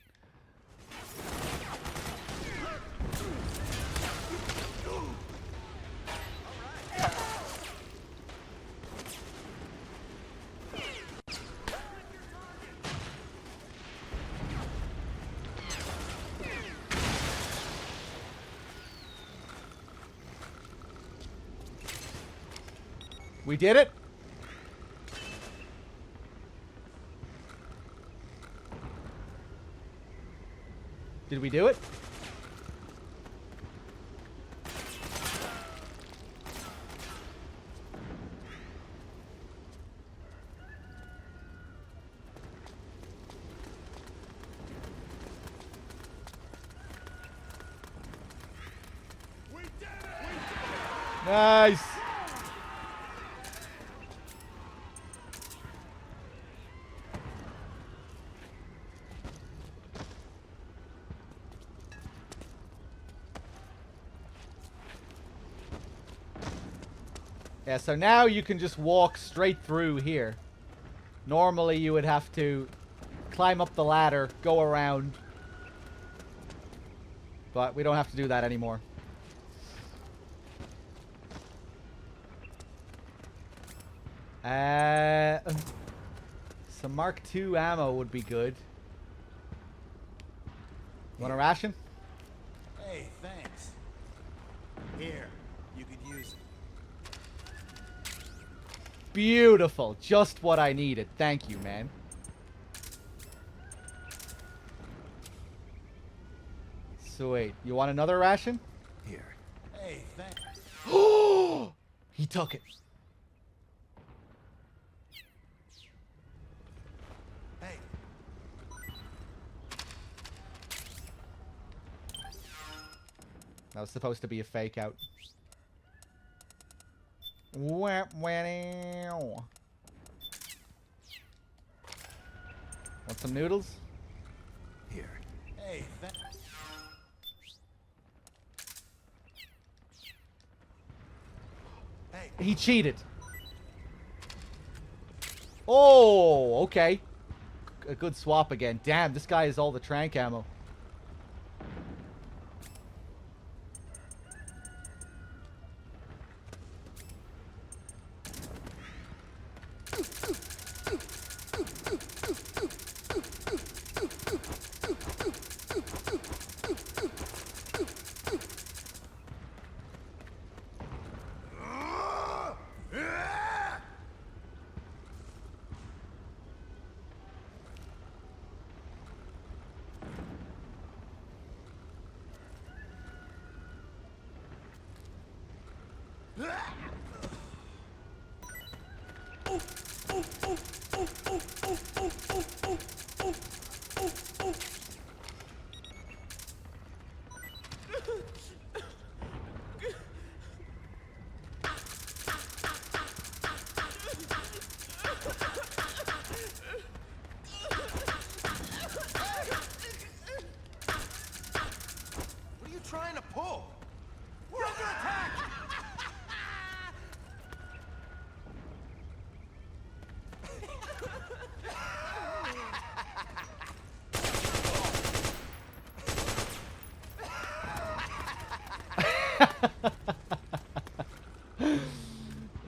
We did it. Did we do it? Nice. Yeah, so now you can just walk straight through here. Normally you would have to climb up the ladder, go around. But we don't have to do that anymore. Some Mark II ammo would be good. Want a ration? Hey, thanks. Here, you could use it. Beautiful. Just what I needed. Thank you, man. Sweet. You want another ration? Here. Hey, thanks. Oh! He took it. Hey. That was supposed to be a fake out. Want some noodles? Here. Hey, thanks. Hey. He cheated. Oh, okay. A good swap again. Damn, this guy is all the trank ammo.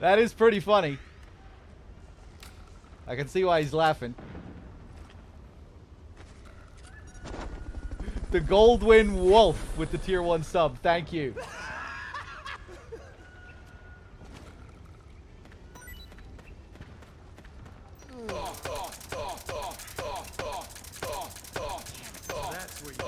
That is pretty funny. I can see why he's laughing. The Goldwyn Wolf with the tier 1 sub. Thank you. That's where you...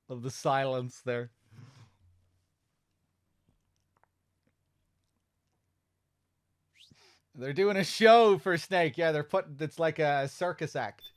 Of the silence there. They're doing a show for Snake. Yeah, they're putting, it's like a circus act.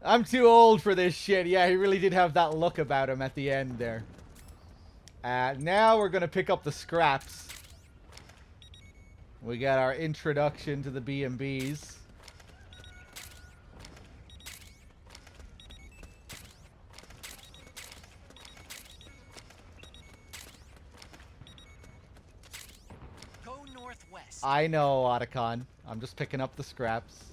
I'm too old for this shit. Yeah, he really did have that look about him at the end there. Now we're gonna pick up the scraps. We got our introduction to the B&Bs. Go northwest. I know, Otacon. I'm just picking up the scraps.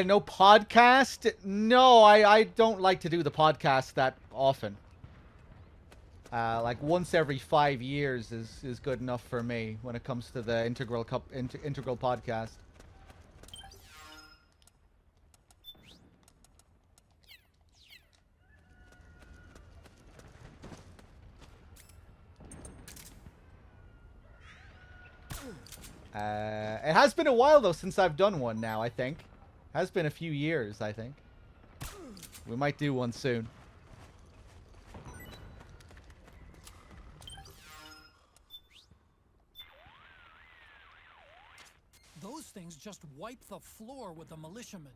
No podcast? No, I don't like to do the podcast that often. Like once every 5 years is good enough for me when it comes to the Integral podcast. It has been a while though since I've done one now, I think. Has been a few years, I think. We might do one soon. Those things just wiped the floor with the militiamen.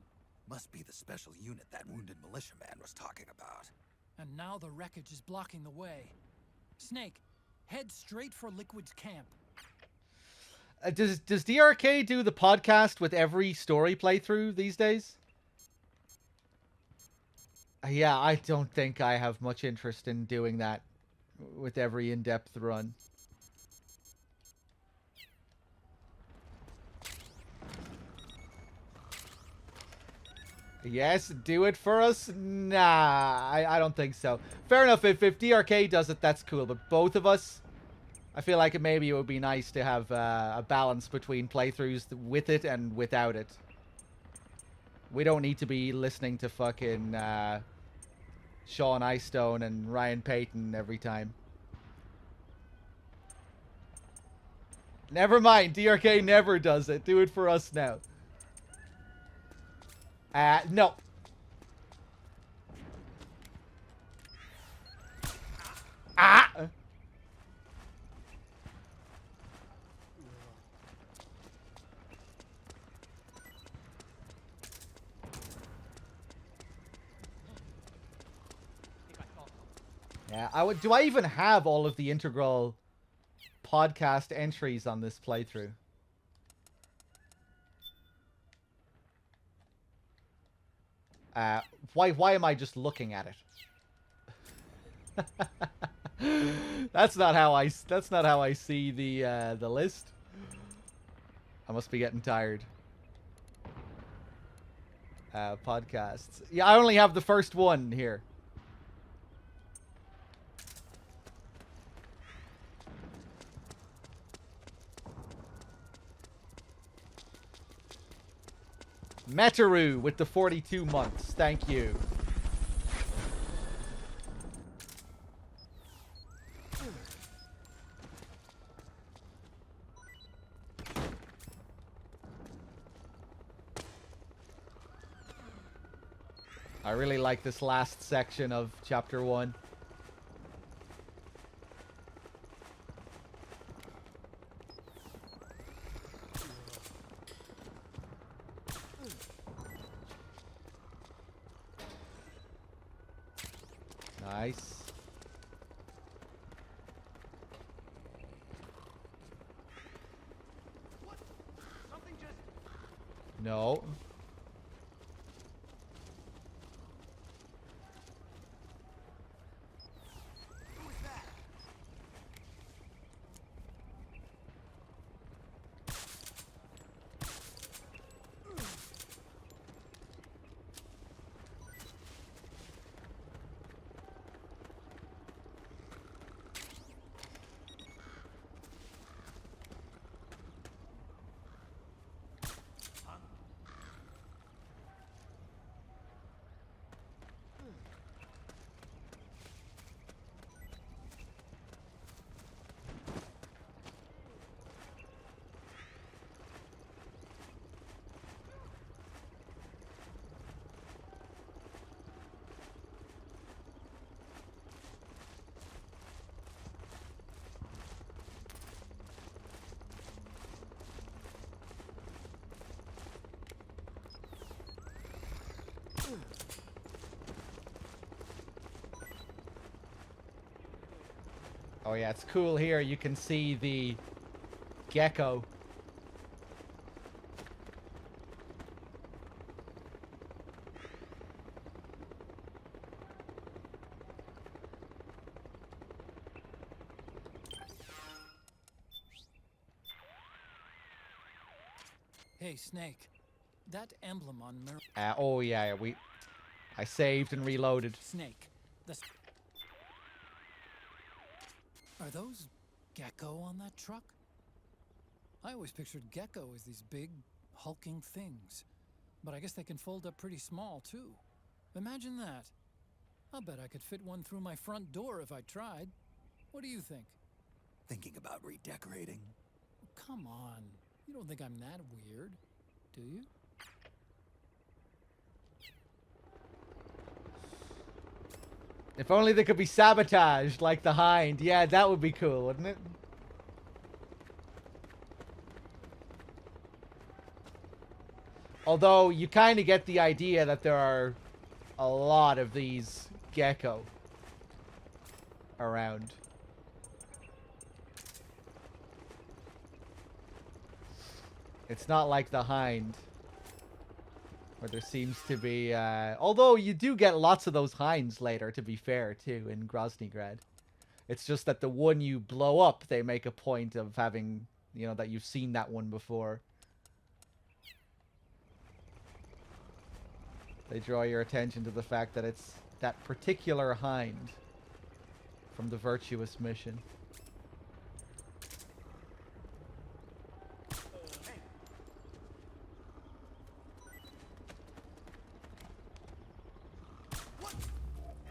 Must be the special unit that wounded militiaman was talking about. And now the wreckage is blocking the way. Snake, head straight for Liquid's camp. Does DRK do the podcast with every story playthrough these days? Yeah, I don't think I have much interest in doing that with every in-depth run. Yes, do it for us? Nah, I don't think so. Fair enough, if DRK does it, that's cool. But both of us, I feel like maybe it would be nice to have a balance between playthroughs with it and without it. We don't need to be listening to fucking Sean Icestone and Ryan Payton every time. Never mind, DRK never does it. Do it for us now. No. Ah! Yeah, do I even have all of the Integral podcast entries on this playthrough? Why am I just looking at it? That's not how I see the list. I must be getting tired. Podcasts. Yeah, I only have the first one here. Metaru with the 42 months. Thank you. I really like this last section of Chapter 1. Nice. What? Something just... No. Who is that? Oh yeah, it's cool here. You can see the gecko. Hey, Snake. That emblem on Mir... Oh yeah, I saved and reloaded. Snake. Are those gecko on that truck? I always pictured gecko as these big, hulking things. But I guess they can fold up pretty small, too. Imagine that. I'll bet I could fit one through my front door if I tried. What do you think? Thinking about redecorating? Come on. You don't think I'm that weird, do you? If only they could be sabotaged like the Hind. Yeah, that would be cool, wouldn't it? Although, you kind of get the idea that there are a lot of these gecko around. It's not like the Hind, where there seems to be, although you do get lots of those Hinds later, to be fair, too, in Groznygrad. It's just that the one you blow up, they make a point of having, you know, that you've seen that one before. They draw your attention to the fact that it's that particular Hind from the Virtuous mission.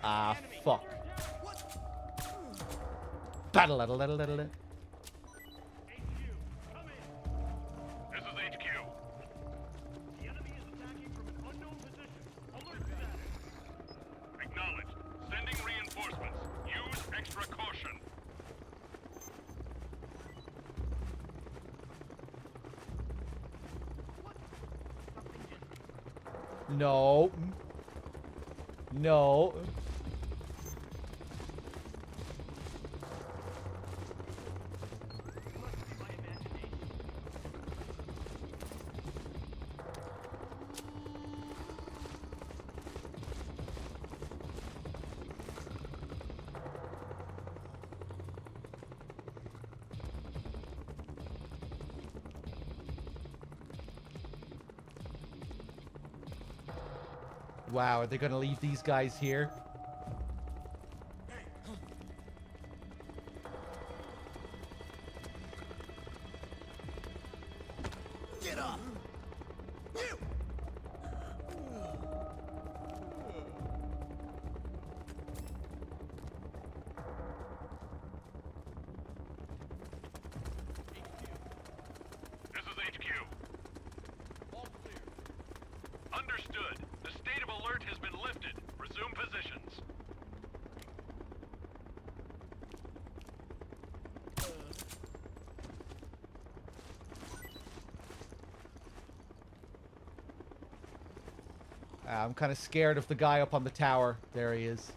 Ah, fuck. Battle. This is HQ. The enemy is attacking from an unknown position. Alert status. Acknowledged. Sending reinforcements. Use extra caution. No. No. Wow, are they gonna leave these guys here? Get up! You! This is HQ. All clear. Understood. The state of alert has been lifted. Resume positions. I'm kind of scared of the guy up on the tower. There he is.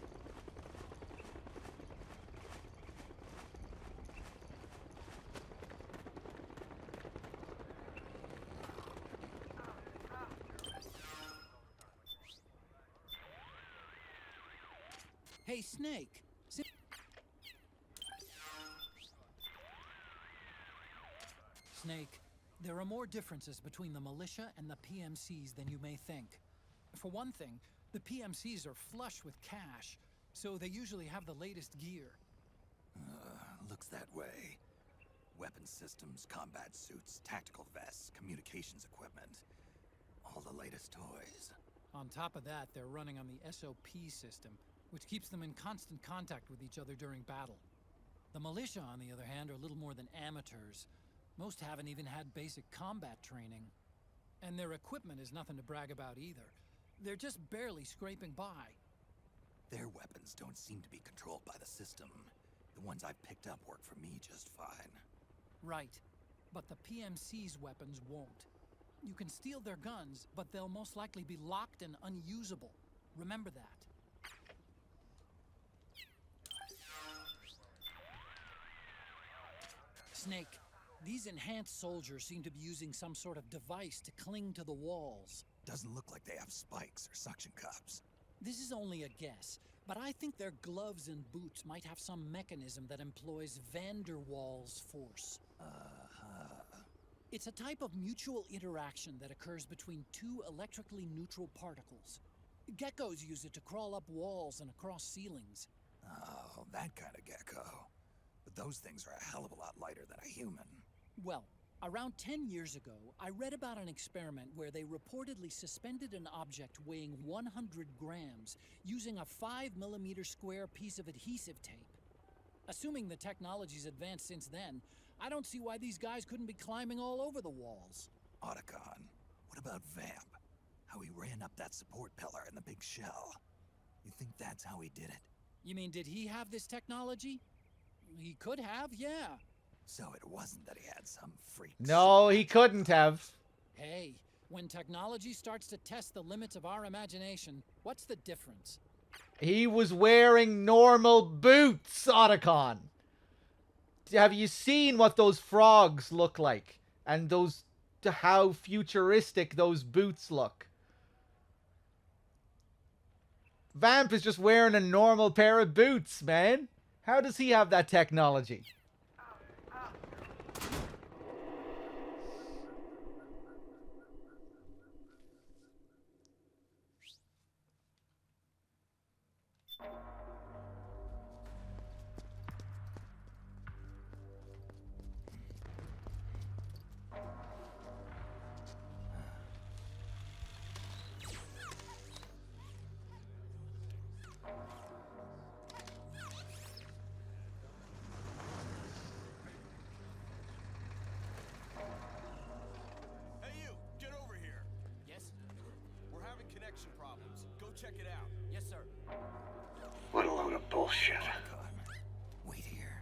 Hey, Snake. Snake, there are more differences between the militia and the PMCs than you may think. For one thing, the PMCs are flush with cash, so they usually have the latest gear. Looks that way. Weapon systems, combat suits, tactical vests, communications equipment. All the latest toys. On top of that, they're running on the SOP system, which keeps them in constant contact with each other during battle. The militia, on the other hand, are little more than amateurs. Most haven't even had basic combat training. And their equipment is nothing to brag about either. They're just barely scraping by. Their weapons don't seem to be controlled by the system. The ones I've picked up work for me just fine. Right. But the PMC's weapons won't. You can steal their guns, but they'll most likely be locked and unusable. Remember that. Snake, these enhanced soldiers seem to be using some sort of device to cling to the walls. Doesn't look like they have spikes or suction cups. This is only a guess, but I think their gloves and boots might have some mechanism that employs van der Waals force. It's a type of mutual interaction that occurs between two electrically neutral particles. Geckos use it to crawl up walls and across ceilings. Oh, that kind of gecko. But those things are a hell of a lot lighter than a human. Well, around 10 years ago, I read about an experiment where they reportedly suspended an object weighing 100 grams using a 5mm square piece of adhesive tape. Assuming the technology's advanced since then, I don't see why these guys couldn't be climbing all over the walls. Otacon, what about Vamp? How he ran up that support pillar in the big shell. You think that's how he did it? You mean, did he have this technology? He could have, yeah. So it wasn't that he had some freak. No, he couldn't have. Hey, when technology starts to test the limits of our imagination, what's the difference? He was wearing normal boots, Otacon. Have you seen what those frogs look like? And those, how futuristic those boots look? Vamp is just wearing a normal pair of boots, man. How does he have that technology? Hey you, get over here. Yes? We're having connection problems. Go check it out. Yes, sir. What a load of bullshit. Wait here.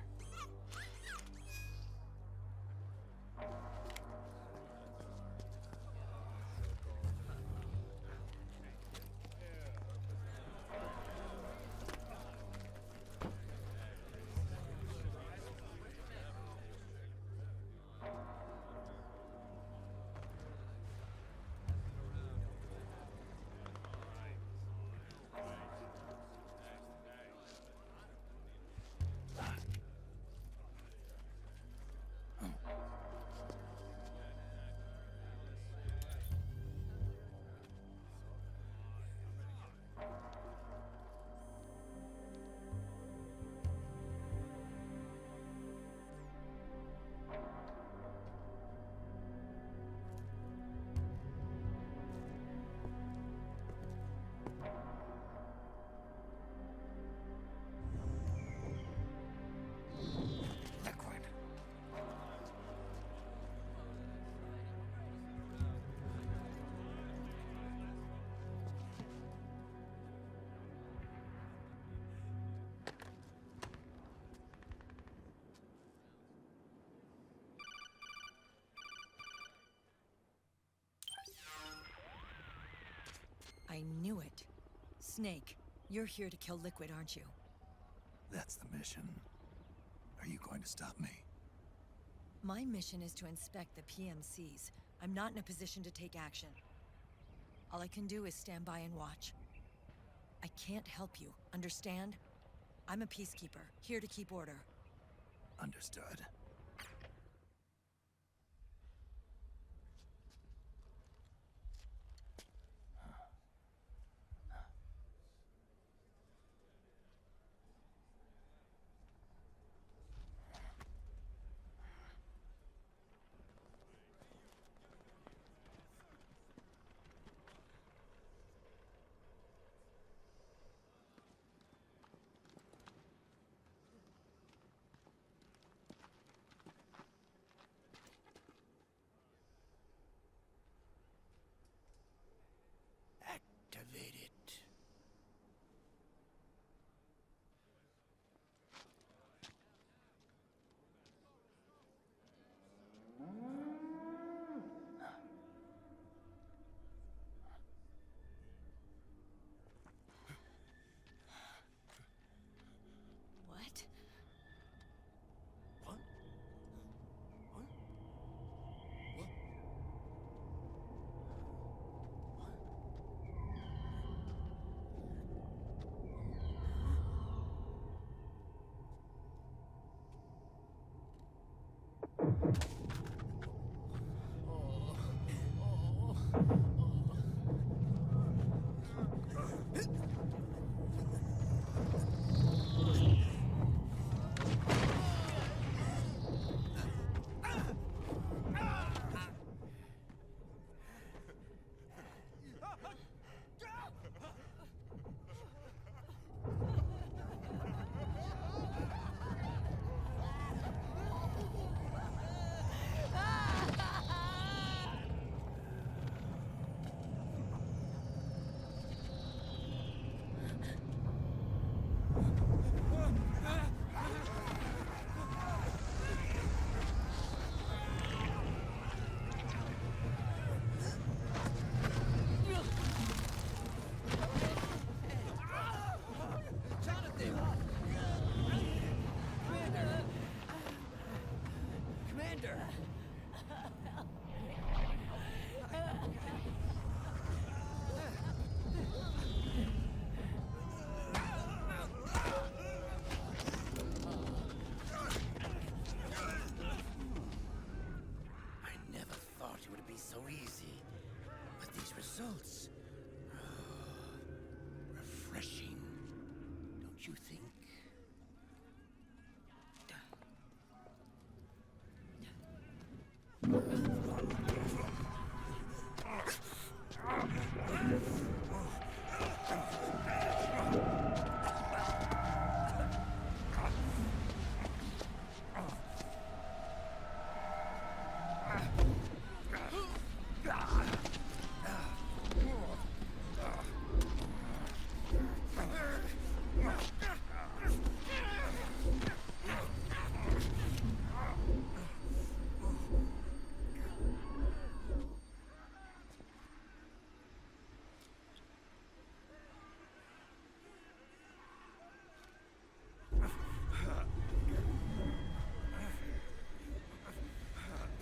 I knew it. Snake, you're here to kill Liquid, aren't you? That's the mission. Are you going to stop me? My mission is to inspect the PMCs. I'm not in a position to take action. All I can do is stand by and watch. I can't help you, understand? I'm a peacekeeper, here to keep order. Understood. Commander! I never thought it would be so easy. But these results... refreshing. Don't you think?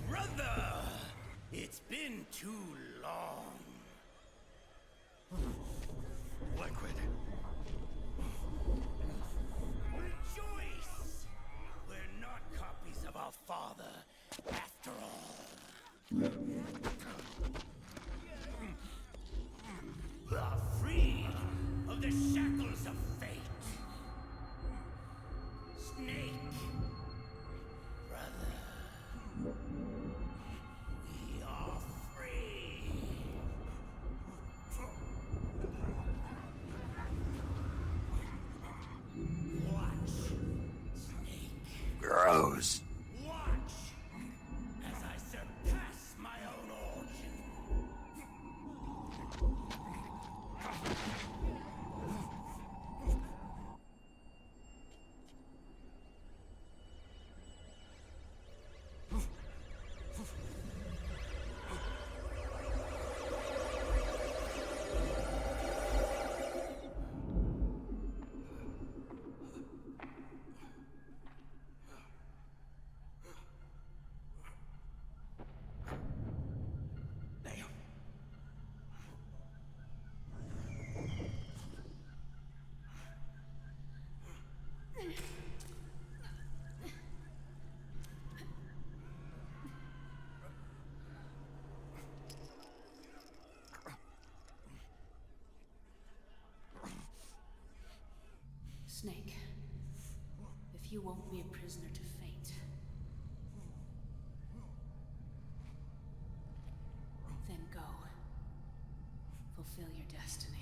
Brother! It's been too long. Liquid. Rejoice! We're not copies of our father, after all. We are free of the shackles of fate. Snake. Brother. We are free. Watch, Snake. Gross. Watch as I surpass my own origin. Snake, if you won't be a prisoner to fate, then go. Fulfill your destiny.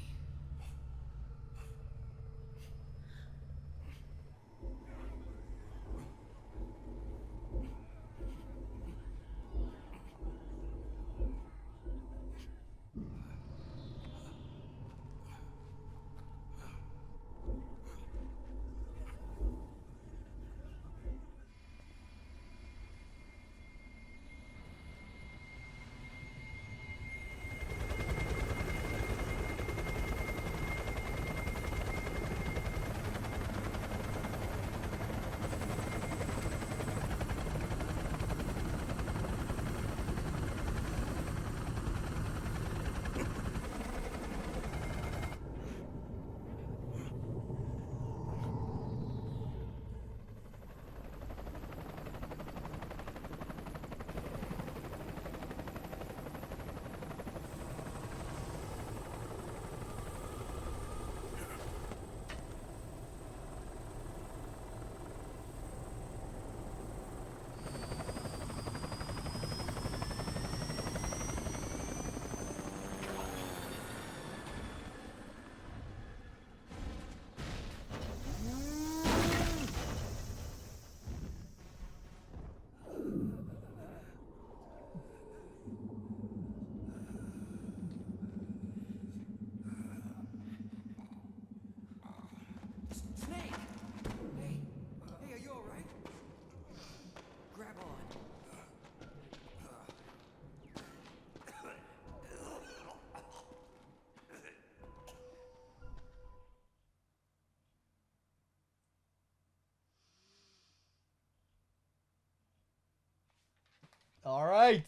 All right.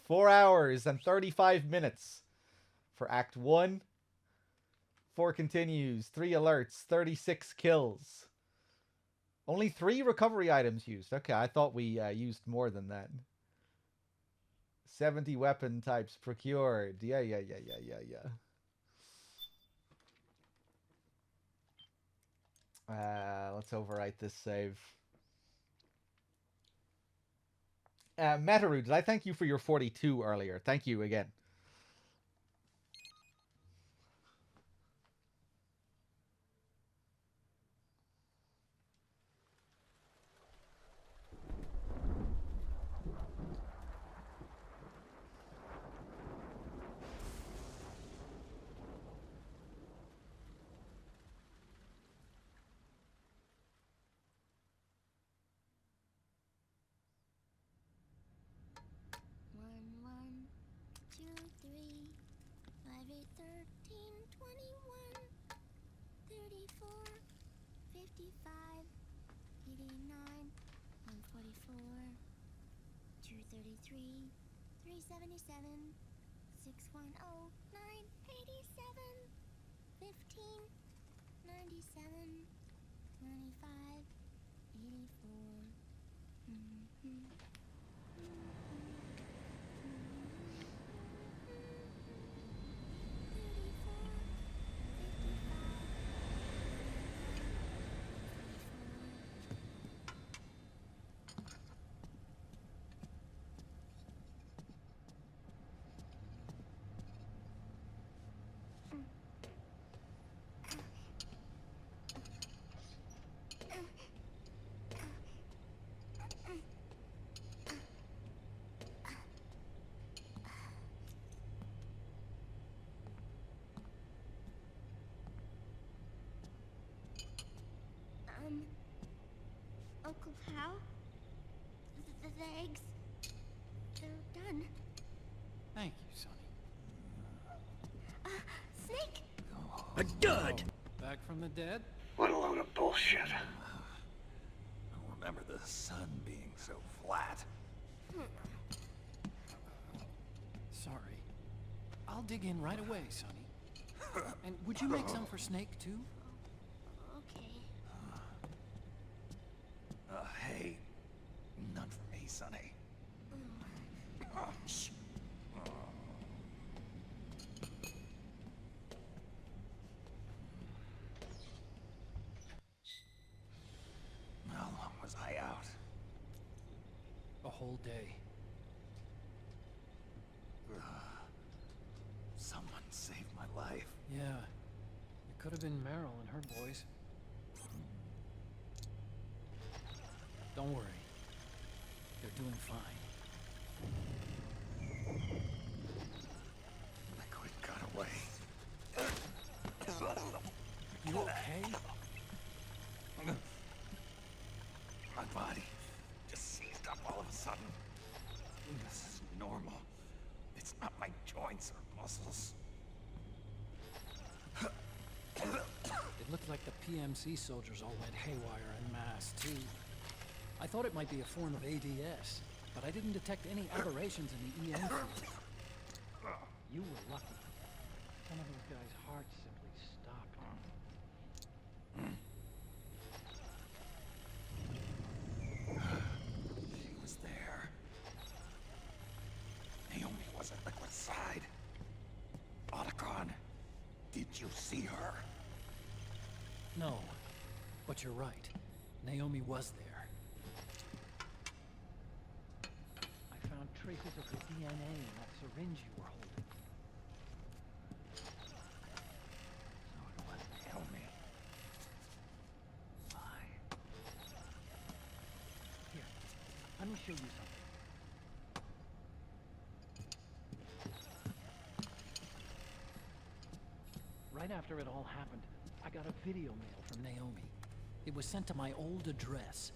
4 hours and 35 minutes for Act 1. 4 continues. 3 alerts. 36 kills. Only 3 recovery items used. Okay, I thought we used more than that. 70 weapon types procured. Yeah. Let's overwrite this save. Metaru, did I thank you for your 42 earlier? Thank you again. Uncle Hal? The eggs? They're done. Thank you, Sonny. Snake? A dud! Back from the dead? What a load of bullshit. I don't remember the sun being so flat. Sorry. I'll dig in right away, Sonny. And would you make some for Snake, too? Okay. Hey. None for me, Sonny. How long was I out? A whole day. Someone saved my life. Yeah. It could have been Meryl and her boys. Don't worry. They're doing fine. Liquid got away. You okay? My body just seized up all of a sudden. This is normal. It's not my joints or muscles. It looked like the PMC soldiers all went haywire en masse, too. I thought it might be a form of ADS, but I didn't detect any aberrations in the EM field. You were lucky. One of those guys' hearts simply stopped. She was there. Naomi was at Liquid's side. Otacon, did you see her? No, but you're right. Naomi was there. I found traces of the DNA in that syringe you were holding. So it was Naomi. Why? Here, let me show you something. Right after it all happened, I got a video mail from Naomi. It was sent to my old address.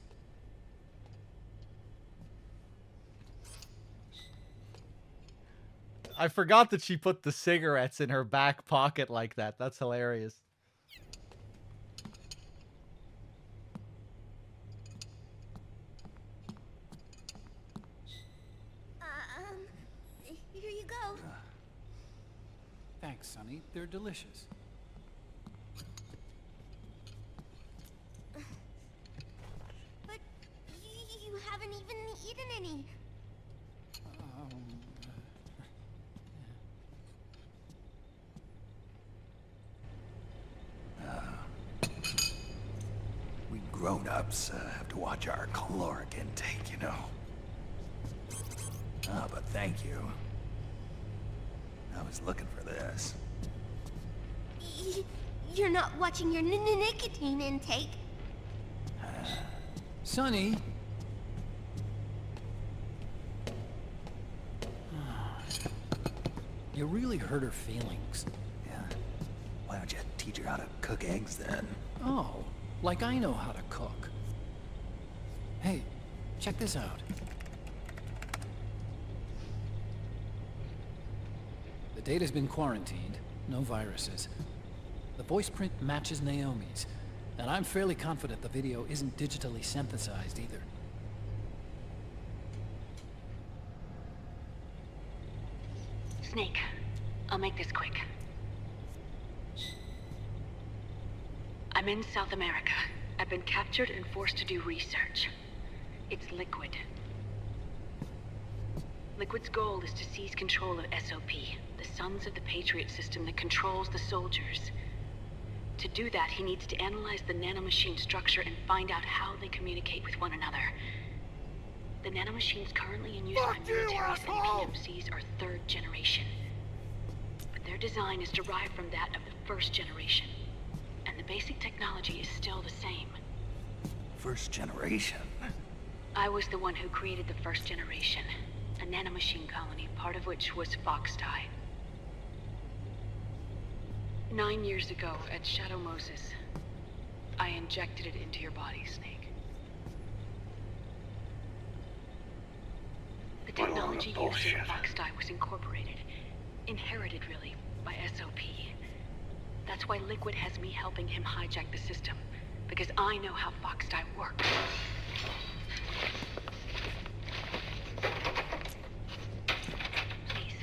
I forgot that she put the cigarettes in her back pocket like that. That's hilarious. Hello. Thanks, Sonny. They're delicious. But you haven't even eaten any. We grown-ups have to watch our caloric intake, you know. Ah, but thank you. I was looking for this. You're not watching your nicotine intake. Sonny! You really hurt her feelings. Yeah. Why don't you teach her how to cook eggs then? Oh, like I know how to cook. Hey, check this out. The data's been quarantined, no viruses. The voice print matches Naomi's, and I'm fairly confident the video isn't digitally synthesized either. Snake, I'll make this quick. I'm in South America. I've been captured and forced to do research. It's Liquid. Liquid's goal is to seize control of SOP, the Sons of the Patriot system that controls the soldiers. To do that, he needs to analyze the nanomachine structure and find out how they communicate with one another. The nanomachines currently in use by militaries and PMCs are third generation. But their design is derived from that of the first generation. And the basic technology is still the same. First generation? I was the one who created the first generation. A nanomachine colony, part of which was Foxdie. 9 years ago, at Shadow Moses, I injected it into your body, Snake. The technology used in Foxdie was incorporated, inherited really, by SOP. That's why Liquid has me helping him hijack the system, because I know how Foxdie works. Please,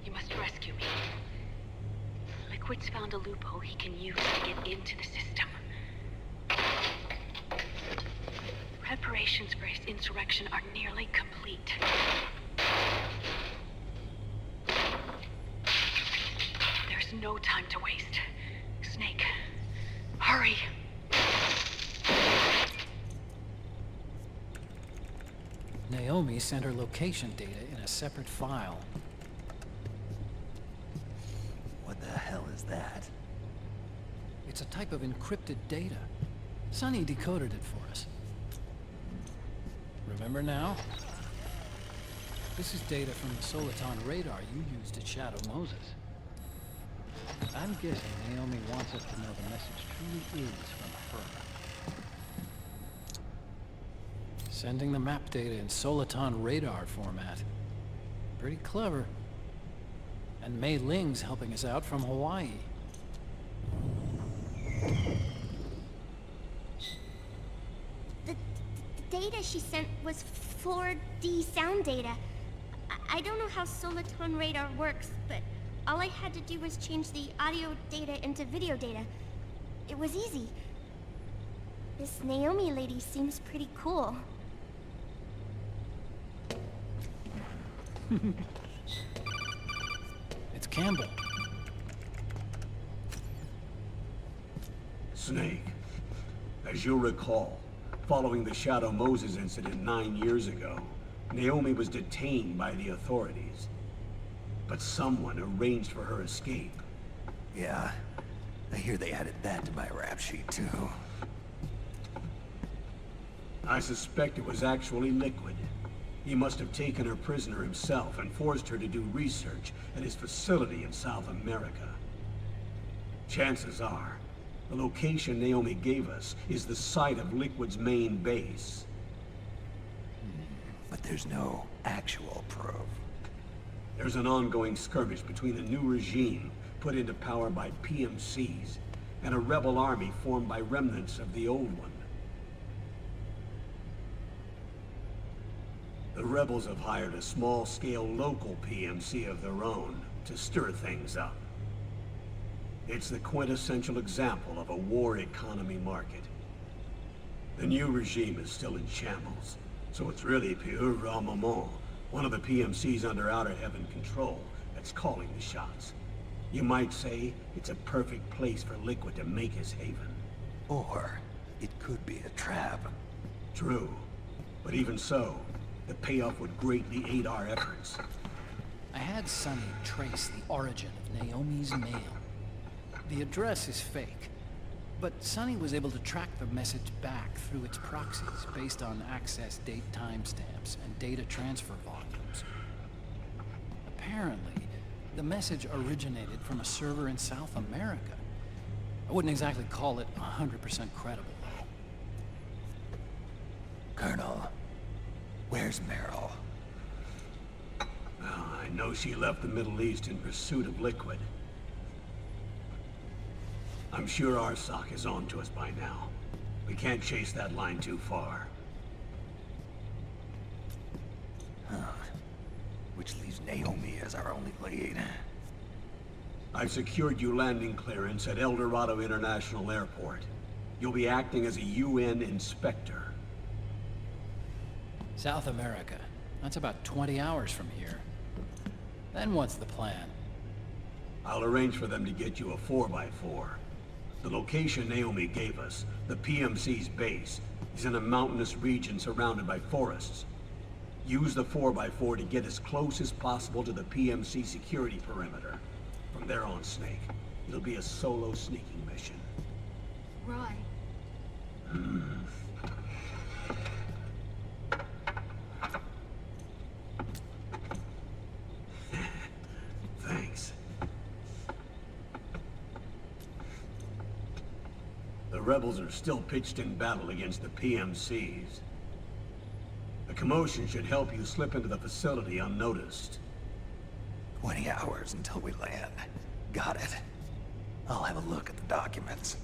you must rescue me. Liquid's found a loophole he can use to get into the system. Preparations for his insurrection are nearly complete. There's no time to waste. Snake, hurry! Naomi sent her location data in a separate file. What the hell is that? It's a type of encrypted data. Sonny decoded it for us. Remember now? This is data from the Soliton radar you used at Shadow Moses. I'm guessing Naomi wants us to know the message truly is from her. Sending the map data in Soliton radar format. Pretty clever. And Mei Ling's helping us out from Hawaii. The data she sent was 4D sound data. I don't know how Soliton radar works, but all I had to do was change the audio data into video data. It was easy. This Naomi lady seems pretty cool. It's Campbell. Snake, as you'll recall, following the Shadow Moses incident 9 years ago, Naomi was detained by the authorities. But someone arranged for her escape. Yeah, I hear they added that to my rap sheet too. I suspect it was actually Liquid. He must have taken her prisoner himself and forced her to do research at his facility in South America. Chances are, the location Naomi gave us is the site of Liquid's main base. But there's no actual proof. There's an ongoing skirmish between a new regime put into power by PMCs and a rebel army formed by remnants of the old one. The rebels have hired a small-scale local PMC of their own to stir things up. It's the quintessential example of a war economy market. The new regime is still in shambles, so it's really Pure Moment, one of the PMCs under Outer Heaven control, that's calling the shots. You might say it's a perfect place for Liquid to make his haven. Or it could be a trap. True. But even so, the payoff would greatly aid our efforts. I had Sonny trace the origin of Naomi's mail. The address is fake, but Sonny was able to track the message back through its proxies based on access date timestamps and data transfer volumes. Apparently, the message originated from a server in South America. I wouldn't exactly call it 100% credible, though. Colonel, where's Meryl? I know she left the Middle East in pursuit of Liquid. I'm sure Arsak is on to us by now. We can't chase that line too far. Which leaves Naomi as our only lead. I've secured you landing clearance at El Dorado International Airport. You'll be acting as a UN inspector. South America. That's about 20 hours from here. Then what's the plan? I'll arrange for them to get you a 4x4. The location Naomi gave us, the PMC's base, is in a mountainous region surrounded by forests. Use the 4x4 to get as close as possible to the PMC security perimeter. From there on, Snake, it'll be a solo sneaking mission. Roy. Thanks. The rebels are still pitched in battle against the PMCs. The commotion should help you slip into the facility unnoticed. 20 hours until we land. Got it. I'll have a look at the documents.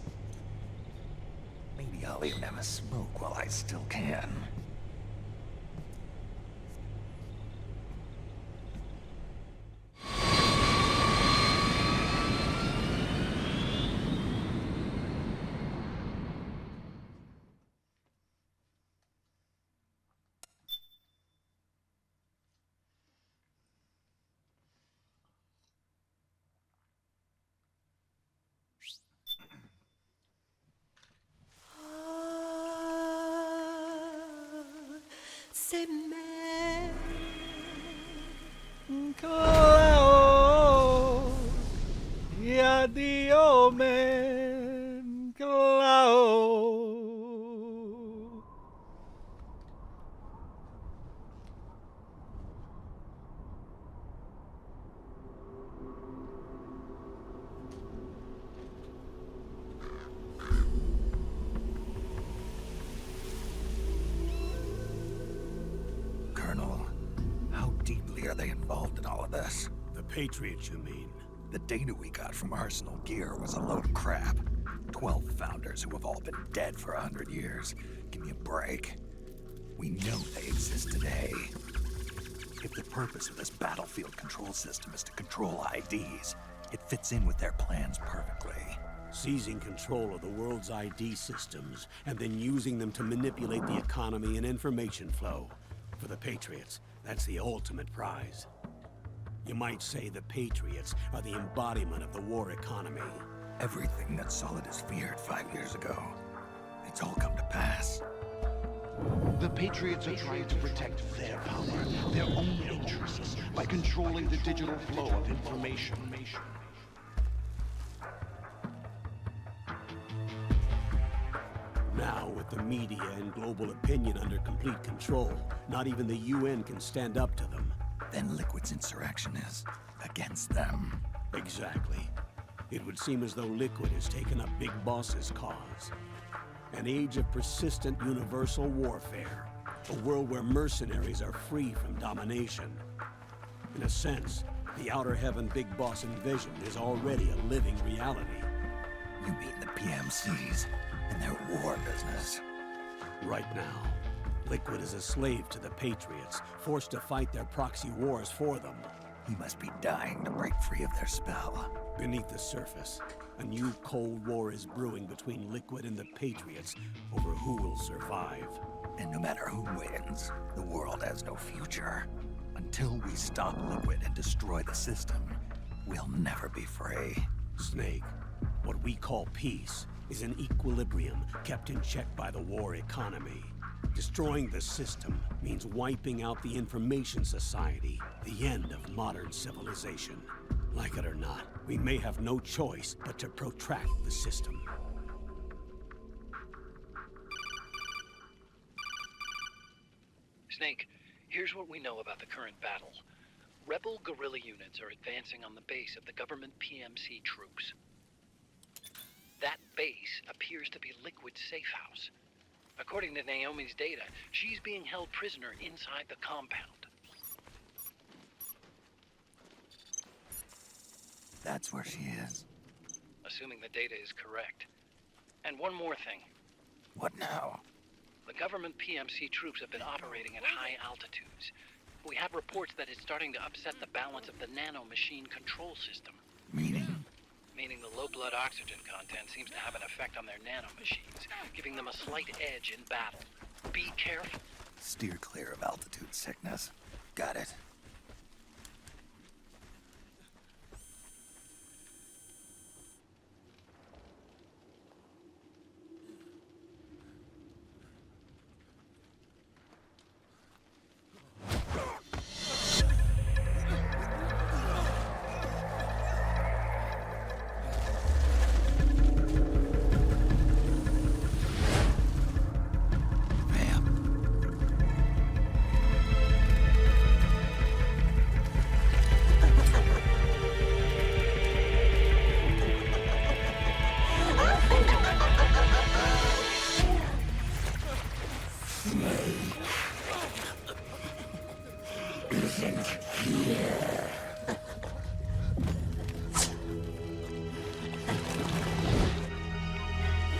Maybe I'll even have a smoke while I still can. Se me Clao, y adiós, men, Clao. Colonel, how deeply are they involved in all of this? The Patriots, you mean? The data we got from Arsenal Gear was a load of crap. 12 founders who have all been dead for 100 years. Give me a break. We know they exist today. If the purpose of this battlefield control system is to control IDs, it fits in with their plans perfectly. Seizing control of the world's ID systems, and then using them to manipulate the economy and information flow. For the Patriots, that's the ultimate prize. You might say the Patriots are the embodiment of the war economy. Everything that Solidus feared 5 years ago, it's all come to pass. The Patriots are trying to protect their power, their own interests, by controlling the digital flow of information. Now, with the media and global opinion under complete control, not even the UN can stand up to them. Then Liquid's insurrection is against them. Exactly. It would seem as though Liquid has taken up Big Boss's cause. An age of persistent universal warfare. A world where mercenaries are free from domination. In a sense, the Outer Heaven Big Boss envision is already a living reality. You mean the PMCs and their war business? Right now, Liquid is a slave to the Patriots, forced to fight their proxy wars for them. He must be dying to break free of their spell. Beneath the surface, a new Cold War is brewing between Liquid and the Patriots over who will survive. And no matter who wins, the world has no future. Until we stop Liquid and destroy the system, we'll never be free. Snake, what we call peace is an equilibrium kept in check by the war economy. Destroying the system means wiping out the information society, the end of modern civilization. Like it or not, we may have no choice but to protract the system. Snake, here's what we know about the current battle. Rebel guerrilla units are advancing on the base of the government PMC troops. That base appears to be Liquid's safe house. According to Naomi's data, she's being held prisoner inside the compound. That's where she is. Assuming the data is correct. And one more thing. What now? The government PMC troops have been operating at high altitudes. We have reports that it's starting to upset the balance of the nanomachine control system. Meaning? Meaning the low blood oxygen content seems to have an effect on their nanomachines, giving them a slight edge in battle. Be careful. Steer clear of altitude sickness. Got it.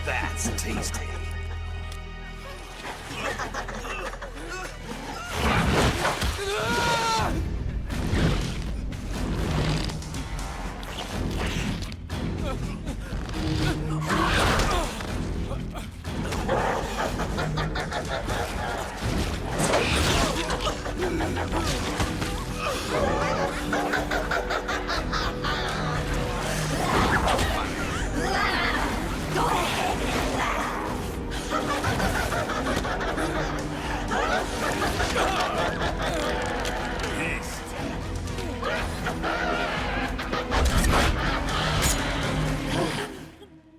That's tasty.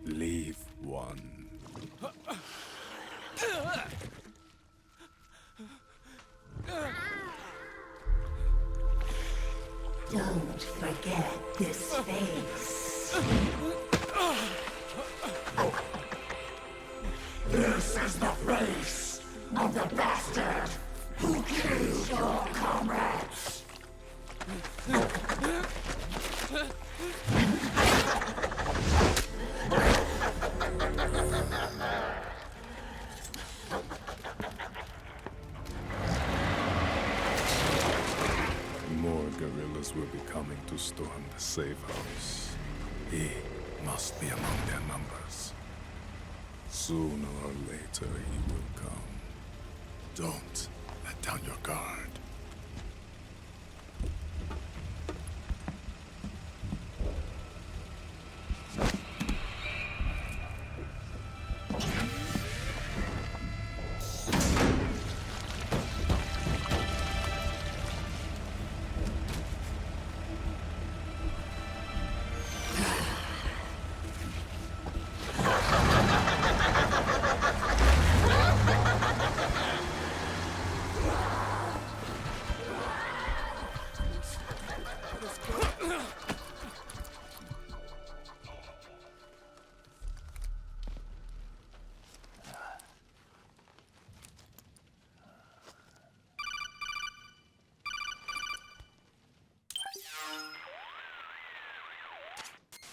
Leave one. Don't forget this face. This is the face of the bastard who killed your comrades. More guerrillas will be coming to storm the safe house. He must be among their numbers. Sooner or later he will come. Don't let down your guard.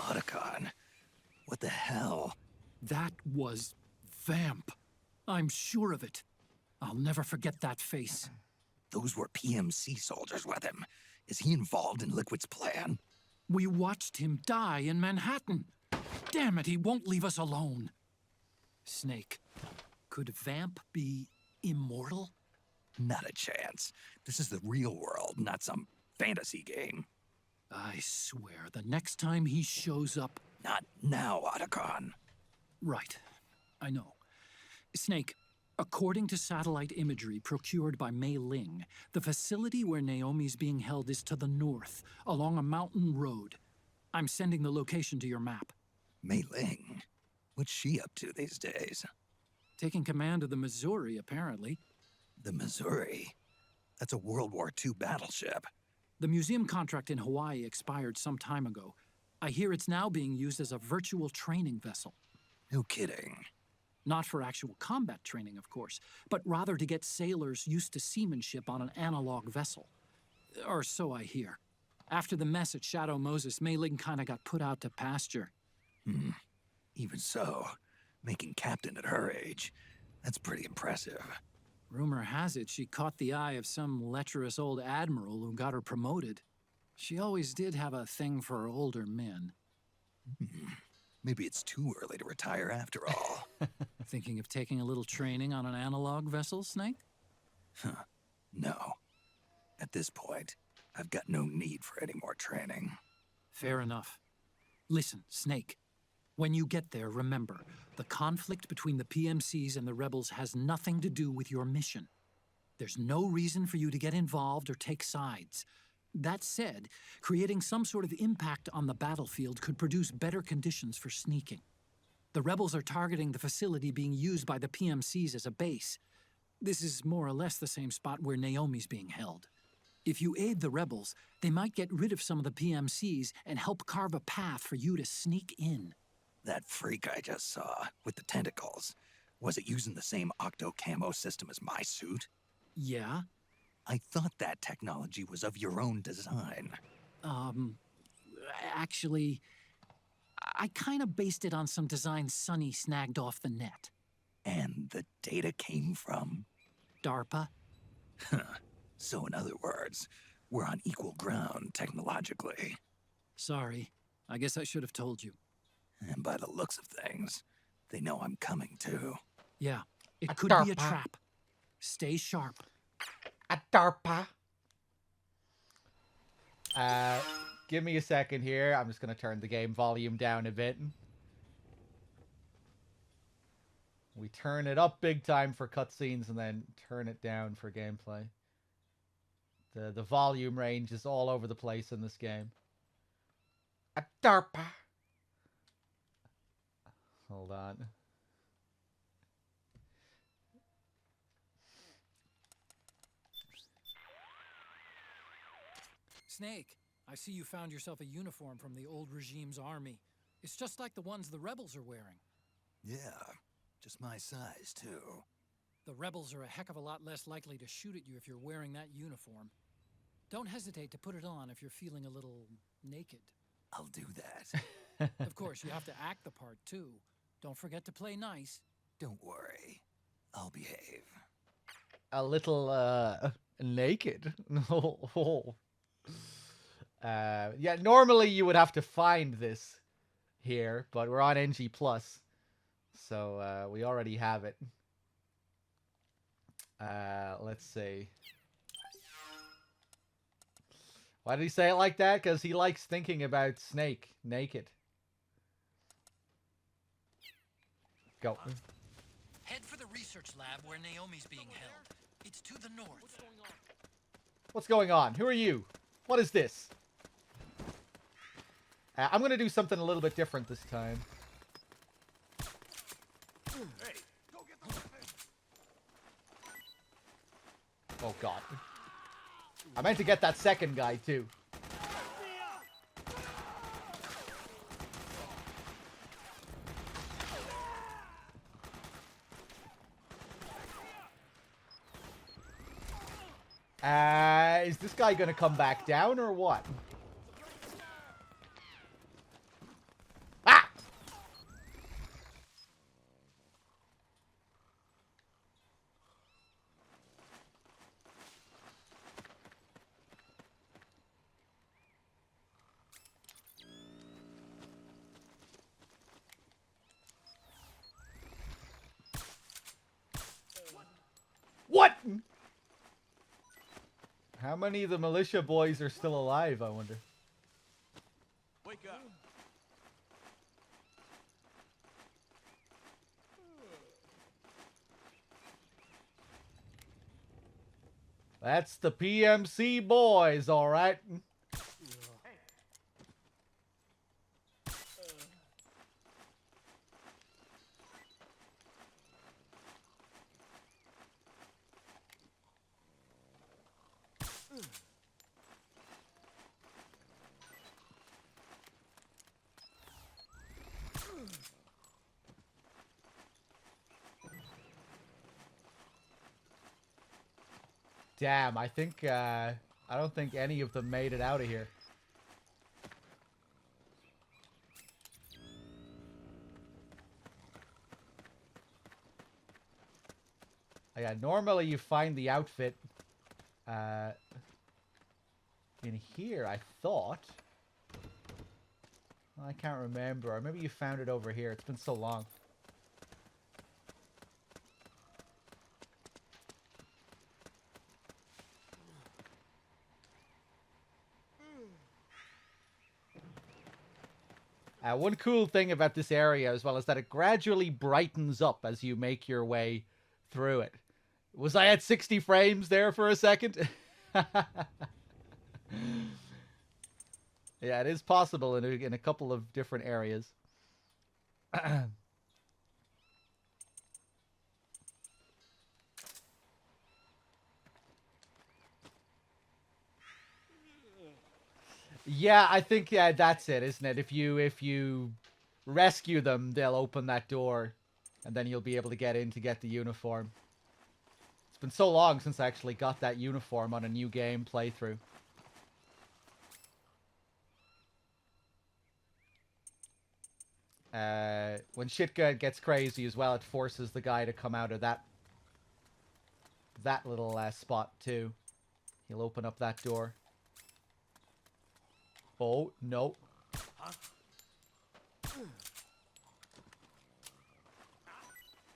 Otacon, what the hell? That was Vamp. I'm sure of it. I'll never forget that face. Those were PMC soldiers with him. Is he involved in Liquid's plan? We watched him die in Manhattan. Damn it, he won't leave us alone. Snake, could Vamp be immortal? Not a chance. This is the real world, not some fantasy game. I swear, the next time he shows up... Not now, Otacon. Right. I know. Snake, according to satellite imagery procured by Mei Ling, the facility where Naomi's being held is to the north, along a mountain road. I'm sending the location to your map. Mei Ling? What's she up to these days? Taking command of the Missouri, apparently. The Missouri? That's a World War II battleship. The museum contract in Hawaii expired some time ago. I hear it's now being used as a virtual training vessel. No kidding. Not for actual combat training, of course, but rather to get sailors used to seamanship on an analog vessel. Or so I hear. After the mess at Shadow Moses, Mei Ling kinda got put out to pasture. Even so, making captain at her age, that's pretty impressive. Rumor has it she caught the eye of some lecherous old admiral who got her promoted. She always did have a thing for older men. Maybe it's too early to retire after all. Thinking of taking a little training on an analog vessel, Snake? No. At this point, I've got no need for any more training. Fair enough. Listen, Snake. When you get there, remember, the conflict between the PMCs and the rebels has nothing to do with your mission. There's no reason for you to get involved or take sides. That said, creating some sort of impact on the battlefield could produce better conditions for sneaking. The rebels are targeting the facility being used by the PMCs as a base. This is more or less the same spot where Naomi's being held. If you aid the rebels, they might get rid of some of the PMCs and help carve a path for you to sneak in. That freak I just saw, with the tentacles, was it using the same octo-camo system as my suit? Yeah? I thought that technology was of your own design. Actually, I kinda based it on some designs Sonny snagged off the net. And the data came from? DARPA. So in other words, we're on equal ground technologically. Sorry, I guess I should have told you. And by the looks of things, they know I'm coming too. Yeah, it could be a trap. Stay sharp. A DARPA. Give me a second here. I'm just going to turn the game volume down a bit. We turn it up big time for cutscenes and then turn it down for gameplay. The volume range is all over the place in this game. A DARPA. Hold on. Snake, I see you found yourself a uniform from the old regime's army. It's just like the ones the rebels are wearing. Yeah, just my size, too. The rebels are a heck of a lot less likely to shoot at you if you're wearing that uniform. Don't hesitate to put it on if you're feeling a little naked. I'll do that. Of course, you have to act the part, too. Don't forget to play nice. Don't worry. I'll behave. A little, naked? Yeah, normally you would have to find this here, but we're on NG+. So, we already have it. Let's see. Why did he say it like that? Because he likes thinking about Snake naked. Go. Head for the research lab where Naomi's being held. It's to the north. What's going on? Who are you? What is this? I'm going to do something a little bit different this time. Hey, go get the weapon. Oh, God. I meant to get that second guy, too. Is this guy gonna come back down or what? Ah! What? How many of the militia boys are still alive, I wonder? Wake up. That's the PMC boys, all right. Damn, I think, I don't think any of them made it out of here. Yeah, normally you find the outfit, in here, I thought. I can't remember, or maybe you found it over here. It's been so long. One cool thing about this area as well is that it gradually brightens up as you make your way through it. Was I at 60 frames there for a second? Yeah, it is possible in a couple of different areas. Yeah, I think that's it, isn't it? If you rescue them, they'll open that door, and then you'll be able to get in to get the uniform. It's been so long since I actually got that uniform on a new game playthrough. When shit gets crazy as well, it forces the guy to come out of that little spot too. He'll open up that door. Oh, no. Huh?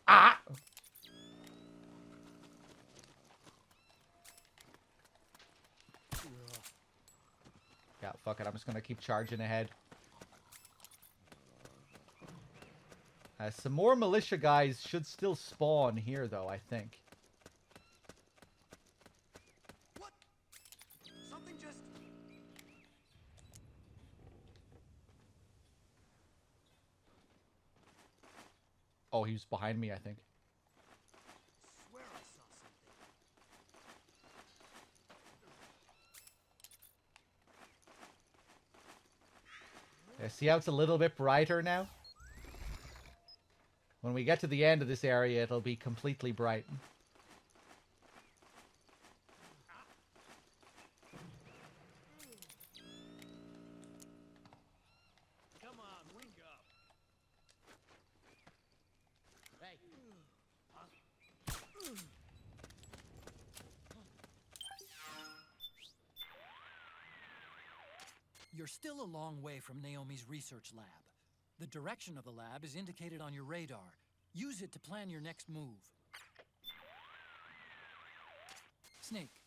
Ah! Yeah, fuck it. I'm just gonna keep charging ahead. Some more militia guys should still spawn here, though, I think. What? Something just... Oh, he was behind me, I think. Swear I saw something. Yeah, see how it's a little bit brighter now? When we get to the end of this area, it'll be completely bright. Come on, wake up. Hey. Huh? You're still a long way from Naomi's research lab. The direction of the lab is indicated on your radar. Use it to plan your next move. Snake,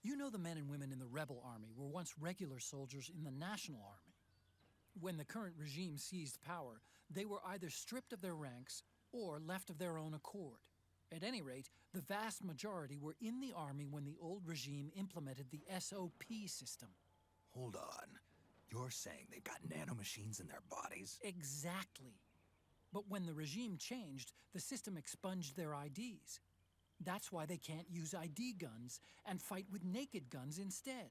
you know the men and women in the rebel army were once regular soldiers in the national army. When the current regime seized power, they were either stripped of their ranks or left of their own accord. At any rate, the vast majority were in the army when the old regime implemented the SOP system. Hold on. You're saying they've got nanomachines in their bodies? Exactly. But when the regime changed, the system expunged their IDs. That's why they can't use ID guns and fight with naked guns instead.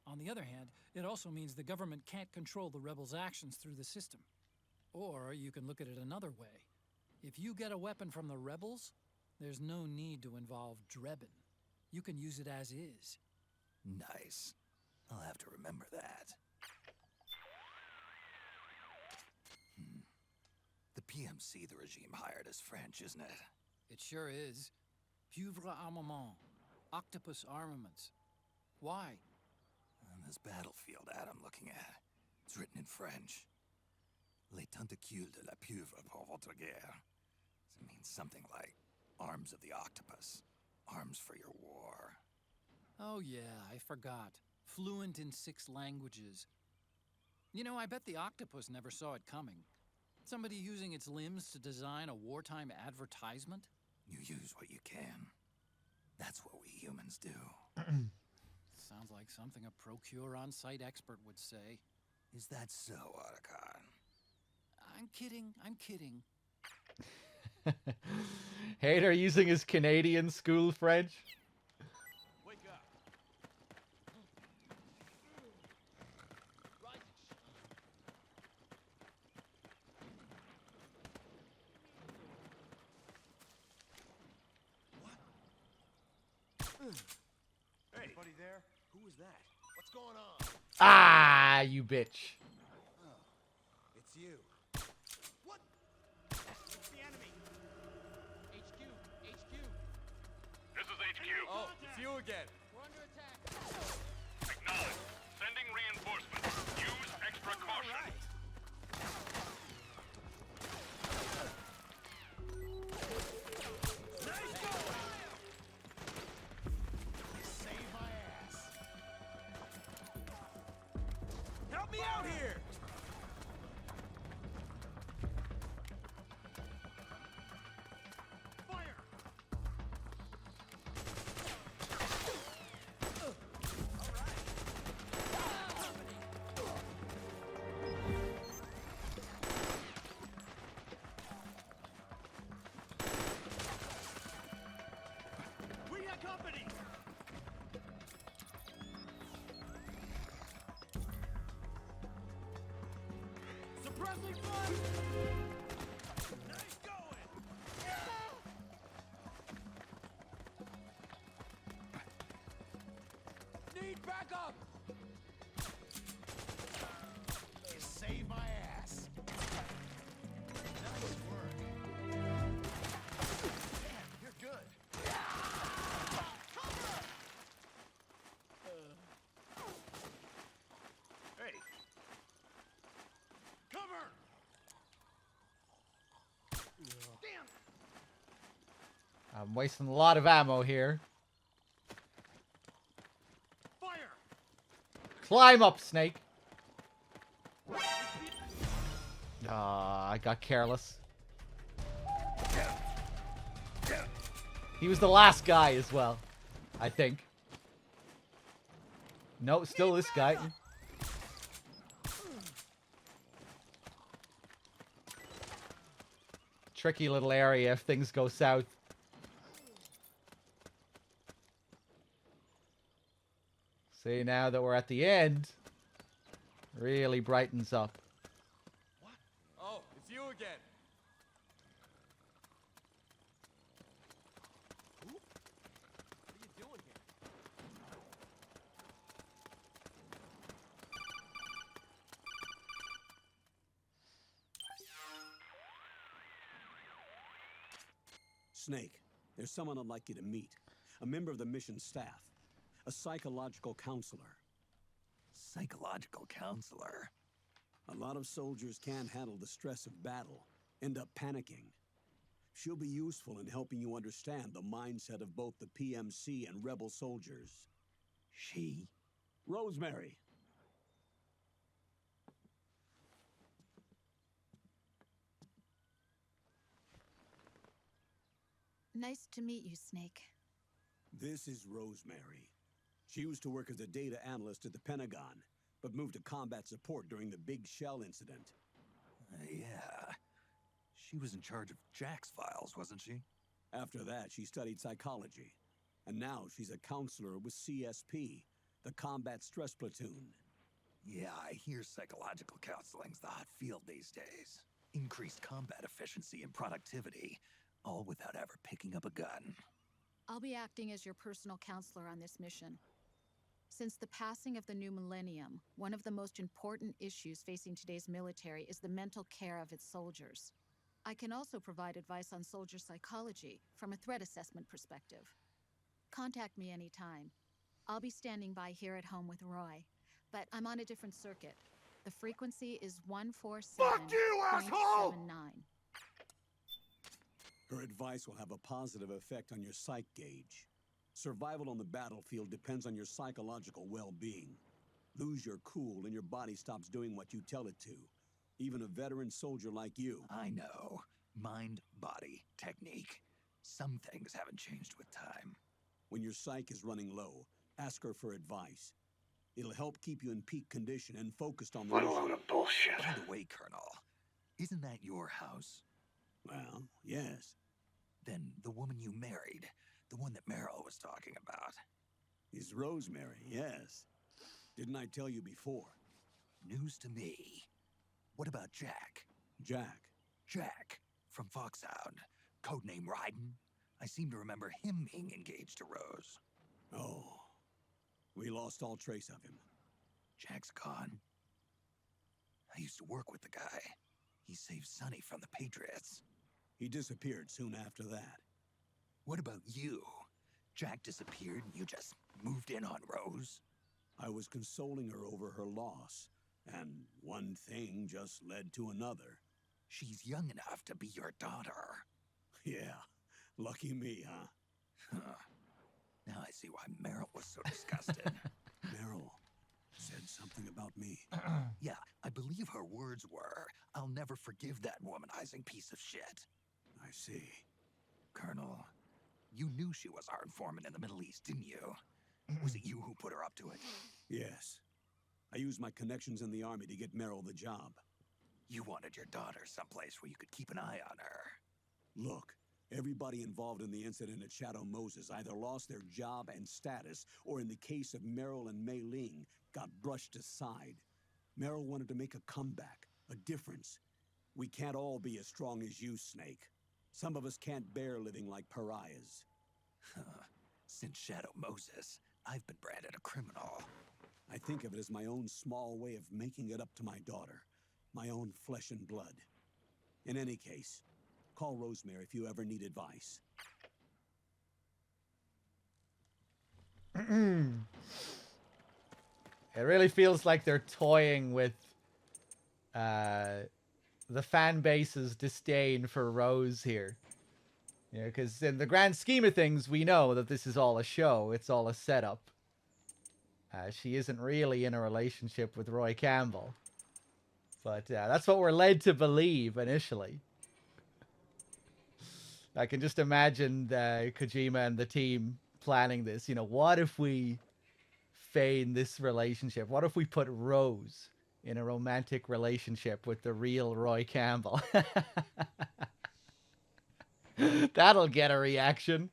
On the other hand, it also means the government can't control the rebels' actions through the system. Or you can look at it another way. If you get a weapon from the rebels, there's no need to involve Drebin. You can use it as is. Nice. I'll have to remember that. The PMC the regime hired is French, isn't it? It sure is. Pieuvre Armament. Octopus Armaments. Why? On this battlefield ad I'm looking at, it's written in French. Les tentacules de la pieuvre pour votre guerre. It means something like arms of the octopus. Arms for your war. Oh yeah, I forgot. Fluent in 6 languages. You know, I bet the octopus never saw it coming. Somebody using its limbs to design a wartime advertisement? You use what you can. That's what we humans do. Sounds like something a Procure on-site expert would say. Is that so, Otacon? I'm kidding, I'm kidding. Hader using his Canadian school French. Wake up. Hey, anybody there? Who was that? What's going on? Ah, you bitch. Oh, it's you. What? It's the enemy. HQ, HQ. This is HQ. Oh, it's you again. We're under attack. Acknowledge. Sending reinforcements. Use extra caution. Nice going! Save my ass. Help me out here! Fire! We got company! Suppressing fire! Nice going! Need backup! You saved my ass. Nice work. Damn, you're good. Hey. Cover! Damn! I'm wasting a lot of ammo here. Fire! Climb up, Snake. Ah, I got careless. He was the last guy as well, I think. No, still this guy. Tricky little area if things go south. See, now that we're at the end, really brightens up. Oh, it's you again. What are you doing here? Snake, there's someone I'd like you to meet. A member of the mission staff. A psychological counselor. Psychological counselor? A lot of soldiers can't handle the stress of battle, end up panicking. She'll be useful in helping you understand the mindset of both the PMC and rebel soldiers. She? Rosemary. Nice to meet you, Snake. This is Rosemary. She used to work as a data analyst at the Pentagon, but moved to combat support during the Big Shell incident. Yeah. She was in charge of Jack's files, wasn't she? After that, she studied psychology. And now she's a counselor with CSP, the Combat Stress Platoon. Yeah, I hear psychological counseling's the hot field these days. Increased combat efficiency and productivity, all without ever picking up a gun. I'll be acting as your personal counselor on this mission. Since the passing of the new millennium, one of the most important issues facing today's military is the mental care of its soldiers. I can also provide advice on soldier psychology from a threat assessment perspective. Contact me anytime. I'll be standing by here at home with Roy, but I'm on a different circuit. The frequency is 147.79. Her advice will have a positive effect on your psych gauge. Survival on the battlefield depends on your psychological well-being. Lose your cool and your body stops doing what you tell it to. Even a veteran soldier like you. I know. Mind, body, technique. Some things haven't changed with time. When your psyche is running low, ask her for advice. It'll help keep you in peak condition and focused on the What a mission. load of bullshit. By the way, Colonel, isn't that your house? Well, yes. Then the woman you married, the one that Meryl was talking about. Is Rosemary, yes. Didn't I tell you before? News to me. What about Jack? Jack? Jack, from Foxhound. Codename Raiden. I seem to remember him being engaged to Rose. Oh. We lost all trace of him. Jack's gone. I used to work with the guy. He saved Sonny from the Patriots. He disappeared soon after that. What about you? Jack disappeared and you just moved in on Rose? I was consoling her over her loss, and one thing just led to another. She's young enough to be your daughter. Yeah, lucky me, huh? Now I see why Meryl was so disgusted. Meryl said something about me. Yeah, I believe her words were, "I'll never forgive that womanizing piece of shit." I see. Colonel, you knew she was our informant in the Middle East, didn't you? Was it you who put her up to it? Yes. I used my connections in the army to get Meryl the job. You wanted your daughter someplace where you could keep an eye on her. Look, everybody involved in the incident at Shadow Moses either lost their job and status, or in the case of Meryl and Mei Ling, got brushed aside. Meryl wanted to make a comeback, a difference. We can't all be as strong as you, Snake. Some of us can't bear living like pariahs. Since Shadow Moses, I've been branded a criminal. I think of it as my own small way of making it up to my daughter. My own flesh and blood. In any case, call Rosemary if you ever need advice. It really feels like they're toying with the fan base's disdain for Rose here. You know, because in the grand scheme of things, we know that this is all a show. It's all a setup. She isn't really in a relationship with Roy Campbell. But that's what we're led to believe initially. I can just imagine Kojima and the team planning this. You know, what if we feign this relationship? What if we put Rose in a romantic relationship with the real Roy Campbell? That'll get a reaction.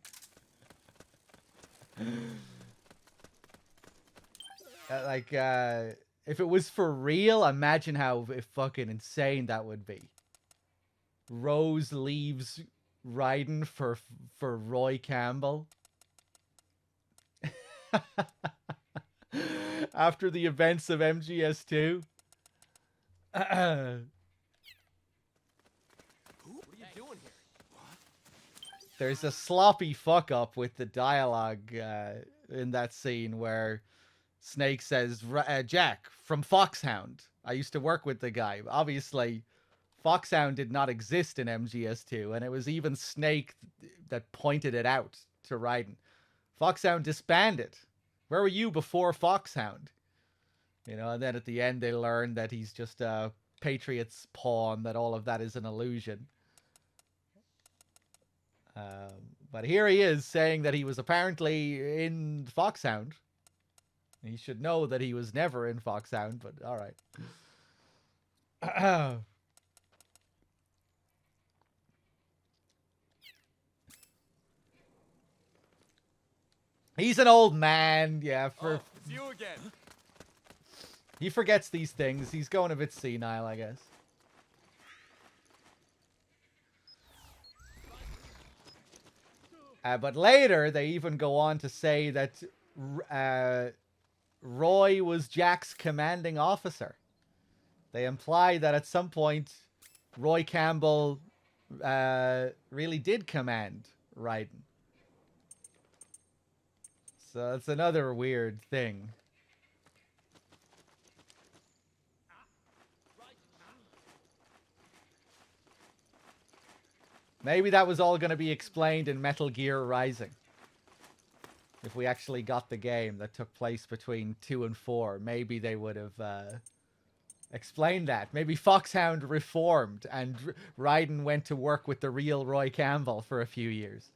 If it was for real, imagine how fucking insane that would be. Rose leaves Raiden for Roy Campbell. After the events of MGS2. What are you doing here? There's a sloppy fuck up with the dialogue in that scene where Snake says, Jack, from Foxhound. I used to work with the guy. Obviously, Foxhound did not exist in MGS2, and it was even Snake that pointed it out to Raiden. Foxhound disbanded. Where were you before Foxhound? You know, and then at the end they learn that he's just a Patriot's pawn, that all of that is an illusion. But here he is saying that he was apparently in Foxhound. He should know that he was never in Foxhound, but all right. He's an old man, yeah. It's you again. He forgets these things. He's going a bit senile, I guess. But later, they even go on to say that Roy was Jack's commanding officer. They imply that at some point, Roy Campbell really did command Raiden. So that's another weird thing. Maybe that was all going to be explained in Metal Gear Rising. If we actually got the game that took place between 2 and 4, maybe they would have explained that. Maybe Foxhound reformed and Raiden went to work with the real Roy Campbell for a few years.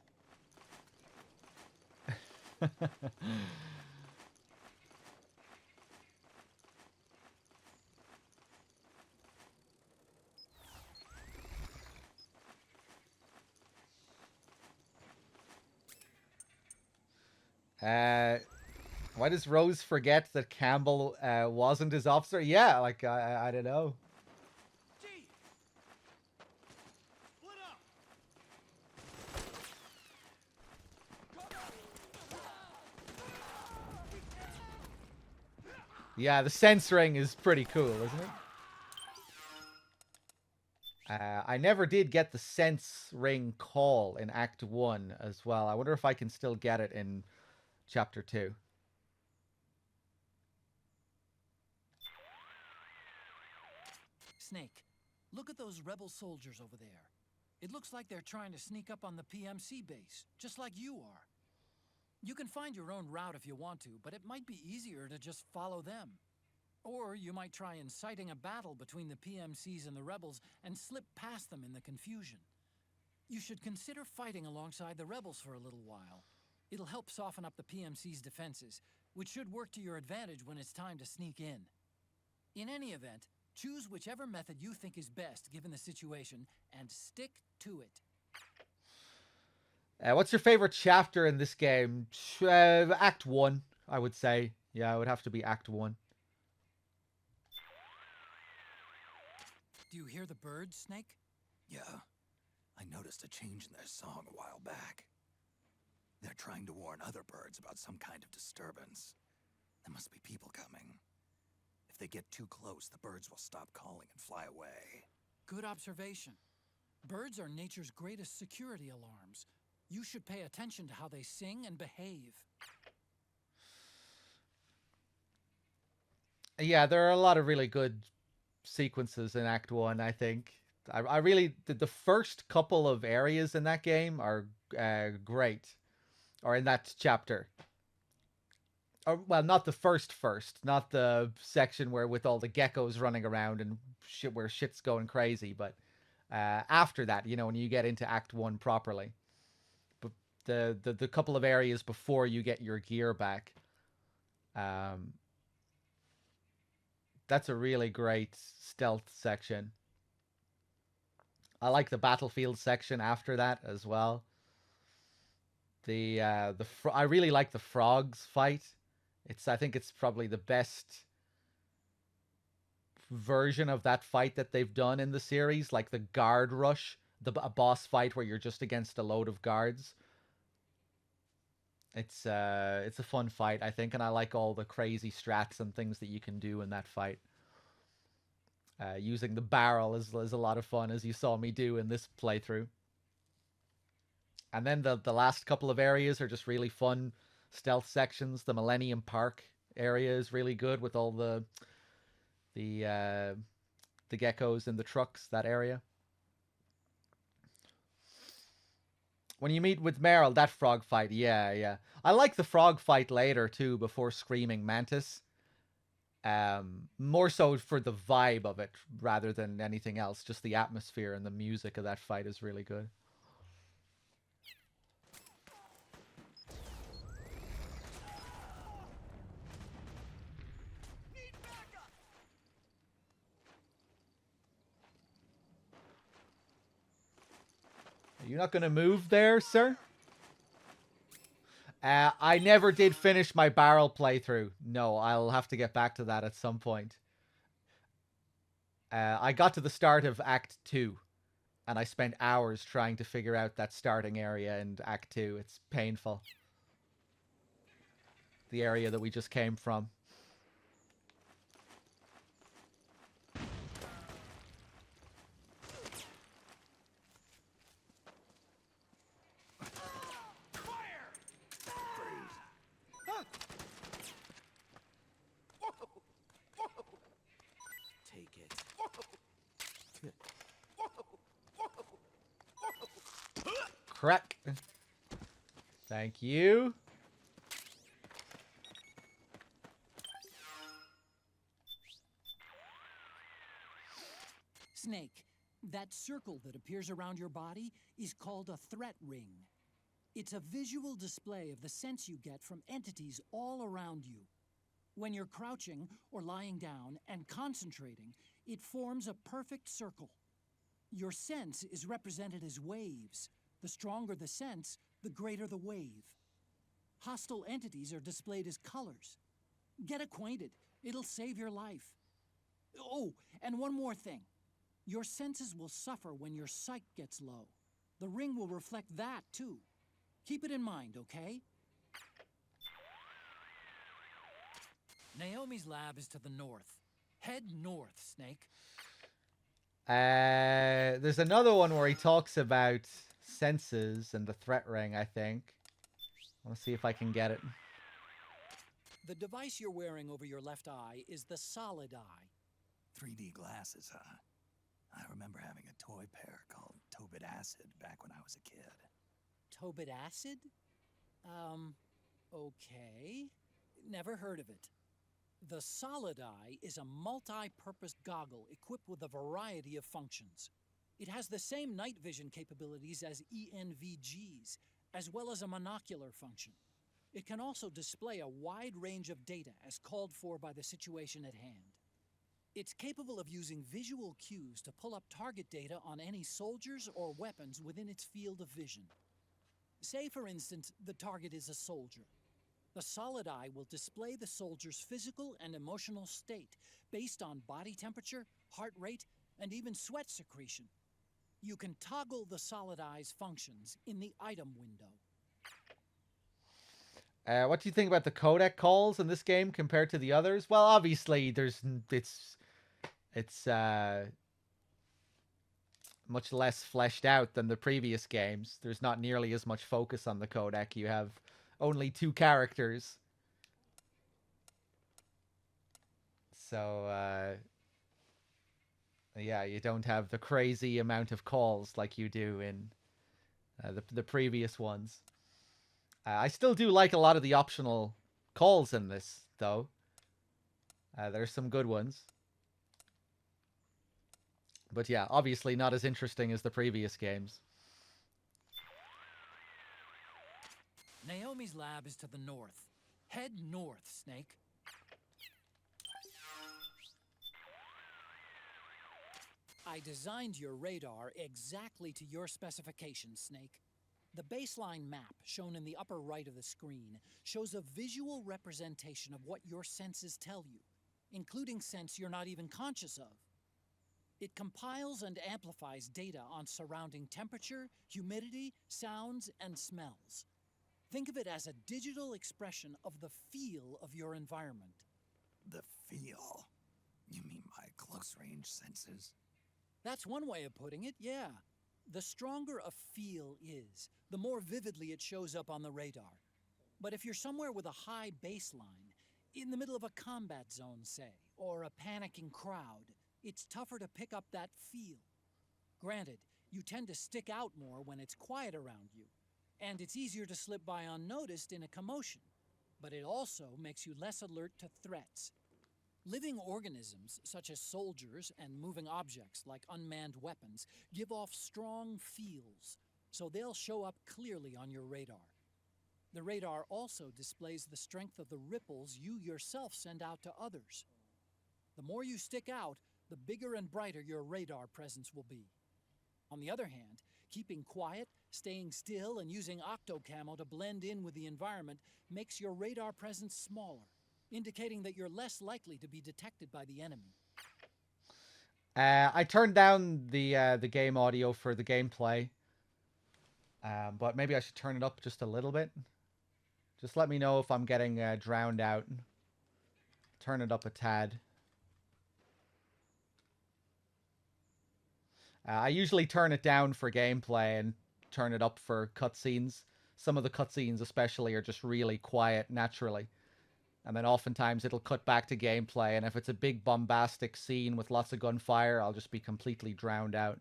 Why does Rose forget that Campbell wasn't his officer? Yeah, like, I don't know. Yeah, the censoring is pretty cool, isn't it? I never did get the sense ring call in Act 1 as well. I wonder if I can still get it in Chapter 2. Snake, look at those rebel soldiers over there. It looks like they're trying to sneak up on the PMC base, just like you are. You can find your own route if you want to, but it might be easier to just follow them. Or you might try inciting a battle between the PMCs and the rebels and slip past them in the confusion. You should consider fighting alongside the rebels for a little while. It'll help soften up the PMC's defenses, which should work to your advantage when it's time to sneak in. In any event, choose whichever method you think is best given the situation, and stick to it. What's your favorite chapter in this game? Act 1, I would say. Yeah, it would have to be Act 1. Do you hear the birds, Snake? Yeah. I noticed a change in their song a while back. They're trying to warn other birds about some kind of disturbance. There must be people coming. If they get too close, the birds will stop calling and fly away. Good observation. Birds are nature's greatest security alarms. You should pay attention to how they sing and behave. Yeah, there are a lot of really good sequences in Act 1, I think. I really... The first couple of areas in that game are great. Or in that chapter. Or, well, not the first. Not the section where with all the geckos running around and shit where shit's going crazy. But after that, you know, when you get into Act 1 properly. But the couple of areas before you get your gear back. That's a really great stealth section. I like the battlefield section after that as well. I really like the frogs fight. I think it's probably the best version of that fight that they've done in the series, like the guard rush, a boss fight where you're just against a load of guards. It's a fun fight, I think, and I like all the crazy strats and things that you can do in that fight. Using the barrel is a lot of fun, as you saw me do in this playthrough. And then the last couple of areas are just really fun stealth sections. The Millennium Park area is really good with all the geckos in the trucks, that area. When you meet with Meryl, that frog fight, yeah. I like the frog fight later, too, before Screaming Mantis. More so for the vibe of it, rather than anything else. Just the atmosphere and the music of that fight is really good. You're not going to move there, sir? I never did finish my barrel playthrough. No, I'll have to get back to that at some point. I got to the start of Act 2, and I spent hours trying to figure out that starting area in Act 2. It's painful. The area that we just came from. Crack. Thank you. Snake, that circle that appears around your body is called a threat ring. It's a visual display of the sense you get from entities all around you. When you're crouching or lying down and concentrating, it forms a perfect circle. Your sense is represented as waves. The stronger the sense, the greater the wave. Hostile entities are displayed as colors. Get acquainted. It'll save your life. Oh, and one more thing. Your senses will suffer when your psyche gets low. The ring will reflect that, too. Keep it in mind, okay? Naomi's lab is to the north. Head north, Snake. There's another one where he talks about senses and the threat ring, I think. I want to see if I can get it. The device you're wearing over your left eye is the Solid Eye. 3D glasses, huh? I remember having a toy pair called Tobit Acid back when I was a kid. Tobit Acid? Okay. Never heard of it. The Solid Eye is a multi-purpose goggle equipped with a variety of functions. It has the same night vision capabilities as ENVGs, as well as a monocular function. It can also display a wide range of data as called for by the situation at hand. It's capable of using visual cues to pull up target data on any soldiers or weapons within its field of vision. Say, for instance, the target is a soldier. The Solid Eye will display the soldier's physical and emotional state based on body temperature, heart rate, and even sweat secretion. You can toggle the Solid Eye's functions in the item window. What do you think about the codec calls in this game compared to the others? Well, obviously, it's much less fleshed out than the previous games. There's not nearly as much focus on the codec. You have only 2 characters. So, yeah, you don't have the crazy amount of calls like you do in the previous ones. I still do like a lot of the optional calls in this, though. There's some good ones. But yeah, obviously not as interesting as the previous games. Naomi's lab is to the north. Head north, Snake. I designed your radar exactly to your specifications, Snake. The baseline map, shown in the upper right of the screen, shows a visual representation of what your senses tell you, including sense you're not even conscious of. It compiles and amplifies data on surrounding temperature, humidity, sounds, and smells. Think of it as a digital expression of the feel of your environment. The feel? You mean my close-range senses? That's one way of putting it, yeah. The stronger a feel is, the more vividly it shows up on the radar. But if you're somewhere with a high baseline, in the middle of a combat zone, say, or a panicking crowd, it's tougher to pick up that feel. Granted, you tend to stick out more when it's quiet around you, and it's easier to slip by unnoticed in a commotion, but it also makes you less alert to threats. Living organisms, such as soldiers and moving objects like unmanned weapons, give off strong feels, so they'll show up clearly on your radar. The radar also displays the strength of the ripples you yourself send out to others. The more you stick out, the bigger and brighter your radar presence will be. On the other hand, keeping quiet, staying still, and using octocamo to blend in with the environment makes your radar presence smaller, indicating that you're less likely to be detected by the enemy. I turned down the game audio for the gameplay, but maybe I should turn it up just a little bit. Just let me know if I'm getting drowned out. Turn it up a tad. I usually turn it down for gameplay and turn it up for cutscenes. Some of the cutscenes especially are just really quiet naturally. And then oftentimes it'll cut back to gameplay, and if it's a big bombastic scene with lots of gunfire, I'll just be completely drowned out.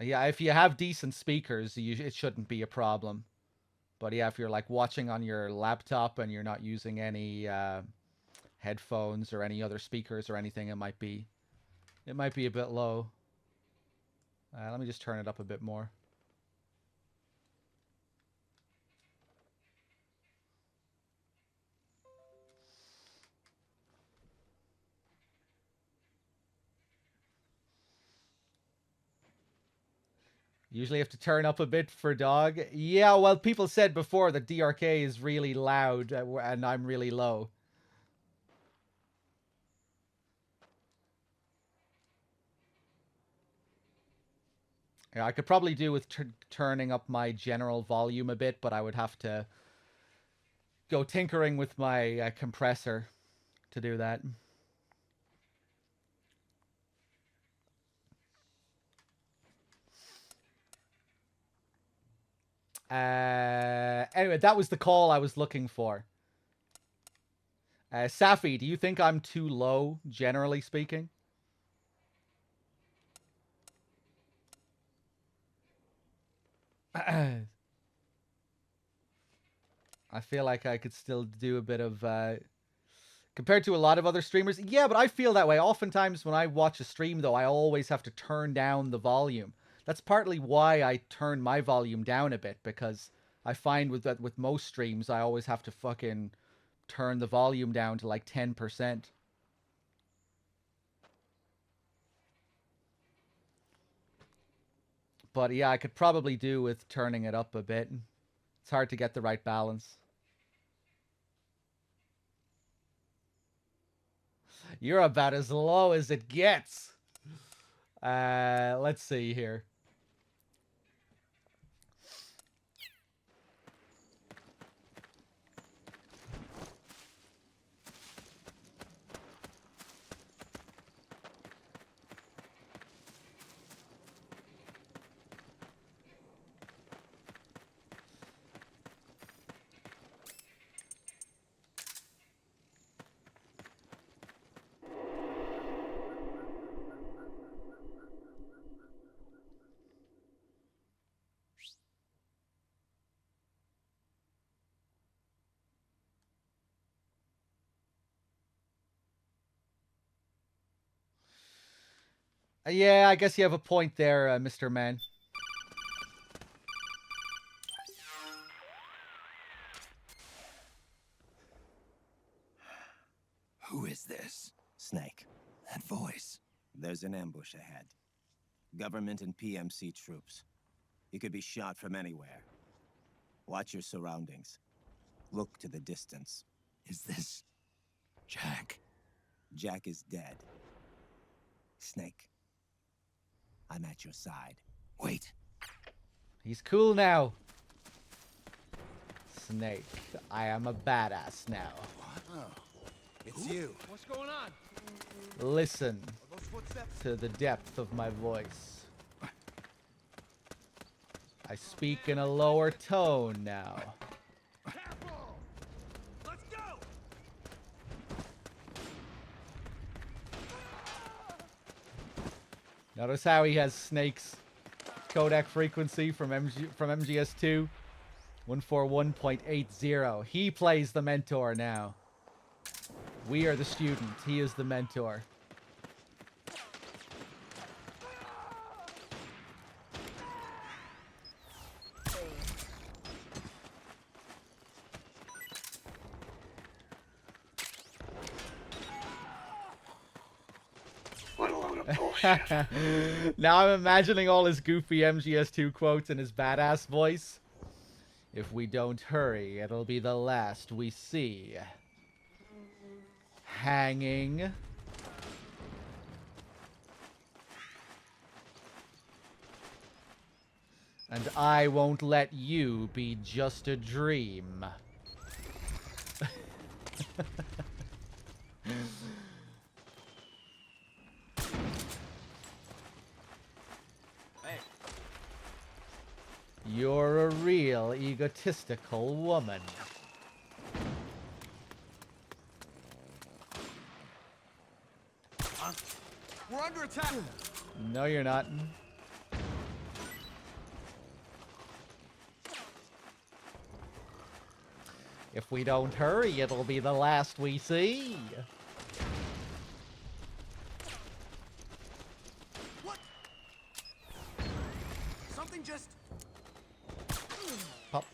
Yeah, if you have decent speakers, it shouldn't be a problem. But yeah, if you're like watching on your laptop and you're not using any headphones or any other speakers or anything, it might be a bit low. Let me just turn it up a bit more. Usually have to turn up a bit for dog. Yeah, well, people said before that DRK is really loud and I'm really low. Yeah, I could probably do with turning up my general volume a bit, but I would have to go tinkering with my compressor to do that. Anyway, that was the call I was looking for. Safi, do you think I'm too low, generally speaking? I feel like I could still do a bit of... compared to a lot of other streamers. Yeah, but I feel that way. Oftentimes when I watch a stream, though, I always have to turn down the volume. That's partly why I turn my volume down a bit, because I find with most streams, I always have to fucking turn the volume down to like 10%. But yeah, I could probably do with turning it up a bit. It's hard to get the right balance. You're about as low as it gets. Let's see here. Yeah, I guess you have a point there, Mr. Man. Who is this? Snake. That voice. There's an ambush ahead. Government and PMC troops. You could be shot from anywhere. Watch your surroundings. Look to the distance. Is this... Jack? Jack is dead. Snake. I'm at your side. Wait. He's cool now. Snake, I am a badass now. Oh, it's you. What's going on? Listen to the depth of my voice. I speak in a lower tone now. Careful! Let's go! Notice how he has Snake's codec frequency from MGS2, 141.80. He plays the mentor now. We are the student. He is the mentor. Now I'm imagining all his goofy MGS2 quotes in his badass voice. If we don't hurry, it'll be the last we see. Hanging. And I won't let you be just a dream. You're a real egotistical woman. We're under attack! No, you're not. If we don't hurry, it'll be the last we see. What? Something just... Pop.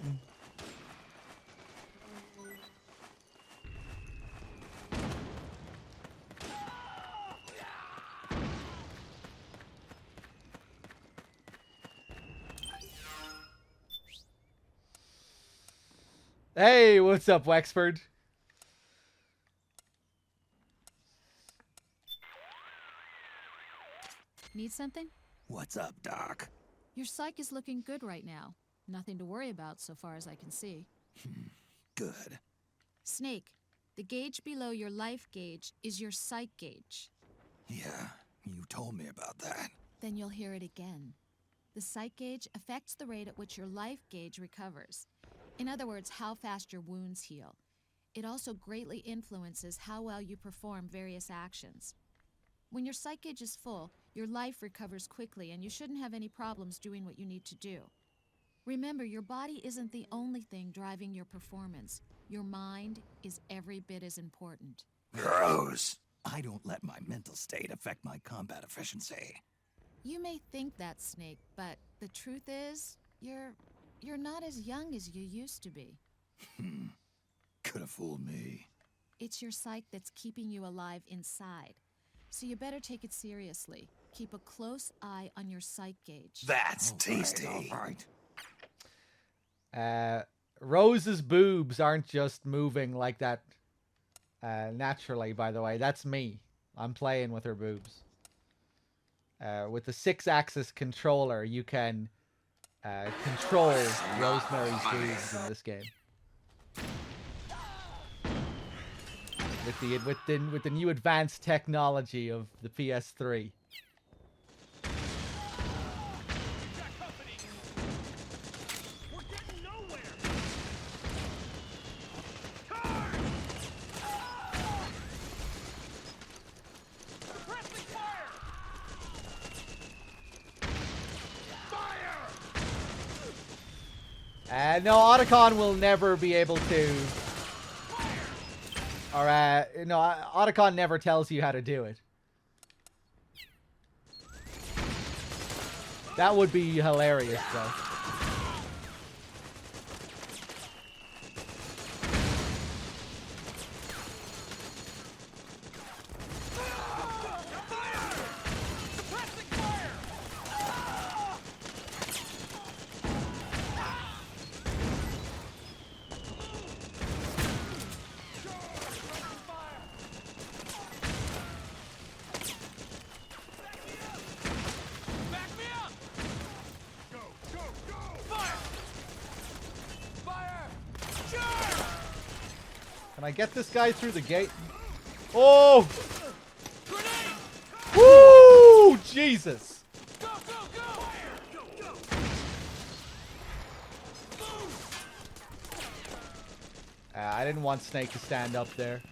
Hey, what's up, Wexford? Need something? What's up, Doc? Your psych is looking good right now. Nothing to worry about so far as I can see. Good. Snake, the gauge below your life gauge is your psych gauge. Yeah, you told me about that. Then you'll hear it again. The psych gauge affects the rate at which your life gauge recovers. In other words, how fast your wounds heal. It also greatly influences how well you perform various actions. When your psych gauge is full, your life recovers quickly and you shouldn't have any problems doing what you need to do. Remember, your body isn't the only thing driving your performance. Your mind is every bit as important. Gross. I don't let my mental state affect my combat efficiency. You may think that, Snake, but the truth is, you're not as young as you used to be. Could have fooled me. It's your psyche that's keeping you alive inside. So you better take it seriously. Keep a close eye on your psych gauge. That's tasty. All right. Rose's boobs aren't just moving like that naturally, by the way. That's me. I'm playing with her boobs. With the 6-axis controller, you can control Rosemary's boobs in this game. With the new advanced technology of the PS3. No, Otacon will never be able to... Or, no, Otacon never tells you how to do it. That would be hilarious, though. Can I get this guy through the gate? Oh! Woo! Jesus! I didn't want Snake to stand up there.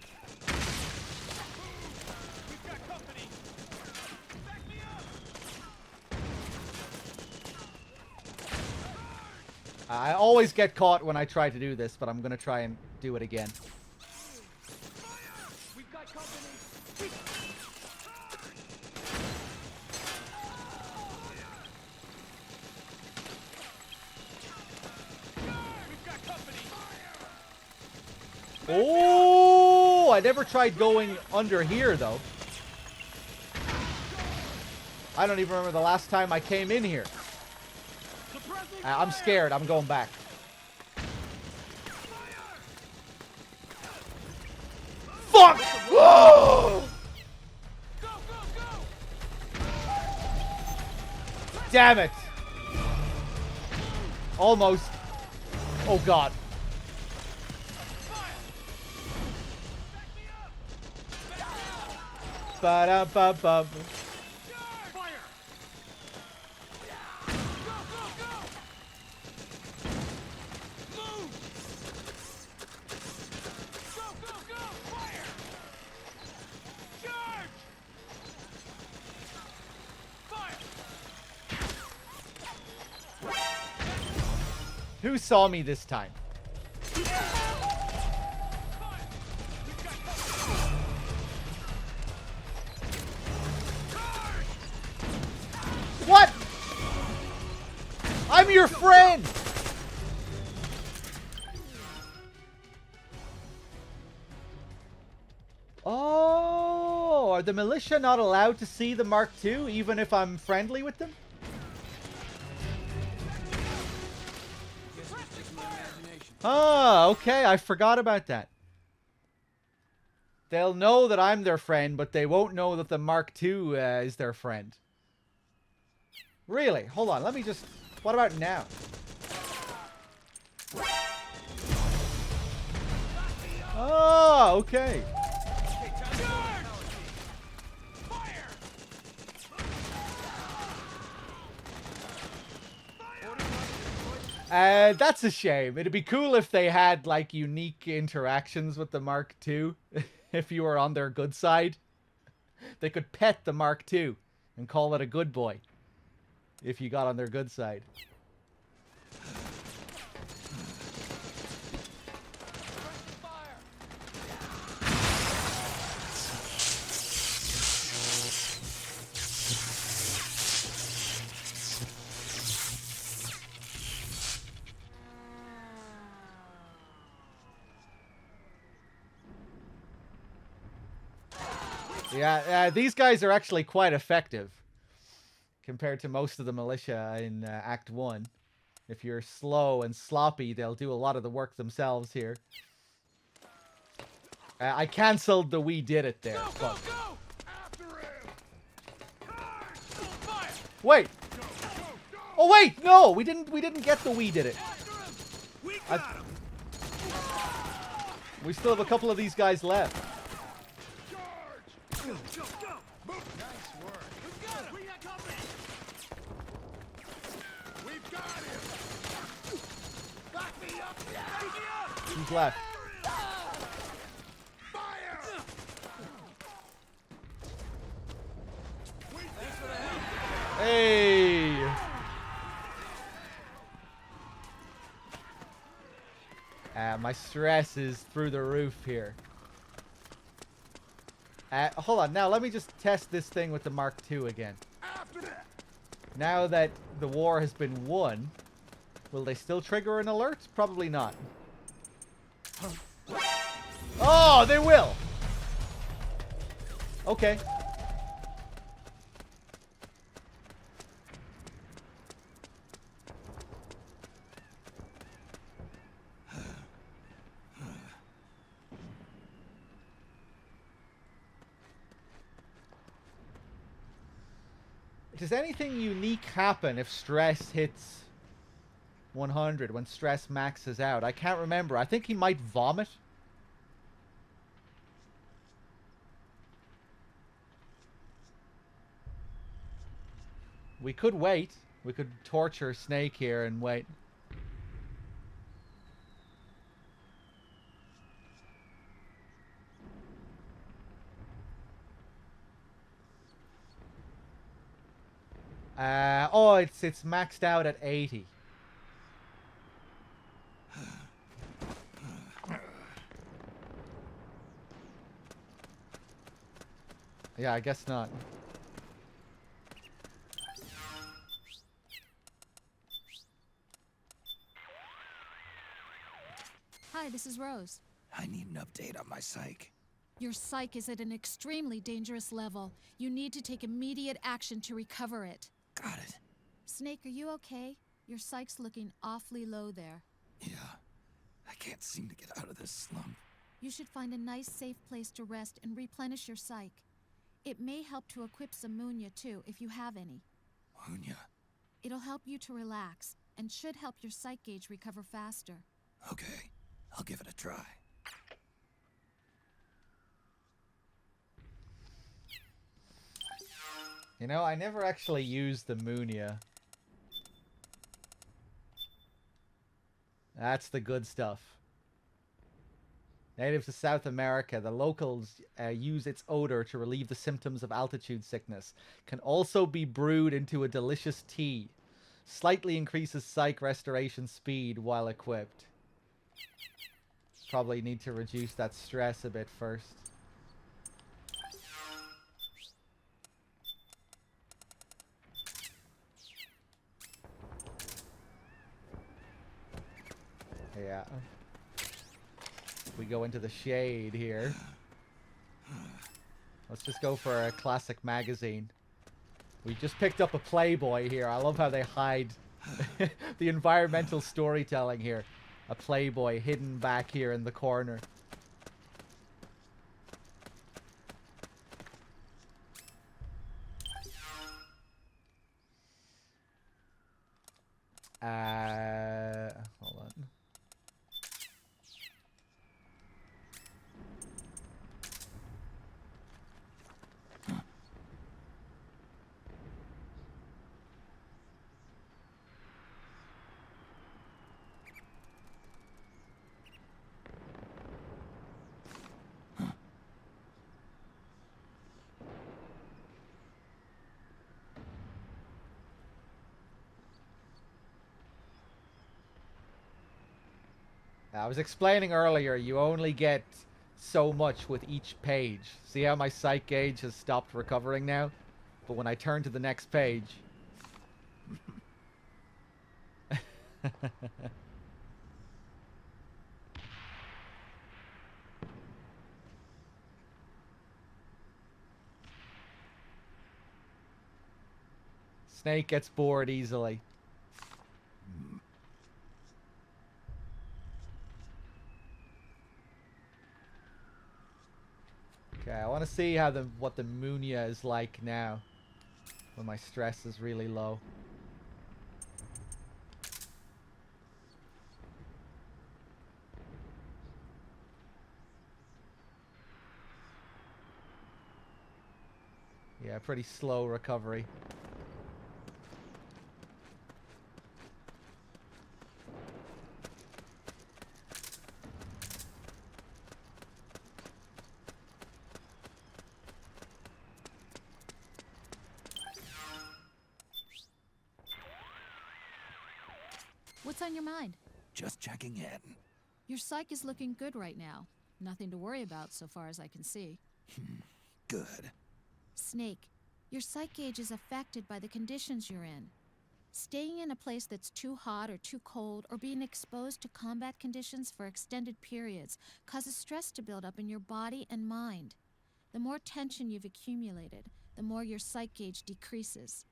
I always get caught when I try to do this, but I'm gonna try and do it again. Oh, I never tried going under here, though. I don't even remember the last time I came in here. I'm scared. I'm going back. Fuck! Whoa! Damn it. Almost. Oh, God. Ba-da-ba-ba. Who saw me this time? I'm your friend! Oh, are the militia not allowed to see the Mark II even if I'm friendly with them? Oh, okay, I forgot about that. They'll know that I'm their friend, but they won't know that the Mark II is their friend. Really? Hold on, let me just... What about now? Oh, okay. That's a shame. It'd be cool if they had, like, unique interactions with the Mark II. If you were on their good side. They could pet the Mark II and call it a good boy. If you got on their good side. Yeah, these guys are actually quite effective compared to most of the militia in Act 1. If you're slow and sloppy, they'll do a lot of the work themselves here. I cancelled the "we did it" there. Go, go! Wait! Oh wait, no, we didn't get the "we did it." We still have a couple of these guys left. Who's left? Hey! My stress is through the roof here. Hold on, now let me just test this thing with the Mark II again. Now that the war has been won, will they still trigger an alert? Probably not. Oh, they will! Okay. Does anything unique happen if stress hits 100, when stress maxes out? I can't remember. I think he might vomit. We could wait. We could torture Snake here and wait. Oh, it's maxed out at 80. Yeah, I guess not. Hi, this is Rose. I need an update on my psych. Your psych is at an extremely dangerous level. You need to take immediate action to recover it. Got it. Snake, are you okay? Your psych's looking awfully low there. Yeah. I can't seem to get out of this slump. You should find a nice, safe place to rest and replenish your psych. It may help to equip some Munya, too, if you have any. Munya? It'll help you to relax, and should help your psych gauge recover faster. Okay. I'll give it a try. You know, I never actually used the Munya. That's the good stuff. Native to South America, the locals use its odor to relieve the symptoms of altitude sickness. Can also be brewed into a delicious tea. Slightly increases psych restoration speed while equipped. Probably need to reduce that stress a bit first. Yeah. We go into the shade here. Let's just go for a classic magazine. We just picked up a Playboy here. I love how they hide the environmental storytelling here. A Playboy hidden back here in the corner. Hold on. I was explaining earlier, you only get so much with each page. See how my psych gauge has stopped recovering now? But when I turn to the next page... Snake gets bored easily. Okay, I want to see how what the Munia is like now, when my stress is really low. Yeah, pretty slow recovery. What's on your mind? Just checking in. Your psych is looking good right now. Nothing to worry about so far as I can see. Good. Snake, your psych gauge is affected by the conditions you're in. Staying in a place that's too hot or too cold or being exposed to combat conditions for extended periods causes stress to build up in your body and mind. The more tension you've accumulated, the more your psych gauge decreases.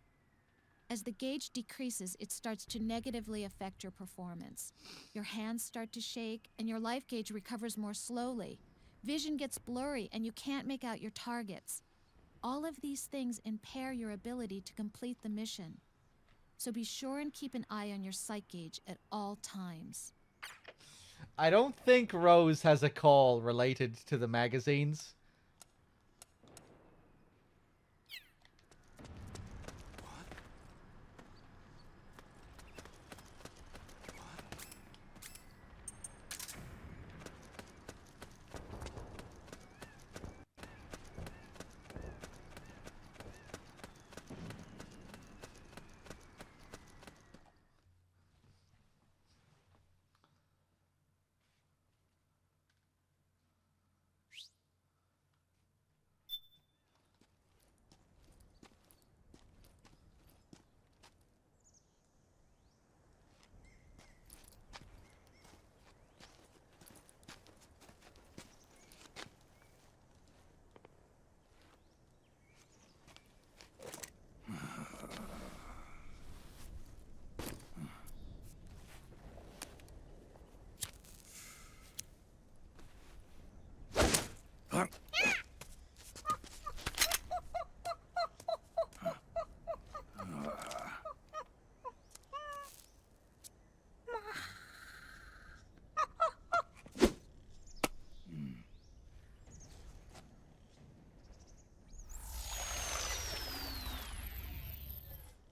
As the gauge decreases, it starts to negatively affect your performance. Your hands start to shake, and your life gauge recovers more slowly. Vision gets blurry, and you can't make out your targets. All of these things impair your ability to complete the mission. So be sure and keep an eye on your psych gauge at all times. I don't think Rose has a call related to the magazines.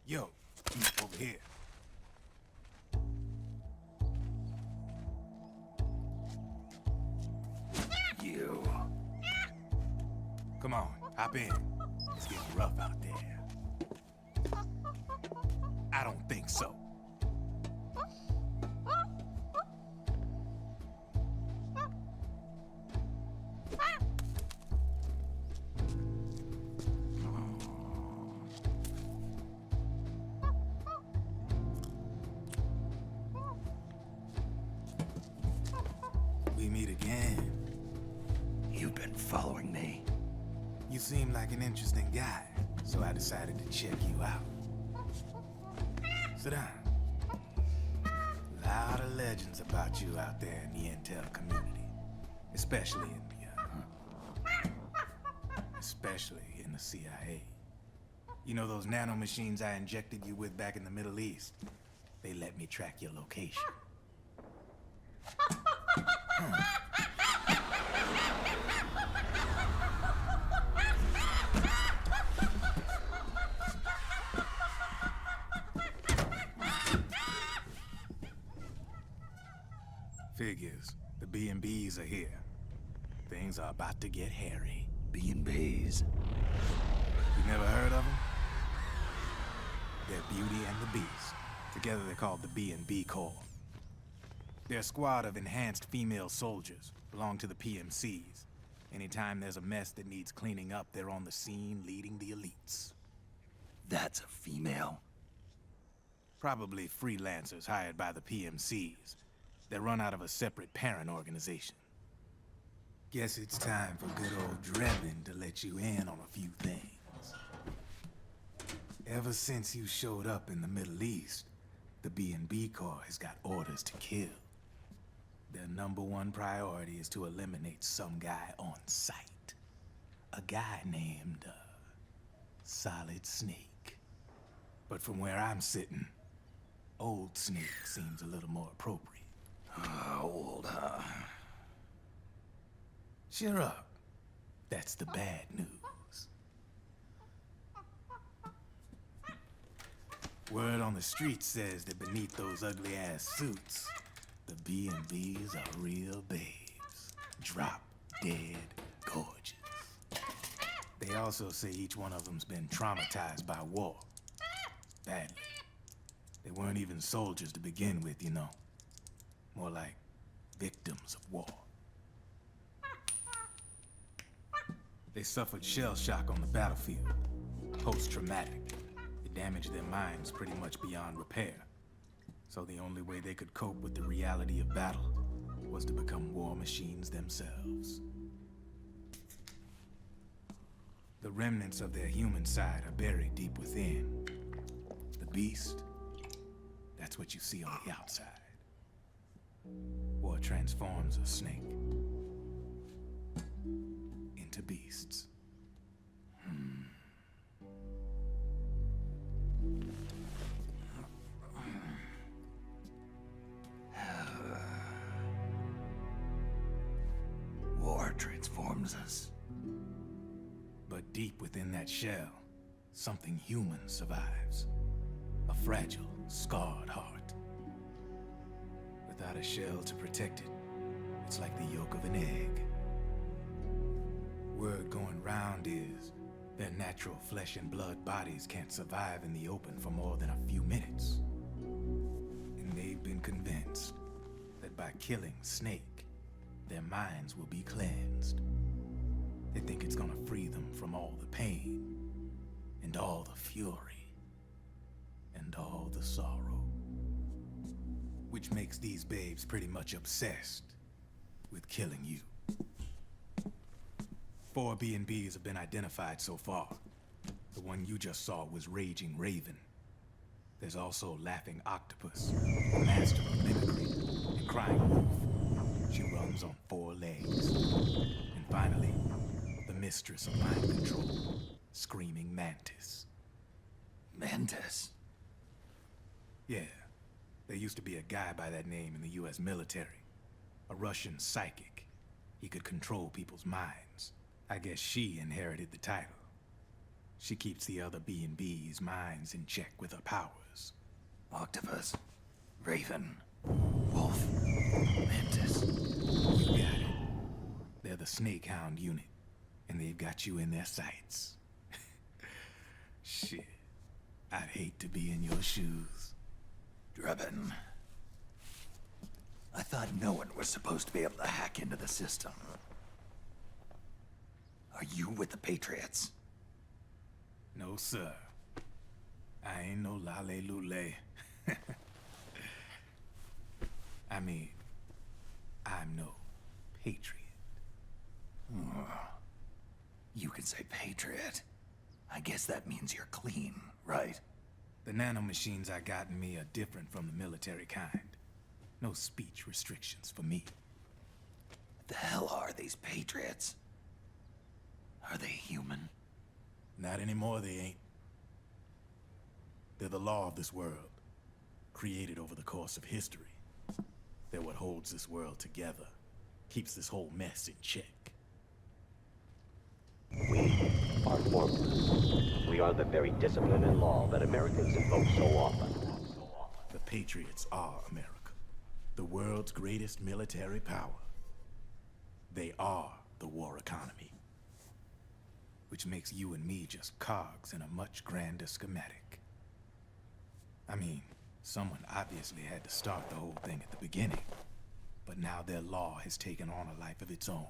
Yo, over here. You. Come on, hop in. It's getting rough out there. I don't think so. meet again. You've been following me. You seem like an interesting guy, so I decided to check you out. Sit down. A lot of legends about you out there in the intel community, especially in the CIA. You know those nanomachines I injected you with back in the Middle East? They let me track your location. Figures. The B&Bs are here. Things are about to get hairy. B&Bs? You never heard of them? They're Beauty and the Beast. Together they're called the B&B Corps. They're a squad of enhanced female soldiers, belong to the PMCs. Anytime there's a mess that needs cleaning up, they're on the scene leading the elites. That's a female? Probably freelancers hired by the PMCs. They're run out of a separate parent organization. Guess it's time for good old Drebin to let you in on a few things. Ever since you showed up in the Middle East, the B&B Corps has got orders to kill. Their #1 priority is to eliminate some guy on sight. A guy named, Solid Snake. But from where I'm sitting, Old Snake seems a little more appropriate. Old, huh? Cheer up. That's the bad news. Word on the street says that beneath those ugly-ass suits, the B&Bs are real babes. Drop dead gorgeous. They also say each one of them's been traumatized by war. Badly. They weren't even soldiers to begin with, you know. More like victims of war. They suffered shell shock on the battlefield. Post-traumatic. It damaged their minds pretty much beyond repair. So the only way they could cope with the reality of battle was to become war machines themselves. The remnants of their human side are buried deep within. The beast, that's what you see on the outside. War transforms a snake into beasts. War transforms us. But deep within that shell, something human survives. A fragile, scarred heart. Without a shell to protect it, it's like the yolk of an egg. Word going round is their natural flesh and blood bodies can't survive in the open for more than a few minutes. And they've been convinced that by killing Snake, their minds will be cleansed. They think it's gonna free them from all the pain, and all the fury, and all the sorrow. Which makes these babes pretty much obsessed with killing you. 4 B&Bs have been identified so far. The one you just saw was Raging Raven. There's also Laughing Octopus, the master of mimicry, and Crying Wolf. She runs on 4 legs. And finally, the mistress of mind control, Screaming Mantis. Mantis? Yeah. There used to be a guy by that name in the US military. A Russian psychic. He could control people's minds. I guess she inherited the title. She keeps the other B&B's minds in check with her powers. Octopus. Raven. Wolf. Mantis. You got it. They're the Snake Hound unit. And they've got you in their sights. Shit. I'd hate to be in your shoes. Drebin. I thought no one was supposed to be able to hack into the system. Are you with the Patriots? No, sir. I ain't no lale-lule. I mean, I'm no Patriot. You can say Patriot. I guess that means you're clean, right? The nanomachines I got in me are different from the military kind. No speech restrictions for me. What the hell are these Patriots? Are they human? Not anymore, they ain't. They're the law of this world, created over the course of history. They're what holds this world together, keeps this whole mess in check. We are formless. We are the very discipline and law that Americans invoke so often. The Patriots are America, the world's greatest military power. They are the war economy, which makes you and me just cogs in a much grander schematic. I mean, someone obviously had to start the whole thing at the beginning, but now their law has taken on a life of its own.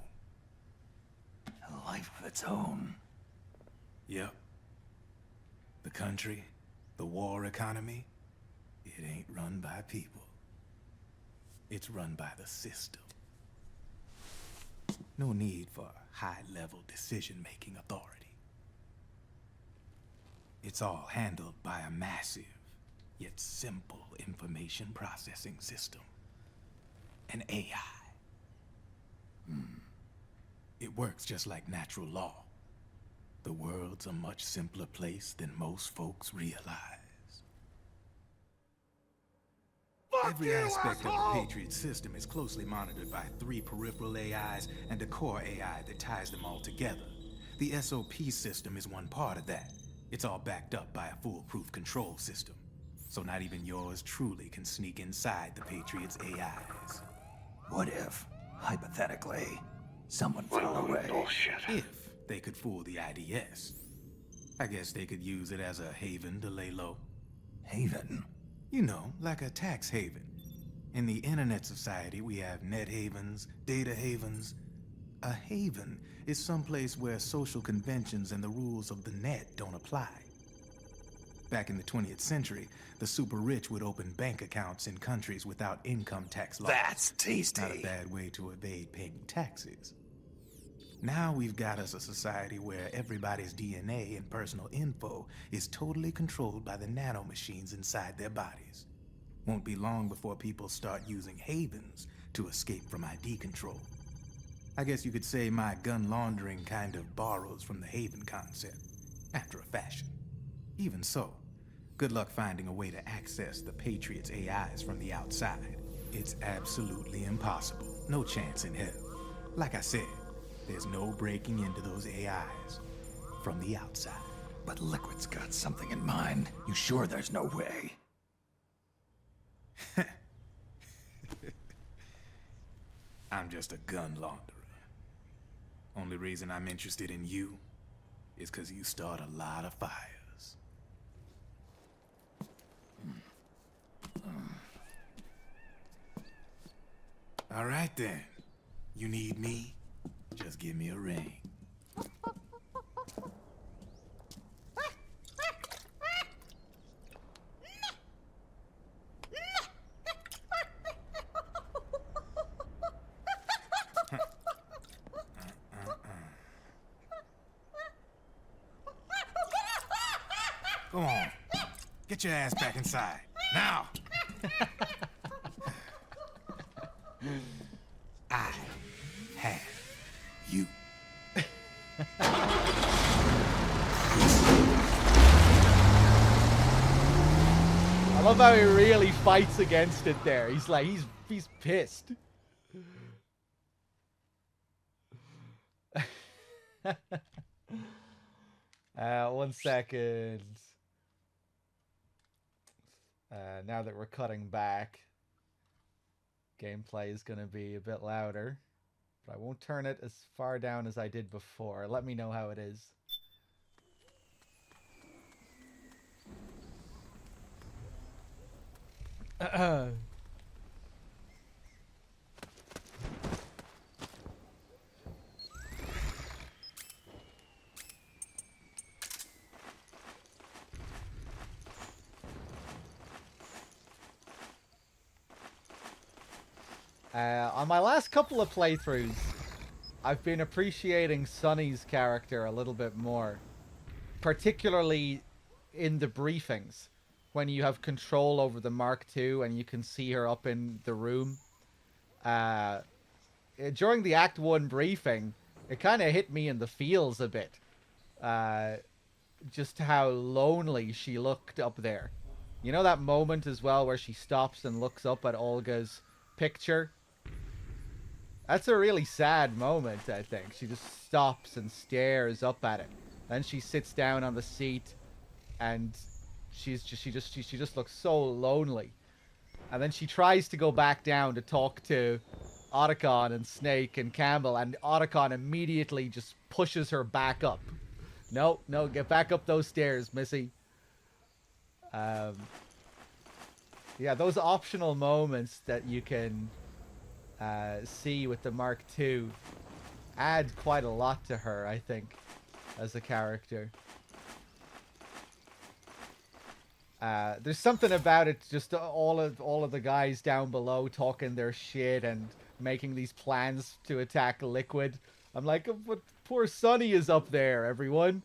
A life of its own? Yep. The country, the war economy, it ain't run by people. It's run by the system. No need for high-level decision-making authority. It's all handled by a massive, yet simple information processing system. An AI. It works just like natural law. The world's a much simpler place than most folks realize. Every aspect of the Patriot system is closely monitored by 3 peripheral AIs and a core AI that ties them all together. The SOP system is one part of that. It's all backed up by a foolproof control system. So not even yours truly can sneak inside the Patriots' AIs. What if, hypothetically, someone found a way? If they could fool the IDS. I guess they could use it as a haven to lay low. Haven? You know, like a tax haven. In the internet society, we have net havens, data havens. A haven is someplace where social conventions and the rules of the net don't apply. Back in the 20th century, the super rich would open bank accounts in countries without income tax laws. That's tasty. Not a bad way to evade paying taxes. Now we've got us a society where everybody's DNA and personal info is totally controlled by the nanomachines inside their bodies. Won't be long before people start using havens to escape from ID control. I guess you could say my gun laundering kind of borrows from the haven concept, after a fashion. Even so, good luck finding a way to access the Patriots' AIs from the outside. It's absolutely impossible. No chance in hell. Like I said, there's no breaking into those AIs from the outside. But Liquid's got something in mind. You sure there's no way? I'm just a gun launderer. Only reason I'm interested in you is because you start a lot of fires. All right then. You need me? Just give me a ring. Go on. Get your ass back inside. Now! I have you. I love how he really fights against it there. He's like, he's pissed. One second. Now that we're cutting back, gameplay is going to be a bit louder, but I won't turn it as far down as I did before. Let me know how it is. On my last couple of playthroughs, I've been appreciating Sunny's character a little bit more. Particularly in the briefings, when you have control over the Mark II and you can see her up in the room. During the Act 1 briefing, it kind of hit me in the feels a bit. Just how lonely she looked up there. You know that moment as well where she stops and looks up at Olga's picture? That's a really sad moment, I think. She just stops and stares up at it. Then she sits down on the seat and she just looks so lonely. And then she tries to go back down to talk to Otacon and Snake and Campbell, and Otacon immediately just pushes her back up. No, get back up those stairs, Missy. Yeah, those optional moments that you can see with the Mark II add quite a lot to her, I think, as a character. There's something about it, just all of the guys down below talking their shit and making these plans to attack Liquid. I'm like, but poor Sunny is up there, everyone.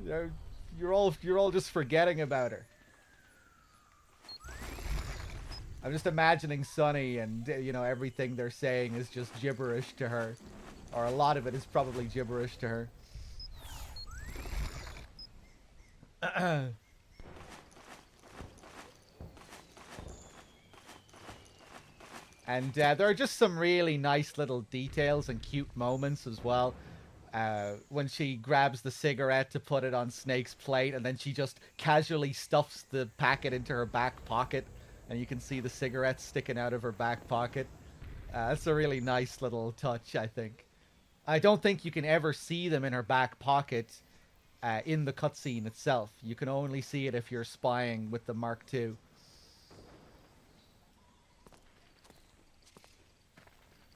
You're all just forgetting about her. I'm just imagining Sunny, and you know, everything they're saying is just gibberish to her, or a lot of it is probably gibberish to her. And there are just some really nice little details and cute moments as well. When she grabs the cigarette to put it on Snake's plate, and then she just casually stuffs the packet into her back pocket, and you can see the cigarette sticking out of her back pocket. That's a really nice little touch, I think. I don't think you can ever see them in her back pocket in the cutscene itself. You can only see it if you're spying with the Mark II.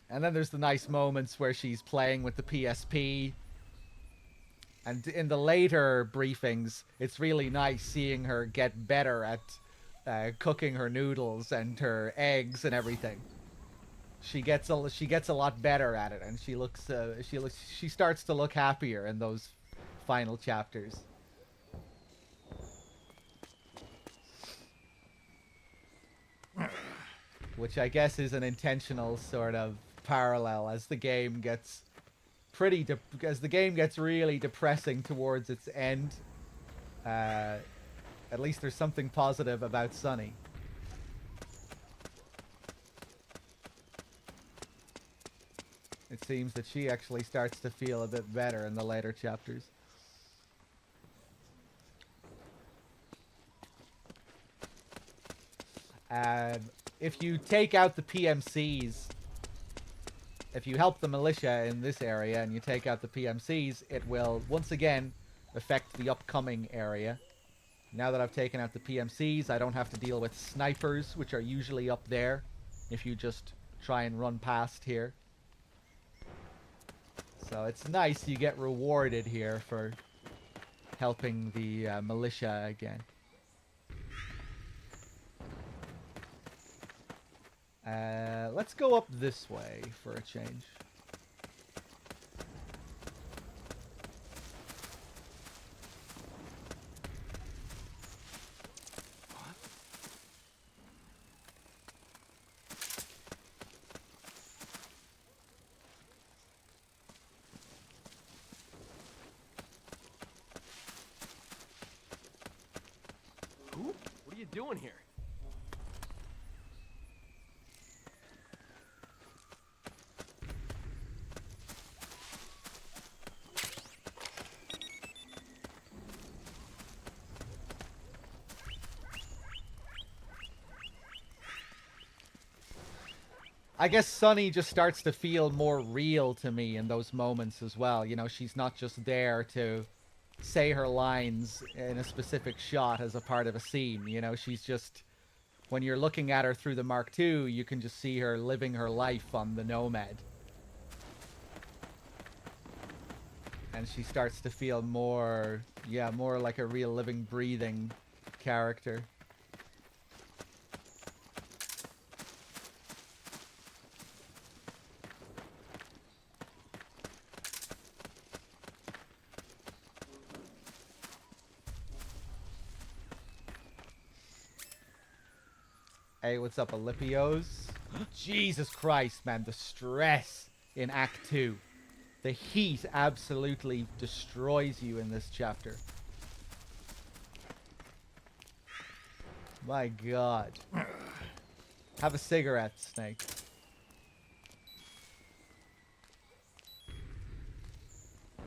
And then there's the nice moments where she's playing with the PSP. And in the later briefings, it's really nice seeing her get better at cooking her noodles and her eggs and everything. She gets a lot better at it, and she starts to look happier in those final chapters. Which I guess is an intentional sort of parallel as the game gets really depressing towards its end. At least there's something positive about Sunny. It seems that she actually starts to feel a bit better in the later chapters. If you take out the PMCs, if you help the militia in this area and you take out the PMCs, it will once again affect the upcoming area. Now that I've taken out the PMCs, I don't have to deal with snipers, which are usually up there, if you just try and run past here. So it's nice you get rewarded here for helping the militia again. Let's go up this way for a change. What are you doing here? I guess Sunny just starts to feel more real to me in those moments as well. You know, she's not just there to say her lines in a specific shot as a part of a scene. You know, she's just, when you're looking at her through the Mark II, you can just see her living her life on the Nomad. And she starts to feel more, yeah, more like a real living, breathing character. Hey, what's up, Olypios? Jesus Christ, man. The stress in Act 2. The heat absolutely destroys you in this chapter. My God. Have a cigarette, Snake.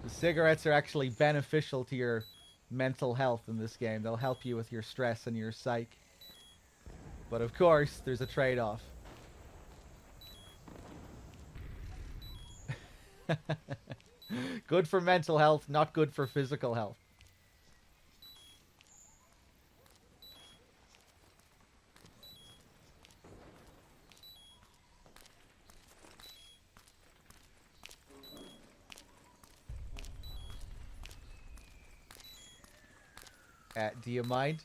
The cigarettes are actually beneficial to your mental health in this game. They'll help you with your stress and your psyche. But of course, there's a trade-off. Good for mental health, not good for physical health. Do you mind?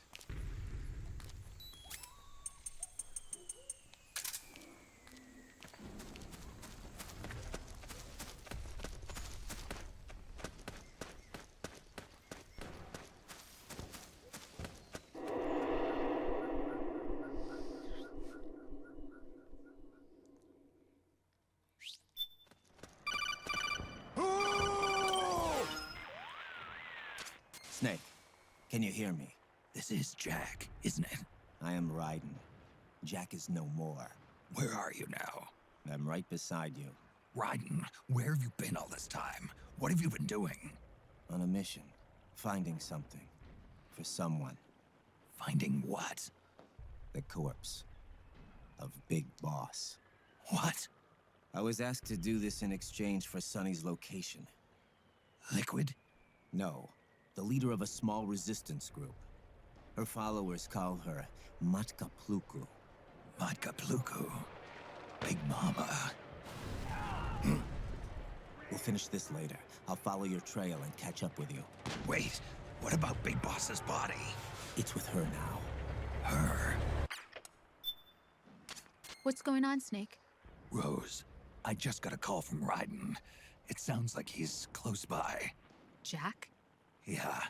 Snake, can you hear me? This is Jack, isn't it? I am Raiden. Jack is no more. Where are you now? I'm right beside you. Raiden, where have you been all this time? What have you been doing? On a mission. Finding something. For someone. Finding what? The corpse. Of Big Boss. What? I was asked to do this in exchange for Sonny's location. Liquid? No. The leader of a small resistance group. Her followers call her Matka Pluku. Matka Pluku? Big Mama. We'll finish this later. I'll follow your trail and catch up with you. Wait, what about Big Boss's body? It's with her now. Her? What's going on, Snake? Rose, I just got a call from Raiden. It sounds like he's close by. Jack? Yeah.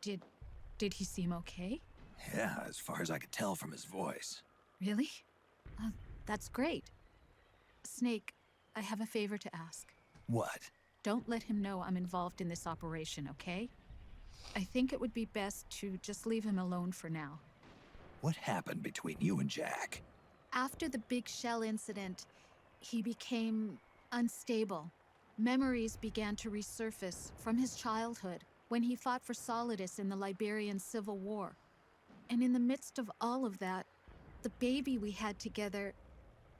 Did he seem okay? Yeah, as far as I could tell from his voice. Really? That's great. Snake, I have a favor to ask. What? Don't let him know I'm involved in this operation, okay? I think it would be best to just leave him alone for now. What happened between you and Jack? After the Big Shell incident, he became unstable. Memories began to resurface from his childhood when he fought for Solidus in the Liberian Civil War. And in the midst of all of that, the baby we had together,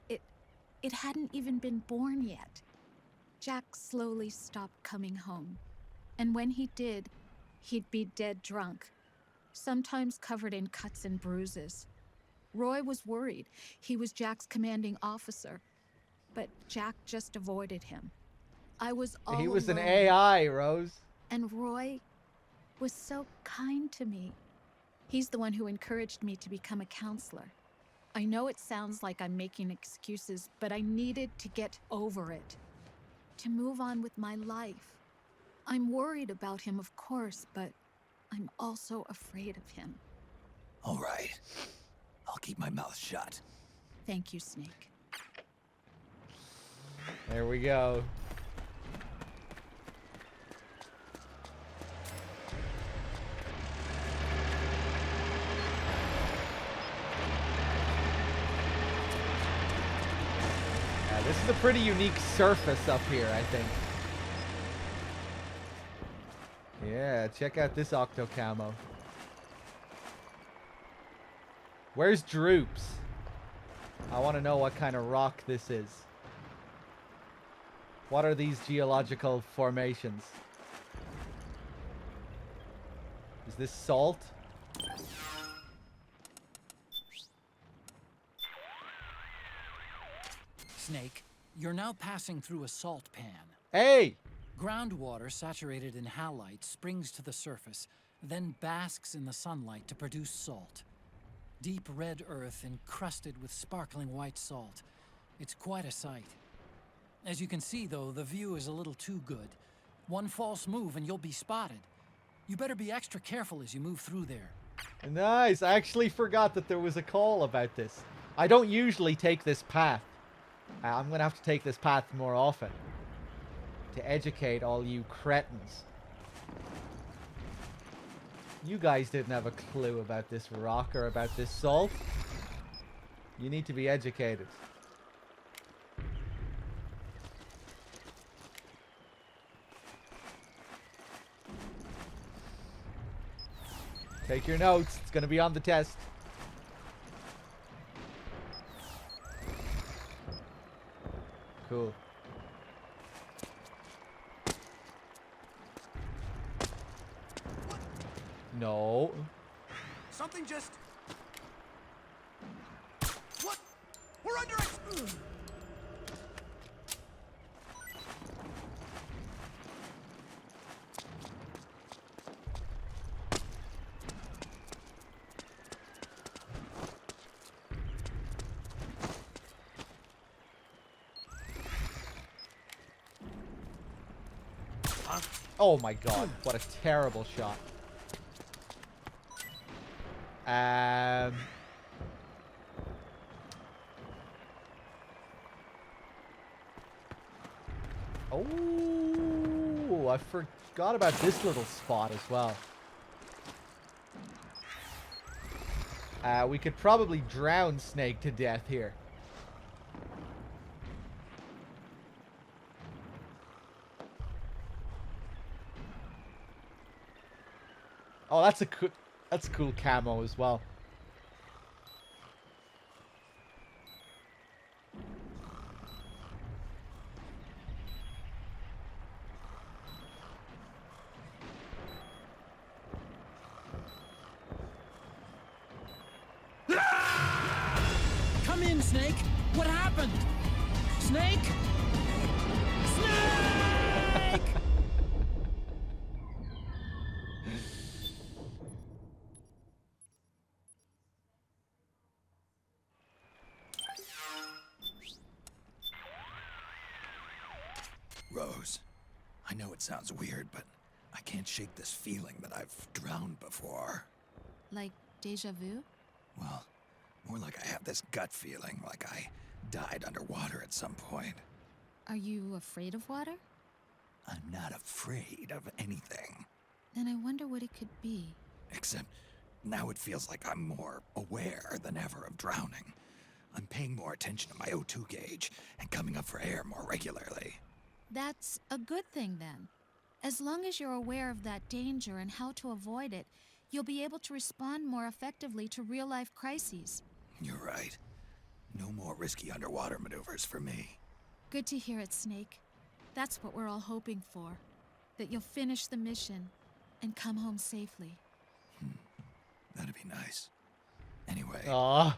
it hadn't even been born yet. Jack slowly stopped coming home. And when he did, he'd be dead drunk, sometimes covered in cuts and bruises. Roy was worried. He was Jack's commanding officer, but Jack just avoided him. I was all He was alone. an AI, Rose. And Roy was so kind to me. He's the one who encouraged me to become a counselor. I know it sounds like I'm making excuses, but I needed to get over it. To move on with my life. I'm worried about him, of course, but I'm also afraid of him. All right. I'll keep my mouth shut. Thank you, Snake. There we go. This is a pretty unique surface up here, I think. Yeah, check out this octo camo. Where's Droops? I want to know what kind of rock this is. What are these geological formations? Is this salt? Snake, you're now passing through a salt pan. Hey! Groundwater saturated in halite springs to the surface, then basks in the sunlight to produce salt. Deep red earth encrusted with sparkling white salt. It's quite a sight. As you can see, though, the view is a little too good. One false move and you'll be spotted. You better be extra careful as you move through there. Nice. I actually forgot that there was a call about this. I don't usually take this path. I'm going to have to take this path more often. To educate all you cretins. You guys didn't have a clue about this rock or about this salt. You need to be educated. Take your notes. It's going to be on the test. Cool. No. Something just... What? We're under it! Oh my god, what a terrible shot. Oh, I forgot about this little spot as well. We could probably drown Snake to death here. Oh, that's a cool camo as well. Come in, Snake! What happened? Snake? Snake! Rose, I know it sounds weird, but I can't shake this feeling that I've drowned before. Like deja vu? Well, more like I have this gut feeling, like I died underwater at some point. Are you afraid of water? I'm not afraid of anything. Then I wonder what it could be. Except now it feels like I'm more aware than ever of drowning. I'm paying more attention to my O2 gauge and coming up for air more regularly. That's a good thing then. As long as you're aware of that danger and how to avoid it, you'll be able to respond more effectively to real-life crises. You're right. No more risky underwater maneuvers for me. Good to hear it, Snake. That's what we're all hoping for. That you'll finish the mission and come home safely. That'd be nice. Anyway,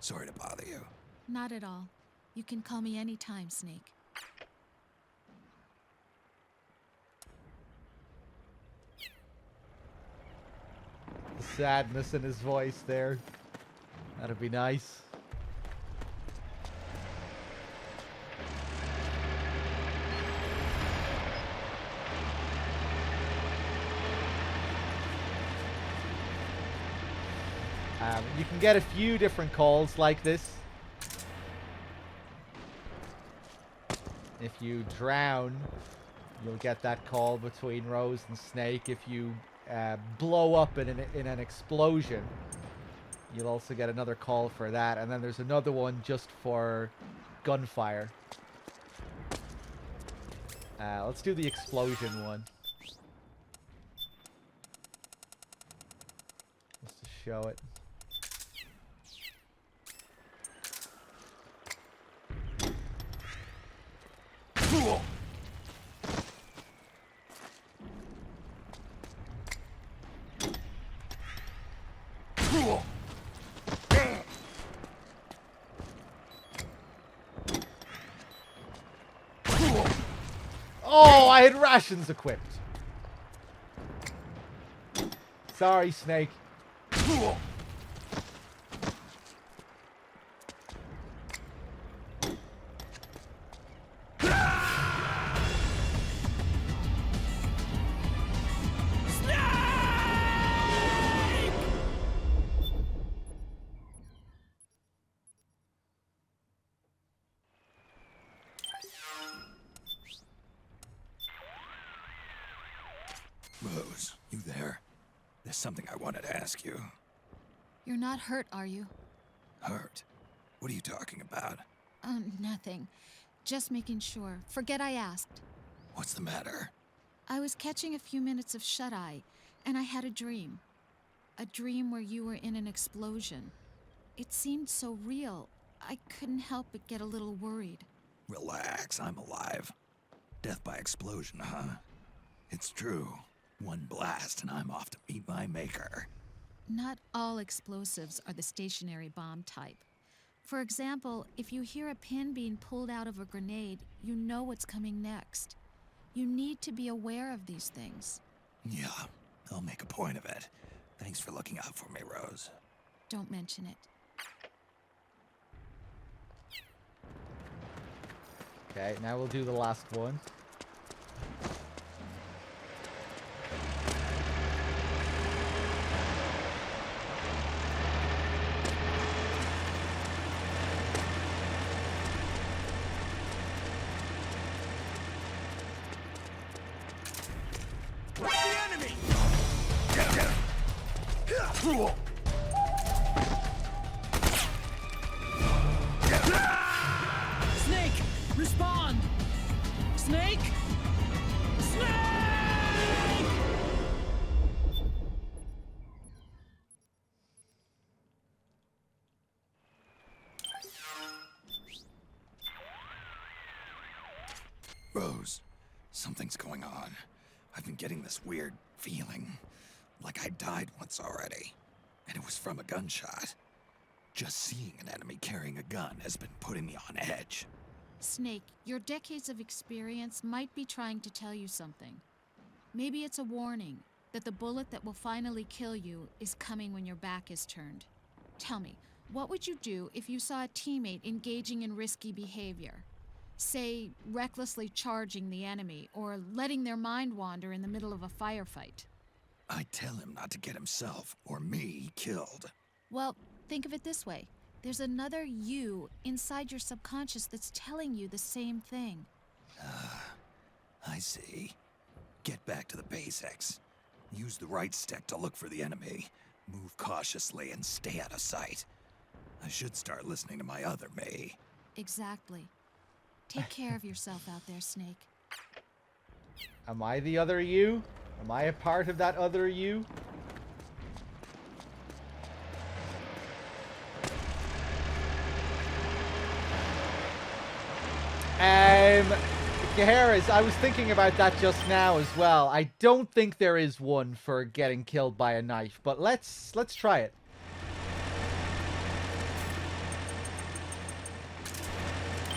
sorry to bother you. Not at all. You can call me anytime, Snake. The sadness in his voice there. That'd be nice. You can get a few different calls like this. If you drown, you'll get that call between Rose and Snake. If you blow up in an explosion, you'll also get another call for that. And then there's another one just for gunfire. Let's do the explosion one. Just to show it. Oh, I had rations equipped. Sorry, Snake. Rose, you there? There's something I wanted to ask you. You're not hurt, are you? Hurt? What are you talking about? Nothing. Just making sure. Forget I asked. What's the matter? I was catching a few minutes of shut-eye, and I had a dream. A dream where you were in an explosion. It seemed so real, I couldn't help but get a little worried. Relax, I'm alive. Death by explosion, huh? It's true. One blast and I'm off to meet my maker. Not all explosives are the stationary bomb type. For example, if you hear a pin being pulled out of a grenade, you know what's coming next. You need to be aware of these things. Yeah, I'll make a point of it. Thanks for looking out for me, Rose. Don't mention it. Okay, now we'll do the last one. What's the enemy? Snake! Respond! Snake! Snake! Rose, something's going on. I've been getting this weird feeling, like I died once already, and it was from a gunshot. Just seeing an enemy carrying a gun has been putting me on edge. Snake, your decades of experience might be trying to tell you something. Maybe it's a warning that the bullet that will finally kill you is coming when your back is turned. Tell me, what would you do if you saw a teammate engaging in risky behavior? Say, recklessly charging the enemy, or letting their mind wander in the middle of a firefight. I'd tell him not to get himself, or me, killed. Well, think of it this way. There's another you inside your subconscious that's telling you the same thing. I see. Get back to the basics. Use the right stick to look for the enemy. Move cautiously and stay out of sight. I should start listening to my other me. Exactly. Take care of yourself out there, Snake. Am I the other you? Am I a part of that other you? Gaheras, I was thinking about that just now as well. I don't think there is one for getting killed by a knife, but let's try it.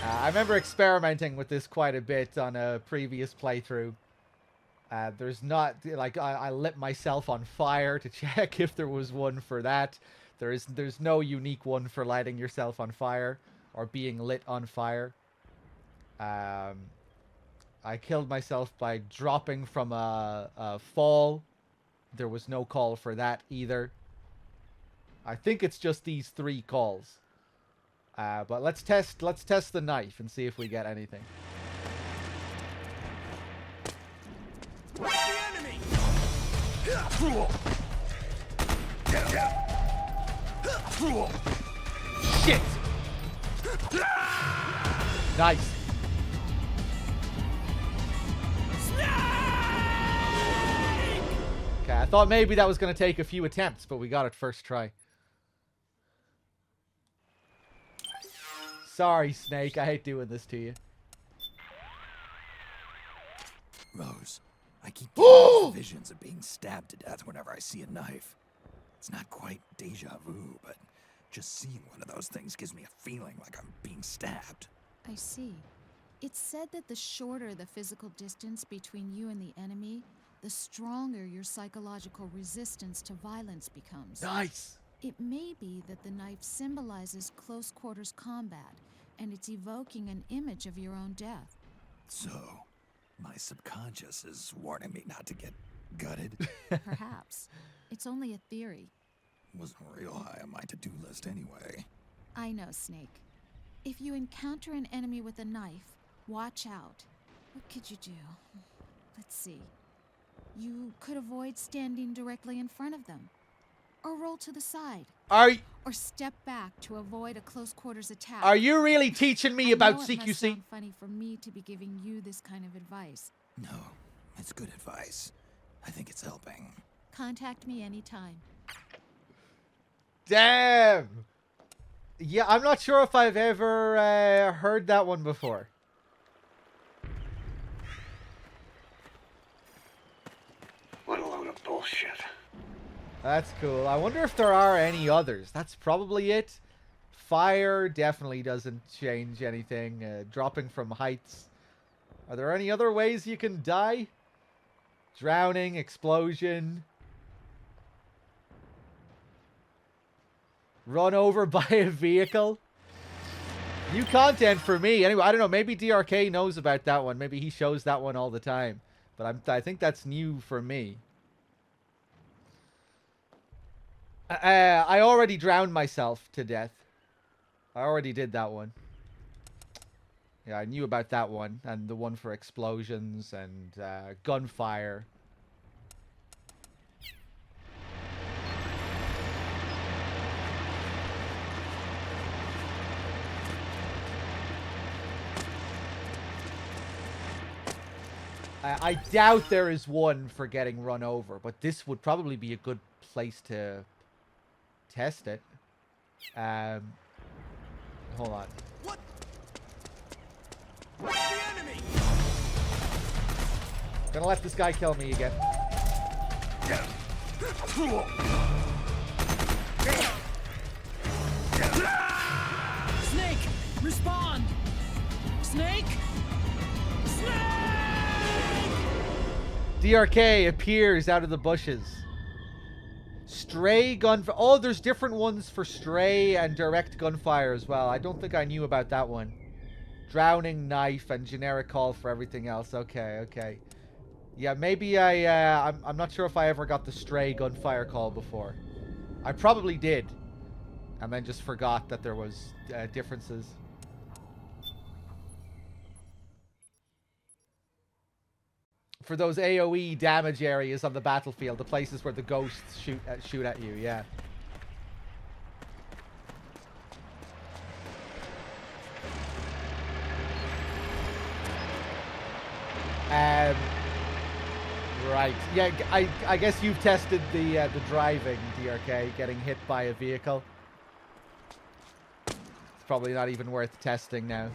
I remember experimenting with this quite a bit on a previous playthrough. There's not, like, I lit myself on fire to check if there was one for that. There's no unique one for lighting yourself on fire or being lit on fire. I killed myself by dropping from a fall. There was no call for that either. I think it's just these 3 calls. But let's test the knife and see if we get anything. What's the enemy? Shit! Nice. Okay, I thought maybe that was going to take a few attempts, but we got it first try. Sorry, Snake. I hate doing this to you. Rose, I keep getting visions of being stabbed to death whenever I see a knife. It's not quite deja vu, but just seeing one of those things gives me a feeling like I'm being stabbed. I see. It's said that the shorter the physical distance between you and the enemy, the stronger your psychological resistance to violence becomes. Nice! It may be that the knife symbolizes close quarters combat, and it's evoking an image of your own death. So, my subconscious is warning me not to get gutted? Perhaps. It's only a theory. Wasn't real high on my to-do list anyway. I know, Snake. If you encounter an enemy with a knife, watch out. What could you do? Let's see. You could avoid standing directly in front of them. Or roll to the side. Or step back to avoid a close quarters attack. Are you really teaching me about CQC? It must sound funny for me to be giving you this kind of advice. No, it's good advice. I think it's helping. Contact me anytime. Damn! Yeah, I'm not sure if I've ever heard that one before. What a load of bullshit. That's cool. I wonder if there are any others. That's probably it. Fire definitely doesn't change anything. Dropping from heights. Are there any other ways you can die? Drowning, explosion. Run over by a vehicle. New content for me. Anyway, I don't know. Maybe DRK knows about that one. Maybe he shows that one all the time. But I think that's new for me. I already drowned myself to death. I already did that one. Yeah, I knew about that one. And the one for explosions and gunfire. I doubt there is one for getting run over, but this would probably be a good place to test it. Hold on. What? Where's the enemy? Gonna let this guy kill me again. Snake, respond! Snake! DRK appears out of the bushes. Stray gunfire. Oh, there's different ones for stray and direct gunfire as well. I don't think I knew about that one. Drowning, knife, and generic call for everything else. Okay, okay. Yeah, maybe I'm not sure if I ever got the stray gunfire call before. I probably did. And then just forgot that there was differences. For those AoE damage areas on the battlefield, the places where the ghosts shoot at you, yeah. Right. Yeah, I guess you've tested the driving, DRK, getting hit by a vehicle. It's probably not even worth testing now.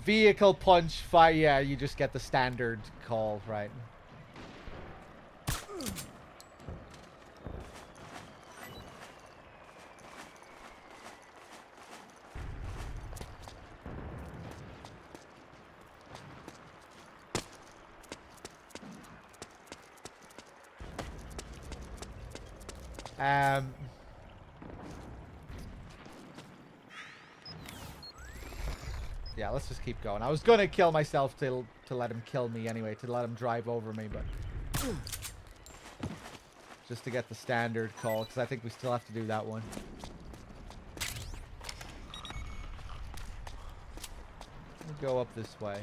Vehicle punch fire. Yeah, you just get the standard call, right? Yeah, let's just keep going. I was gonna kill myself to let him kill me anyway, to let him drive over me, but just to get the standard call, because I think we still have to do that one. We'll go up this way.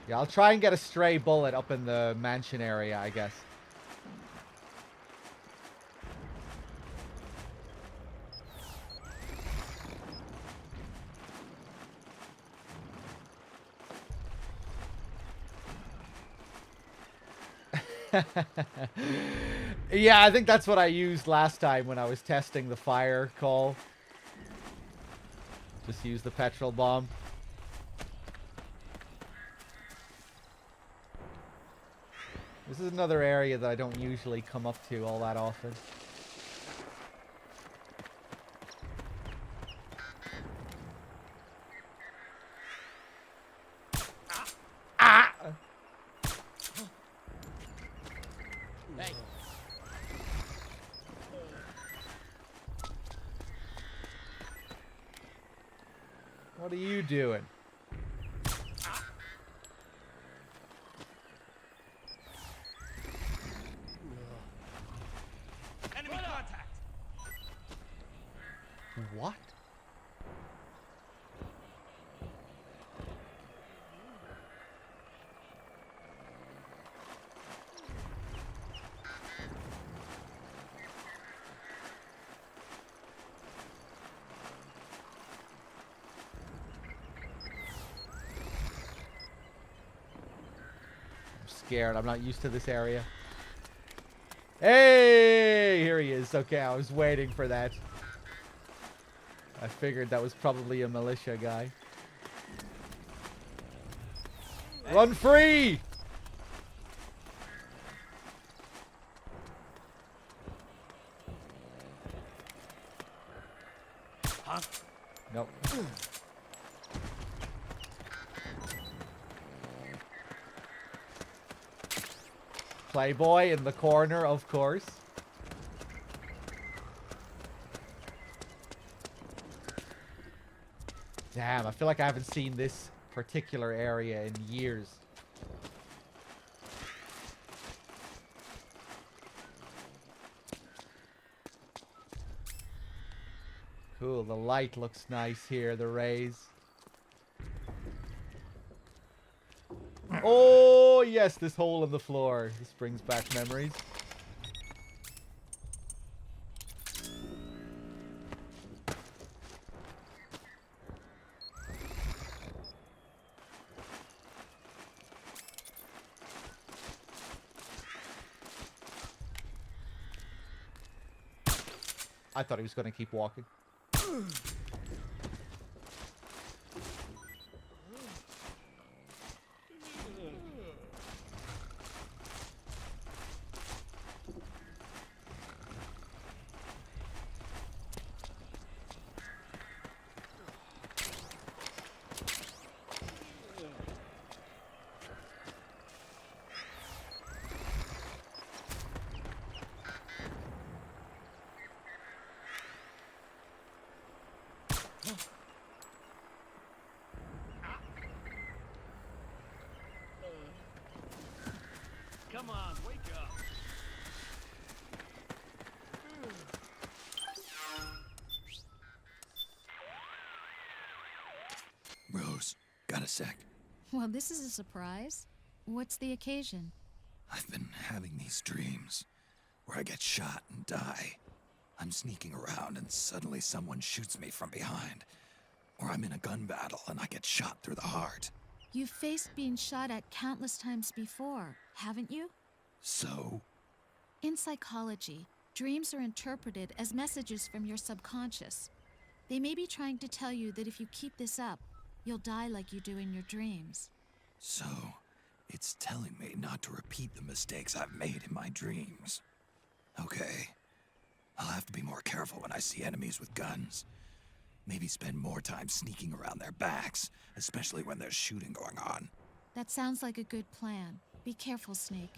Yeah, I'll try and get a stray bullet up in the mansion area, I guess. Yeah, I think that's what I used last time when I was testing the fire call. Just use the petrol bomb. This is another area that I don't usually come up to all that often. Hey. What are you doing? Enemy contact! What? Scared. I'm not used to this area. Hey, here he is. Okay, I was waiting for that. I figured that was probably a militia guy. Run free! Huh? Nope. Playboy in the corner, of course. Damn, I feel like I haven't seen this particular area in years. Cool, the light looks nice here, the rays. Oh, yes, this hole in the floor. This brings back memories. I thought he was going to keep walking. Come on, wake up. Rose, got a sec? Well, this is a surprise. What's the occasion? I've been having these dreams where I get shot and die. I'm sneaking around and suddenly someone shoots me from behind. Or I'm in a gun battle and I get shot through the heart. You've faced being shot at countless times before, haven't you? So? In psychology, dreams are interpreted as messages from your subconscious. They may be trying to tell you that if you keep this up, you'll die like you do in your dreams. So, it's telling me not to repeat the mistakes I've made in my dreams. Okay. I'll have to be more careful when I see enemies with guns. Maybe spend more time sneaking around their backs, especially when there's shooting going on. That sounds like a good plan. Be careful, Snake.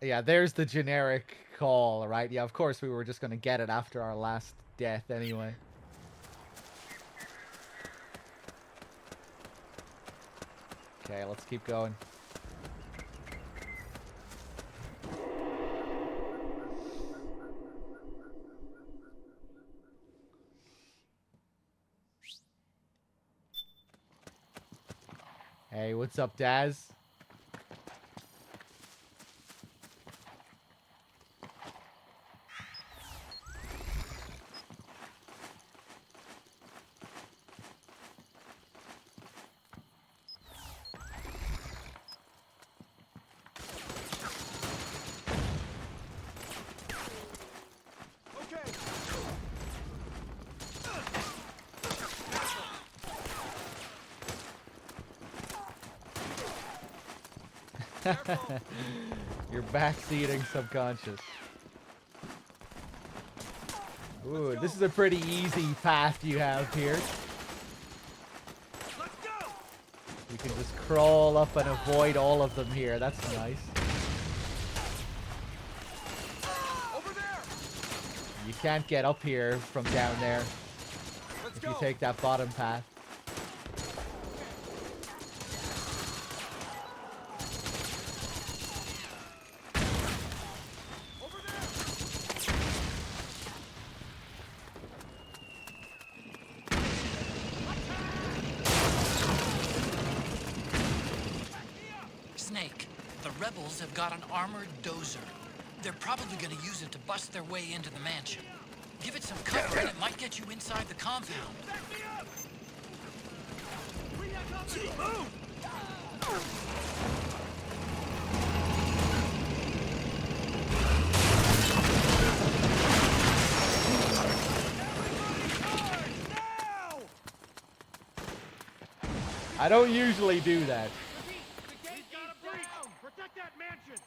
Yeah, there's the generic call, right? Yeah, of course we were just going to get it after our last death anyway. Okay, let's keep going. Hey, what's up, Daz? You're backseating subconscious. Ooh, this is a pretty easy path you have here. You can just crawl up and avoid all of them here. That's nice. You can't get up here from down there if you take that bottom path. Snake, the rebels have got an armored dozer. They're probably gonna use it to bust their way into the mansion. Give it some cover and it might get you inside the compound. I don't usually do that. Protect that mansion!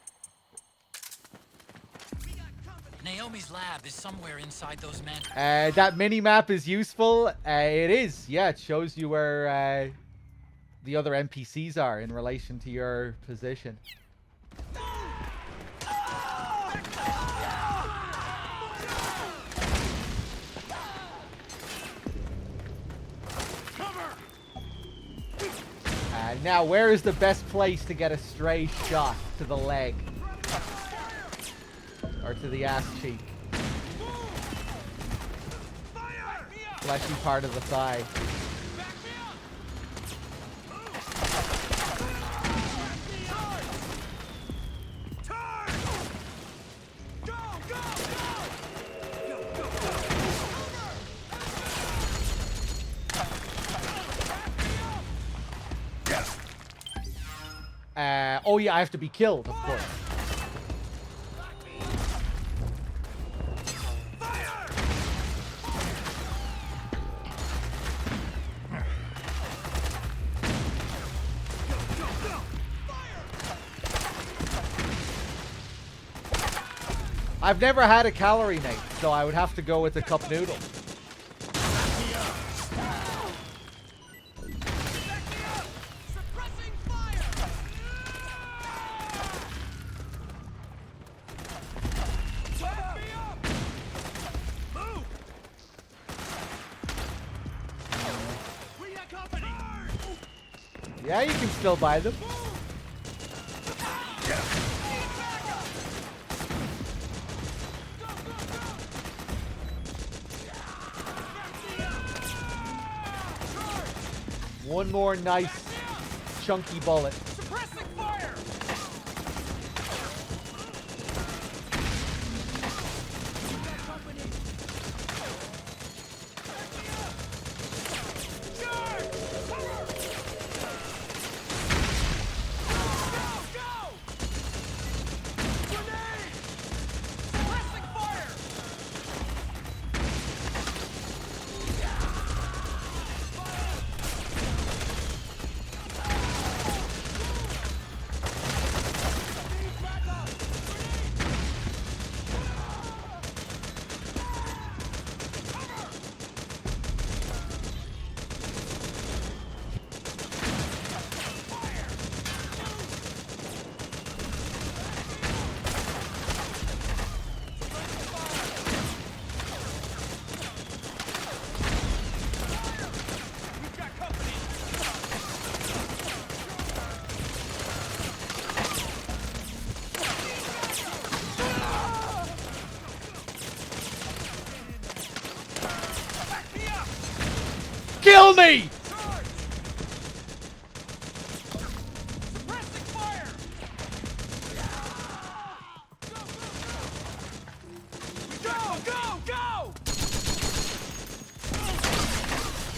Naomi's lab is somewhere inside those mansions. That mini-map is useful. It is. Yeah, it shows you where the other NPCs are in relation to your position. Now, where is the best place to get a stray shot to the leg? Or to the ass cheek? Fleshy part of the thigh. Oh yeah, I have to be killed, of course. I've never had a calorie nade, so I would have to go with a cup noodle. Yeah, you can still buy them. One more nice chunky bullet. Suppressing fire! Kill me!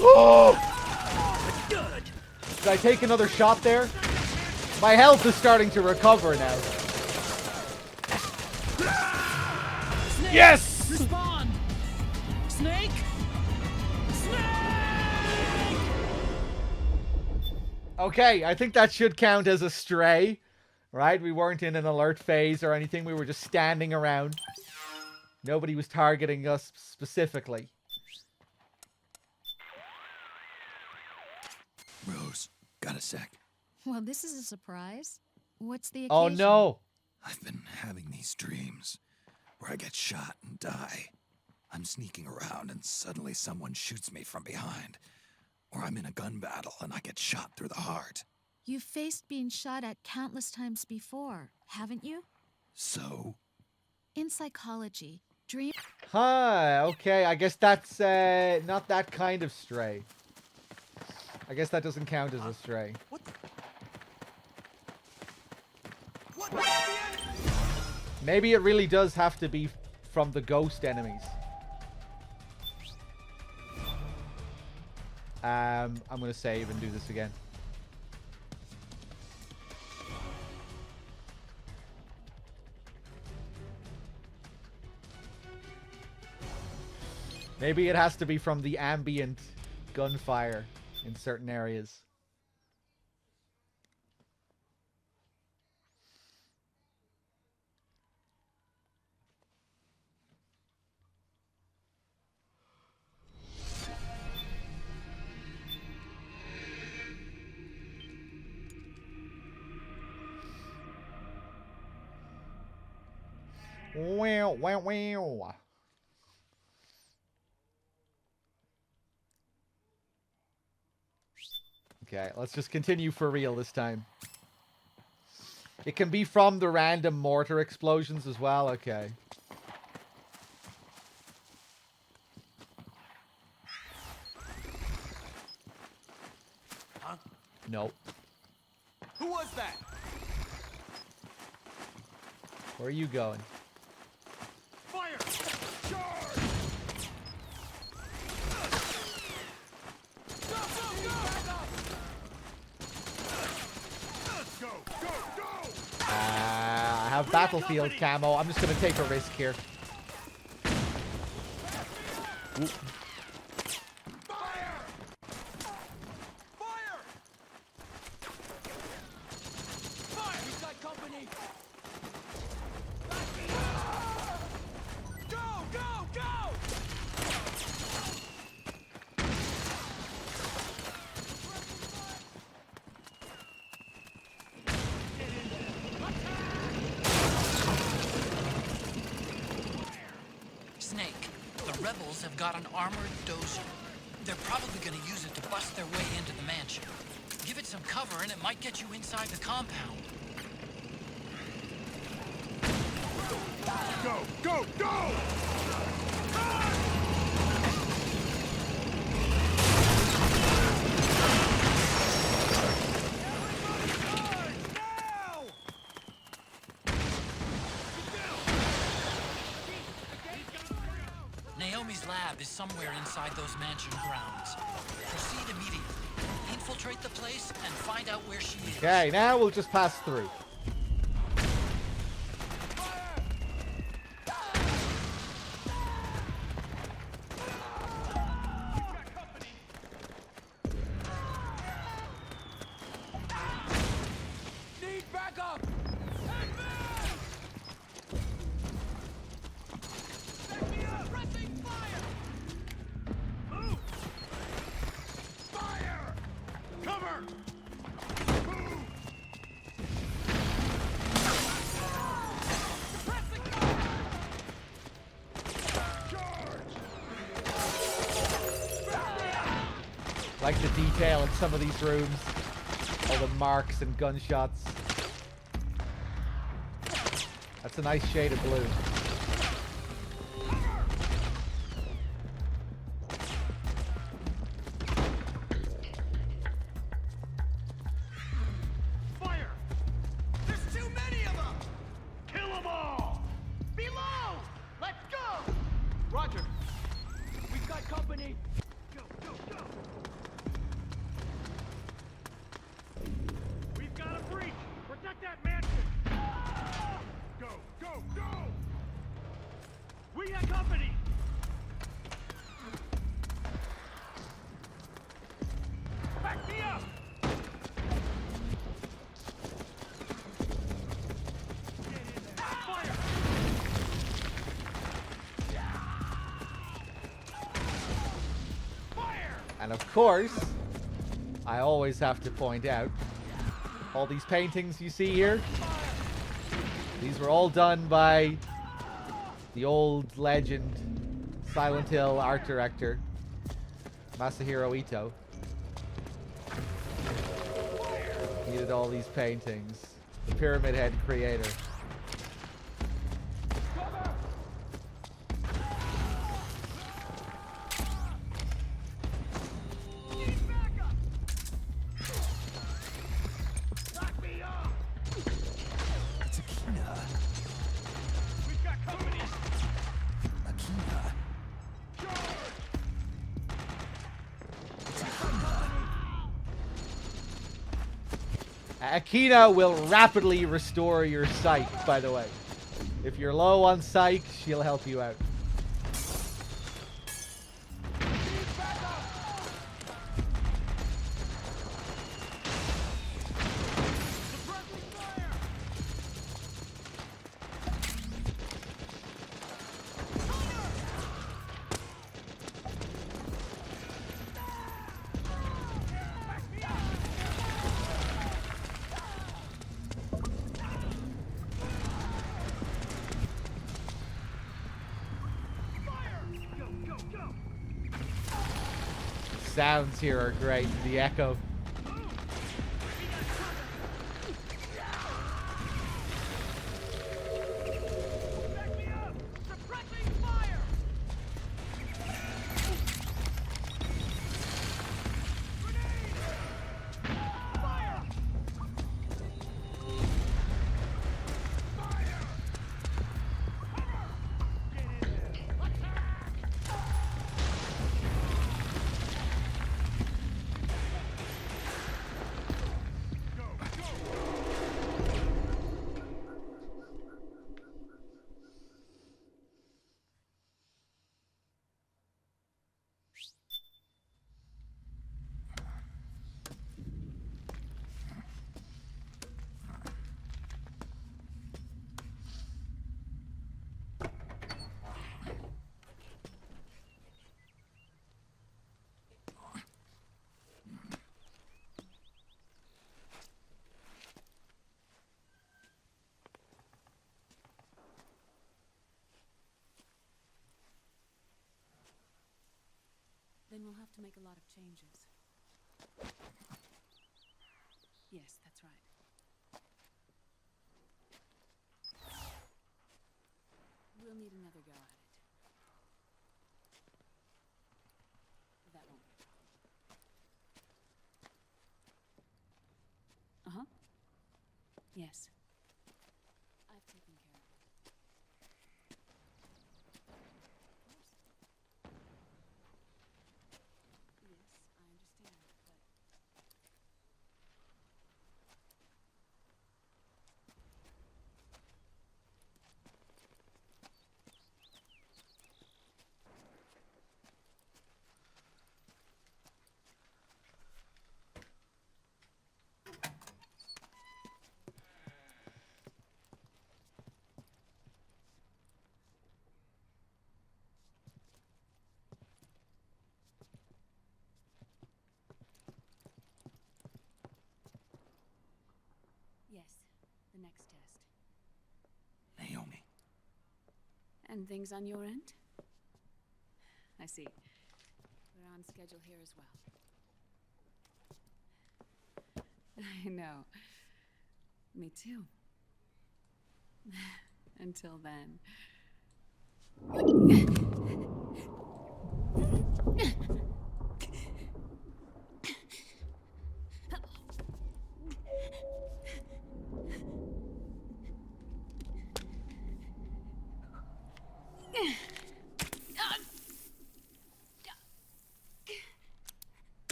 Oh! Did I take another shot there? My health is starting to recover now. Snake, yes! Respond! Snake! Okay, I think that should count as a stray, right? We weren't in an alert phase or anything. We were just standing around. Nobody was targeting us specifically. Rose, got a sec? Well, this is a surprise. What's the occasion? Oh, no. I've been having these dreams where I get shot and die. I'm sneaking around and suddenly someone shoots me from behind. Or I'm in a gun battle and I get shot through the heart. You've faced being shot at countless times before, haven't you? So? In psychology, dream... Huh, okay, I guess that's not that kind of stray. I guess that doesn't count as a stray. Maybe it really does have to be from the ghost enemies. I'm gonna save and do this again. Maybe it has to be from the ambient gunfire in certain areas. Wow, wow, wow. Okay, let's just continue for real this time. It can be from the random mortar explosions as well. Okay. Huh? Nope. Who was that? Where are you going? Fire! Charge! Go, go, go! Go, go, go! I have battlefield camo. I'm just gonna take a risk here. Oop. Fire! Fire! Fire! We've got company! Go, go, go! Snake, the rebels have got an armored dozer. They're probably gonna use it to bust their way into the mansion. Give it some cover and it might get you inside the compound. Go, go, go! Naomi's lab is somewhere inside those mansion grounds. Proceed immediately. Infiltrate the place and find out where she is. Okay, now we'll just pass through. Need backup! Back me up! Pressing fire! Move! Fire! Cover! Move! Pressing fire! Charge! Like the detail in some of these rooms. All the marks and gunshots. That's a nice shade of blue. Fire! There's too many of them! Kill them all! Below! Let's go! Roger. We've got company. Go, go, go! We've got a breach! Protect that mansion! Go, go, go! We got company! Back me up! Fire! Fire! And of course, I always have to point out, all these paintings you see here, these were all done by the old legend Silent Hill art director, Masahiro Ito. He did all these paintings. The Pyramid Head creator. It's Akina. We've got company. Akina. Akina will rapidly restore your sight, by the way. If you're low on sight, she'll help you out. Sounds here are great. The echo. Then we'll have to make a lot of changes. Yes, that's right. We'll need another go at it. That won't be a problem. Uh-huh. Yes. I've taken care of it. Yes, I understand, but... Yes, the next test. Naomi. And things on your end? I see. We're on schedule here as well. I know. Me too. Until then.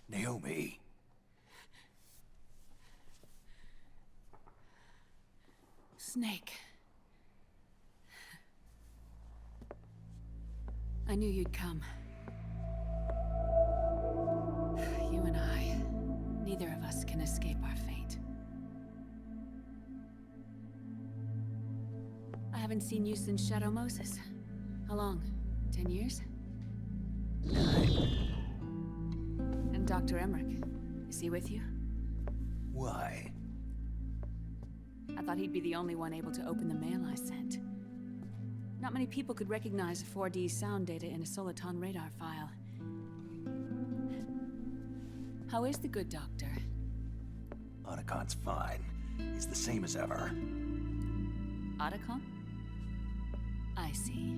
Naomi. Snake. I knew you'd come. You and I, neither of us can escape our fate. I haven't seen you since Shadow Moses. How long? 10 years? 9. And Dr. Emmerich, is he with you? Why? I thought he'd be the only one able to open the mail I sent. Not many people could recognize 4D sound data in a Soliton radar file. How is the good doctor? Otacon's fine. He's the same as ever. Otacon? I see.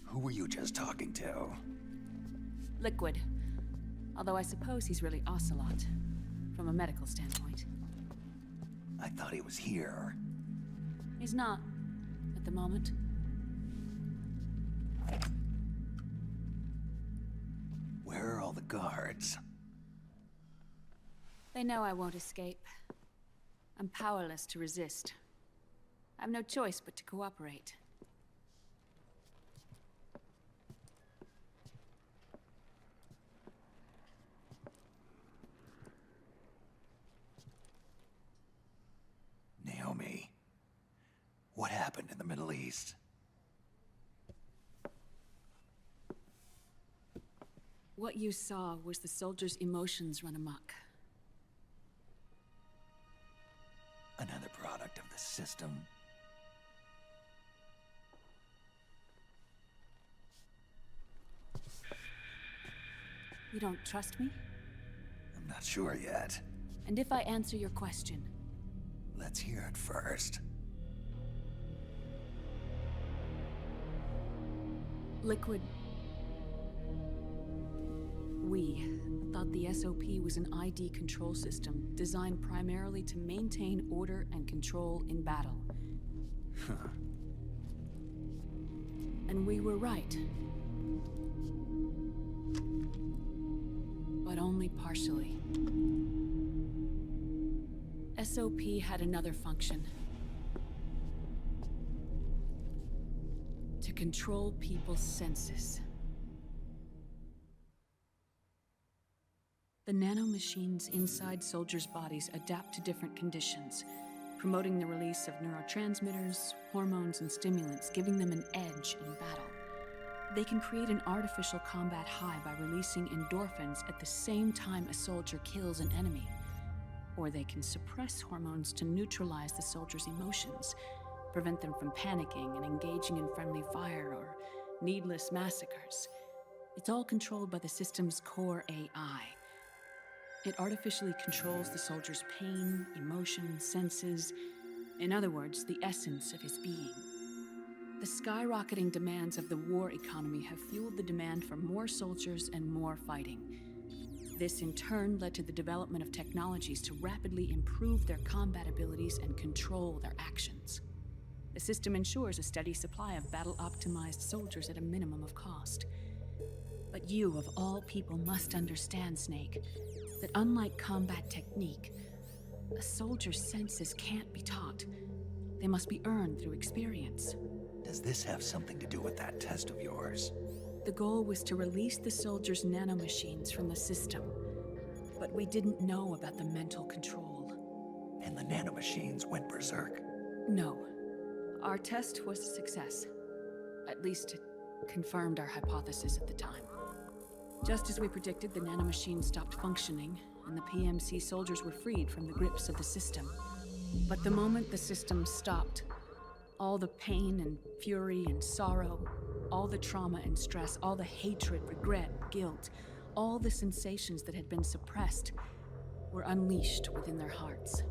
Who were you just talking to? Liquid. Although I suppose he's really Ocelot, from a medical standpoint. I thought he was here. He's not, at the moment. Where are all the guards? They know I won't escape. I'm powerless to resist. I have no choice but to cooperate. Naomi, what happened in the Middle East? What you saw was the soldiers' emotions run amok. Another product of the system. You don't trust me? I'm not sure yet. And if I answer your question? Let's hear it first. Liquid. We thought the SOP was an ID control system designed primarily to maintain order and control in battle. Huh. And we were right. But only partially. SOP had another function. To control people's senses. The nanomachines inside soldiers' bodies adapt to different conditions, promoting the release of neurotransmitters, hormones, and stimulants, giving them an edge in battle. They can create an artificial combat high by releasing endorphins at the same time a soldier kills an enemy. Or they can suppress hormones to neutralize the soldier's emotions, prevent them from panicking and engaging in friendly fire or needless massacres. It's all controlled by the system's core AI. It artificially controls the soldier's pain, emotion, senses, in other words, the essence of his being. The skyrocketing demands of the war economy have fueled the demand for more soldiers and more fighting. This in turn led to the development of technologies to rapidly improve their combat abilities and control their actions. The system ensures a steady supply of battle-optimized soldiers at a minimum of cost. But you, of all people, must understand, Snake, that unlike combat technique, a soldier's senses can't be taught. They must be earned through experience. Does this have something to do with that test of yours? The goal was to release the soldiers' nanomachines from the system, but we didn't know about the mental control. And the nanomachines went berserk? No. Our test was a success. At least it confirmed our hypothesis at the time. Just as we predicted, the nanomachines stopped functioning, and the PMC soldiers were freed from the grips of the system. But the moment the system stopped, all the pain and fury and sorrow, all the trauma and stress, all the hatred, regret, guilt, all the sensations that had been suppressed were unleashed within their hearts.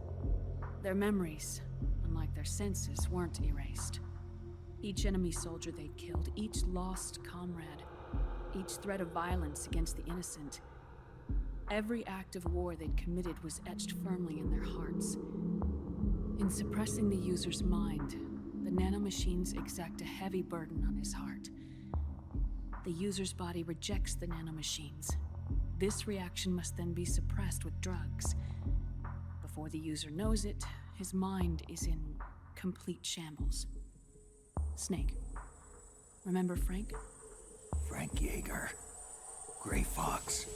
Their memories, unlike their senses, weren't erased. Each enemy soldier they'd killed, each lost comrade, each threat of violence against the innocent, every act of war they'd committed was etched firmly in their hearts. In suppressing the user's mind, the nanomachines exact a heavy burden on his heart. The user's body rejects the nanomachines. This reaction must then be suppressed with drugs. Before the user knows it, his mind is in complete shambles. Snake, remember Frank? Frank Yeager. Gray Fox.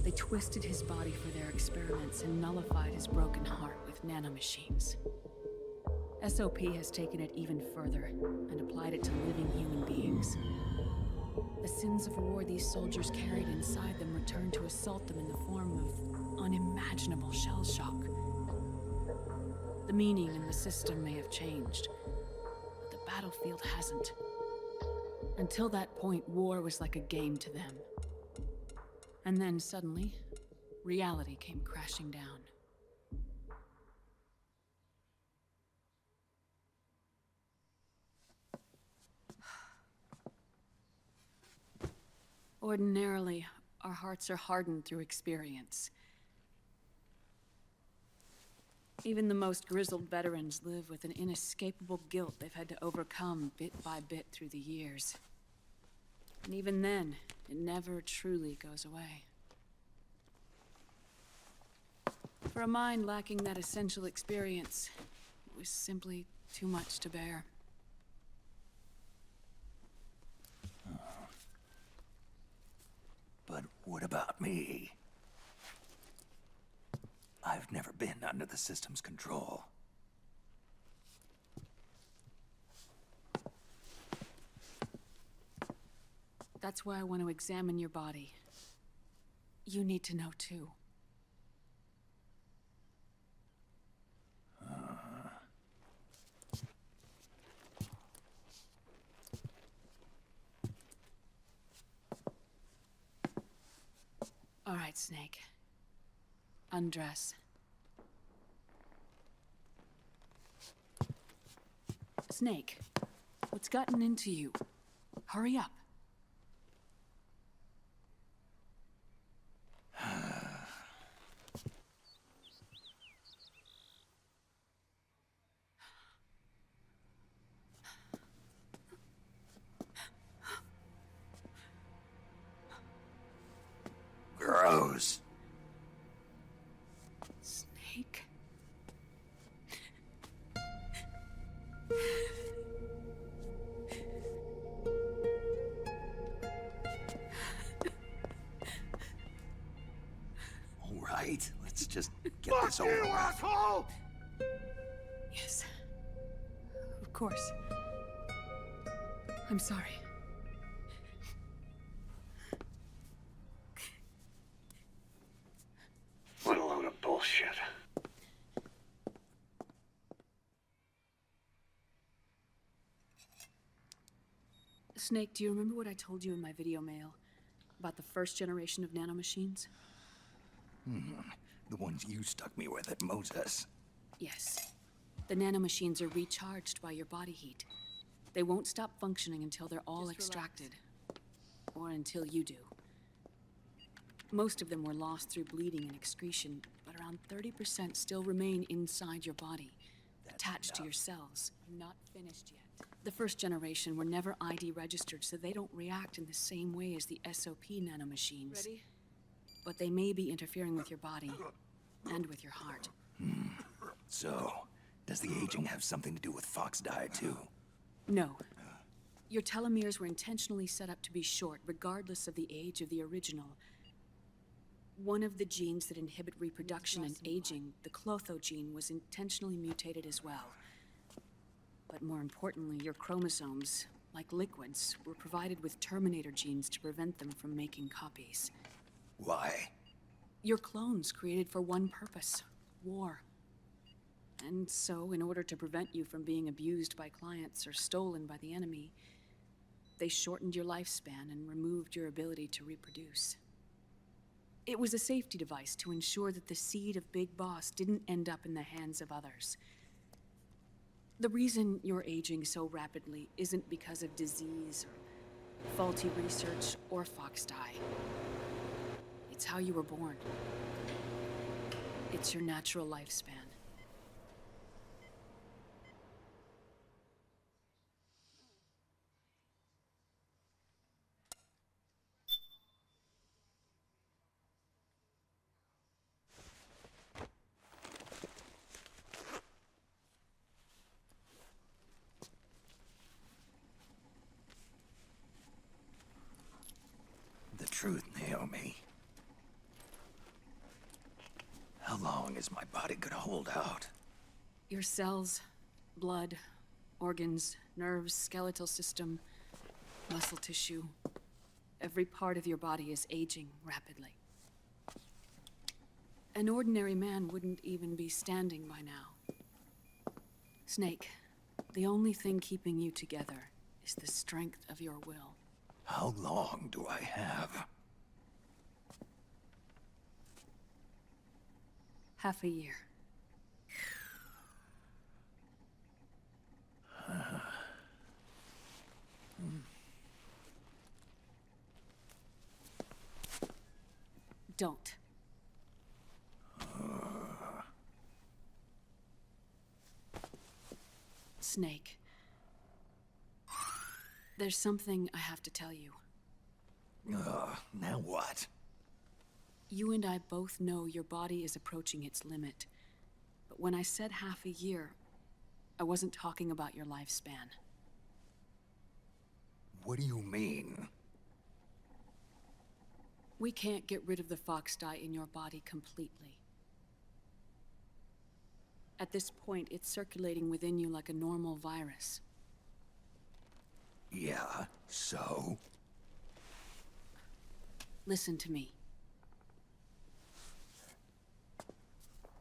They twisted his body for their experiments and nullified his broken heart with nanomachines. SOP has taken it even further and applied it to living human beings. The sins of war these soldiers carried inside them return to assault them in the form of unimaginable shell shock. The meaning in the system may have changed, but the battlefield hasn't. Until that point, war was like a game to them. And then suddenly, reality came crashing down. Ordinarily, our hearts are hardened through experience. Even the most grizzled veterans live with an inescapable guilt they've had to overcome bit by bit through the years. And even then, it never truly goes away. For a mind lacking that essential experience, it was simply too much to bear. But what about me? I've never been under the system's control. That's why I want to examine your body. You need to know too. All right, Snake. Undress. Snake, what's gotten into you? Hurry up. Gross. Snake? All right, let's just get Fuck this over you, with. asshole! Yes. Of course. I'm sorry. What a load of bullshit. Snake, do you remember what I told you in my video mail about the first generation of nanomachines? The ones you stuck me with at Moses. Yes. The nanomachines are recharged by your body heat. They won't stop functioning until they're all extracted. Or until you do. Most of them were lost through bleeding and excretion, but around 30% still remain inside your body, attached to your cells. Not finished yet. The first generation were never ID registered, so they don't react in the same way as the SOP nanomachines. Ready? But they may be interfering with your body, and with your heart. So, does the aging have something to do with Fox die too? No. Your telomeres were intentionally set up to be short, regardless of the age of the original. One of the genes that inhibit reproduction and aging, the Clotho gene, was intentionally mutated as well. But more importantly, your chromosomes, like liquids, were provided with Terminator genes to prevent them from making copies. Why? Your clones created for one purpose: war. And so, in order to prevent you from being abused by clients or stolen by the enemy, they shortened your lifespan and removed your ability to reproduce. It was a safety device to ensure that the seed of Big Boss didn't end up in the hands of others. The reason you're aging so rapidly isn't because of disease or faulty research or Fox die. It's how you were born. It's your natural lifespan. The truth, Naomi. How long is my body gonna hold out? Your cells, blood, organs, nerves, skeletal system, muscle tissue. Every part of your body is aging rapidly. An ordinary man wouldn't even be standing by now. Snake, the only thing keeping you together is the strength of your will. How long do I have? Half a year. Don't. Snake. There's something I have to tell you. Now what? You and I both know your body is approaching its limit. But when I said half a year, I wasn't talking about your lifespan. What do you mean? We can't get rid of the fox dye in your body completely. At this point, it's circulating within you like a normal virus. Yeah, so? Listen to me.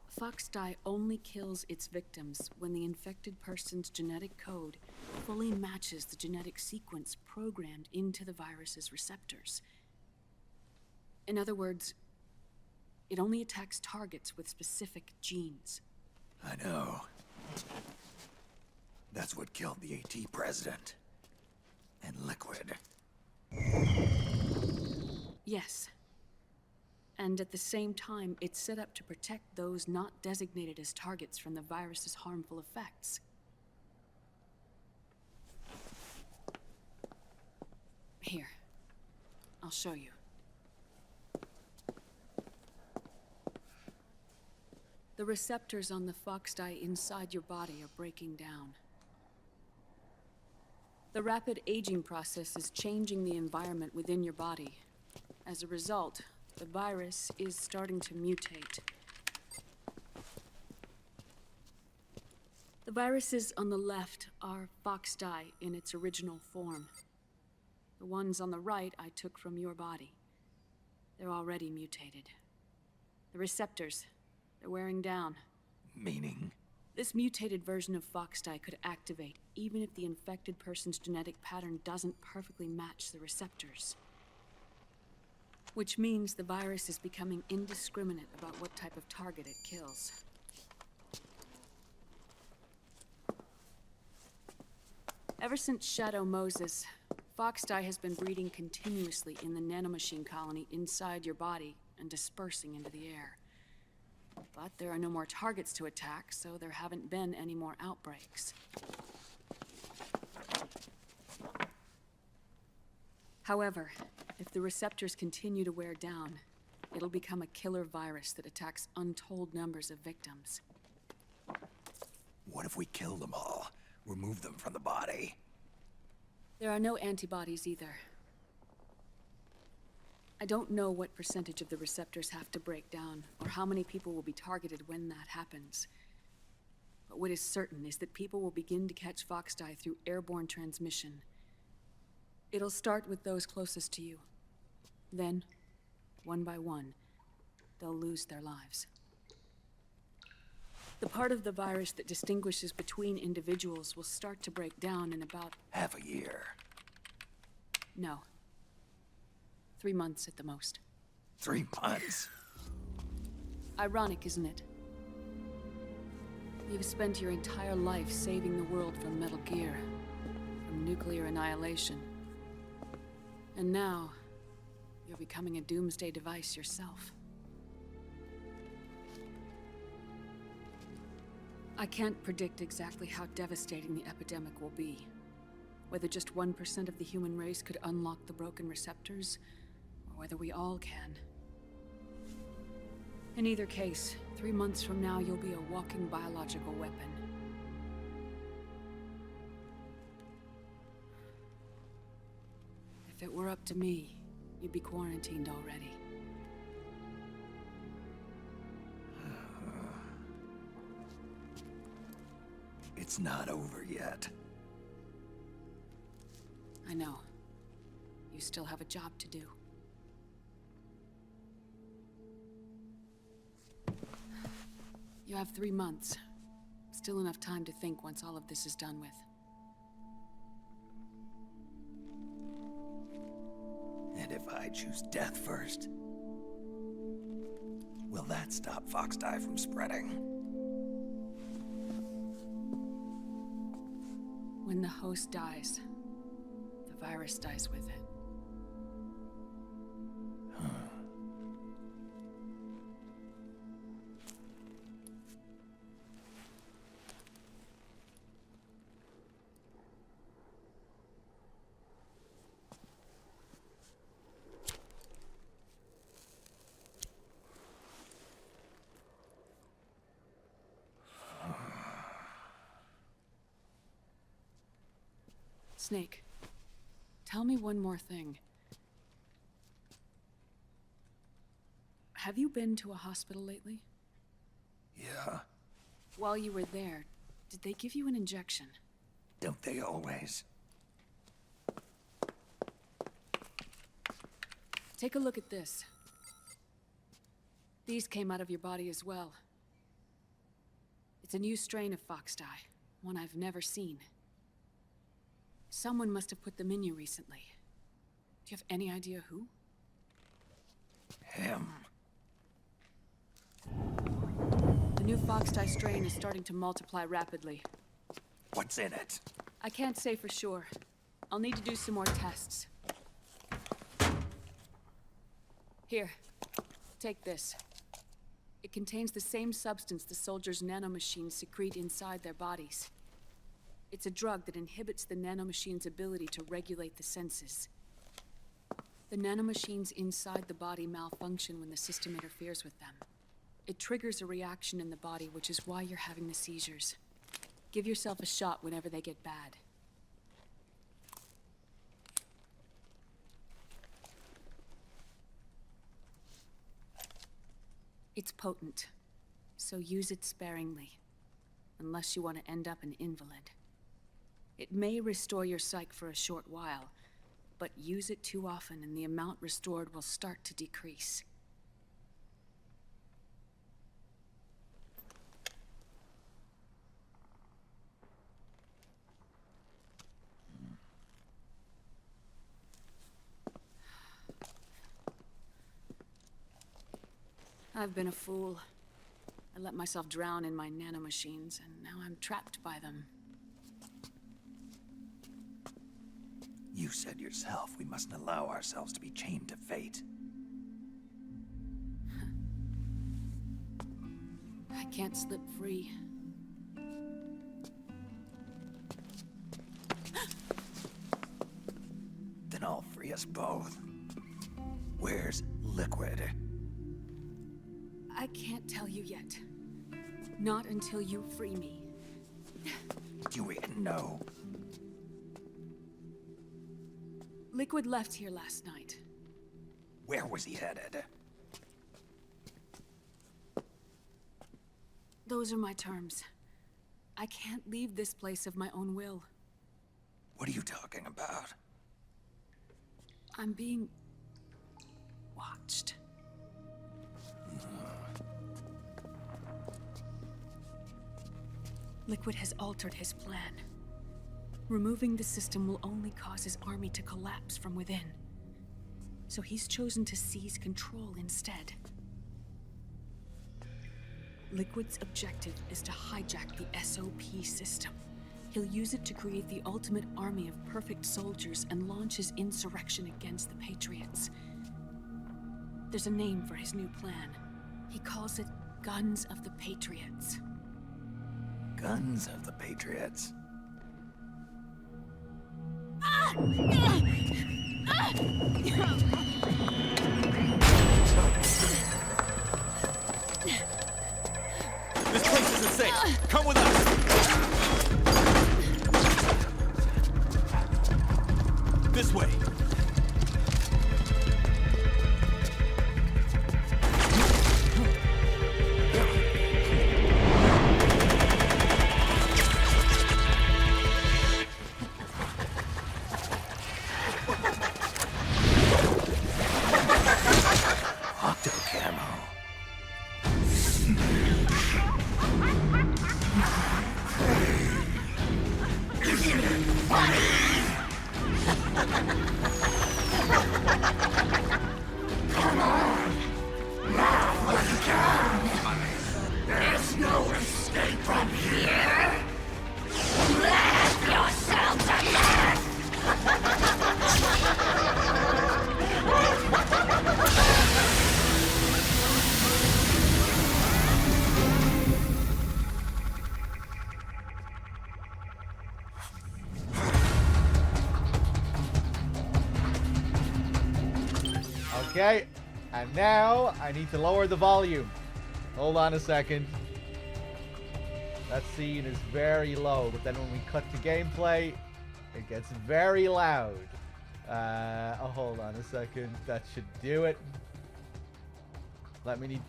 Fox dye only kills its victims when the infected person's genetic code fully matches the genetic sequence programmed into the virus's receptors. In other words, it only attacks targets with specific genes. I know. That's what killed the AT president. And Liquid. Yes. And at the same time, it's set up to protect those not designated as targets from the virus's harmful effects. Here. I'll show you. The receptors on the fox dye inside your body are breaking down. The rapid aging process is changing the environment within your body. As a result, the virus is starting to mutate. The viruses on the left are fox dye in its original form. The ones on the right I took from your body. They're already mutated. The receptors, they're wearing down. Meaning? This mutated version of fox dye could activate even if the infected person's genetic pattern doesn't perfectly match the receptors. Which means the virus is becoming indiscriminate about what type of target it kills. Ever since Shadow Moses, fox dye has been breeding continuously in the nanomachine colony inside your body and dispersing into the air. But there are no more targets to attack, so there haven't been any more outbreaks. However, if the receptors continue to wear down, it'll become a killer virus that attacks untold numbers of victims. What if we kill them all? Remove them from the body? There are no antibodies either. I don't know what percentage of the receptors have to break down, or how many people will be targeted when that happens. But what is certain is that people will begin to catch fox dye through airborne transmission. It'll start with those closest to you. Then, one by one, they'll lose their lives. The part of the virus that distinguishes between individuals will start to break down in about... half a year. No. 3 months at the most. 3 months? Ironic, isn't it? You've spent your entire life saving the world from Metal Gear, from nuclear annihilation. And now, you're becoming a doomsday device yourself. I can't predict exactly how devastating the epidemic will be. Whether just 1% of the human race could unlock the broken receptors, or whether we all can. In either case, 3 months from now, you'll be a walking biological weapon. If it were up to me, you'd be quarantined already. It's not over yet. I know. you still have a job to do. You have 3 months. Still enough time to think once all of this is done with. And if I choose death first, will that stop Foxdie from spreading? When the host dies, the virus dies with it. Snake, tell me one more thing. Have you been to a hospital lately? Yeah, While you were there, did they give you an injection? don't they always? Take a look at this. These came out of your body as well. It's a new strain of Foxdie, one I've never seen. Someone must have put them in you recently. Do you have any idea who? Him. The new Foxdie strain is starting to multiply rapidly. What's in it? I can't say for sure. I'll need to do some more tests. Here, take this. It contains the same substance the soldiers' nanomachines secrete inside their bodies. It's a drug that inhibits the nanomachine's ability to regulate the senses. The nanomachines inside the body malfunction when the system interferes with them. It triggers a reaction in the body, which is why you're having the seizures. Give yourself a shot whenever they get bad. It's potent, so use it sparingly, unless you want to end up an invalid. It may restore your psyche for a short while, but use it too often and the amount restored will start to decrease. I've been a fool. I let myself drown in my nanomachines, and now I'm trapped by them. You said yourself we mustn't allow ourselves to be chained to fate. I can't slip free. Then I'll free us both. Where's Liquid? I can't tell you yet. Not until you free me. Do we know? Liquid left here last night. Where was he headed? Those are my terms. I can't leave this place of my own will. What are you talking about? I'm being watched. Liquid has altered his plan. Removing the system will only cause his army to collapse from within. So he's chosen to seize control instead. Liquid's objective is to hijack the SOP system. He'll use it to create the ultimate army of perfect soldiers and launch his insurrection against the Patriots. There's a name for his new plan. He calls it Guns of the Patriots. Guns of the Patriots. This place isn't safe. Come with us. This way. Okay, and now I need to lower the volume. Hold on a second. That scene is very low, but then when we cut to gameplay, it gets very loud. Hold on a second. That should do it. Let me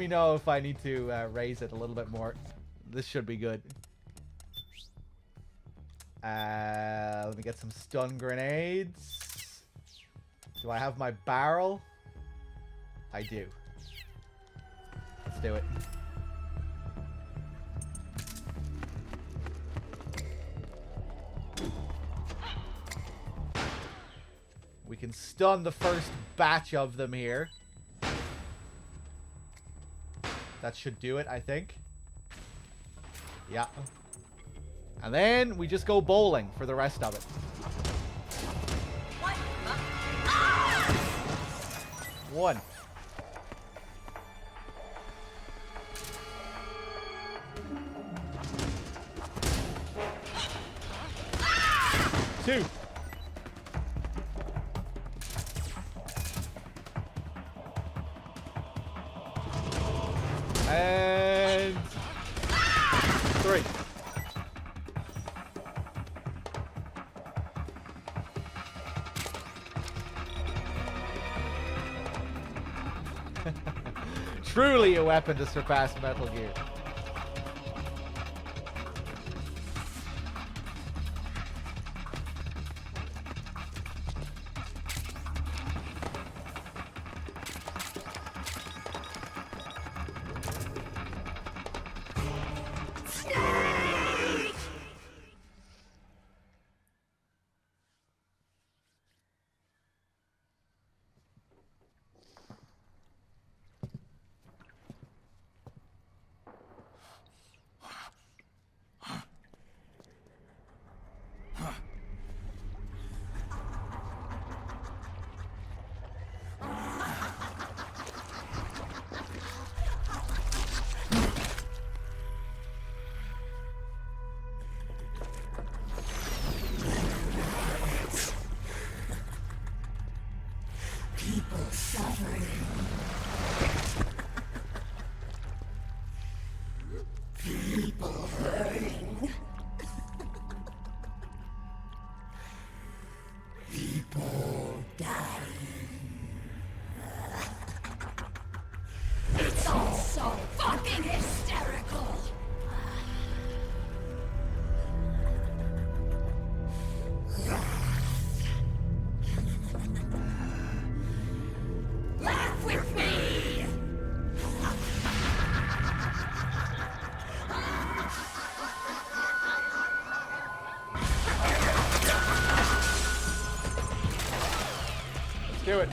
know if I need to raise it a little bit more. This should be good. Let me get some stun grenades. Do I have my barrel? I do. Let's do it. We can stun the first batch of them here. That should do it, I think. Yeah. And then we just go bowling for the rest of it. One. Two. And three. Truly a weapon to surpass Metal Gear. Do it.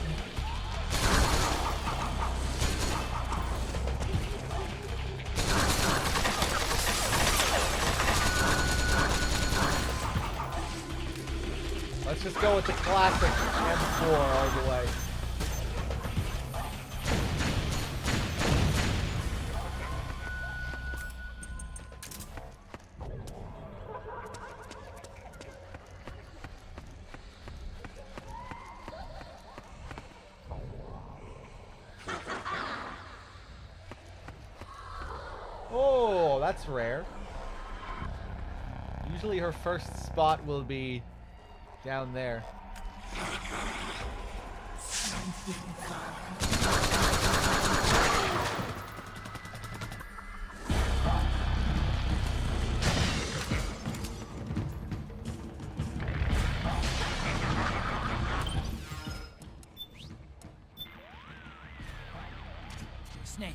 Let's just go with the classic M4 all the way. Oh, that's rare. Usually her first spot will be down there. Snake,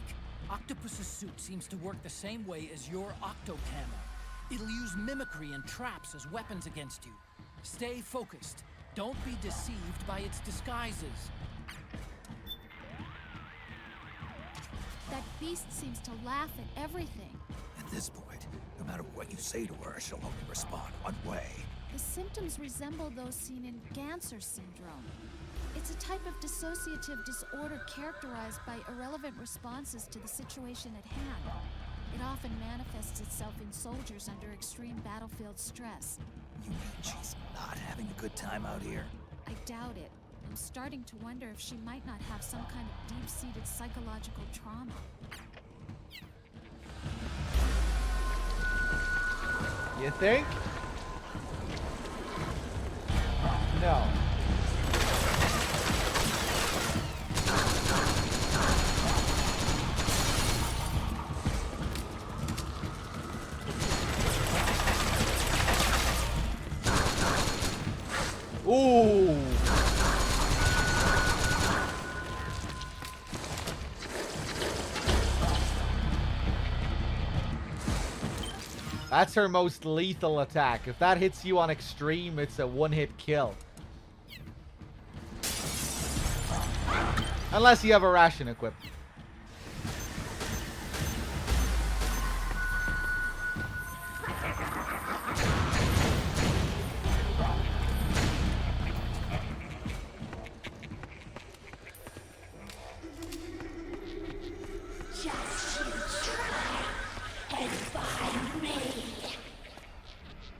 Octopus's suit seems to work the same way as your Octo Camo. It'll use mimicry and traps as weapons against you. Stay focused. Don't be deceived by its disguises. That beast seems to laugh at everything. At this point, no matter what you say to her, she'll only respond one way. The symptoms resemble those seen in Ganser syndrome. It's a type of dissociative disorder characterized by irrelevant responses to the situation at hand. It often manifests itself in soldiers under extreme battlefield stress. You mean she's not having a good time out here? I doubt it. I'm starting to wonder if she might not have some kind of deep-seated psychological trauma. You think? No. Ooh. That's her most lethal attack. If that hits you on extreme, it's a one-hit kill. Unless you have a ration equipped.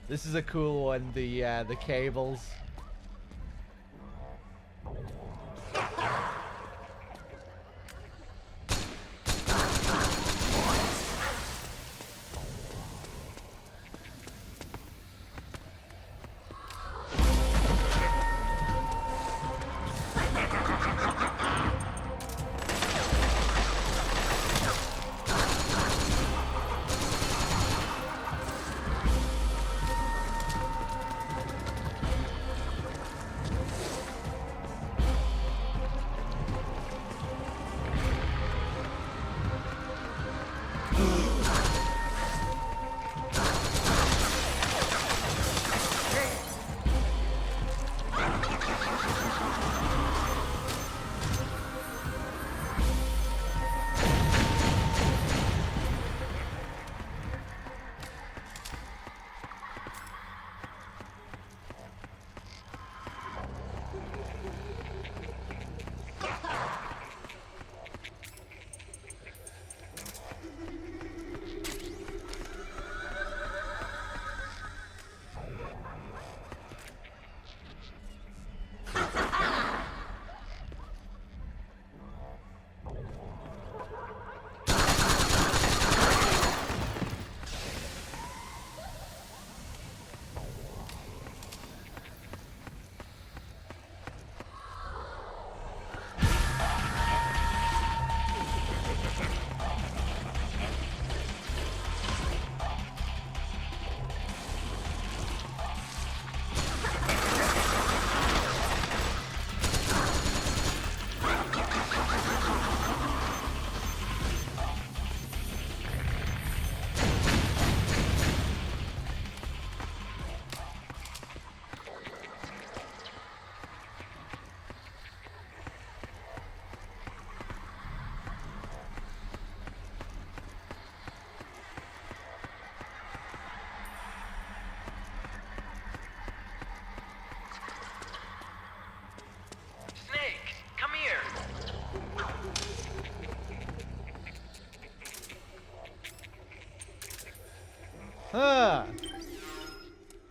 This is a cool one, the cables.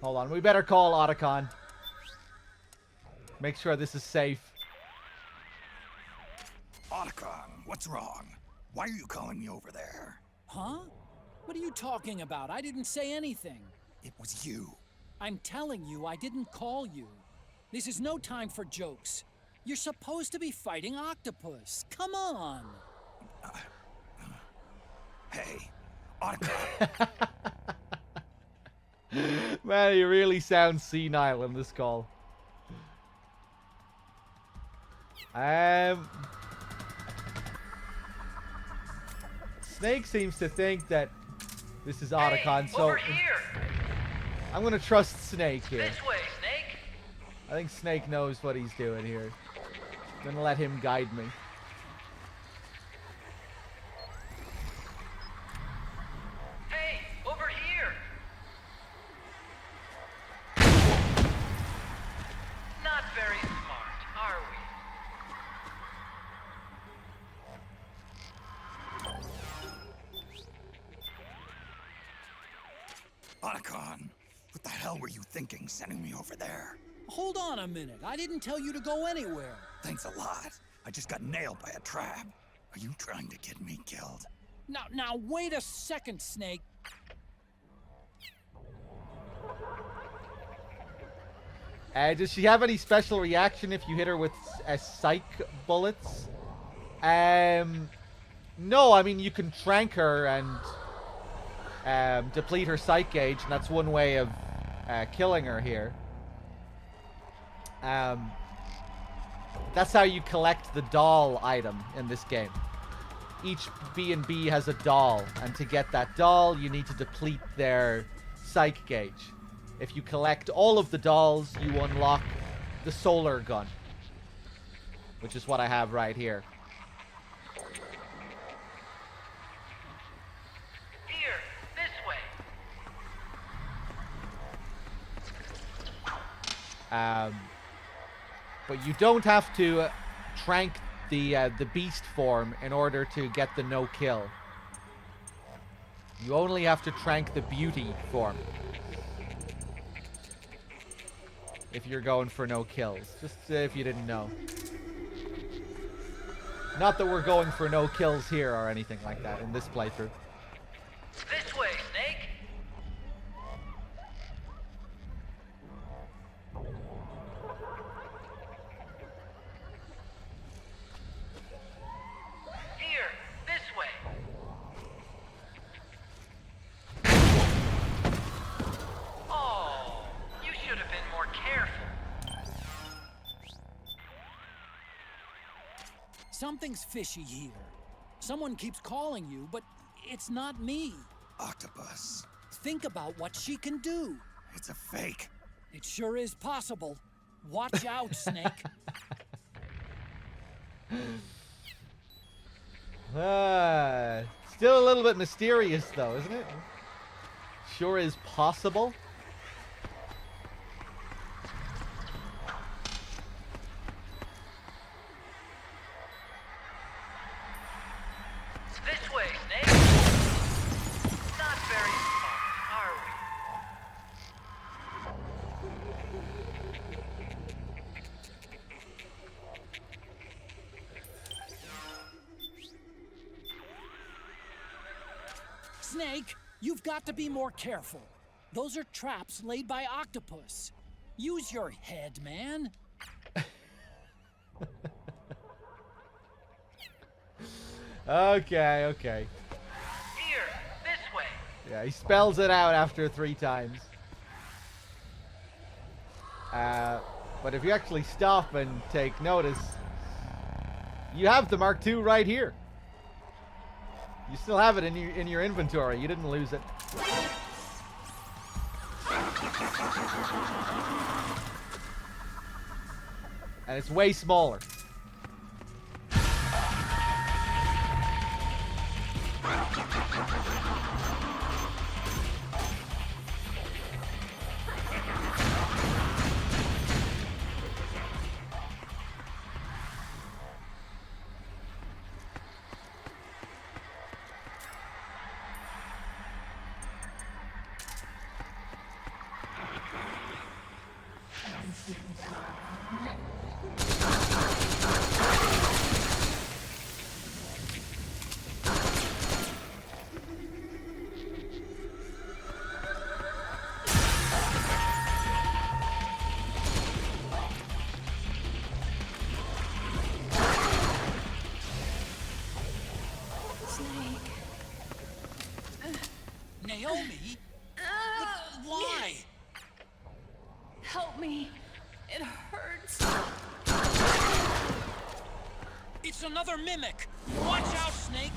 Hold on, we better call Otacon. Make sure this is safe. Otacon, what's wrong? Why are you calling me over there? Huh? What are you talking about? I didn't say anything. It was you. I'm telling you, I didn't call you. This is no time for jokes. You're supposed to be fighting Octopus. Come on. Hey, Otacon. Man, he really sounds senile in this call. Snake seems to think that this is Otacon, so over here. I'm gonna trust Snake here. This way, Snake. I think Snake knows what he's doing here. I'm gonna let him guide me. Hey, over here. Not very smart, are we? Otacon, what the hell were you thinking sending me over there? Hold on a minute. I didn't tell you to go anywhere. Thanks a lot. I just got nailed by a trap. Are you trying to get me killed? Now, wait a second, Snake. Does she have any special reaction if you hit her with psych bullets? No, I mean, you can trank her and deplete her psych gauge, and that's one way of killing her here. That's how you collect the doll item in this game. Each B&B has a doll, and to get that doll, you need to deplete their psych gauge. If you collect all of the dolls, you unlock the solar gun, which is what I have right here. Here, this way. But you don't have to trank the beast form in order to get the no kill. You only have to trank the beauty form if you're going for no kills. Just if you didn't know. Not that we're going for no kills here or anything like that in this playthrough. This way, Snake. Here, this way. Oh, you should have been more careful. Something's fishy here. Someone keeps calling you, but it's not me. Octopus. Think about what she can do. It's a fake. It sure is possible. Watch out, Snake. Still a little bit mysterious, though, isn't it? Sure is possible. This way, Snake. Not very smart, are we? Snake, you've got to be more careful. Those are traps laid by Octopus. Use your head, man. Okay. Here, this way. Yeah, he spells it out after 3 times. But if you actually stop and take notice, you have the Mark II right here. You still have it in your inventory. You didn't lose it. And it's way smaller. Naomi? But why? Help me. It hurts. It's another mimic. Watch out, Snake.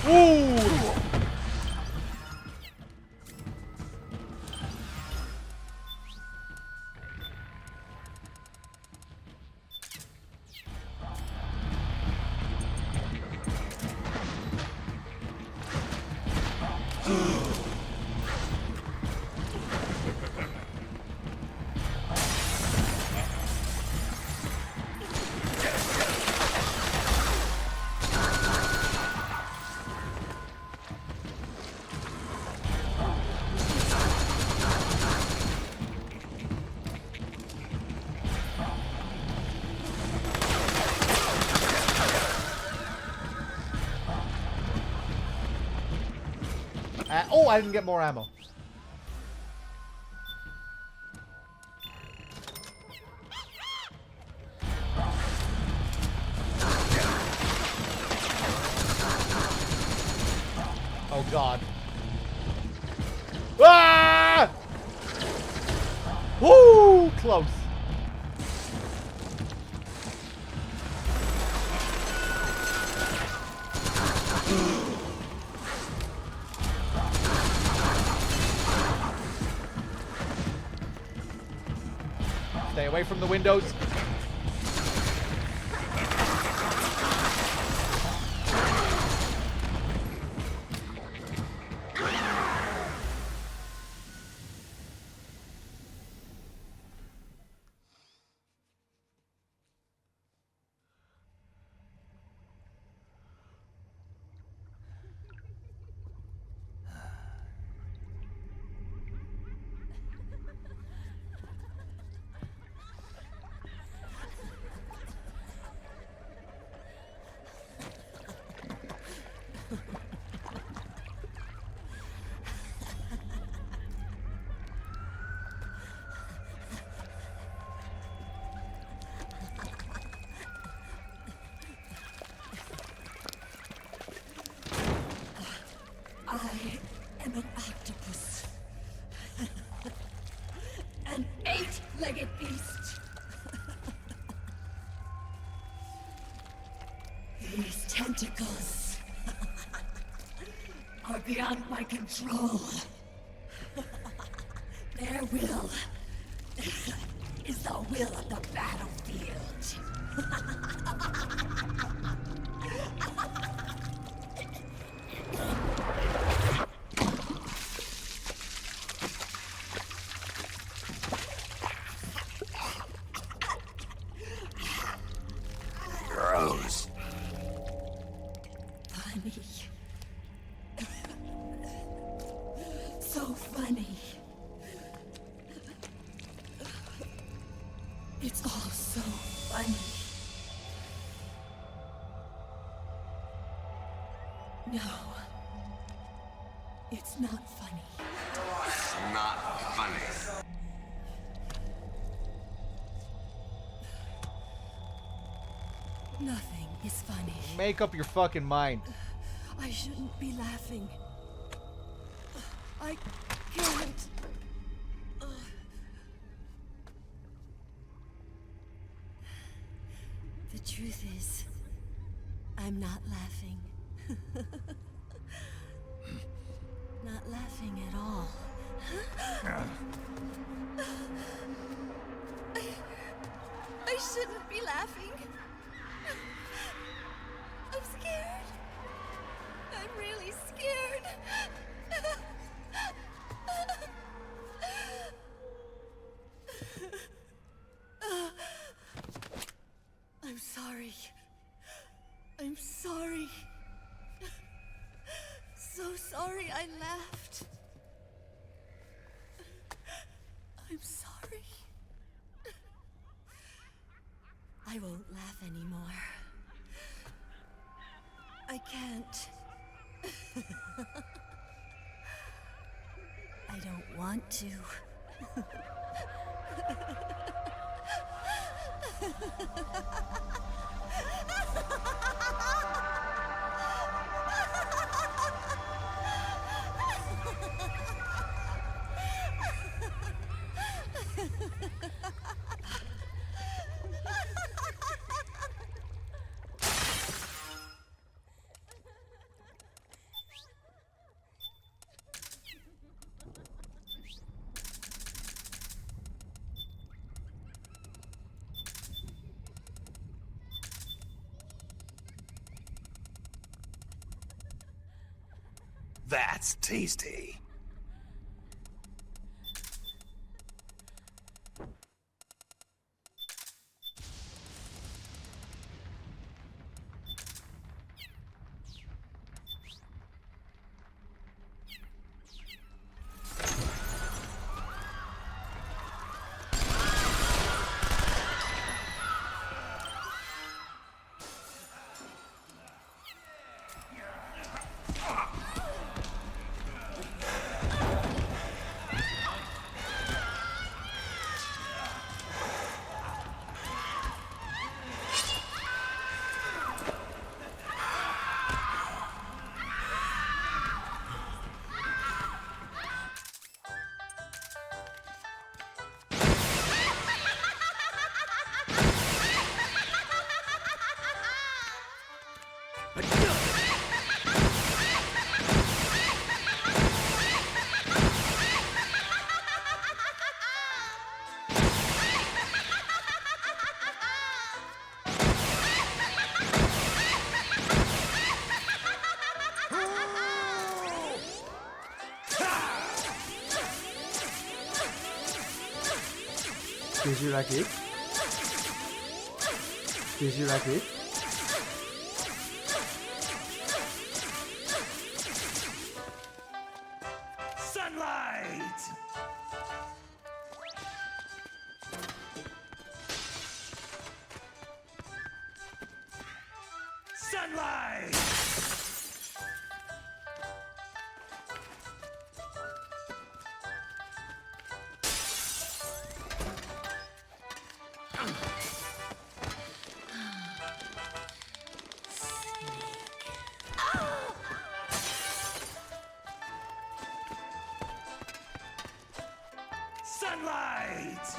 Ooh! Oh, I didn't get more ammo. Oh god. Ah! Woo! Close. Stay away from the windows. I am an octopus. An 8-legged beast. These tentacles are beyond my control. Their will is the will of the battlefield. Gross. Funny. So funny. It's all so funny. No. It's not funny. It's not funny. Nothing is funny. Make up your fucking mind. I shouldn't be laughing. I can't. The truth is, I'm not laughing. Not laughing at all. I shouldn't be laughing. I'm scared. I'm really scared. I'm sorry. I'm sorry. So sorry I laughed. I'm sorry. I won't laugh anymore. I can't. I don't want to. That's tasty. Did you like it? Did you like it? Sunlight! Sunlight! Sunlight!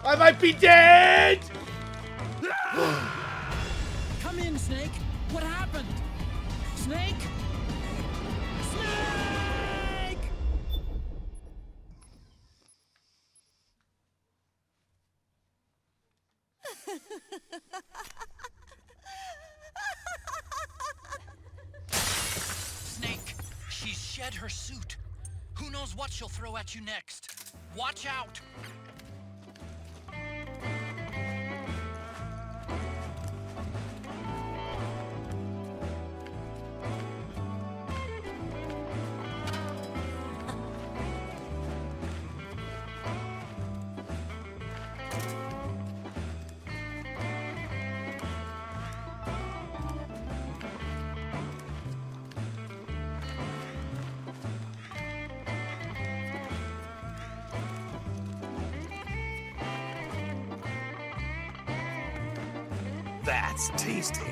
I might be dead! Come in, Snake! What happened? Snake? Snake! Snake, she's shed her suit. Who knows what she'll throw at you next? Watch out! That's tasty.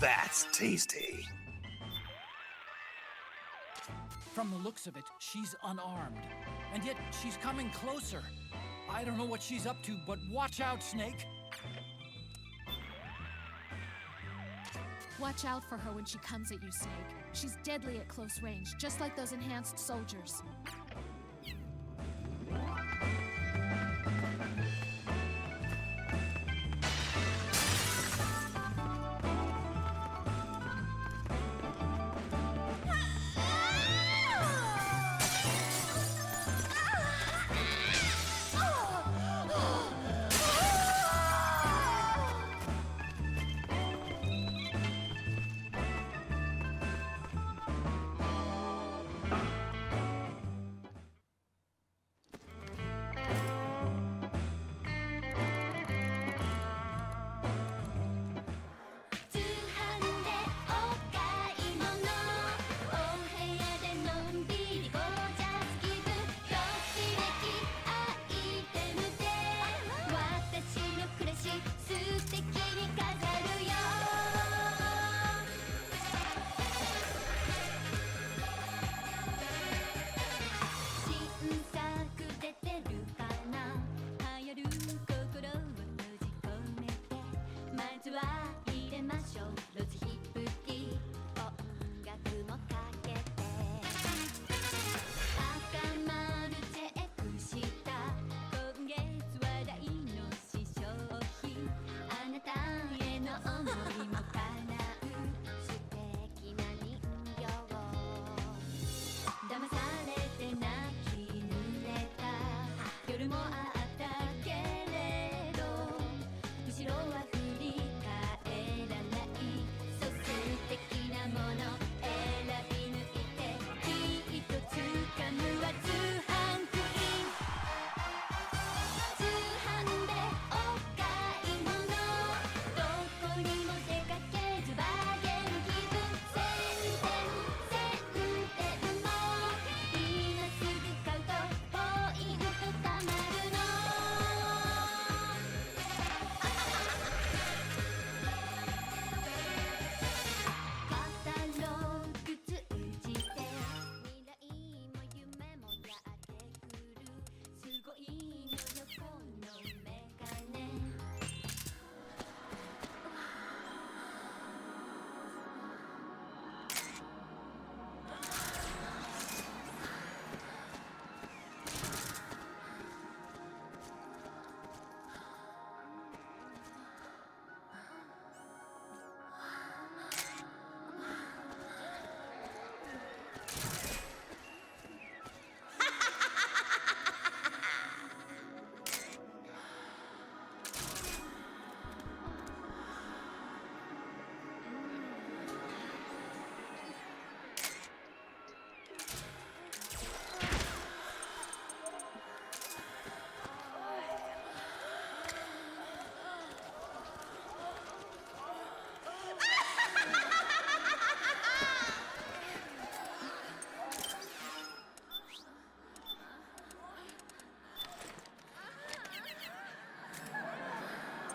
That's tasty. From the looks of it, she's unarmed. And yet, she's coming closer. I don't know what she's up to, but watch out, Snake. Watch out for her when she comes at you, Snake. She's deadly at close range, just like those enhanced soldiers.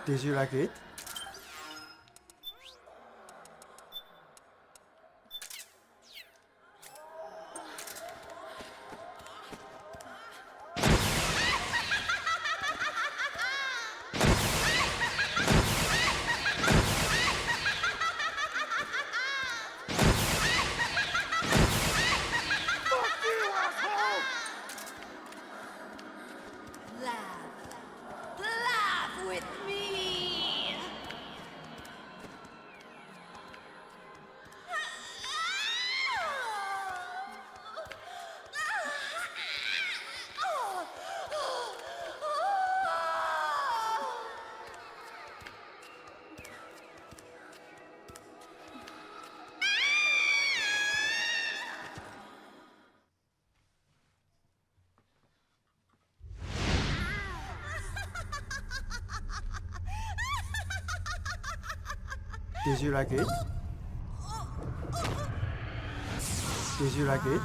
Did you like it? Laugh with me! Did you like it? Did you like it?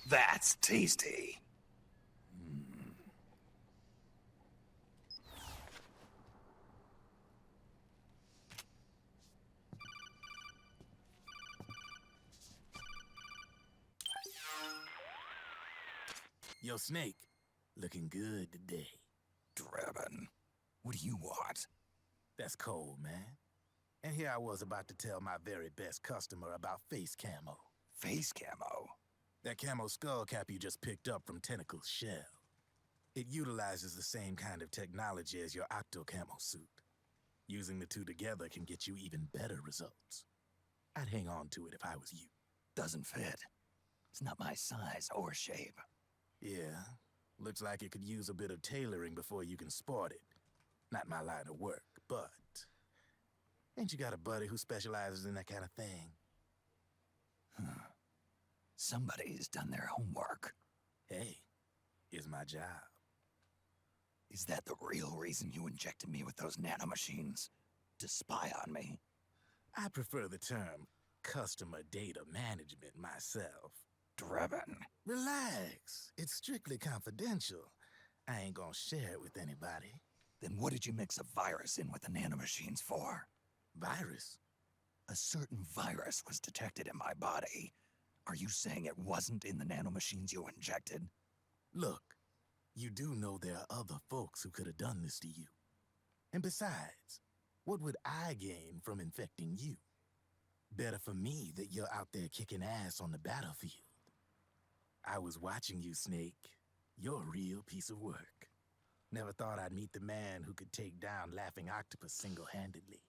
That's tasty. Yo, Snake, looking good today. Drebin, what do you want? That's cold, man. And here I was about to tell my very best customer about face camo. Face camo? That camo skull cap you just picked up from Tentacle's shell. It utilizes the same kind of technology as your Octo camo suit. Using the two together can get you even better results. I'd hang on to it if I was you. Doesn't fit. It's not my size or shape. Yeah, looks like it could use a bit of tailoring before you can sport it. Not my line of work, but... Ain't you got a buddy who specializes in that kind of thing? Somebody's done their homework. Hey, it's my job. Is that the real reason you injected me with those nanomachines? To spy on me? I prefer the term customer data management myself. Drebin. Relax. It's strictly confidential. I ain't gonna share it with anybody. Then what did you mix a virus in with the nanomachines for? Virus? A certain virus was detected in my body. Are you saying it wasn't in the nanomachines you injected? Look, you do know there are other folks who could have done this to you. And besides, what would I gain from infecting you? Better for me that you're out there kicking ass on the battlefield. I was watching you, Snake. You're a real piece of work. Never thought I'd meet the man who could take down Laughing Octopus single-handedly.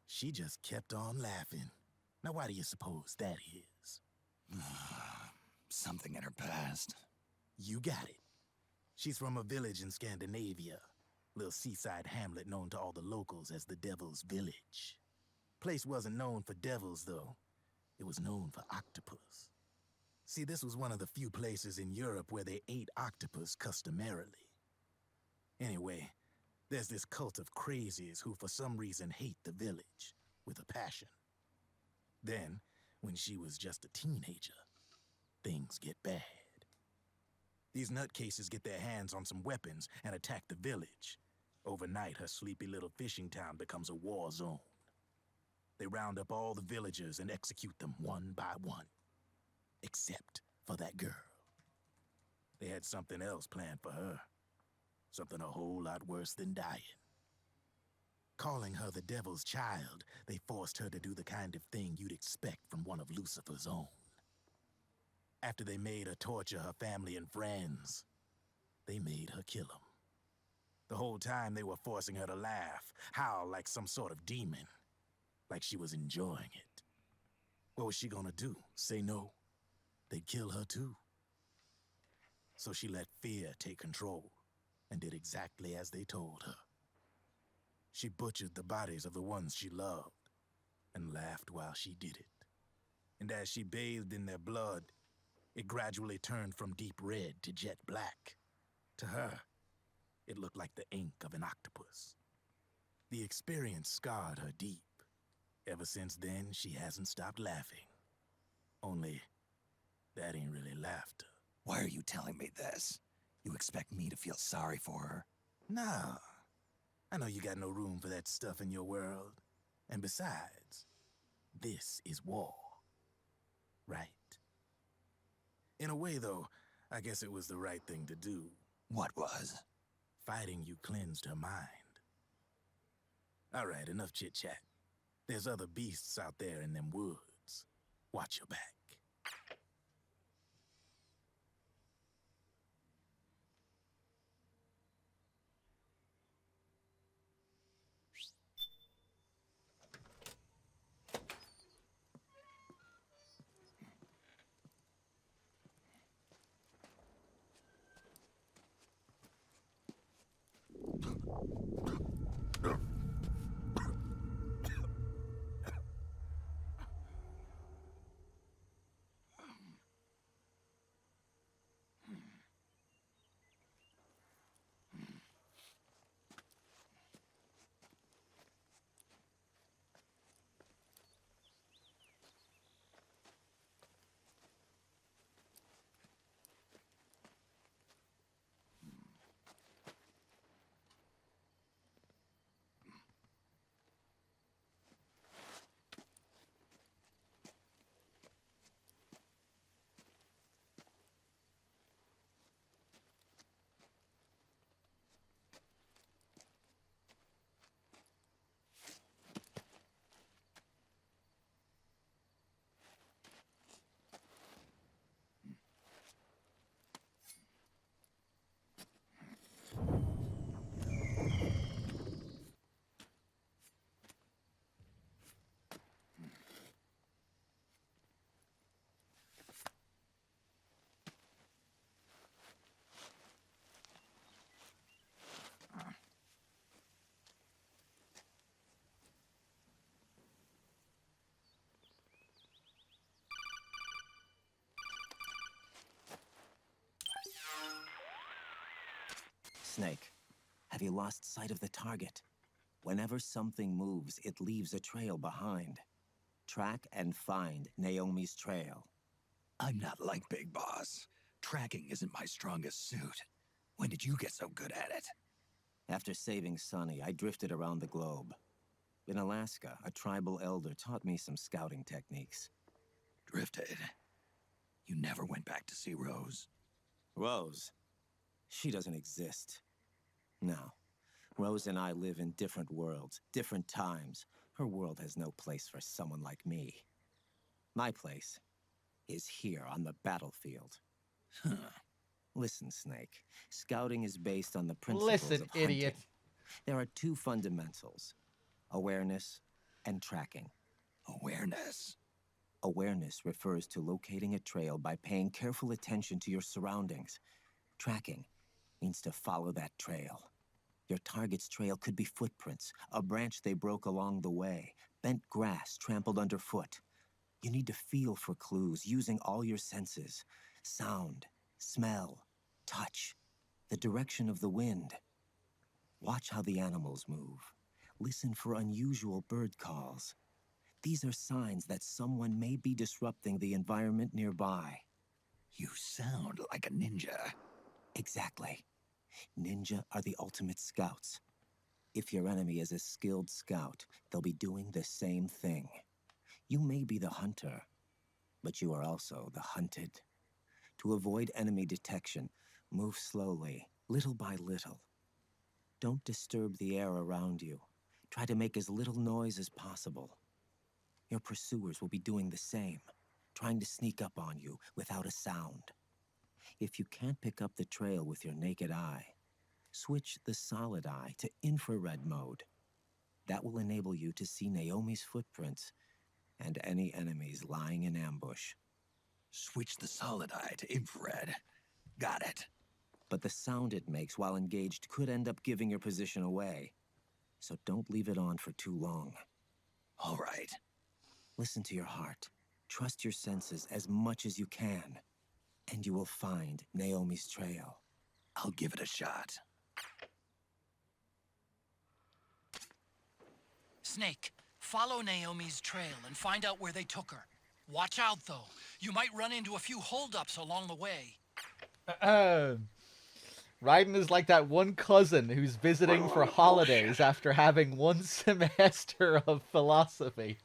She just kept on laughing. Now why do you suppose that is? Something in her past. You got it. She's from a village in Scandinavia. Little seaside hamlet known to all the locals as the Devil's Village. Place wasn't known for devils, though. It was known for octopus. See, this was one of the few places in Europe where they ate octopus customarily. Anyway, there's this cult of crazies who for some reason hate the village with a passion. Then, when she was just a teenager, things get bad. These nutcases get their hands on some weapons and attack the village. Overnight, her sleepy little fishing town becomes a war zone. They round up all the villagers and execute them one by one. Except for that girl. They had something else planned for her. Something a whole lot worse than dying. Calling her the Devil's Child, they forced her to do the kind of thing you'd expect from one of Lucifer's own. After they made her torture her family and friends, they made her kill them. The whole time they were forcing her to laugh, howl like some sort of demon. Like she was enjoying it. What was she gonna do? Say no? They'd kill her too. So she let fear take control and did exactly as they told her. She butchered the bodies of the ones she loved and laughed while she did it. And as she bathed in their blood, it gradually turned from deep red to jet black. To her, it looked like the ink of an octopus. The experience scarred her deep. Ever since then, she hasn't stopped laughing. Only, that ain't really laughter. Why are you telling me this? You expect me to feel sorry for her? Nah. I know you got no room for that stuff in your world. And besides, this is war. Right? In a way, though, I guess it was the right thing to do. What was? Fighting you cleansed her mind. All right, enough chit-chat. There's other beasts out there in them woods. Watch your back. Snake, have you lost sight of the target? Whenever something moves, it leaves a trail behind. Track and find Naomi's trail. I'm not like Big Boss. Tracking isn't my strongest suit. When did you get so good at it? After saving Sonny, I drifted around the globe. In Alaska, a tribal elder taught me some scouting techniques. Drifted? You never went back to see Rose? Rose? She doesn't exist. No. Rose and I live in different worlds, different times. Her world has no place for someone like me. My place is here on the battlefield. Huh. Listen, Snake. Scouting is based on the principles Listen, of hunting. idiot. There are two fundamentals: awareness and tracking. Awareness? Awareness refers to locating a trail by paying careful attention to your surroundings. Tracking means to follow that trail. Your target's trail could be footprints, a branch they broke along the way, bent grass trampled underfoot. You need to feel for clues using all your senses: sound, smell, touch, the direction of the wind. Watch how the animals move. Listen for unusual bird calls. These are signs that someone may be disrupting the environment nearby. You sound like a ninja. Exactly. Ninja are the ultimate scouts. If your enemy is a skilled scout, they'll be doing the same thing. You may be the hunter, but you are also the hunted. To avoid enemy detection, move slowly, little by little. Don't disturb the air around you. Try to make as little noise as possible. Your pursuers will be doing the same, trying to sneak up on you without a sound. If you can't pick up the trail with your naked eye, switch the solid eye to infrared mode. That will enable you to see Naomi's footprints and any enemies lying in ambush. Switch the solid eye to infrared. Got it. But the sound it makes while engaged could end up giving your position away. So don't leave it on for too long. All right. Listen to your heart. Trust your senses as much as you can. And you will find Naomi's trail. I'll give it a shot. Snake, follow Naomi's trail and find out where they took her. Watch out, though. You might run into a few holdups along the way. Raiden is like that one cousin who's visiting for holidays after having one semester of philosophy.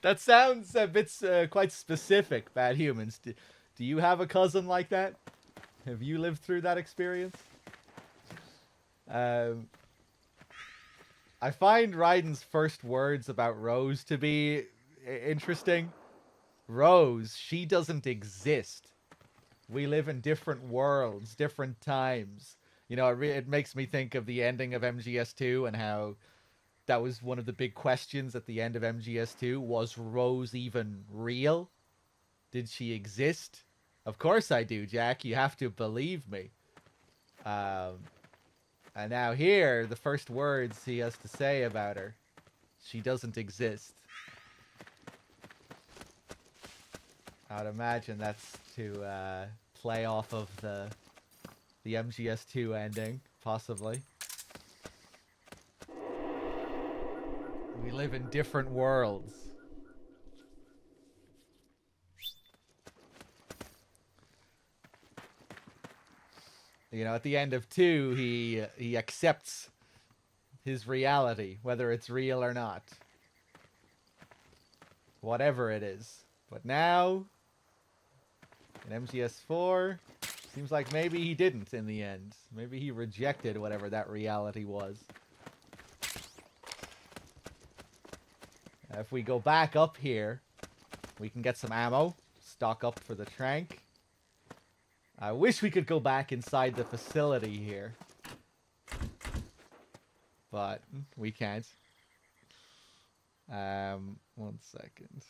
That sounds a bit quite specific, Bad Humans. Do you have a cousin like that? Have you lived through that experience? I find Raiden's first words about Rose to be interesting. Rose, she doesn't exist. We live in different worlds, different times. You know, it makes me think of the ending of MGS2 and how that was one of the big questions at the end of MGS2. Was Rose even real? Did she exist? Of course I do, Jack. You have to believe me. And now here, the first words he has to say about her. She doesn't exist. I'd imagine that's to play off of the MGS2 ending, possibly. We live in different worlds. You know, at the end of 2, he accepts his reality, whether it's real or not. Whatever it is. But now, in MGS4, seems like maybe he didn't in the end. Maybe he rejected whatever that reality was. If we go back up here, we can get some ammo. Stock up for the trank. I wish we could go back inside the facility here. But we can't. 1 second.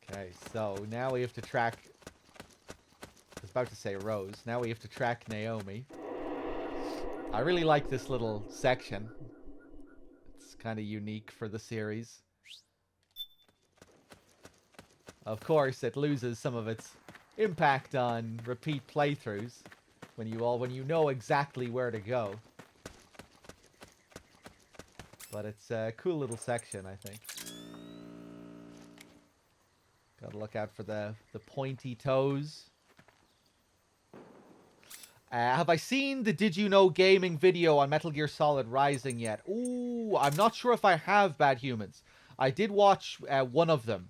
Okay, so now we have to track... I was about to say Rose. Now we have to track Naomi. I really like this little section. It's kind of unique for the series. Of course, it loses some of its impact on repeat playthroughs when you know exactly where to go. But it's a cool little section, I think. Gotta look out for the pointy toes. Have I seen the Did You Know gaming video on Metal Gear Solid Rising yet? Ooh, I'm not sure if I have, Bad Humans. I did watch one of them.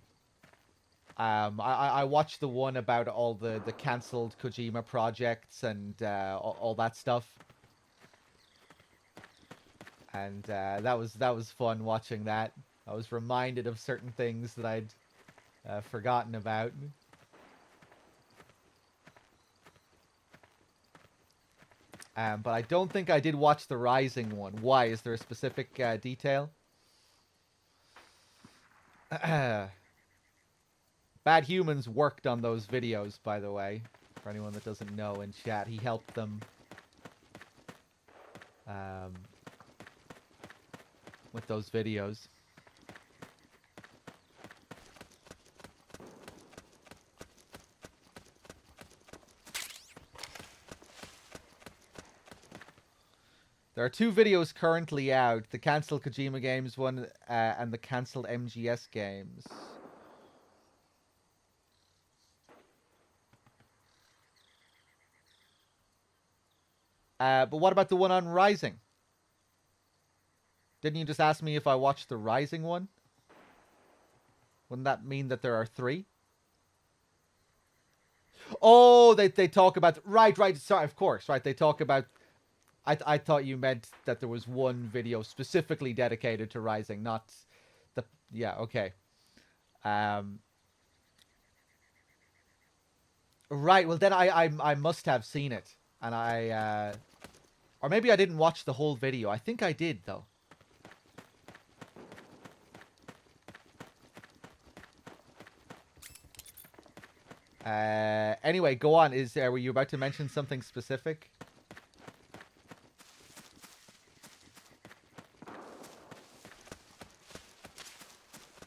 I watched the one about all the cancelled Kojima projects and all that stuff. And that was fun watching that. I was reminded of certain things that I'd forgotten about. But I don't think I did watch the Rising one. Why? Is there a specific detail? Bad Humans worked on those videos, by the way. For anyone that doesn't know in chat, he helped them with those videos. There are 2 videos currently out. The cancelled Kojima games one and the cancelled MGS games. But what about the one on Rising? Didn't you just ask me if I watched the Rising one? Wouldn't that mean that there are 3? Oh, they talk about... Right, sorry, of course, right. They talk about... I thought you meant that there was one video specifically dedicated to Rising, not the... Yeah, okay. Right, well then I must have seen it. And or maybe I didn't watch the whole video. I think I did, though. Anyway, go on. Were you about to mention something specific?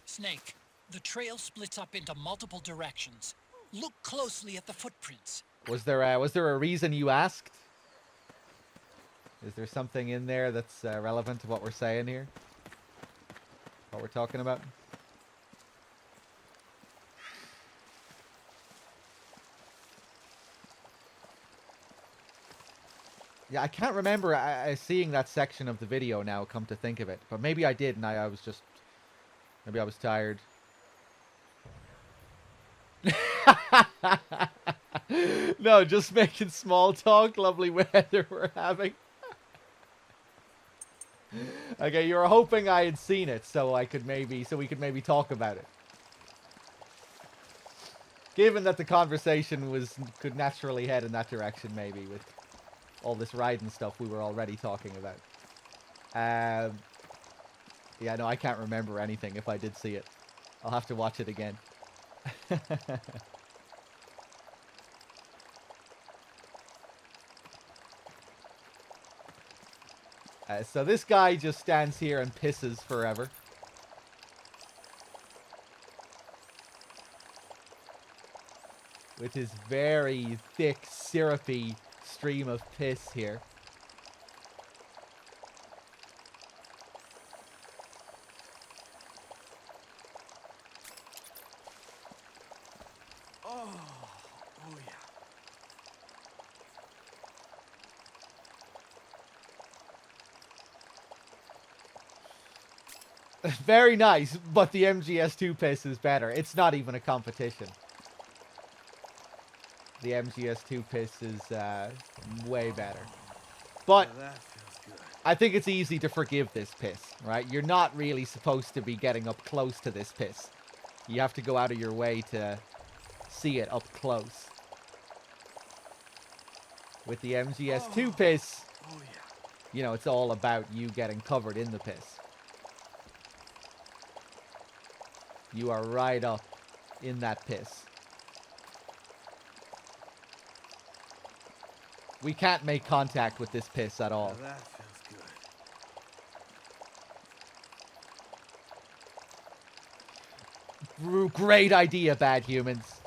Snake, the trail splits up into multiple directions. Look closely at the footprints. Was there a reason you asked? Is there something in there that's relevant to what we're saying here? What we're talking about? Yeah, I can't remember seeing that section of the video now, come to think of it. But maybe I did, and I was just... Maybe I was tired. No, just making small talk. Lovely weather we're having. Okay, you were hoping I had seen it, so we could maybe talk about it. Given that the conversation could naturally head in that direction, maybe with all this riding stuff we were already talking about. Yeah, no, I can't remember anything if I did see it. I'll have to watch it again. So this guy just stands here and pisses forever. With his very thick, syrupy stream of piss here. Very nice, but the MGS2 piss is better. It's not even a competition. The MGS2 piss is way better. But I think it's easy to forgive this piss, right? You're not really supposed to be getting up close to this piss. You have to go out of your way to see it up close. With the MGS2 piss, you know, it's all about you getting covered in the piss. You are right up in that piss. We can't make contact with this piss at all. That feels good. Great idea, Bad Humans.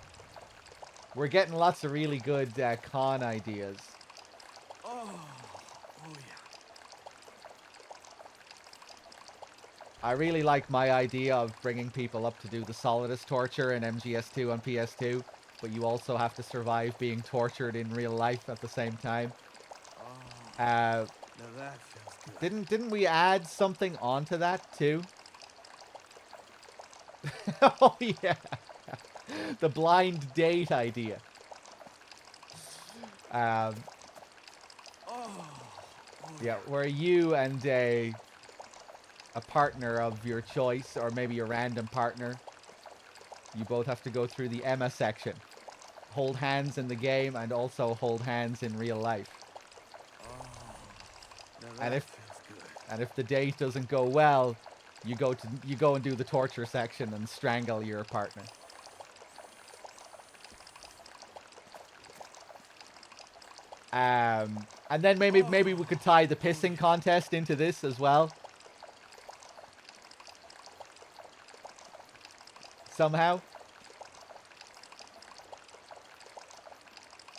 We're getting lots of really good con ideas. Oh yeah. I really like my idea of bringing people up to do the Solidus torture in MGS2 on PS2, but you also have to survive being tortured in real life at the same time. Now that feels good. Didn't we add something onto that too? Oh yeah, the blind date idea. Yeah, where you and a partner of your choice, or maybe a random partner, you both have to go through the Emma section. Hold hands in the game and also hold hands in real life. And if the date doesn't go well, you go and do the torture section and strangle your partner. And then maybe we could tie the pissing contest into this as well. Somehow.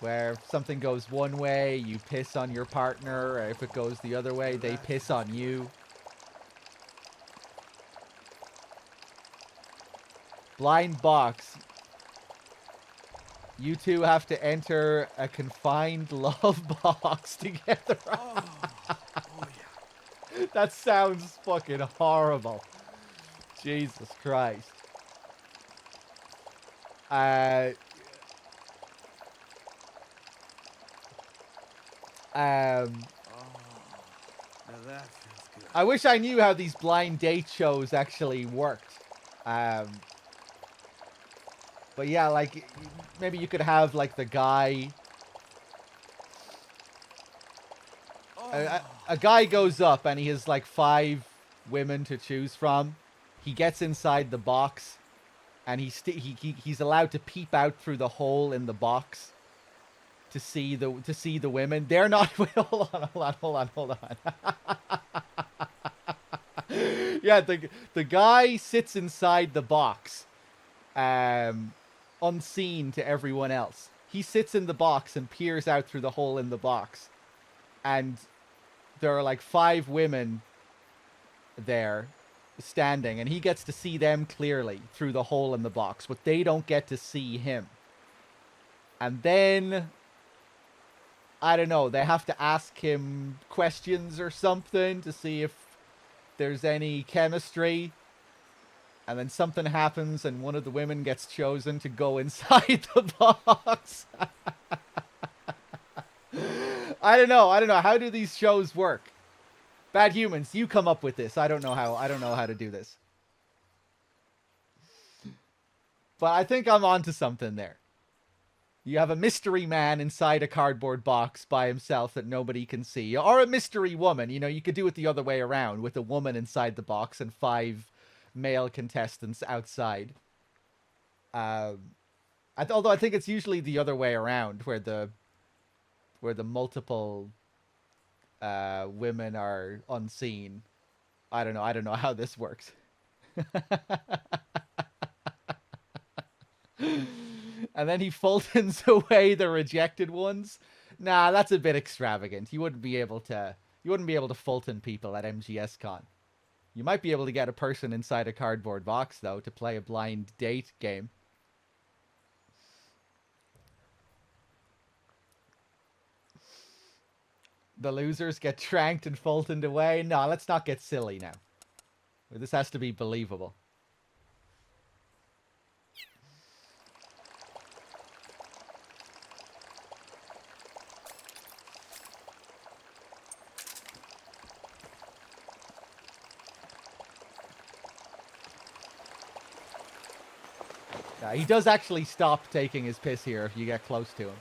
Where if something goes one way, you piss on your partner, or if it goes the other way, they piss on you. Blind box. You two have to enter a confined love box together. That sounds fucking horrible. Jesus Christ. Now that feels good. I wish I knew how these blind date shows actually worked. But yeah, like, maybe you could have, like, the guy... A guy goes up and he has, like, 5 women to choose from. He gets inside the box and he's allowed to peep out through the hole in the box to see the women. They're not... Hold on. Yeah, the guy sits inside the box, unseen to everyone else. He sits in the box and peers out through the hole in the box, and there are like 5 women there standing, and he gets to see them clearly through the hole in the box, but they don't get to see him. And then, I don't know, they have to ask him questions or something to see if there's any chemistry. And then something happens and one of the women gets chosen to go inside the box. I don't know. How do these shows work? Bad Humans, you come up with this. I don't know how to do this. But I think I'm onto something there. You have a mystery man inside a cardboard box by himself that nobody can see. Or a mystery woman. You know, you could do it the other way around with a woman inside the box and 5 male contestants outside. Although I think it's usually the other way around, where the multiple women are unseen. I don't know how this works. And then he Fultons away the rejected ones. Nah, that's a bit extravagant. You wouldn't be able to Fulton people at MGS Con. You might be able to get a person inside a cardboard box, though, to play a blind date game. The losers get tranked and Fultoned away. No, let's not get silly now. This has to be believable. He does actually stop taking his piss here if you get close to him.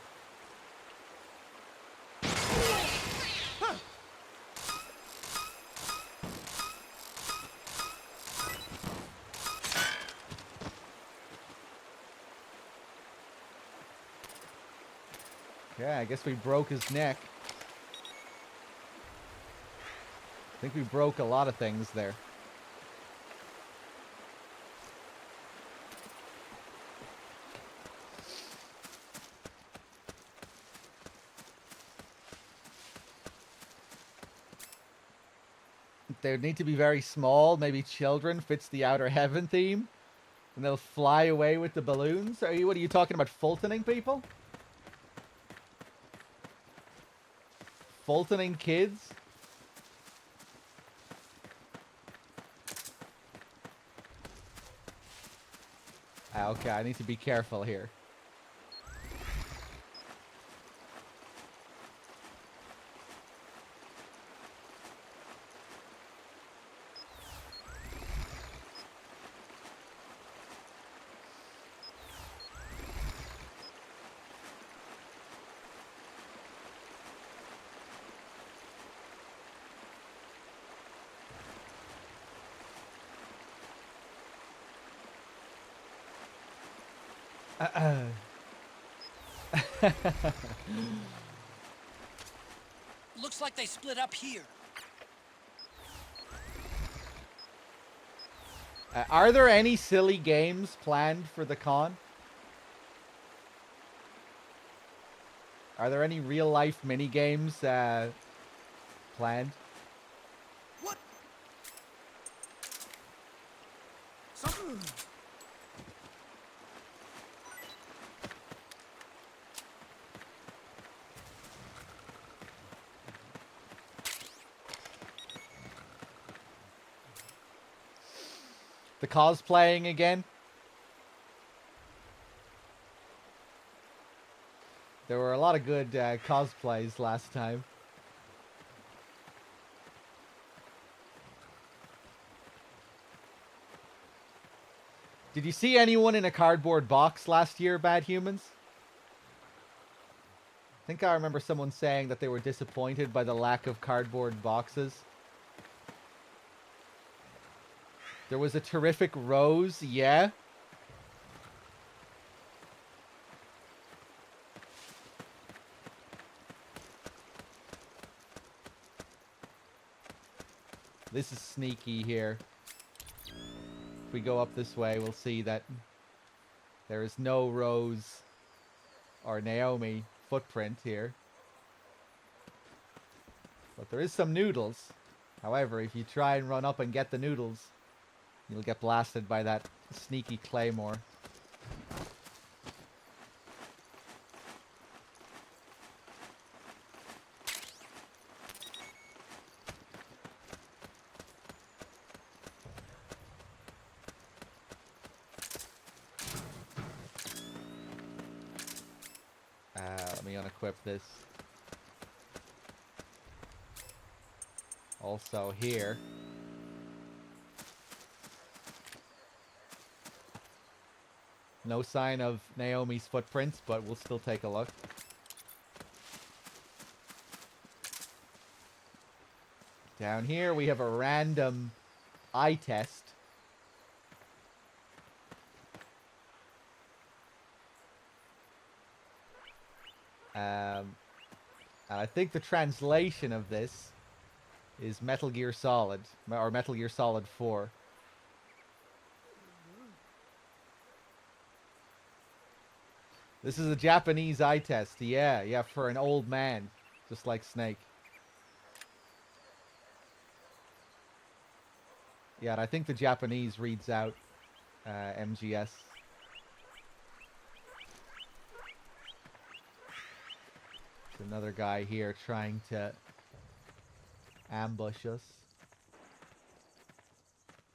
Okay, I guess we broke his neck. I think we broke a lot of things there. They would need to be very small. Maybe children fits the Outer Heaven theme. And they'll fly away with the balloons. What are you talking about, Fultoning people? Fultoning kids? Okay, I need to be careful here. Looks like they split up here. Are there any silly games planned for the con? Are there any real-life mini-games planned? What? The cosplaying again? There were a lot of good cosplays last time. Did you see anyone in a cardboard box last year, Bad Humans? I think I remember someone saying that they were disappointed by the lack of cardboard boxes. There was a terrific rose, yeah. This is sneaky here. If we go up this way, we'll see that there is no Rose or Naomi footprint here. But there is some noodles. However, if you try and run up and get the noodles, you'll get blasted by that sneaky claymore. Let me unequip this. Also here. No sign of Naomi's footprints, but we'll still take a look. Down here we have a random eye test. And I think the translation of this is Metal Gear Solid, or Metal Gear Solid 4. This is a Japanese eye test. Yeah, for an old man, just like Snake. Yeah, and I think the Japanese reads out MGS. There's another guy here trying to ambush us.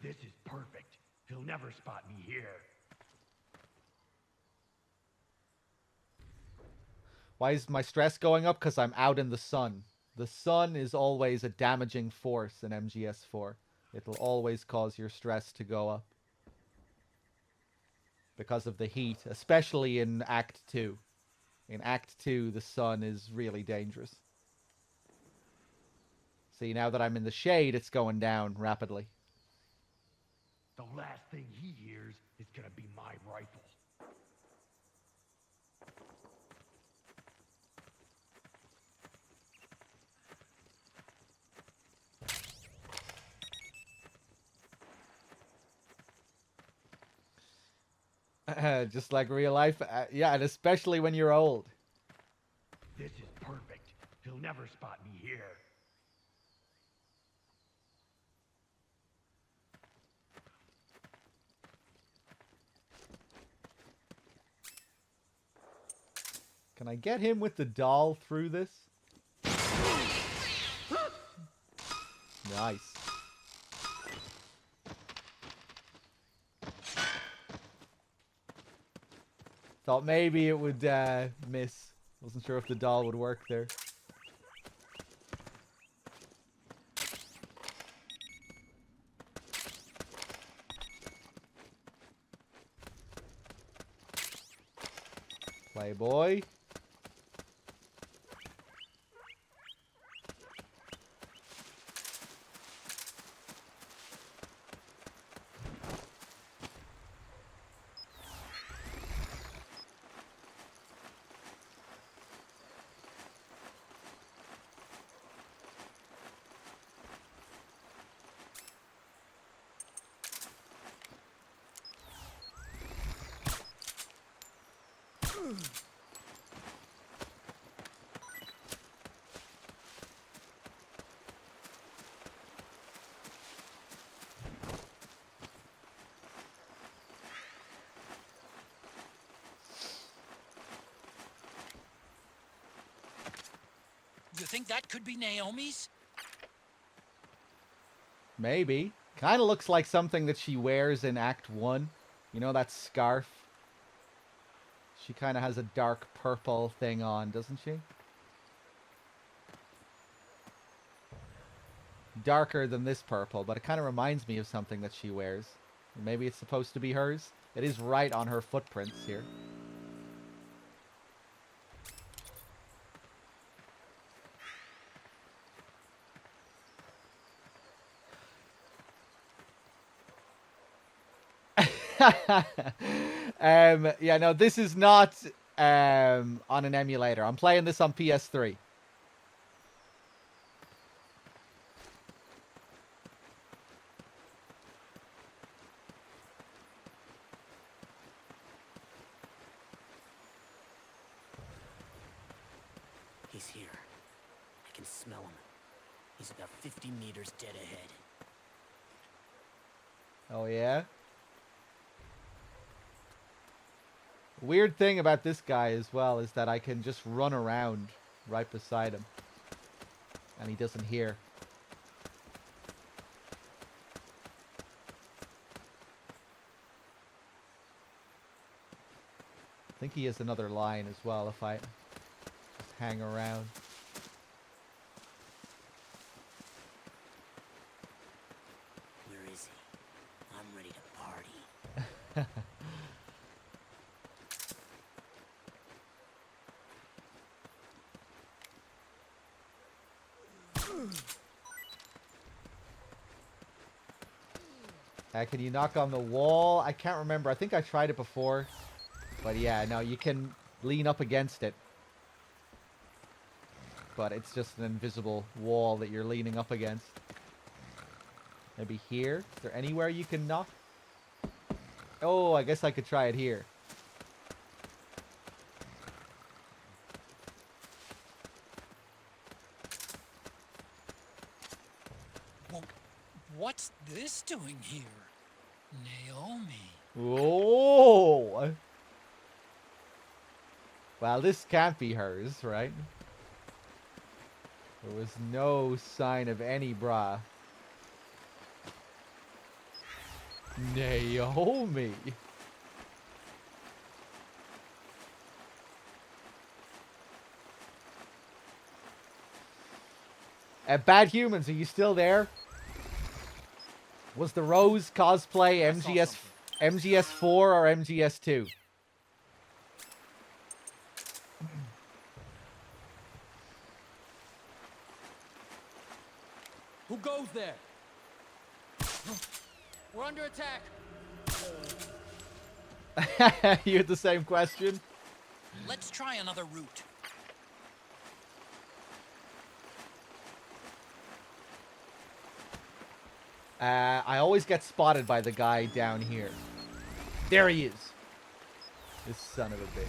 This is perfect. He'll never spot me here. Why is my stress going up? Because I'm out in the sun. The sun is always a damaging force in MGS4. It'll always cause your stress to go up. Because of the heat, especially in Act 2. In Act 2, the sun is really dangerous. See, now that I'm in the shade, it's going down rapidly. The last thing he hears is gonna be my rifle. Just like real life. Yeah, and especially when you're old. This is perfect. He'll never spot me here. Can I get him with the doll through this? Nice. Thought maybe it would miss. Wasn't sure if the doll would work there. Playboy. You think that could be Naomi's? Maybe. Kind of looks like something that she wears in Act 1. You know that scarf? She kind of has a dark purple thing on, doesn't she? Darker than this purple, but it kind of reminds me of something that she wears. Maybe it's supposed to be hers. It is right on her footprints here. Yeah, no, this is not on an emulator. I'm playing this on PS3. He's here. I can smell him. He's about 50 meters dead ahead. Oh, yeah? Weird thing about this guy as well is that I can just run around right beside him. And he doesn't hear. I think he has another line as well if I just hang around. Where is he? I'm ready to party. Can you knock on the wall? I can't remember. I think I tried it before. But yeah, no, you can lean up against it. But it's just an invisible wall that you're leaning up against. Maybe here? Is there anywhere you can knock? Oh, I guess I could try it here. Well, what's this doing here? Naomi. Oh! Well, this can't be hers, right? There was no sign of any bra. Naomi. Bad Humans, are you still there? Was the Rose cosplay MGS4 or MGS2? Who goes there? We're under attack. You had the same question? Let's try another route. I always get spotted by the guy down here. There he is. This son of a bitch.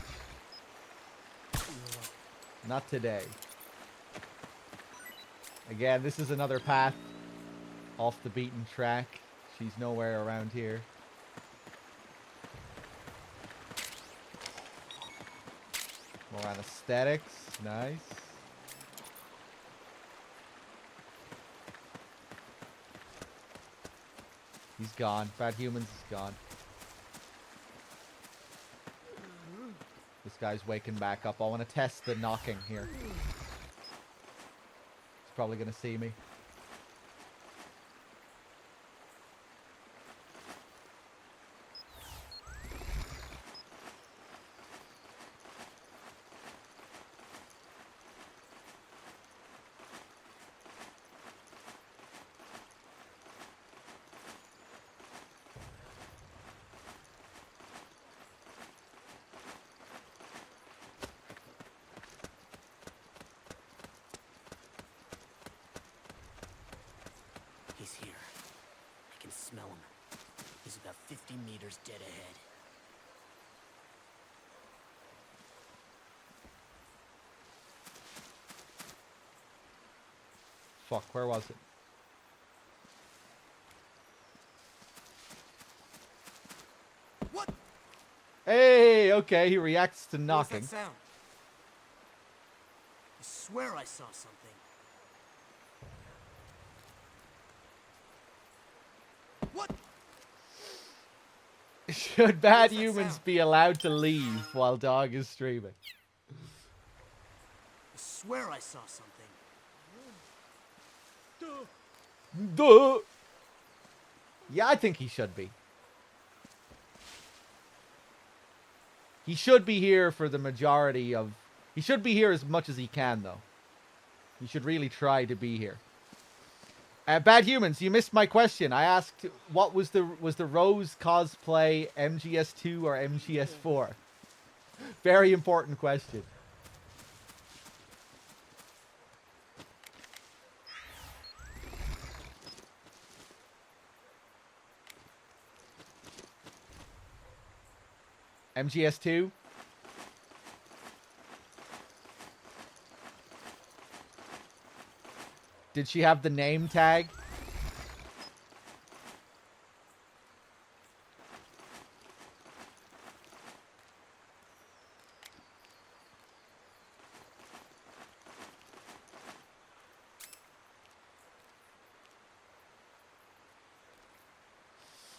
Not today. Again, this is another path off the beaten track. She's nowhere around here. More anesthetics. Nice. He's gone. Bad Humans is gone. This guy's waking back up. I want to test the knocking here. He's probably going to see me. He's here. I can smell him. He's about 50 meters dead ahead. Fuck, where was it? What? Hey, okay, he reacts to What was knocking. that sound? I swear I saw something. What? Should Bad Humans be allowed to leave while Dog is streaming? I swear I saw something. Duh. Yeah, I think he should be. He should be here for the majority of... He should be here as much as he can, though. He should really try to be here. Bad Humans, you missed my question. I asked, what was the Rose cosplay MGS2 or MGS4? Very important question. MGS2? Did she have the name tag?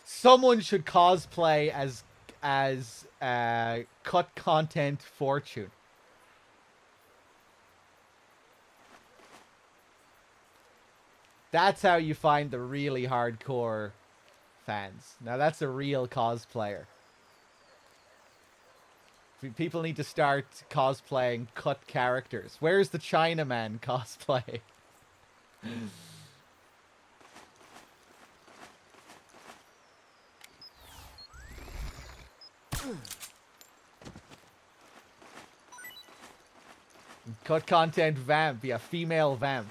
Someone should cosplay as cut content Fortune. That's how you find the really hardcore fans. Now that's a real cosplayer. People need to start cosplaying cut characters. Where's the Chinaman cosplay? Cut content Vamp. Yeah, female Vamp.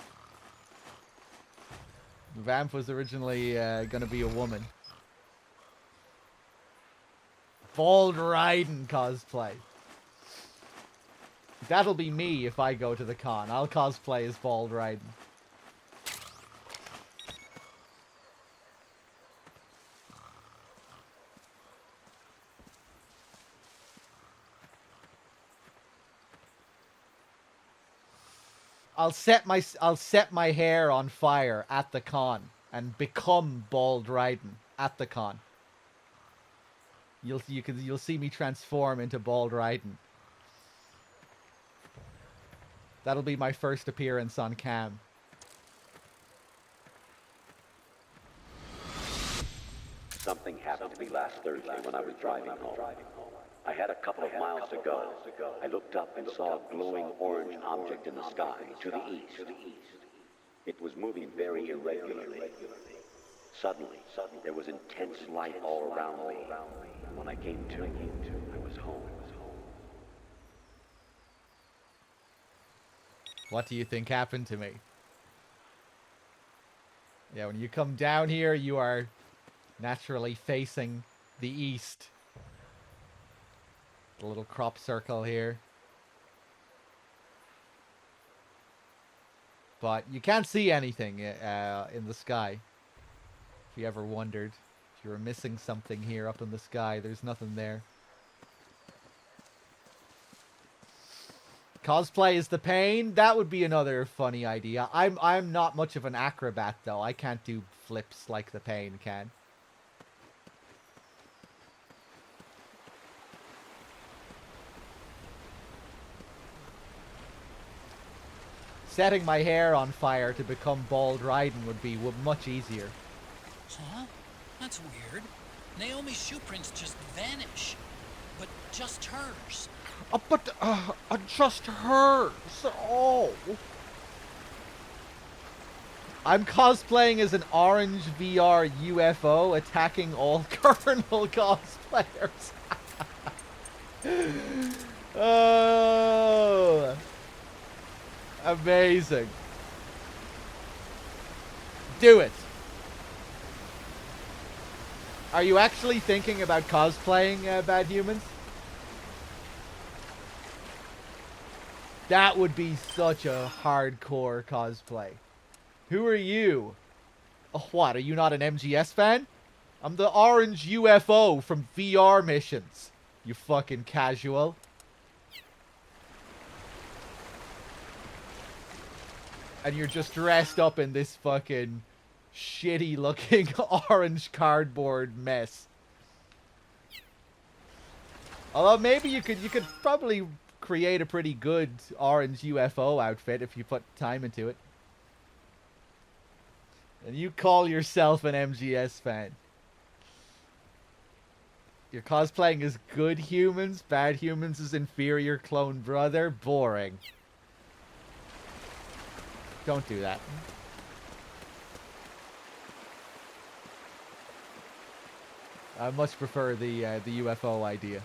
Vamp was originally gonna be a woman. Bald Raiden cosplay. That'll be me if I go to the con. I'll cosplay as Bald Raiden. I'll set my hair on fire at the con and become Bald Raiden at the con. You'll see me transform into Bald Raiden. That'll be my first appearance on cam. Something happened to me last Thursday when I was driving home. I had a couple of miles to go. I looked up and saw a glowing orange object in the sky to the east. It was moving very irregularly. Suddenly, there was intense light all around me. When I came to, I was home. What do you think happened to me? Yeah, when you come down here, you are naturally facing the east. The little crop circle here. But you can't see anything in the sky. If you ever wondered, if you were missing something here up in the sky, there's nothing there. Cosplay is the pain. That would be another funny idea. I'm not much of an acrobat though. I can't do flips like the pain can. Setting my hair on fire to become bald Raiden would be much easier. Huh? That's weird. Naomi's shoe prints just vanish. But just hers. But just hers. Oh. I'm cosplaying as an orange VR UFO attacking all Colonel cosplayers. Oh. Amazing. Do it. Are you actually thinking about cosplaying Bad Humans? That would be such a hardcore cosplay. Who are you? Oh, what? Are you not an MGS fan? I'm the orange UFO from VR missions. You fucking casual. And you're just dressed up in this fucking shitty looking orange cardboard mess. Although maybe you could probably create a pretty good orange UFO outfit if you put time into it. And you call yourself an MGS fan. You're cosplaying as good humans, Bad Humans' is inferior clone brother. Boring. Don't do that. I much prefer the UFO idea.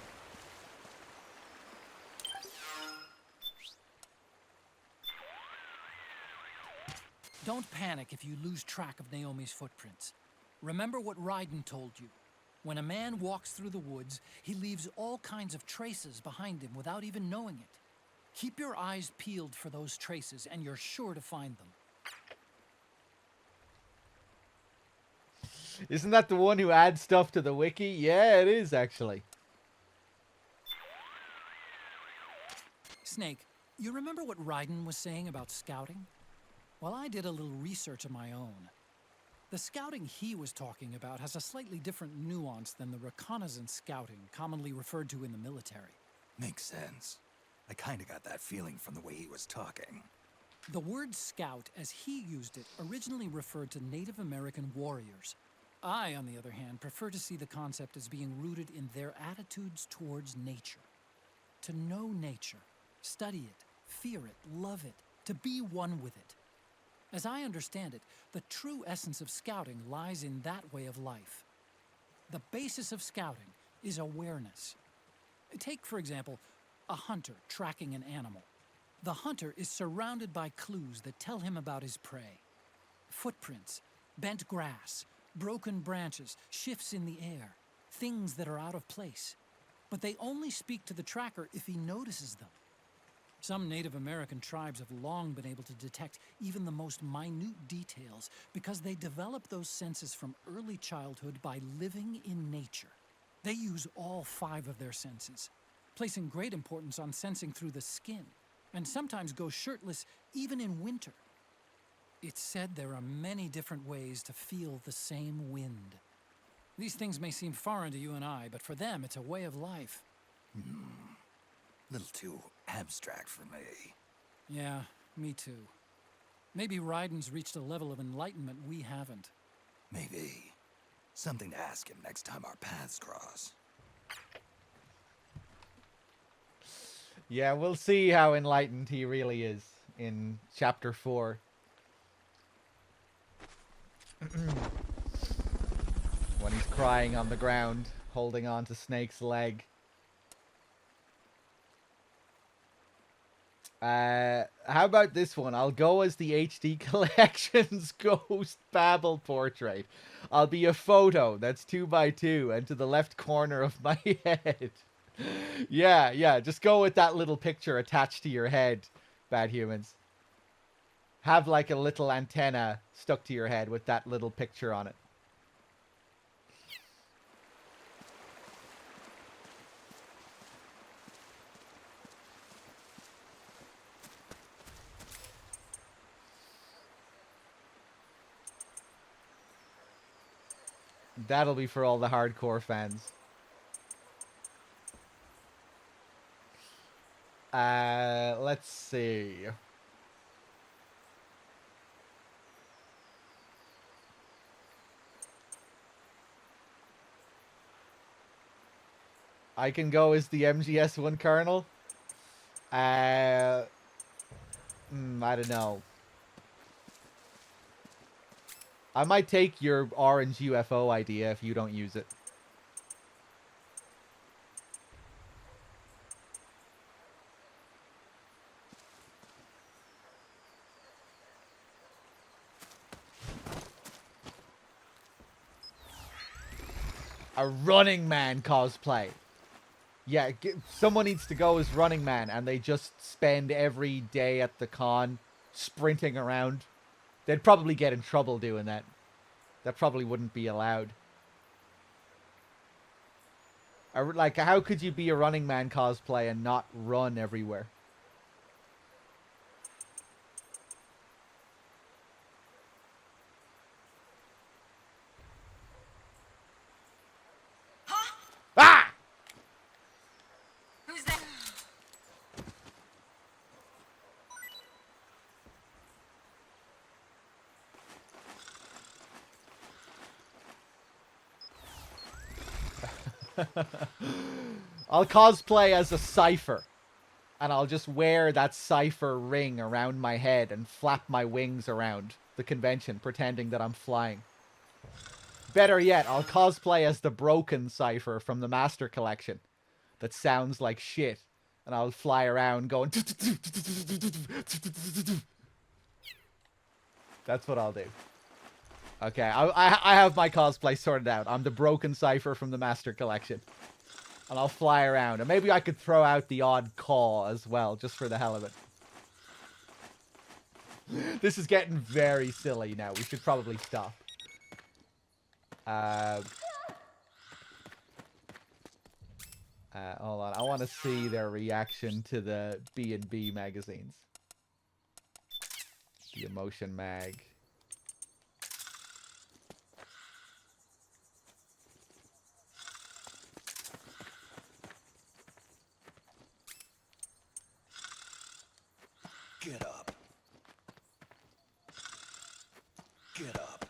Don't panic if you lose track of Naomi's footprints. Remember what Raiden told you. When a man walks through the woods, he leaves all kinds of traces behind him without even knowing it. Keep your eyes peeled for those traces, and you're sure to find them. Isn't that the one who adds stuff to the wiki? Yeah, it is, actually. Snake, you remember what Raiden was saying about scouting? Well, I did a little research of my own. The scouting he was talking about has a slightly different nuance than the reconnaissance scouting commonly referred to in the military. Makes sense. I kinda got that feeling from the way he was talking. The word scout, as he used it, originally referred to Native American warriors. I, on the other hand, prefer to see the concept as being rooted in their attitudes towards nature. To know nature, study it, fear it, love it, to be one with it. As I understand it, the true essence of scouting lies in that way of life. The basis of scouting is awareness. Take, for example, a hunter tracking an animal. The hunter is surrounded by clues that tell him about his prey. Footprints, bent grass, broken branches, shifts in the air, things that are out of place. But they only speak to the tracker if he notices them. Some Native American tribes have long been able to detect even the most minute details because they develop those senses from early childhood by living in nature. They use all 5 of their senses, placing great importance on sensing through the skin, and sometimes go shirtless even in winter. It's said there are many different ways to feel the same wind. These things may seem foreign to you and I, but for them it's a way of life. Little too abstract for me. Yeah, me too. Maybe Raiden's reached a level of enlightenment we haven't. Maybe. Something to ask him next time our paths cross. Yeah, we'll see how enlightened he really is in Chapter 4. When he's crying on the ground, holding on to Snake's leg. How about this one? I'll go as the HD Collection's Ghost Babel portrait. I'll be a photo that's 2x2 and to the left corner of my head. Yeah, just go with that little picture attached to your head, Bad Humans. Have like a little antenna stuck to your head with that little picture on it. That'll be for all the hardcore fans. Let's see. I can go as the MGS-1 Colonel. I don't know. I might take your orange UFO idea if you don't use it. A Running Man cosplay. Yeah, someone needs to go as Running Man, and they just spend every day at the con sprinting around. They'd probably get in trouble doing that. That probably wouldn't be allowed. Like, how could you be a Running Man cosplay and not run everywhere? Ah! Who's that? I'll cosplay as a Cypher. And I'll just wear that Cypher ring around my head and flap my wings around the convention, pretending that I'm flying. Better yet, I'll cosplay as the Broken Cypher from the Master Collection. That sounds like shit. And I'll fly around going... That's what I'll do. Okay, I have my cosplay sorted out. I'm the Broken Cypher from the Master Collection. And I'll fly around. And maybe I could throw out the odd caw as well, just for the hell of it. This is getting very silly now. We should probably stop. Hold on. I want to see their reaction to the B&B magazines. The Emotion Mag. Get up. Get up.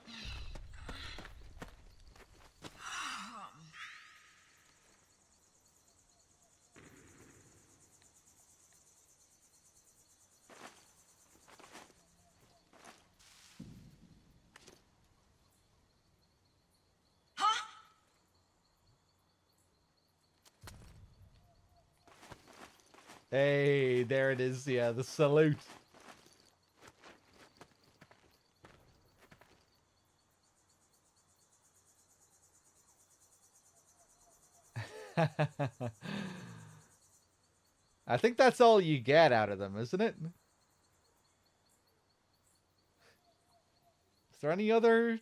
Hey, there it is. Yeah, the salute. I think that's all you get out of them, isn't it? Is there any other... Is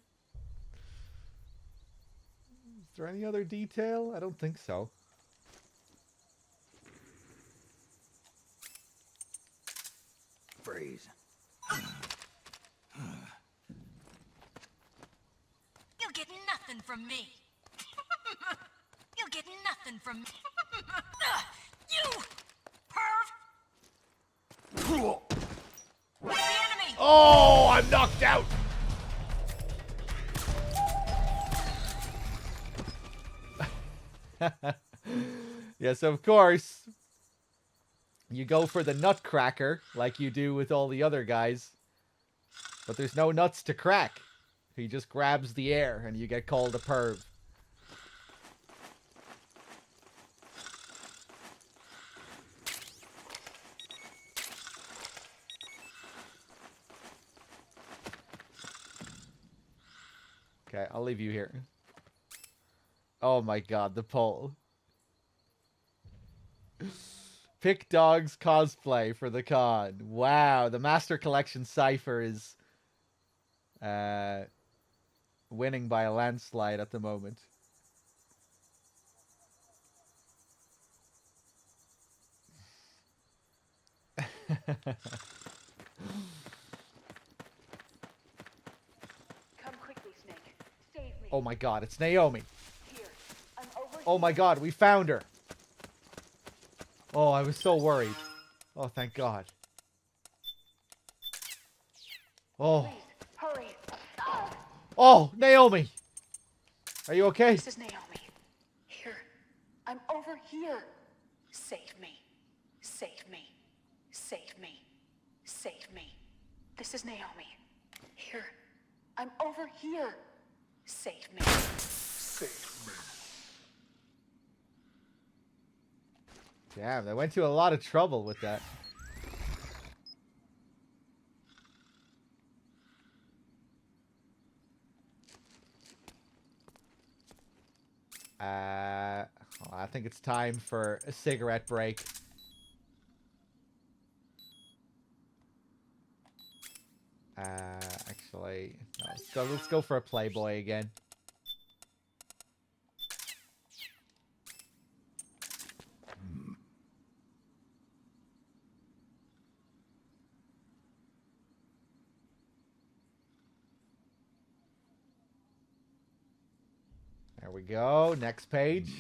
there any other detail? I don't think so. Freeze. You'll get nothing from me. You'll get nothing from me. You perv! The enemy! Oh, I'm knocked out! Yes, of course. You go for the nutcracker, like you do with all the other guys. But there's no nuts to crack. He just grabs the air, and you get called a perv. Okay, I'll leave you here. Oh my god, the poll. Pick Dog's cosplay for the con. Wow, the Master Collection Cypher is winning by a landslide at the moment. Come quickly, Snake. Save me. Oh my god, it's Naomi. Oh my god, we found her. Oh, I was so worried. Oh, thank god. Oh. Hurry. Oh, Naomi. Are you okay? This is Naomi. Here. I'm over here. Save me. Save me. Save me. Save me. This is Naomi. Here. I'm over here. Save me. Save me. Damn, they went to a lot of trouble with that. Well, I think it's time for a cigarette break. Actually, no, let's go for a Playboy again. There we go. Next page.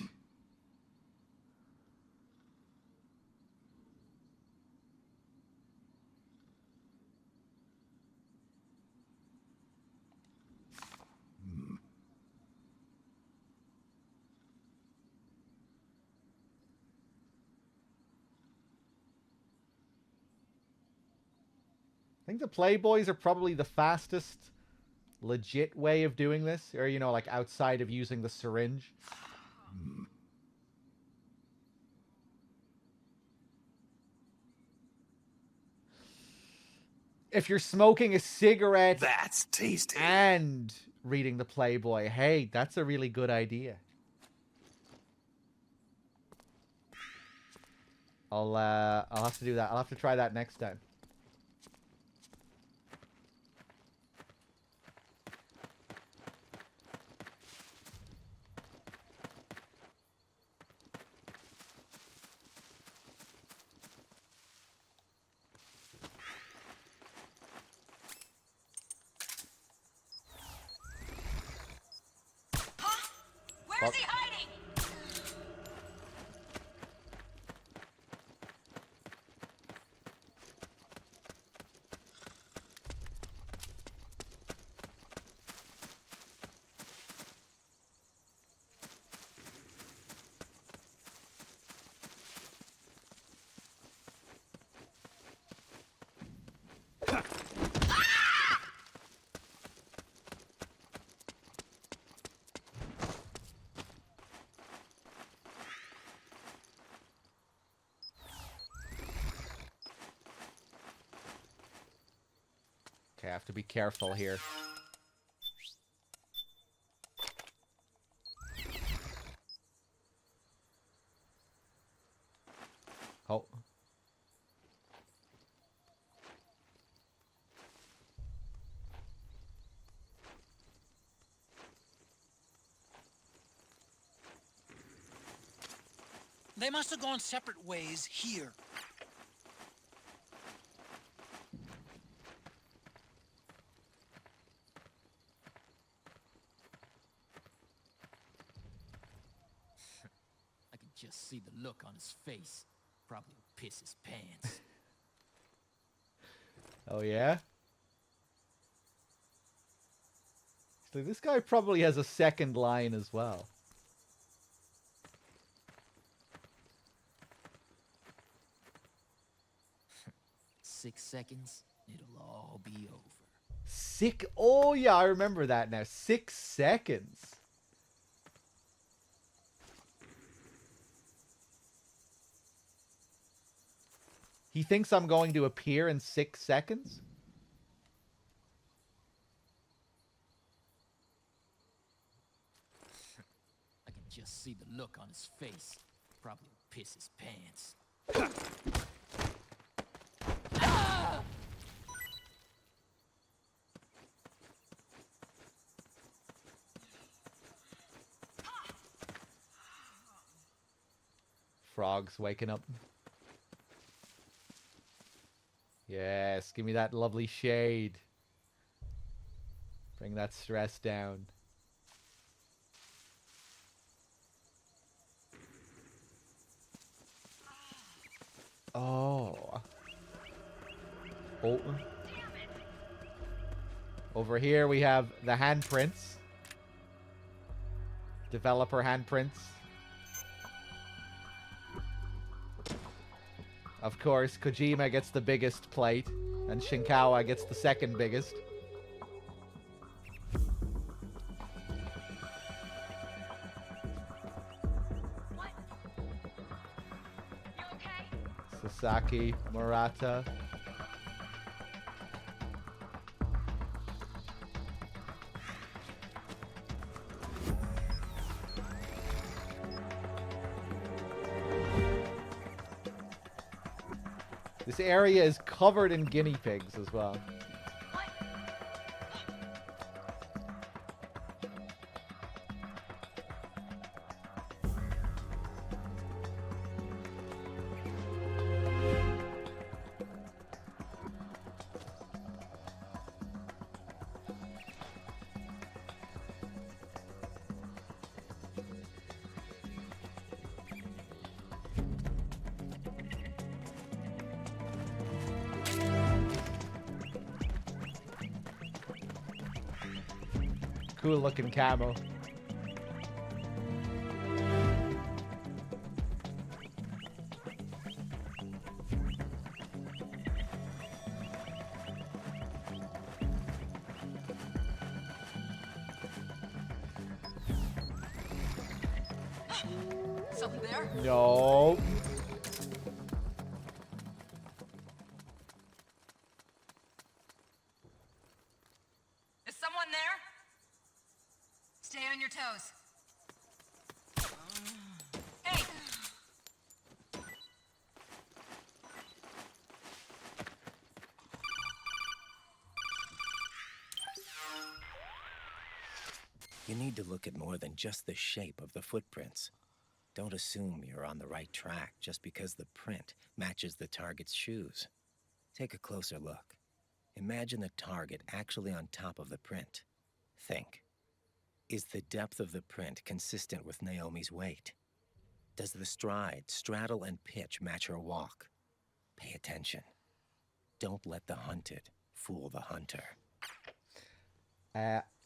I think the Playboys are probably the fastest legit way of doing this, or, you know, like outside of using the syringe. If you're smoking a cigarette, that's tasty, and reading the Playboy, hey, that's a really good idea. I'll have to do that. I'll have to try that next time. Where is he hiding? Okay, I have to be careful here. Oh. They must have gone separate ways here. I can just see the look on his face. Probably would piss his pants. Oh, yeah? So this guy probably has a second line as well. 6 seconds, it'll all be over. Oh, yeah, I remember that now. 6 seconds. He thinks I'm going to appear in 6 seconds? I can just see the look on his face. Probably would piss his pants. Frogs waking up. Yes, give me that lovely shade. Bring that stress down. Oh. Bolton. Over here we have the handprints. Developer handprints. Of course, Kojima gets the biggest plate, and Shinkawa gets the second biggest. Sasaki, Murata. This area is covered in guinea pigs as well. Cool looking camo. Something there? No. Is someone there? Stay on your toes. Hey! You need to look at more than just the shape of the footprints. Don't assume you're on the right track just because the print matches the target's shoes. Take a closer look. Imagine the target actually on top of the print. Think. Is the depth of the print consistent with Naomi's weight? Does the stride, straddle, and pitch match her walk? Pay attention. Don't let the hunted fool the hunter.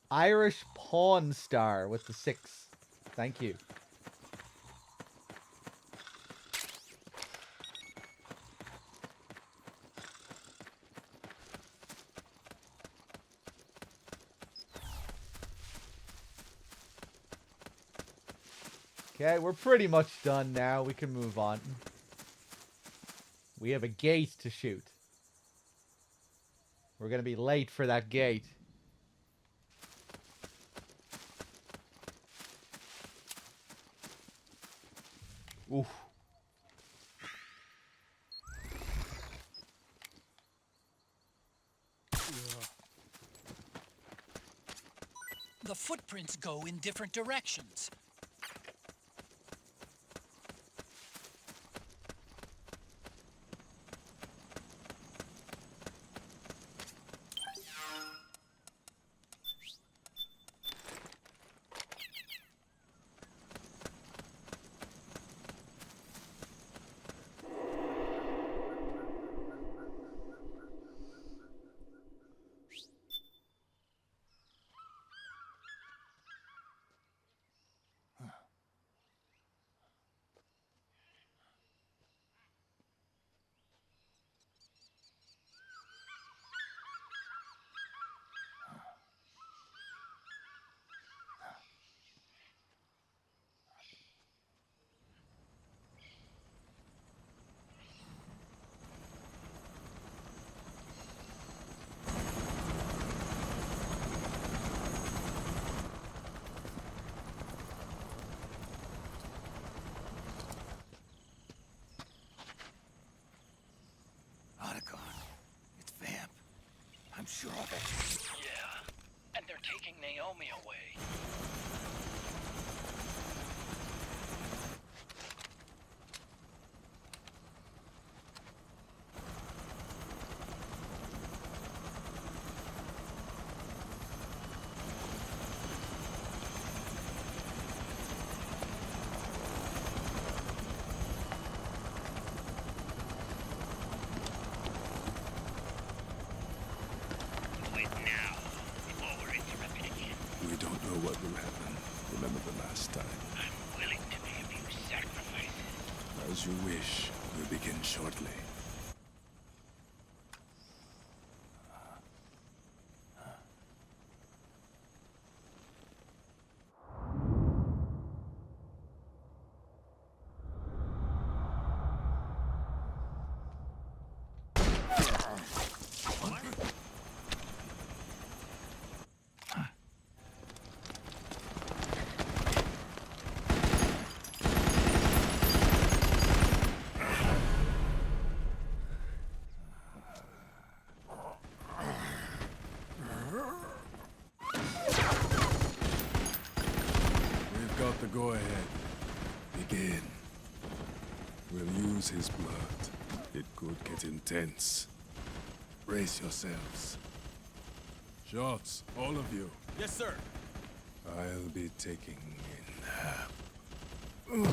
Irish Pawn Star with the 6. Thank you. Okay, we're pretty much done now. We can move on. We have a gate to shoot. We're going to be late for that gate. Oof. The footprints go in different directions. I'm sure of it. Yeah, and they're taking Naomi away. what will happen. Remember the last time. I'm willing to be a few sacrifices. As you wish. We'll begin shortly. The go-ahead. Begin. We'll use his blood. It could get intense. Brace yourselves. Shots, all of you. Yes, sir. I'll be taking in.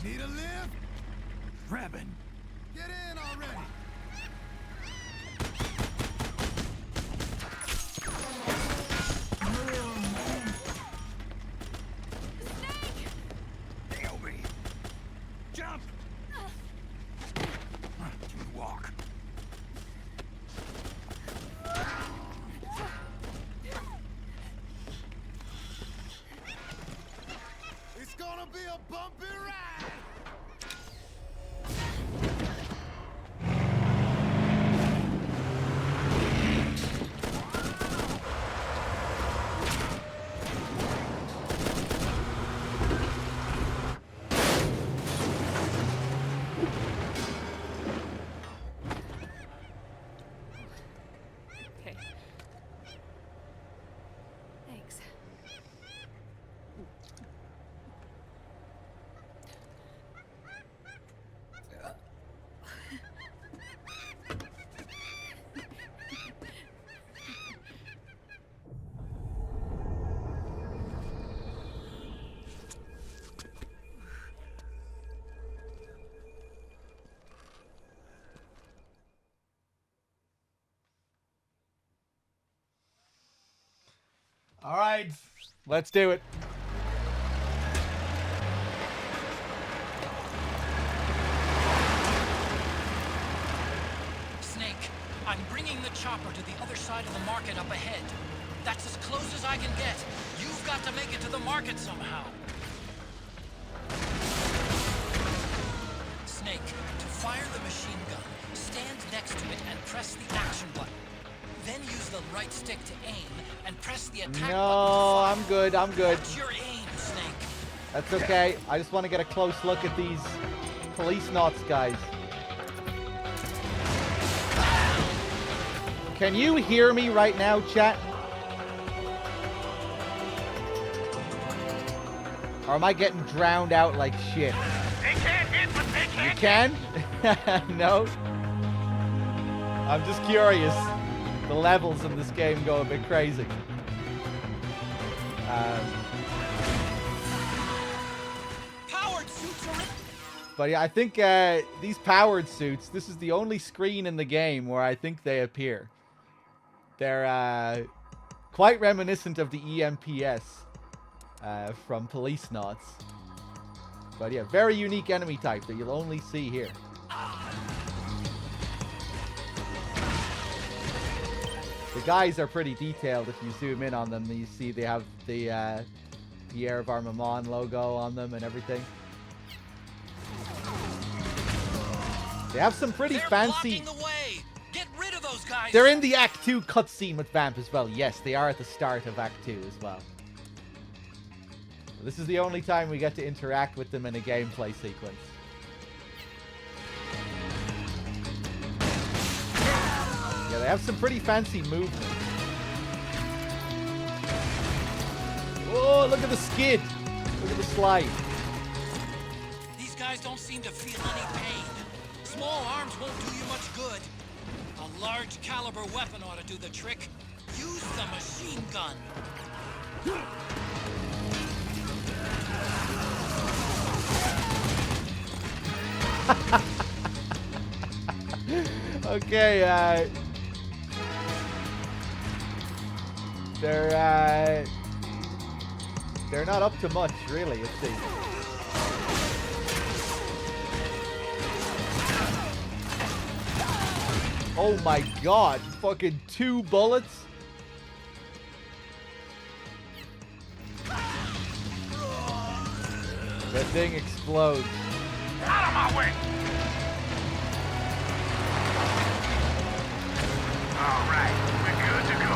Need a lift? Grabbing. Get in already! Nail me. Jump! Walk. It's gonna be a bumpy ride! Okay. Thanks. All right, let's do it. Snake, I'm bringing the chopper to the other side of the market up ahead. That's as close as I can get. You've got to make it to the market somehow. Snake, to fire the machine gun, stand next to it and press the action button. Then use the right stick to aim and press the attack button. No, I'm good. I'm good. What's your aim, Snake? That's okay. I just want to get a close look at these police knots, guys. Can you hear me right now, chat? Or am I getting drowned out like shit? They can't hit, but they You can. can? No? I'm just curious. The levels in this game go a bit crazy. Powered suits are... But yeah, I think these powered suits, this is the only screen in the game where I think they appear. They're quite reminiscent of the EMPS from Police Knots. But yeah, very unique enemy type that you'll only see here. The guys are pretty detailed if you zoom in on them. You see they have the Pierre of Armament logo on them and everything. They have some pretty fancy... blocking the way. Get rid of those guys. They're in the Act 2 cutscene with Vamp as well. Yes, they are at the start of Act 2 as well. This is the only time we get to interact with them in a gameplay sequence. Yeah, they have some pretty fancy movement. Oh, look at the skid. Look at the slide. These guys don't seem to feel any pain. Small arms won't do you much good. A large caliber weapon ought to do the trick. Use the machine gun. Okay, they're not up to much, really, it seems. Oh my god, fucking 2 bullets? The thing explodes. Out of my way! All right, we're good to go.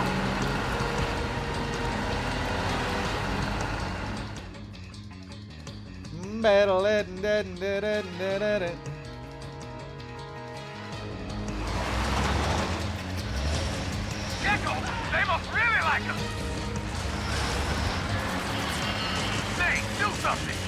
Gecko, they must really like us. Say, do something.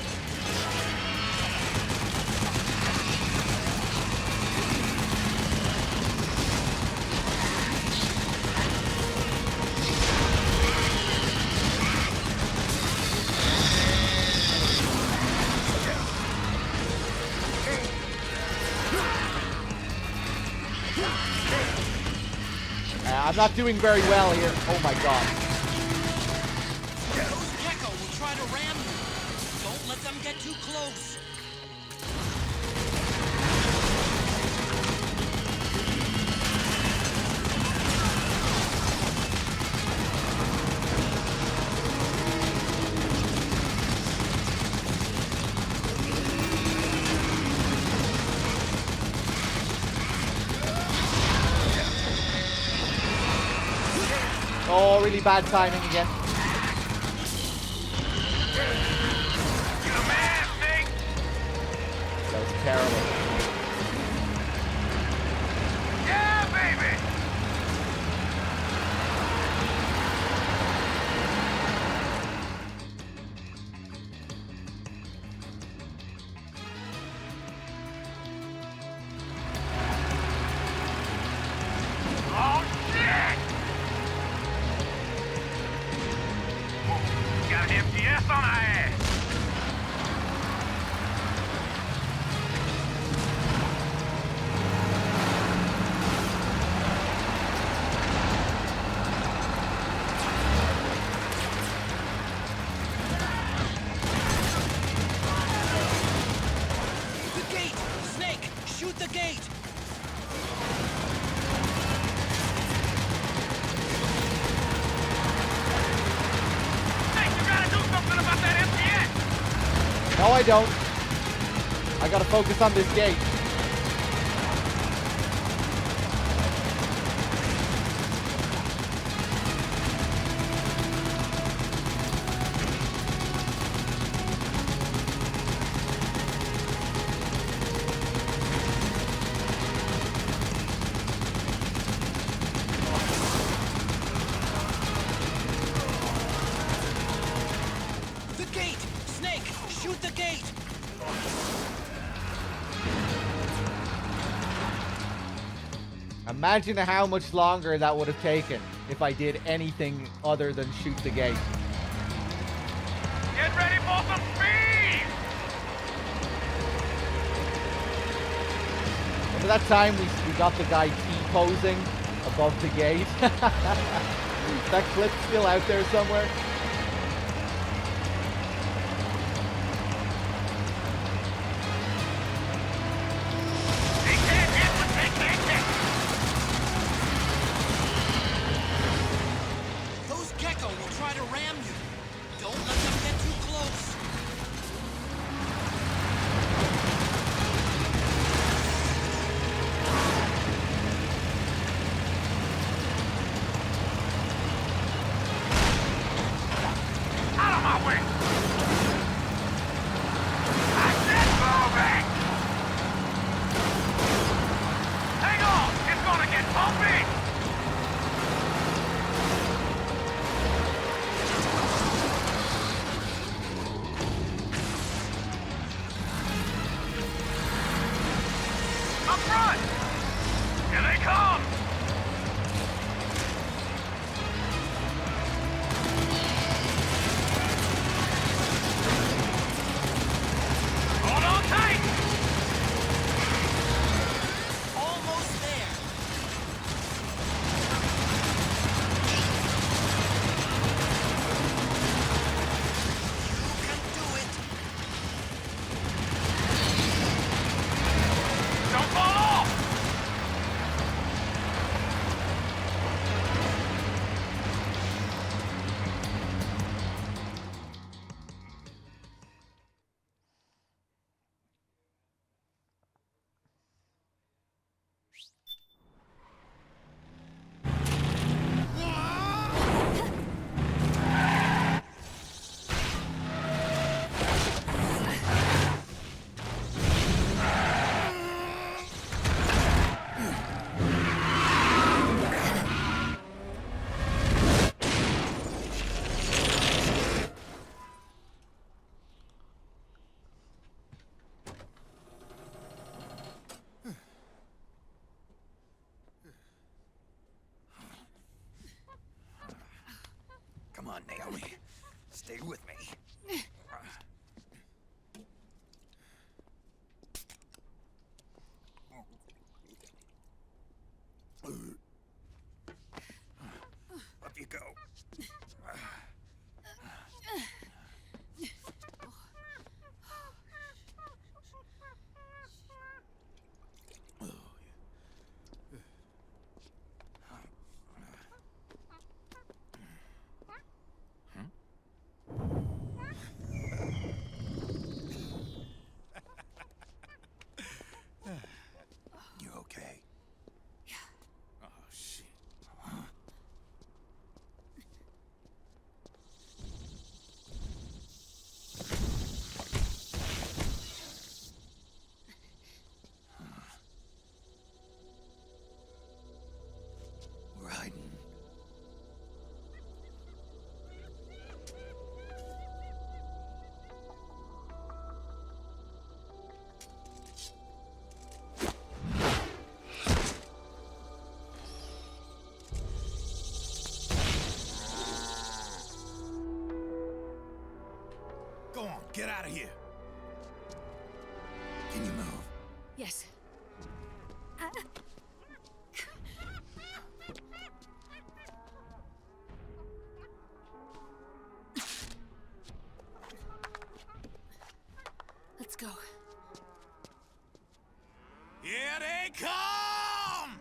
I'm not doing very well here. Oh my god. Those Gecko will try to ram you. Don't let them get too close. Oh, really bad timing again. That was terrible. Yeah, baby! Oh, shit! Got an MTS on our ass. No, I don't. I gotta focus on this gate. The gate! Snake, shoot the gate! Imagine how much longer that would have taken if I did anything other than shoot the gate. Get ready for some speed! Remember that time we got the guy T-posing above the gate? That clip's still out there somewhere. Those Gecko will try to ram you. Don't let them get too close. Out of my way! I said moving! Hang on! It's gonna get bumpy! Up front! Here they come! Hold on tight! Almost there. You can do it. Don't fall off! Come on, Naomi. Stay with me. Up you go. You okay? Oh, shit. We're hiding. Go on, get out of here. Can you move? Yes. Let's go. Here they come!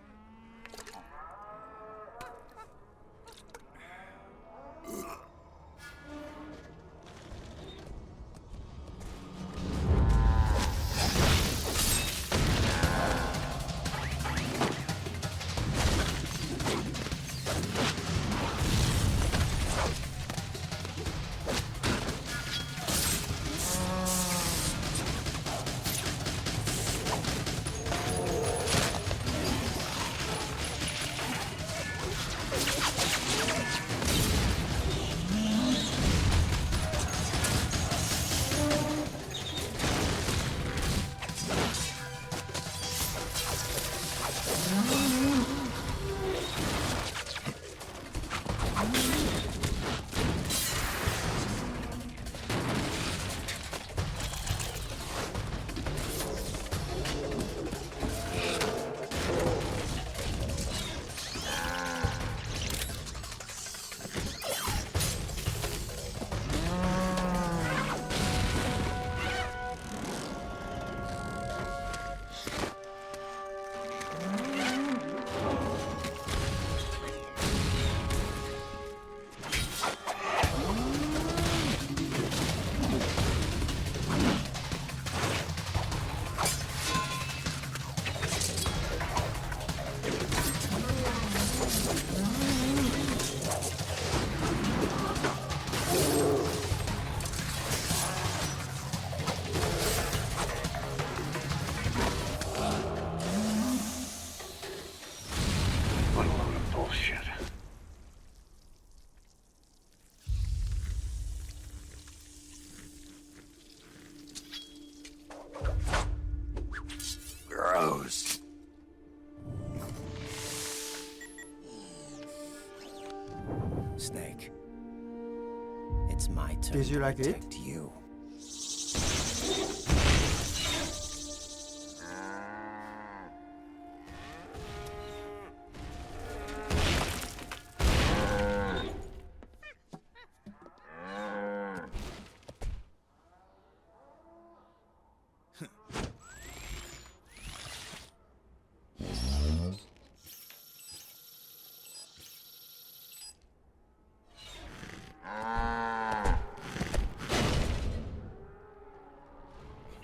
Did you like it? You.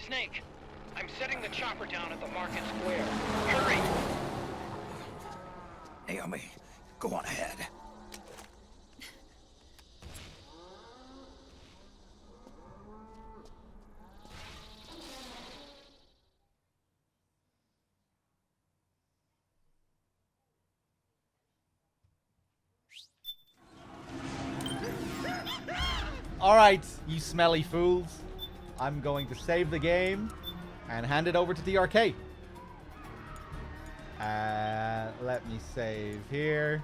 Snake, I'm setting the chopper down at the market square. Hurry! Naomi, go on ahead. Alright, you smelly fools. I'm going to save the game and hand it over to DRK. Let me save here.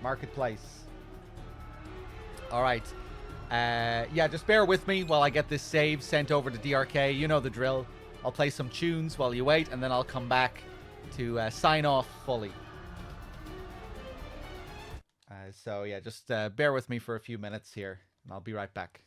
Marketplace. Alright. Yeah, just bear with me while I get this save sent over to DRK. You know the drill. I'll play some tunes while you wait, and then I'll come back to sign off fully. So yeah, just bear with me for a few minutes here, and I'll be right back.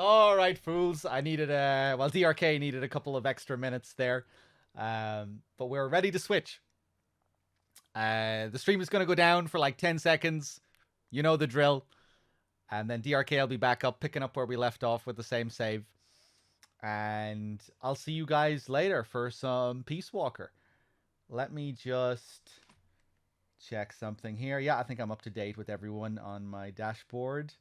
All right, fools. I needed well, DRK needed a couple of extra minutes there. But we're ready to switch. The stream is going to go down for like 10 seconds. You know the drill. And then DRK will be back up, picking up where we left off with the same save. And I'll see you guys later for some Peace Walker. Let me just check something here. Yeah, I think I'm up to date with everyone on my dashboard.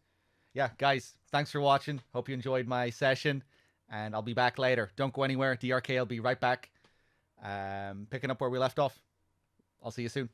Yeah, guys, thanks for watching. Hope you enjoyed my session. And I'll be back later. Don't go anywhere. DRK will be right back. Picking up where we left off. I'll see you soon.